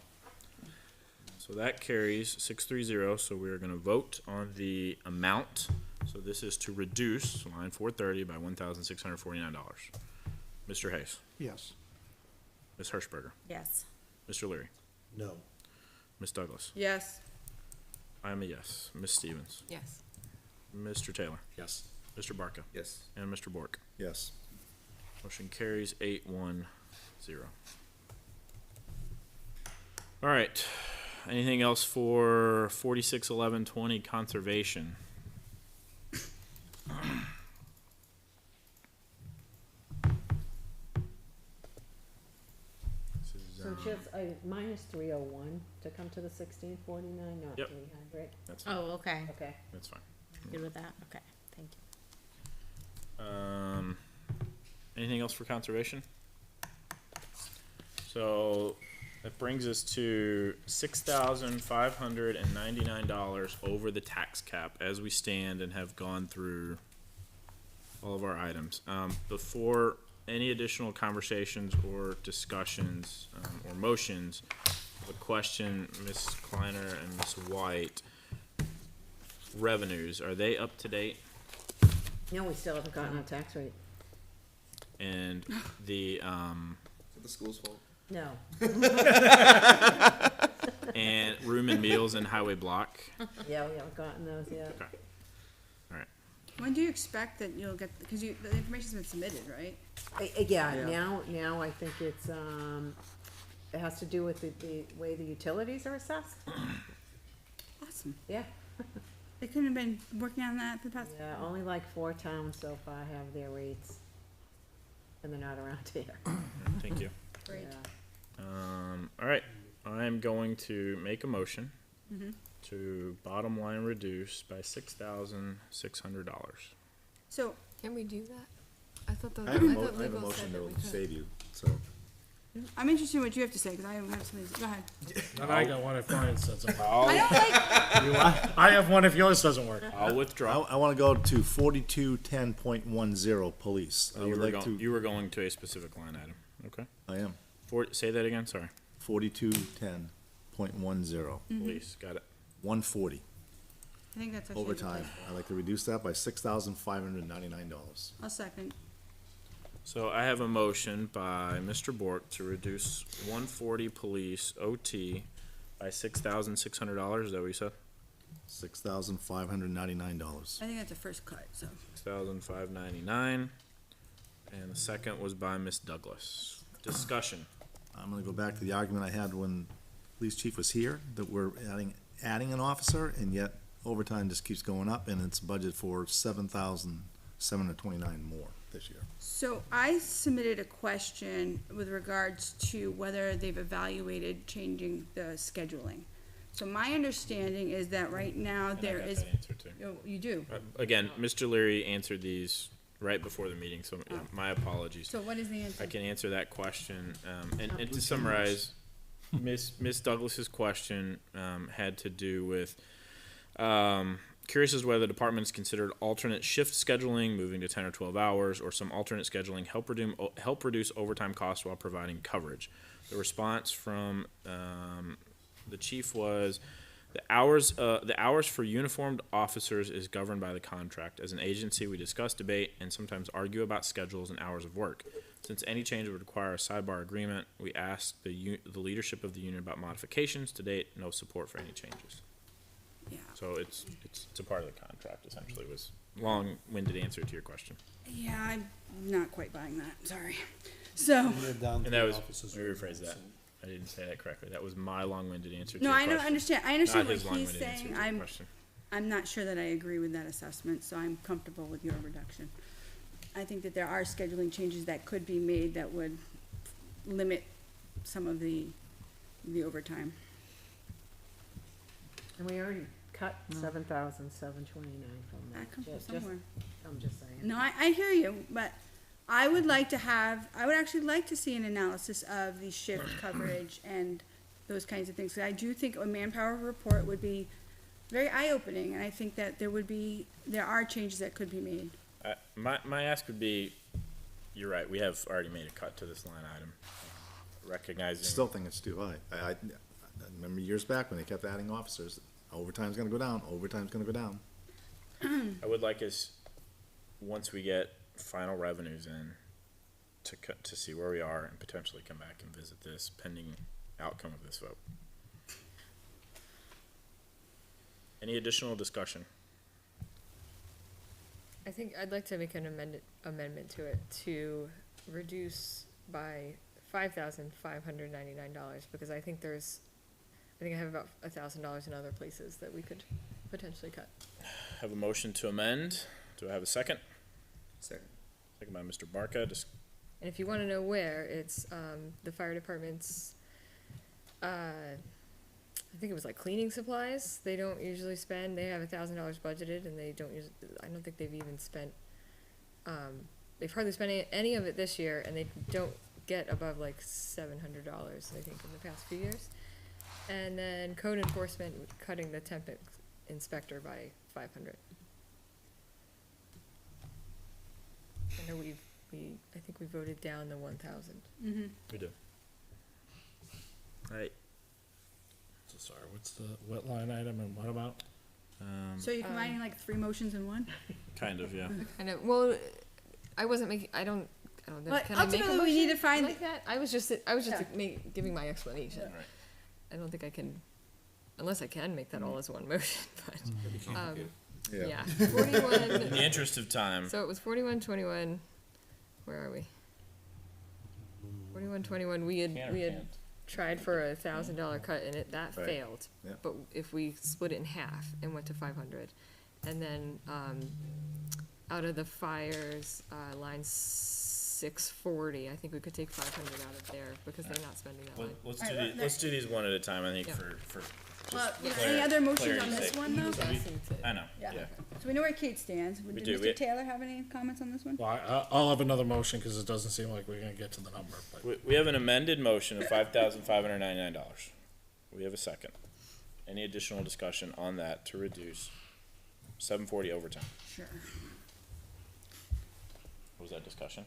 Speaker 1: So that carries 630, so we're gonna vote on the amount. So this is to reduce line 430 by $1,649. Mr. Hayes,
Speaker 16: Yes.
Speaker 1: Ms. Hirschberger,
Speaker 3: Yes.
Speaker 1: Mr. Leary,
Speaker 9: No.
Speaker 1: Ms. Douglas.
Speaker 7: Yes.
Speaker 1: I'm a yes. Ms. Stevens,
Speaker 12: Yes.
Speaker 1: Mr. Taylor,
Speaker 4: Yes.
Speaker 1: Mr. Barca,
Speaker 6: Yes.
Speaker 1: and Mr. Bork.
Speaker 2: Yes.
Speaker 1: Motion carries 8-1-0. All right. Anything else for 461120 conservation? This is,
Speaker 15: So just, minus 301 to come to the 1649, not
Speaker 1: Yep.
Speaker 15: 300.
Speaker 1: that's fine.
Speaker 3: Oh, okay.
Speaker 15: Okay.
Speaker 1: That's fine.
Speaker 3: Good with that? Okay, thank you.
Speaker 1: Anything else for conservation? So that brings us to $6,599 over the tax cap as we stand and have gone through all of our items. Before any additional conversations or discussions or motions, a question, Ms. Kleiner and Ms. White. Revenues, are they up to date?
Speaker 15: No, we still haven't gotten our tax rate.
Speaker 1: And the
Speaker 6: Is it the school's fault?
Speaker 15: No.
Speaker 1: and room and meals and highway block.
Speaker 15: Yeah, we haven't gotten those yet.
Speaker 1: Okay. All right.
Speaker 7: When do you expect that you'll get, because the information's been submitted, right?
Speaker 15: Yeah,
Speaker 14: Yeah.
Speaker 15: now I think it's, it has to do with the way the utilities are assessed.
Speaker 7: Awesome.
Speaker 15: Yeah.
Speaker 7: They couldn't have been working on that for the past,
Speaker 15: Yeah, only like 4 towns so far have their rates. And they're not around here.
Speaker 1: Thank you.
Speaker 7: Great.
Speaker 15: Yeah.
Speaker 1: All right. I'm going to make a motion
Speaker 7: Mhm.
Speaker 1: to bottom line reduce by $6,600.
Speaker 7: So,
Speaker 8: Can we do that? I thought the,
Speaker 2: I have a
Speaker 8: thought
Speaker 2: I have a
Speaker 8: legal
Speaker 2: motion
Speaker 8: said that
Speaker 2: that
Speaker 8: we
Speaker 2: will
Speaker 8: could.
Speaker 2: save you, so.
Speaker 7: I'm interested in what you have to say, because I have something, go ahead.
Speaker 4: And I got one if mine doesn't work.
Speaker 7: I don't like,
Speaker 4: I have one if yours doesn't work.
Speaker 1: I'll withdraw.
Speaker 2: I wanna go to 4210.10 police. I
Speaker 1: You
Speaker 2: would
Speaker 1: were,
Speaker 2: like to,
Speaker 1: you were going to a specific line item. Okay.
Speaker 2: I am,
Speaker 1: Say that again. Sorry.
Speaker 2: 4210.10,
Speaker 1: Police. Got it.
Speaker 2: 140
Speaker 7: I think that's actually. a good
Speaker 2: overtime.
Speaker 7: place.
Speaker 2: I'd like to reduce that by $6,599.
Speaker 7: I'll second.
Speaker 1: So I have a motion by Mr. Bork to reduce 140 police OT by $6,600. Is that what you said?
Speaker 2: $6,599.
Speaker 7: I think that's a first cut, so.
Speaker 1: $6,599. And the second was by Miss Douglas. Discussion.
Speaker 2: I'm gonna go back to the argument I had when police chief was here, that we're adding an officer, and yet overtime just keeps going up, and it's budgeted for 7,729 more this year.
Speaker 7: So I submitted a question with regards to whether they've evaluated changing the scheduling. So my understanding is that right now
Speaker 1: And I
Speaker 7: there
Speaker 1: got
Speaker 7: is,
Speaker 1: that answer too.
Speaker 7: oh, you do?
Speaker 1: Again, Mr. Leary answered these right before the meeting, so yeah, my apologies.
Speaker 7: So what is the answer?
Speaker 1: I can answer that question, and to summarize, Miss Douglas's question, had to do with, curious as to whether the department has considered alternate shift scheduling, moving to 10 or 12 hours, or some alternate scheduling help reduce overtime costs while providing coverage. The response from the chief was, the hours for uniformed officers is governed by the contract. As an agency, we discuss, debate, and sometimes argue about schedules and hours of work. Since any change would require a sidebar agreement, we asked the leadership of the union about modifications. To date, no support for any changes.
Speaker 7: Yeah.
Speaker 1: So it's a part of the contract, essentially, was long-winded answer to your question.
Speaker 7: Yeah, I'm not quite buying that, sorry. So,
Speaker 1: And that was, let me rephrase that. I didn't say that correctly. That was my long-winded answer to
Speaker 7: no,
Speaker 1: your
Speaker 7: I
Speaker 1: question.
Speaker 7: don't understand, I
Speaker 1: Not
Speaker 7: understand what
Speaker 1: his
Speaker 7: he's
Speaker 1: long-winded answer
Speaker 7: saying,
Speaker 1: to your question.
Speaker 7: I'm not sure that I agree with that assessment, so I'm comfortable with your reduction. I think that there are scheduling changes that could be made that would limit some of the overtime.
Speaker 15: And we already cut 7,729 from that.
Speaker 7: That comes from
Speaker 15: Just-
Speaker 7: somewhere.
Speaker 15: I'm just saying.
Speaker 7: No, I hear you, but I would actually like to see an analysis of the shift coverage and those kinds of things. 'Cause I do think a manpower report would be very eye-opening, and I think that there are changes that could be made.
Speaker 1: My ask would be, you're right, we have already made a cut to this line item, recognizing.
Speaker 2: Still think it's too high. I remember years back when they kept adding officers, overtime's gonna go down, overtime's gonna go down.
Speaker 1: I would like us, once we get final revenues in, to see where we are and potentially come back and visit this pending outcome of this vote. Any additional discussion?
Speaker 8: I think I'd like to make an amendment to it to reduce by $5,599, because I think I have about $1,000 in other places that we could potentially cut.
Speaker 1: Have a motion to amend. Do I have a second?
Speaker 6: Second.
Speaker 1: Second by Mr. Barca.
Speaker 8: And if you wanna know where, it's, the fire department's, I think it was like cleaning supplies. They don't usually spend, they have $1,000 budgeted, and I don't think they've even spent, they've hardly spent any of it this year, and they don't get above like $700, I think, in the past few years. And then code enforcement, cutting the temp inspector by 500. I know I think we voted down the 1,000.
Speaker 7: Mm-hmm.
Speaker 1: We do. Alright.
Speaker 4: So sorry, what's what line item and what about?
Speaker 7: So you're combining like 3 motions in one?
Speaker 1: Kind of, yeah.
Speaker 8: Kind of, well, I wasn't making, I don't know,
Speaker 7: But
Speaker 8: can I make a
Speaker 7: ultimately, we need
Speaker 8: motion
Speaker 7: to find
Speaker 8: like that? I was just giving my explanation.
Speaker 1: Right.
Speaker 8: I don't think I can, unless I can make that all as one motion, but, yeah, 41.
Speaker 1: In the interest of time.
Speaker 8: So it was 4121, where are we? 4121, we had tried for $1,000 cut, and that
Speaker 2: Right.
Speaker 8: failed.
Speaker 2: Yeah.
Speaker 8: But if we split it in half and went to 500, and then, out of the fires, line 640, I think we could take 500 out of there, because they're not spending that line.
Speaker 1: Let's do these one at a time, I think,
Speaker 8: Yeah.
Speaker 1: for
Speaker 7: Well,
Speaker 1: just
Speaker 7: any other motions on
Speaker 1: clarity's
Speaker 7: this
Speaker 1: sake.
Speaker 7: one, though?
Speaker 1: I know,
Speaker 7: Yeah.
Speaker 1: yeah.
Speaker 7: So we know where Kate stands. Did
Speaker 1: do.
Speaker 7: Mr. Taylor have any comments on this one?
Speaker 4: Well, I'll have another motion, cause it doesn't seem like we're gonna get to the number, but.
Speaker 1: We have an amended motion of $5,599. We have a second. Any additional discussion on that to reduce 740 overtime?
Speaker 7: Sure.
Speaker 1: What was that discussion?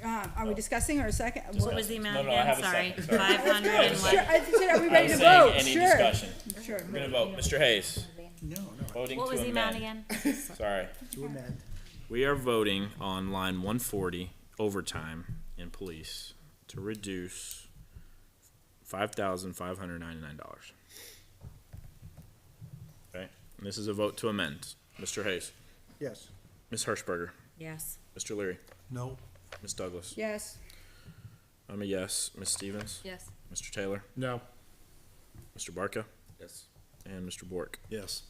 Speaker 7: Are we discussing or a second?
Speaker 3: What was the amount
Speaker 1: No, I
Speaker 3: again?
Speaker 1: have a
Speaker 3: Sorry.
Speaker 1: second, sorry.
Speaker 3: 500 and
Speaker 7: Sure,
Speaker 3: what?
Speaker 7: I said, are we
Speaker 1: I
Speaker 7: ready
Speaker 1: was
Speaker 7: to
Speaker 1: saying
Speaker 7: vote?
Speaker 1: any
Speaker 7: Sure.
Speaker 1: discussion.
Speaker 7: Sure.
Speaker 1: We're gonna vote. Mr. Hayes,
Speaker 16: No,
Speaker 1: voting
Speaker 3: What was
Speaker 1: to
Speaker 3: the amount again?
Speaker 1: amend. Sorry.
Speaker 16: to amend.
Speaker 1: We are voting on line 140 overtime in police to reduce $5,599. Okay, and this is a vote to amend. Mr. Hayes,
Speaker 16: Yes.
Speaker 1: Ms. Hirschberger,
Speaker 3: Yes.
Speaker 1: Mr. Leary,
Speaker 9: No,
Speaker 1: Ms. Douglas.
Speaker 7: Yes.
Speaker 1: I'm a yes. Ms. Stevens,
Speaker 8: Yes.
Speaker 1: Mr. Taylor,
Speaker 4: No.
Speaker 1: Mr. Barca,
Speaker 6: Yes.
Speaker 1: and Mr. Bork.
Speaker 2: Yes.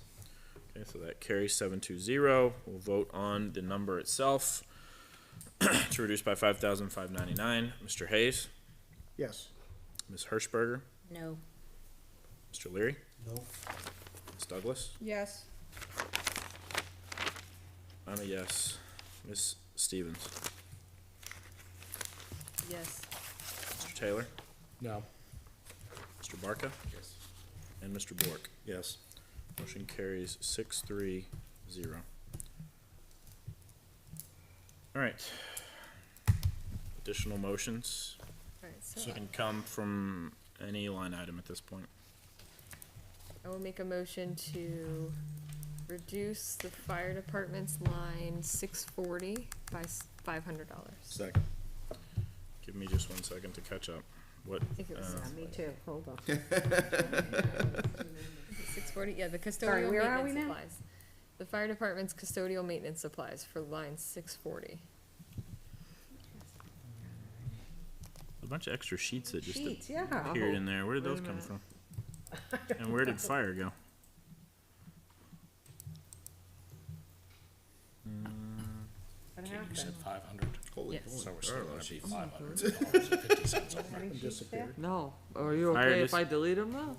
Speaker 1: Okay, so that carries 720. We'll vote on the number itself to reduce by 5,599. Mr. Hayes,
Speaker 16: Yes.
Speaker 1: Ms. Hirschberger,
Speaker 3: No.
Speaker 1: Mr. Leary,
Speaker 9: no,
Speaker 1: Ms. Douglas.
Speaker 7: Yes.
Speaker 1: I'm a yes. Ms. Stevens?
Speaker 8: Yes.
Speaker 1: Mr. Taylor?
Speaker 4: No.
Speaker 1: Mr. Barca? Yes. And Mr. Bork?
Speaker 2: Yes.
Speaker 1: Motion carries 6-3-0. All right. Additional motions
Speaker 8: Alright, so
Speaker 1: can come from any line item at this point.
Speaker 8: I will make a motion to reduce the fire department's line 640 by $500.
Speaker 2: Second.
Speaker 1: Give me just 1 second to catch up. What,
Speaker 8: If it was
Speaker 15: Yeah, me too, hold on.
Speaker 8: 640, yeah, the
Speaker 15: Sorry,
Speaker 8: custodial
Speaker 15: where are
Speaker 8: maintenance
Speaker 15: we now?
Speaker 8: supplies. The fire department's custodial maintenance supplies for line 640.
Speaker 1: a bunch of extra sheets that just
Speaker 15: Sheets, yeah.
Speaker 1: appeared in there. Where did
Speaker 15: Wait a
Speaker 1: those come
Speaker 15: minute.
Speaker 1: from? And where did fire go?
Speaker 15: What
Speaker 4: You
Speaker 15: happened?
Speaker 4: said 500.
Speaker 6: Holy
Speaker 8: Yes.
Speaker 6: moly.
Speaker 4: So we're still
Speaker 6: Alright,
Speaker 4: gonna
Speaker 6: let's
Speaker 4: be
Speaker 6: see.
Speaker 4: $500.50 over.
Speaker 15: Any sheets there?
Speaker 14: No, are you
Speaker 1: Fire
Speaker 14: okay
Speaker 1: dis-
Speaker 14: if I delete them now?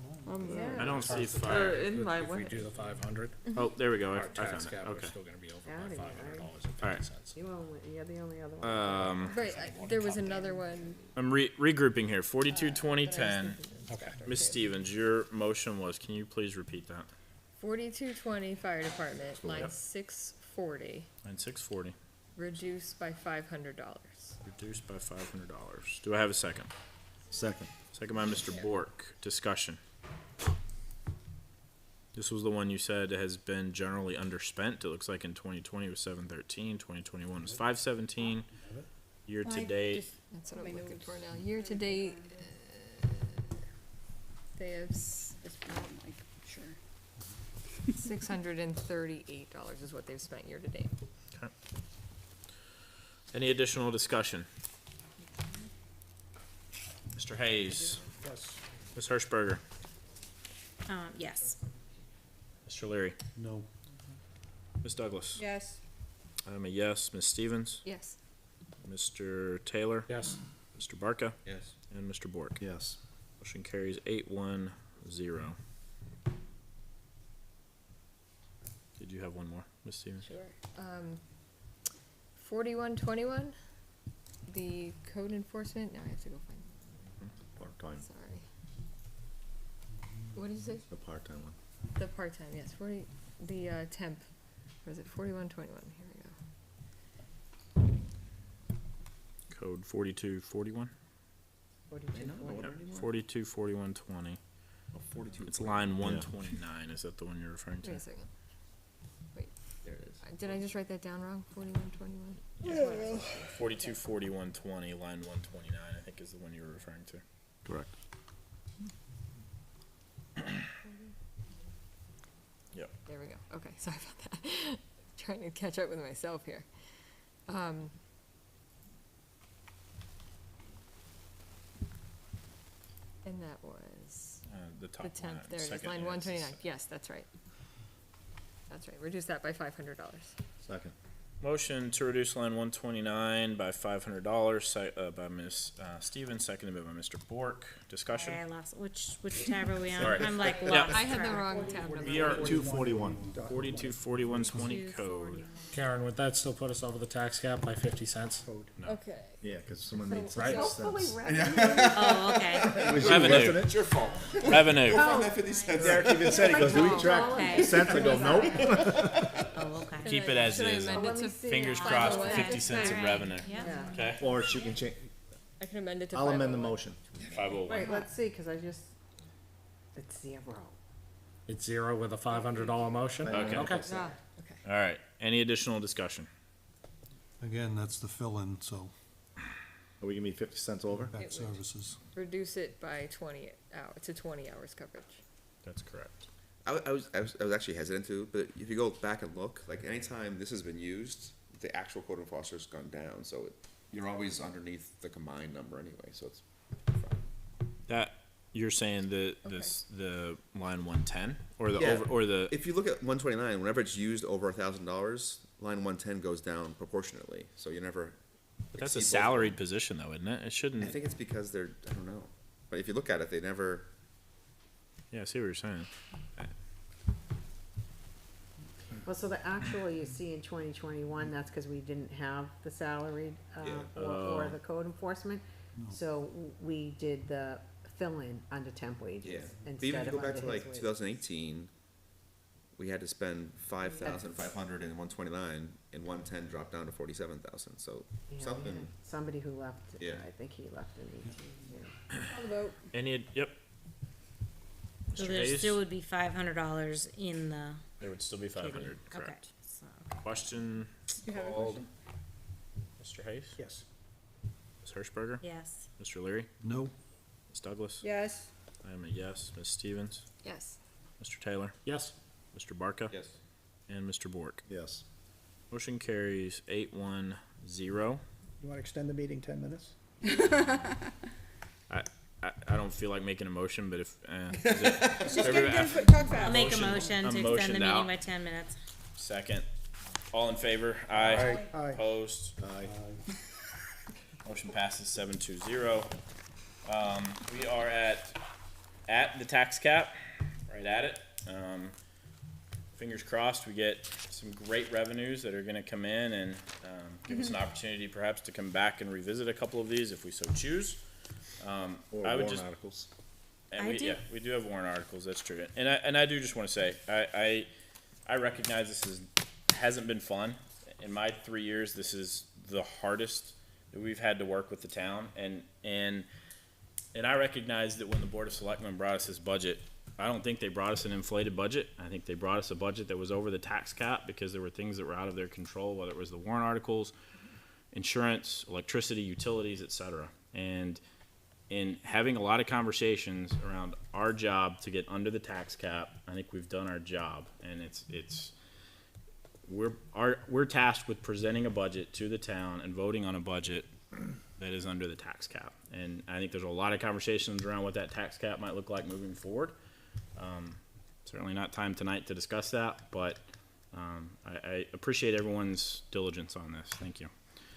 Speaker 15: Yeah.
Speaker 1: I don't see
Speaker 14: Or
Speaker 1: fire.
Speaker 14: in my
Speaker 4: If we
Speaker 14: way.
Speaker 4: do the 500,
Speaker 1: Oh, there we go. I
Speaker 4: our
Speaker 1: found
Speaker 4: tax
Speaker 1: it.
Speaker 4: cap, we're
Speaker 1: Okay.
Speaker 4: still gonna be over
Speaker 15: Outta
Speaker 4: by
Speaker 15: here,
Speaker 4: $500.50.
Speaker 15: You're the only other one.
Speaker 8: Right, there was another one.
Speaker 1: I'm regrouping here. 42, 20, 10.
Speaker 4: Okay.
Speaker 1: Miss Stevens, your motion was, can you please repeat that?
Speaker 8: 4220 fire department, line
Speaker 1: Yep.
Speaker 8: 640,
Speaker 1: Line 640,
Speaker 8: reduced by $500.
Speaker 1: reduced by $500. Do I have a second?
Speaker 2: Second.
Speaker 1: Second by Mr. Bork. Discussion. This was the one you said has been generally underspent. It looks like in 2020 it was 713, 2021 was 517. Year to date,
Speaker 8: That's what I'm looking for now. Year to date, they have $638 is what they've spent year to date.
Speaker 1: any additional discussion? Mr. Hayes,
Speaker 16: Yes.
Speaker 1: Ms. Hirschberger,
Speaker 3: Yes.
Speaker 1: Mr. Leary,
Speaker 9: No.
Speaker 1: Ms. Douglas.
Speaker 7: Yes.
Speaker 1: I'm a yes. Ms. Stevens,
Speaker 8: Yes.
Speaker 1: Mr. Taylor,
Speaker 4: Yes.
Speaker 1: Mr. Barca,
Speaker 6: Yes.
Speaker 1: and Mr. Bork.
Speaker 2: Yes.
Speaker 1: Motion carries 8-1-0. Did you have one more, Ms. Stevens?
Speaker 8: Sure. 4121, the code enforcement, now I have to go find,
Speaker 2: Part-time,
Speaker 8: sorry. What did you say?
Speaker 2: the part-time one.
Speaker 8: The part-time, yes, the temp, or is it 4121, here we go.
Speaker 1: Code 4241? 424120.
Speaker 6: 42.
Speaker 1: It's line 129. Is that the one you're referring to?
Speaker 8: Wait a second,
Speaker 6: There it is.
Speaker 8: did I just write that down wrong, 4121?
Speaker 1: 424120, line 129, I think is the one you were referring to.
Speaker 2: Correct.
Speaker 1: Yep.
Speaker 8: There we go, okay, sorry about that, trying to catch up with myself here. And that was
Speaker 1: The top
Speaker 8: the
Speaker 1: line.
Speaker 8: tenth, there it is,
Speaker 1: second,
Speaker 8: line
Speaker 1: yeah,
Speaker 8: one
Speaker 1: it's the
Speaker 8: twenty-nine, yes, that's right. That's right, reduce that by $500.
Speaker 2: Second.
Speaker 1: Motion to reduce line 129 by $500 by Ms. Stevens, seconded by Mr. Bork. Discussion?
Speaker 3: I lost, which tab are we on?
Speaker 1: Sorry.
Speaker 3: I'm like
Speaker 1: Yeah.
Speaker 3: lost.
Speaker 8: I had the wrong tab number.
Speaker 1: We are
Speaker 2: 241.
Speaker 1: 424120 code.
Speaker 4: Karen, would that still put us over the tax cap by 50 cents?
Speaker 8: Okay.
Speaker 2: Yeah, because someone made
Speaker 4: Right.
Speaker 2: 60 cents.
Speaker 3: Oh, okay.
Speaker 2: Was you,
Speaker 1: Revenue.
Speaker 2: wasn't it?
Speaker 6: It's your fault.
Speaker 1: Revenue.
Speaker 6: That 50 cents.
Speaker 2: Derek even said, he goes, do we track
Speaker 3: Okay.
Speaker 2: cents? I go, nope.
Speaker 3: Oh, okay.
Speaker 1: Keep it as
Speaker 8: Should I
Speaker 1: is.
Speaker 8: amend it to,
Speaker 1: Fingers
Speaker 8: Yeah.
Speaker 1: crossed for
Speaker 8: Okay.
Speaker 1: 50 cents of
Speaker 3: Alright.
Speaker 1: revenue.
Speaker 3: Yeah.
Speaker 1: Okay?
Speaker 2: Or she can change,
Speaker 8: I can amend it to
Speaker 2: I'll amend the
Speaker 8: 501.
Speaker 2: motion.
Speaker 1: 501.
Speaker 15: Wait, let's see, cause it's zero.
Speaker 4: It's zero with a $500 motion?
Speaker 1: Okay.
Speaker 4: Okay.
Speaker 8: Okay.
Speaker 1: All right. Any additional discussion?
Speaker 9: Again, that's the fill-in, so
Speaker 2: Are we gonna be 50 cents over?
Speaker 9: back services.
Speaker 8: Reduce it by 20 hours, to 20 hours coverage.
Speaker 1: That's correct.
Speaker 6: I was actually hesitant to, but if you go back and look, like anytime this has been used, the actual code enforcer's gone down, so you're always underneath the combined number anyway, so it's fine.
Speaker 1: That you're saying the the line 110 or the
Speaker 6: Yeah.
Speaker 1: over or the
Speaker 6: If you look at 129, whenever it's used over $1,000, line 110 goes down proportionately, so you never.
Speaker 1: but that's a
Speaker 6: exceed both of them.
Speaker 1: salaried position though, isn't it? It shouldn't.
Speaker 6: I think it's because they're, I don't know, but if you look at it, they never.
Speaker 1: Yeah, I see what you're saying.
Speaker 15: Well, so the actual you see in 2021, that's because we didn't have the salaried, or the code enforcement. So we did the fill-in under temp
Speaker 6: Yeah,
Speaker 15: wages
Speaker 6: but even
Speaker 15: instead
Speaker 6: if you
Speaker 15: of
Speaker 6: go back
Speaker 15: under
Speaker 6: to
Speaker 15: his
Speaker 6: like
Speaker 15: wages.
Speaker 6: 2018, we had to spend 5,500 in 129, and 110 dropped down to 47,000. So
Speaker 15: Yeah, we
Speaker 6: something.
Speaker 15: had somebody who left,
Speaker 6: Yeah.
Speaker 15: I think he left in 18, yeah.
Speaker 7: I'll vote.
Speaker 1: Any, yep.
Speaker 3: So
Speaker 1: Mr.
Speaker 3: there
Speaker 1: Hayes?
Speaker 3: still would be $500 in the
Speaker 1: There would still be
Speaker 3: kitty.
Speaker 1: 500,
Speaker 3: Okay,
Speaker 1: correct.
Speaker 3: so,
Speaker 1: Question
Speaker 7: You have a
Speaker 1: called.
Speaker 7: question?
Speaker 1: Mr. Hayes?
Speaker 16: Yes.
Speaker 1: Ms. Hirschberger?
Speaker 3: yes.
Speaker 1: Mr. Leary?
Speaker 9: No.
Speaker 1: Ms. Douglas?
Speaker 7: Yes.
Speaker 1: I am a yes. Ms. Stevens?
Speaker 8: Yes.
Speaker 1: Mr. Taylor?
Speaker 4: Yes.
Speaker 1: Mr. Barca?
Speaker 6: Yes.
Speaker 1: And Mr. Bork.
Speaker 2: Yes.
Speaker 1: Motion carries 8-1-0.
Speaker 16: You wanna extend the meeting 10 minutes?
Speaker 1: I don't feel like making a motion, but if,
Speaker 7: Just get
Speaker 1: everybody-
Speaker 7: it done, talk fast.
Speaker 3: I'll make a
Speaker 1: Motion-
Speaker 3: motion
Speaker 1: I'm
Speaker 3: to extend
Speaker 1: motioned
Speaker 3: the meeting
Speaker 1: out.
Speaker 3: by 10 minutes.
Speaker 1: second. All in favor? Aye.
Speaker 16: Aye.
Speaker 1: Opposed?
Speaker 2: Aye.
Speaker 1: Motion passes 7-0. We are at the tax cap, right at it. Fingers crossed, we get some great revenues that are gonna come in and, give us an opportunity perhaps to come back and revisit a couple of these if we so choose.
Speaker 2: Or
Speaker 1: I would
Speaker 2: warrant
Speaker 1: just,
Speaker 2: articles.
Speaker 1: and
Speaker 3: I
Speaker 1: we,
Speaker 3: do-
Speaker 1: yeah, we do have warrant articles, that's true. And I do just wanna say, I recognize hasn't been fun. In my 3 years, this is the hardest that we've had to work with the town, and I recognize that when the Board of Selectmen brought us this budget, I don't think they brought us an inflated budget. I think they brought us a budget that was over the tax cap because there were things that were out of their control, whether it was the warrant articles, insurance, electricity, utilities, et cetera. And in having a lot of conversations around our job to get under the tax cap, I think we've done our job, and we're tasked with presenting a budget to the town and voting on a budget that is under the tax cap. And I think there's a lot of conversations around what that tax cap might look like moving forward. Certainly not time tonight to discuss that, but I appreciate everyone's diligence on this. Thank you.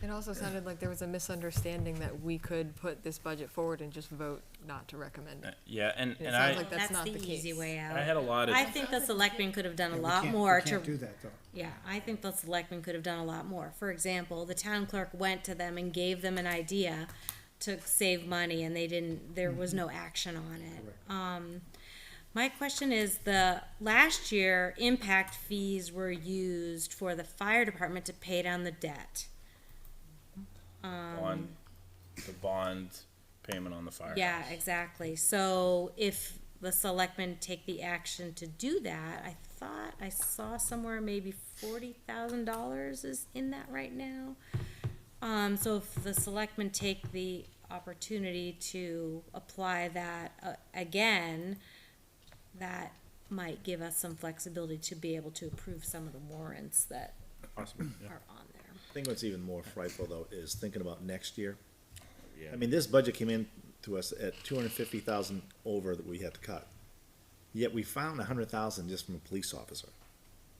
Speaker 8: It also sounded like there was a misunderstanding that we could put this budget forward and just vote not to recommend it.
Speaker 1: Yeah, and
Speaker 8: It
Speaker 1: and
Speaker 8: sounds
Speaker 1: I
Speaker 8: like that's not the
Speaker 3: easy
Speaker 8: case.
Speaker 3: way out.
Speaker 1: I had a lot of
Speaker 3: I think the selectmen could have done a
Speaker 16: Yeah, we
Speaker 3: lot
Speaker 16: can't-
Speaker 3: more
Speaker 16: we can't
Speaker 3: to,
Speaker 16: do that, though.
Speaker 3: yeah, I think the selectmen could have done a lot more. For example, the town clerk went to them and gave them an idea to save money, and there was no action on it. My question is, the last year, impact fees were used for the fire department to pay down the debt.
Speaker 1: the bond payment on the fire.
Speaker 3: Yeah, exactly. So if the selectmen take the action to do that, I thought I saw somewhere maybe $40,000 is in that right now. So if the selectmen take the opportunity to apply that again, that might give us some flexibility to be able to approve some of the warrants that
Speaker 1: Possibly, yeah.
Speaker 3: are on there.
Speaker 2: I think what's even more frightful though is thinking about next year.
Speaker 1: Yeah.
Speaker 2: I mean, this budget came in to us at 250,000 over that we had to cut. Yet we found 100,000 just from a police officer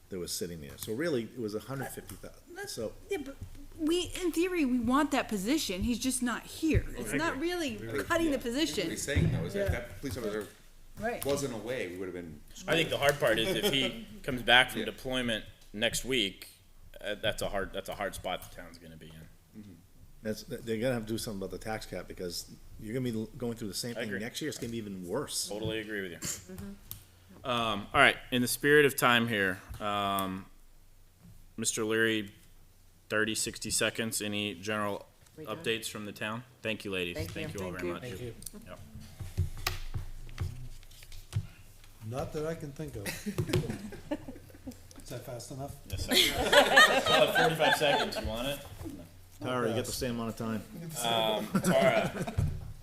Speaker 2: that was sitting there. So really, it was 150,000. So
Speaker 7: Yeah, but in theory, we want that position, he's just not here. It's
Speaker 6: I
Speaker 7: not
Speaker 6: agree.
Speaker 7: really cutting the
Speaker 6: What
Speaker 7: position.
Speaker 6: he's saying though is that if that police officer
Speaker 7: Right.
Speaker 6: wasn't away, we would have been.
Speaker 1: I think the hard part is if he comes back from
Speaker 6: Yeah.
Speaker 1: deployment next week, that's a hard spot the town's gonna be in.
Speaker 2: they're gonna have to do something about the tax cap because you're gonna be going through the same
Speaker 1: I
Speaker 2: thing
Speaker 1: agree.
Speaker 2: next year. It's gonna be even worse.
Speaker 1: Totally agree with you. All right, in the spirit of time here, Mr. Leary, 30, 60 seconds, any general
Speaker 15: We done?
Speaker 1: updates from the town? Thank you, ladies.
Speaker 15: Thank you.
Speaker 1: Thank you all
Speaker 14: Thank
Speaker 1: very
Speaker 14: you.
Speaker 1: much.
Speaker 4: Thank you.
Speaker 1: Yep.
Speaker 9: Not that I can think of. Is that fast enough?
Speaker 1: Yes, sir. Another 45 seconds, you want it?
Speaker 2: Tara, you get the same amount of time.
Speaker 1: Tara,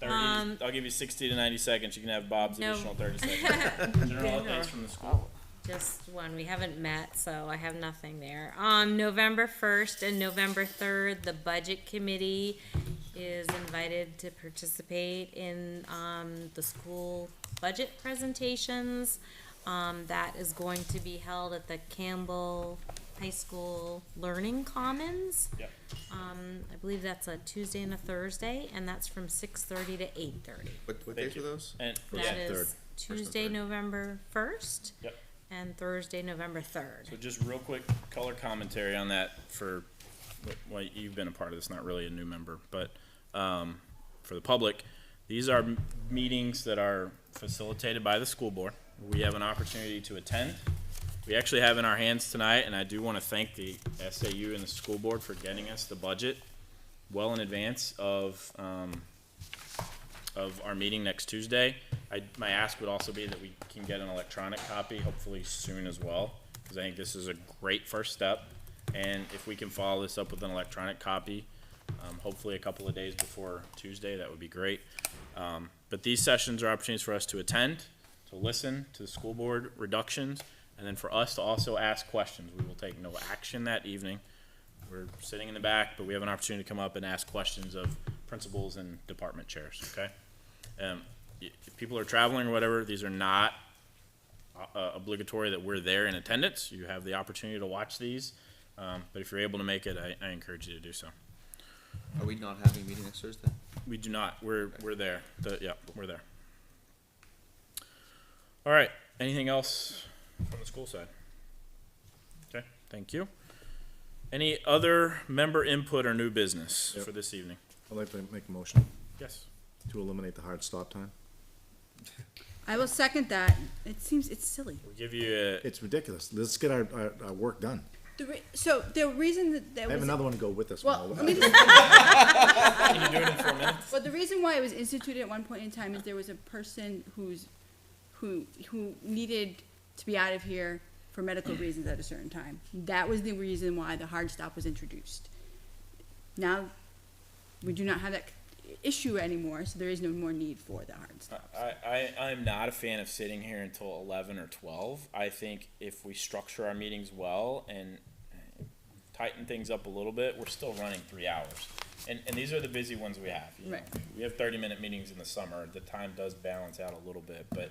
Speaker 1: 30, I'll give you 60 to 90 seconds. You can have Bob's
Speaker 3: No.
Speaker 1: additional 30 seconds. General updates from the school.
Speaker 3: Just one. We haven't met, so I have nothing there. On November 1st and November 3rd, the budget committee is invited to participate in the school budget presentations. That is going to be held at the Campbell High School Learning Commons.
Speaker 1: Yep.
Speaker 3: I believe that's a Tuesday and a Thursday, and that's from 6:30 to 8:30.
Speaker 6: What
Speaker 1: Thank
Speaker 6: days
Speaker 1: you.
Speaker 6: were those?
Speaker 1: And
Speaker 3: That
Speaker 1: yeah,
Speaker 3: is
Speaker 2: third.
Speaker 3: Tuesday,
Speaker 6: third.
Speaker 3: November 1st.
Speaker 1: Yep.
Speaker 3: and Thursday, November 3rd.
Speaker 1: So just real quick color commentary on that for, well, you've been a part of this, not really a new member, but for the public, these are meetings that are facilitated by the school board. We have an opportunity to attend. We actually have in our hands tonight, and I do want to thank the SAU and the school board for getting us the budget well in advance of our meeting next Tuesday. My ask would also be that we can get an electronic copy, hopefully soon as well, because I think this is a great first step. And if we can follow this up with an electronic copy, hopefully a couple of days before Tuesday, that would be great. But these sessions are opportunities for us to attend, to listen to the school board reductions, and then for us to also ask questions. We will take no action that evening. We're sitting in the back, but we have an opportunity to come up and ask questions of principals and department chairs, okay? If people are traveling or whatever, these are not obligatory that we're there in attendance. You have the opportunity to watch these, but if you're able to make it, I encourage you to do so.
Speaker 6: Are we not having a meeting next Thursday?
Speaker 1: We do not. We're there. Yeah, we're there. All right. Anything else from the school side? Okay. Thank you. Any other member input or new business for this evening?
Speaker 2: I'd like to make a motion
Speaker 1: Yes.
Speaker 2: to eliminate the hard stop time.
Speaker 7: I will second that. It's silly.
Speaker 1: We'll give you a.
Speaker 2: It's ridiculous. Let's get our work done.
Speaker 7: So the reason that
Speaker 2: I have another one to go with this
Speaker 7: well,
Speaker 2: one.
Speaker 7: let me
Speaker 1: Can you do it in 4 minutes?
Speaker 7: Well, the reason why it was instituted at one point in time is there was a person who needed to be out of here for medical reasons at a certain time. That was the reason why the hard stop was introduced. Now, we do not have that issue anymore, so there is no more need for the hard stop.
Speaker 1: I'm not a fan of sitting here until 11 or 12. I think if we structure our meetings well and tighten things up a little bit, we're still running 3 hours. And these are the busy ones we have. You know,
Speaker 7: Right.
Speaker 1: We have 30-minute meetings in the summer. The time does balance out a little bit, but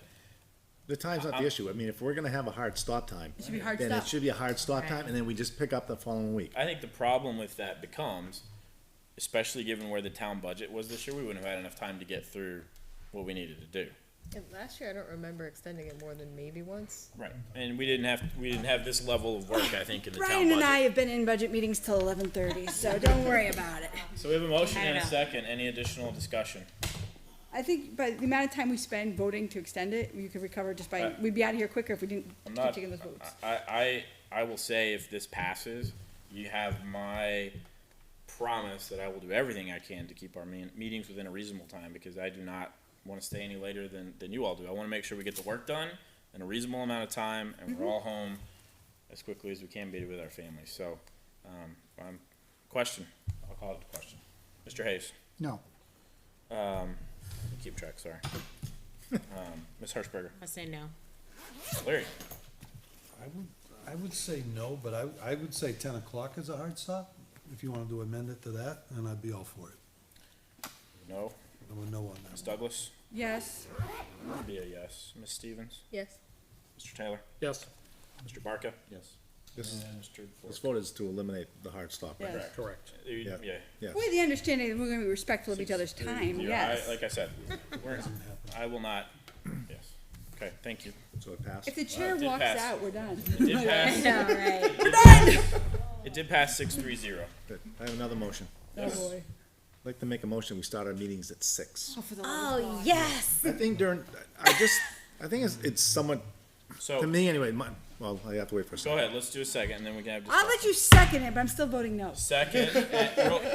Speaker 2: The time's not the issue. I mean, if we're gonna have a hard stop time,
Speaker 7: It should be hard
Speaker 2: then
Speaker 7: stop.
Speaker 2: it should be a hard stop time, and then we just pick up the following week.
Speaker 1: I think the problem with that becomes, especially given where the town budget was this year, we wouldn't have had enough time to get through what we needed to do.
Speaker 8: And last year, I don't remember extending it more than maybe once.
Speaker 1: Right. And we didn't have this level of work, I think, in the town
Speaker 7: Brian
Speaker 1: budget.
Speaker 7: and I have been in budget meetings till 11:30, so don't worry about it.
Speaker 1: So we have a motion
Speaker 3: I
Speaker 1: and a
Speaker 3: know.
Speaker 1: second. Any additional discussion?
Speaker 7: I think by the amount of time we spend voting to extend it, you could recover just by, we'd be out of here quicker if we didn't
Speaker 1: I'm
Speaker 7: keep
Speaker 1: not,
Speaker 7: taking those votes.
Speaker 1: I will say if this passes, you have my promise that I will do everything I can to keep our meetings within a reasonable time, because I do not want to stay any later than you all do. I want to make sure we get the work done in a reasonable amount of time, and we're all home as quickly as we can be with our families. So, question. I'll call it a question. Mr. Hayes.
Speaker 16: No.
Speaker 1: Keep track, sorry. Ms. Hirschberger.
Speaker 3: I say no.
Speaker 1: Larry.
Speaker 9: I would say no, but I would say 10 o'clock is a hard stop. If you wanted to amend it to that, and I'd be all for it.
Speaker 1: No.
Speaker 9: I would no on
Speaker 1: Ms.
Speaker 9: that.
Speaker 1: Douglas.
Speaker 7: Yes.
Speaker 1: That'd be a yes. Ms. Stevens.
Speaker 8: Yes.
Speaker 1: Mr. Taylor.
Speaker 4: Yes.
Speaker 1: Mr. Barca.
Speaker 2: Yes. This
Speaker 1: Mr.
Speaker 2: vote is to eliminate the hard stop. Right?
Speaker 7: Yes.
Speaker 4: Correct.
Speaker 2: Yeah.
Speaker 1: Yeah.
Speaker 2: Yes.
Speaker 7: With the understanding that we're gonna be respectful of each other's time, yes.
Speaker 1: Like I said, I will not, yes. Okay, thank you.
Speaker 2: So it passed.
Speaker 7: If the chair
Speaker 1: it did
Speaker 7: walks
Speaker 1: pass.
Speaker 7: out, we're done.
Speaker 1: It did pass.
Speaker 3: All right.
Speaker 7: We're done!
Speaker 1: It did pass 6-3-0.
Speaker 2: Good. I have another motion.
Speaker 7: Oh, boy.
Speaker 2: I'd like to make a motion, we start our meetings at 6.
Speaker 7: Oh, for the love of
Speaker 3: Oh,
Speaker 7: God.
Speaker 3: yes.
Speaker 2: I think I think it's somewhat,
Speaker 1: So,
Speaker 2: to me anyway, well, I have to wait for a
Speaker 1: go
Speaker 2: second.
Speaker 1: ahead, let's do a second, and then we can have
Speaker 7: I'll
Speaker 1: discussion.
Speaker 7: let you second it, but I'm still voting no.
Speaker 1: Second,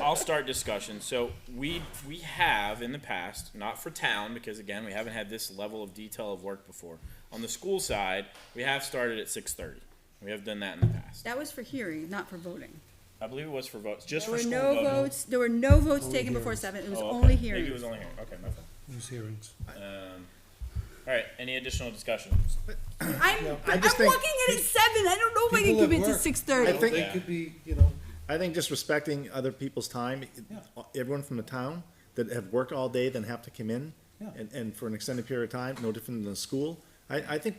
Speaker 1: I'll start discussion. So we have in the past, not for town, because again, we haven't had this level of detail of work before. On the school side, we have started at 6:30. We have done that in the past.
Speaker 7: That was for hearing, not for voting.
Speaker 1: I believe it was for votes, just
Speaker 7: There
Speaker 1: for
Speaker 7: were
Speaker 1: school
Speaker 7: no
Speaker 1: voting.
Speaker 7: votes, there were no votes
Speaker 9: Only
Speaker 7: taken before
Speaker 9: hearings.
Speaker 7: 7, it was
Speaker 1: Oh, okay.
Speaker 7: only hearings.
Speaker 1: Maybe it was only hearing. Okay, my fault.
Speaker 9: Use hearings.
Speaker 1: All right, any additional discussion?
Speaker 7: I'm
Speaker 2: just think-
Speaker 7: walking in at 7, I don't know if I can
Speaker 9: People at
Speaker 7: commit to
Speaker 9: work.
Speaker 7: 6:30.
Speaker 2: I think-
Speaker 9: It could be, you know,
Speaker 2: I think just respecting other people's time, everyone from the town that have worked all day then have to come in,
Speaker 9: Yeah.
Speaker 2: and for an extended period of time, no different than the school. I think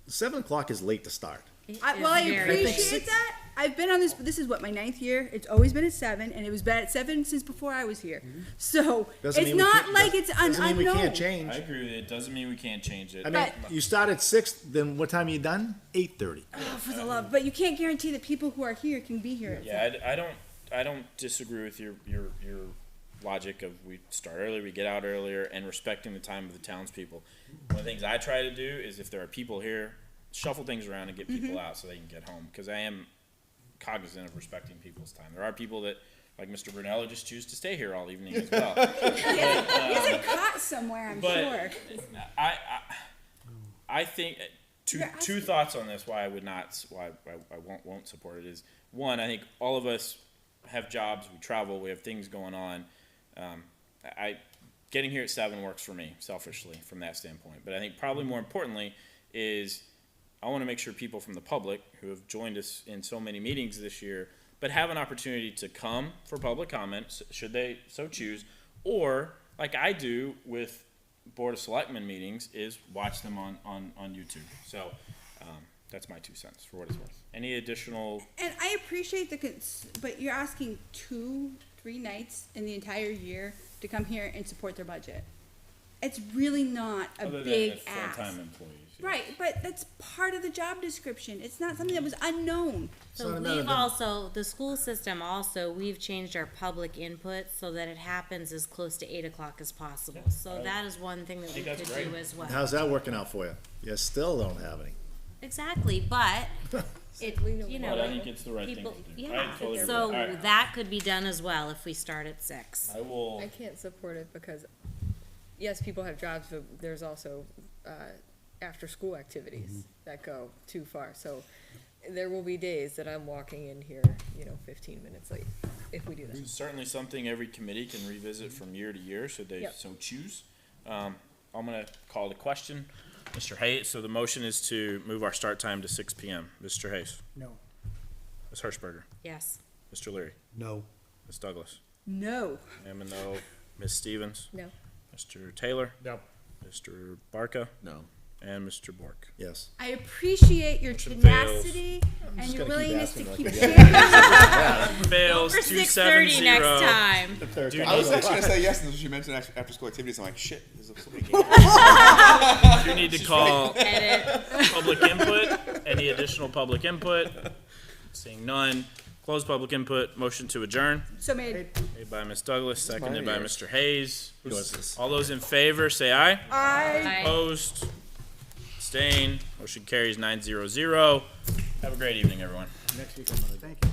Speaker 2: 7 o'clock is late to start.
Speaker 7: Well, I
Speaker 3: It's very-
Speaker 7: appreciate that, I've been on this is what, my 9th year? It's always been at 7, and it was been at 7 since before I was here. So,
Speaker 2: Doesn't
Speaker 7: it's
Speaker 2: mean we
Speaker 7: not
Speaker 2: can't-
Speaker 7: like it's
Speaker 2: doesn't mean we can't
Speaker 7: unknown.
Speaker 2: change.
Speaker 1: I agree with you. It doesn't mean we can't change it.
Speaker 2: I mean, you start at 6, then what time are you done? 8:30.
Speaker 7: Oh, for the love, but you can't guarantee that people who are here can be here at
Speaker 1: Yeah, I don't disagree with your logic of we start early, we get out earlier, and respecting the time of the townspeople. One of the things I try to do is if there are people here, shuffle things around and get people out so they can get home, because I am cognizant of respecting people's time. There are people that, like Mr. Brunello, just choose to stay here all evening as well.
Speaker 7: He hasn't caught somewhere, I'm
Speaker 1: but
Speaker 7: sure.
Speaker 1: I think two thoughts on this why I would not, why I won't support it is, one, I think all of us have jobs, we travel, we have things going on. Getting here at 7 works for me, selfishly, from that standpoint. But I think probably more importantly is I want to make sure people from the public who have joined us in so many meetings this year, but have an opportunity to come for public comment, should they so choose, or like I do with Board of Selectmen meetings, is watch them on YouTube. So that's my 2 cents for what it's worth. Any additional?
Speaker 7: And I appreciate but you're asking 2-3 nights in the entire year to come here and support their budget. It's really not a
Speaker 1: Other
Speaker 7: big
Speaker 1: than the
Speaker 7: ask.
Speaker 1: full-time employees. Yeah.
Speaker 7: Right, but that's part of the job description. It's not something that was unknown.
Speaker 3: So we've also, the school system also, we've changed our public input so that it happens as close to 8 o'clock as possible. So that is one thing that we could do as well.
Speaker 2: How's that working out for you? You still don't have any.
Speaker 3: Exactly, but it, you know,
Speaker 1: But I think it's the right
Speaker 3: people,
Speaker 1: thing to do.
Speaker 3: yeah.
Speaker 1: I totally agree.
Speaker 3: So
Speaker 1: All right.
Speaker 3: that could be done as well if we start at 6.
Speaker 8: I can't support it because, yes, people have jobs, but there's also after-school activities that go too far. So there will be days that I'm walking in here, 15 minutes late if we do that.
Speaker 1: It's certainly something every committee can revisit from year to year, should they so choose. I'm gonna call the question. Mr. Hayes, so the motion is to move our start time to 6 p.m. Mr. Hayes?
Speaker 16: No.
Speaker 1: Ms. Hirschberger?
Speaker 3: Yes.
Speaker 1: Mr. Leary?
Speaker 9: No.
Speaker 1: Ms. Douglas?
Speaker 7: No.
Speaker 1: I am a no. Ms. Stevens?
Speaker 8: No.
Speaker 1: Mr. Taylor?
Speaker 4: No.
Speaker 1: Mr. Barca?
Speaker 6: No.
Speaker 1: And Mr. Bork?
Speaker 2: Yes.
Speaker 7: I appreciate your
Speaker 1: Motion
Speaker 7: tenacity and your
Speaker 2: gonna keep
Speaker 7: willingness to
Speaker 2: asking
Speaker 7: keep
Speaker 2: like
Speaker 7: sharing.
Speaker 1: Fails
Speaker 3: For
Speaker 1: 270.
Speaker 3: 6:30 next time.
Speaker 1: Do
Speaker 6: I was
Speaker 1: need,
Speaker 6: actually gonna say yes, and she mentioned after school activities. I'm like, shit. There's so many
Speaker 1: do you need to call
Speaker 3: Edit.
Speaker 1: public input? Any additional public input? Seeing none. Close public input. Motion to adjourn.
Speaker 7: So made.
Speaker 1: Made by Ms. Douglas, seconded
Speaker 6: mine
Speaker 1: by
Speaker 6: or yours?
Speaker 1: Mr. Hayes.
Speaker 2: Who does this?
Speaker 1: All those in favor, say aye.
Speaker 7: I.
Speaker 1: Opposed? Abstained? Motion carries 9-0-0. Have a great evening, everyone.
Speaker 16: Next week, I'm gonna, thank you.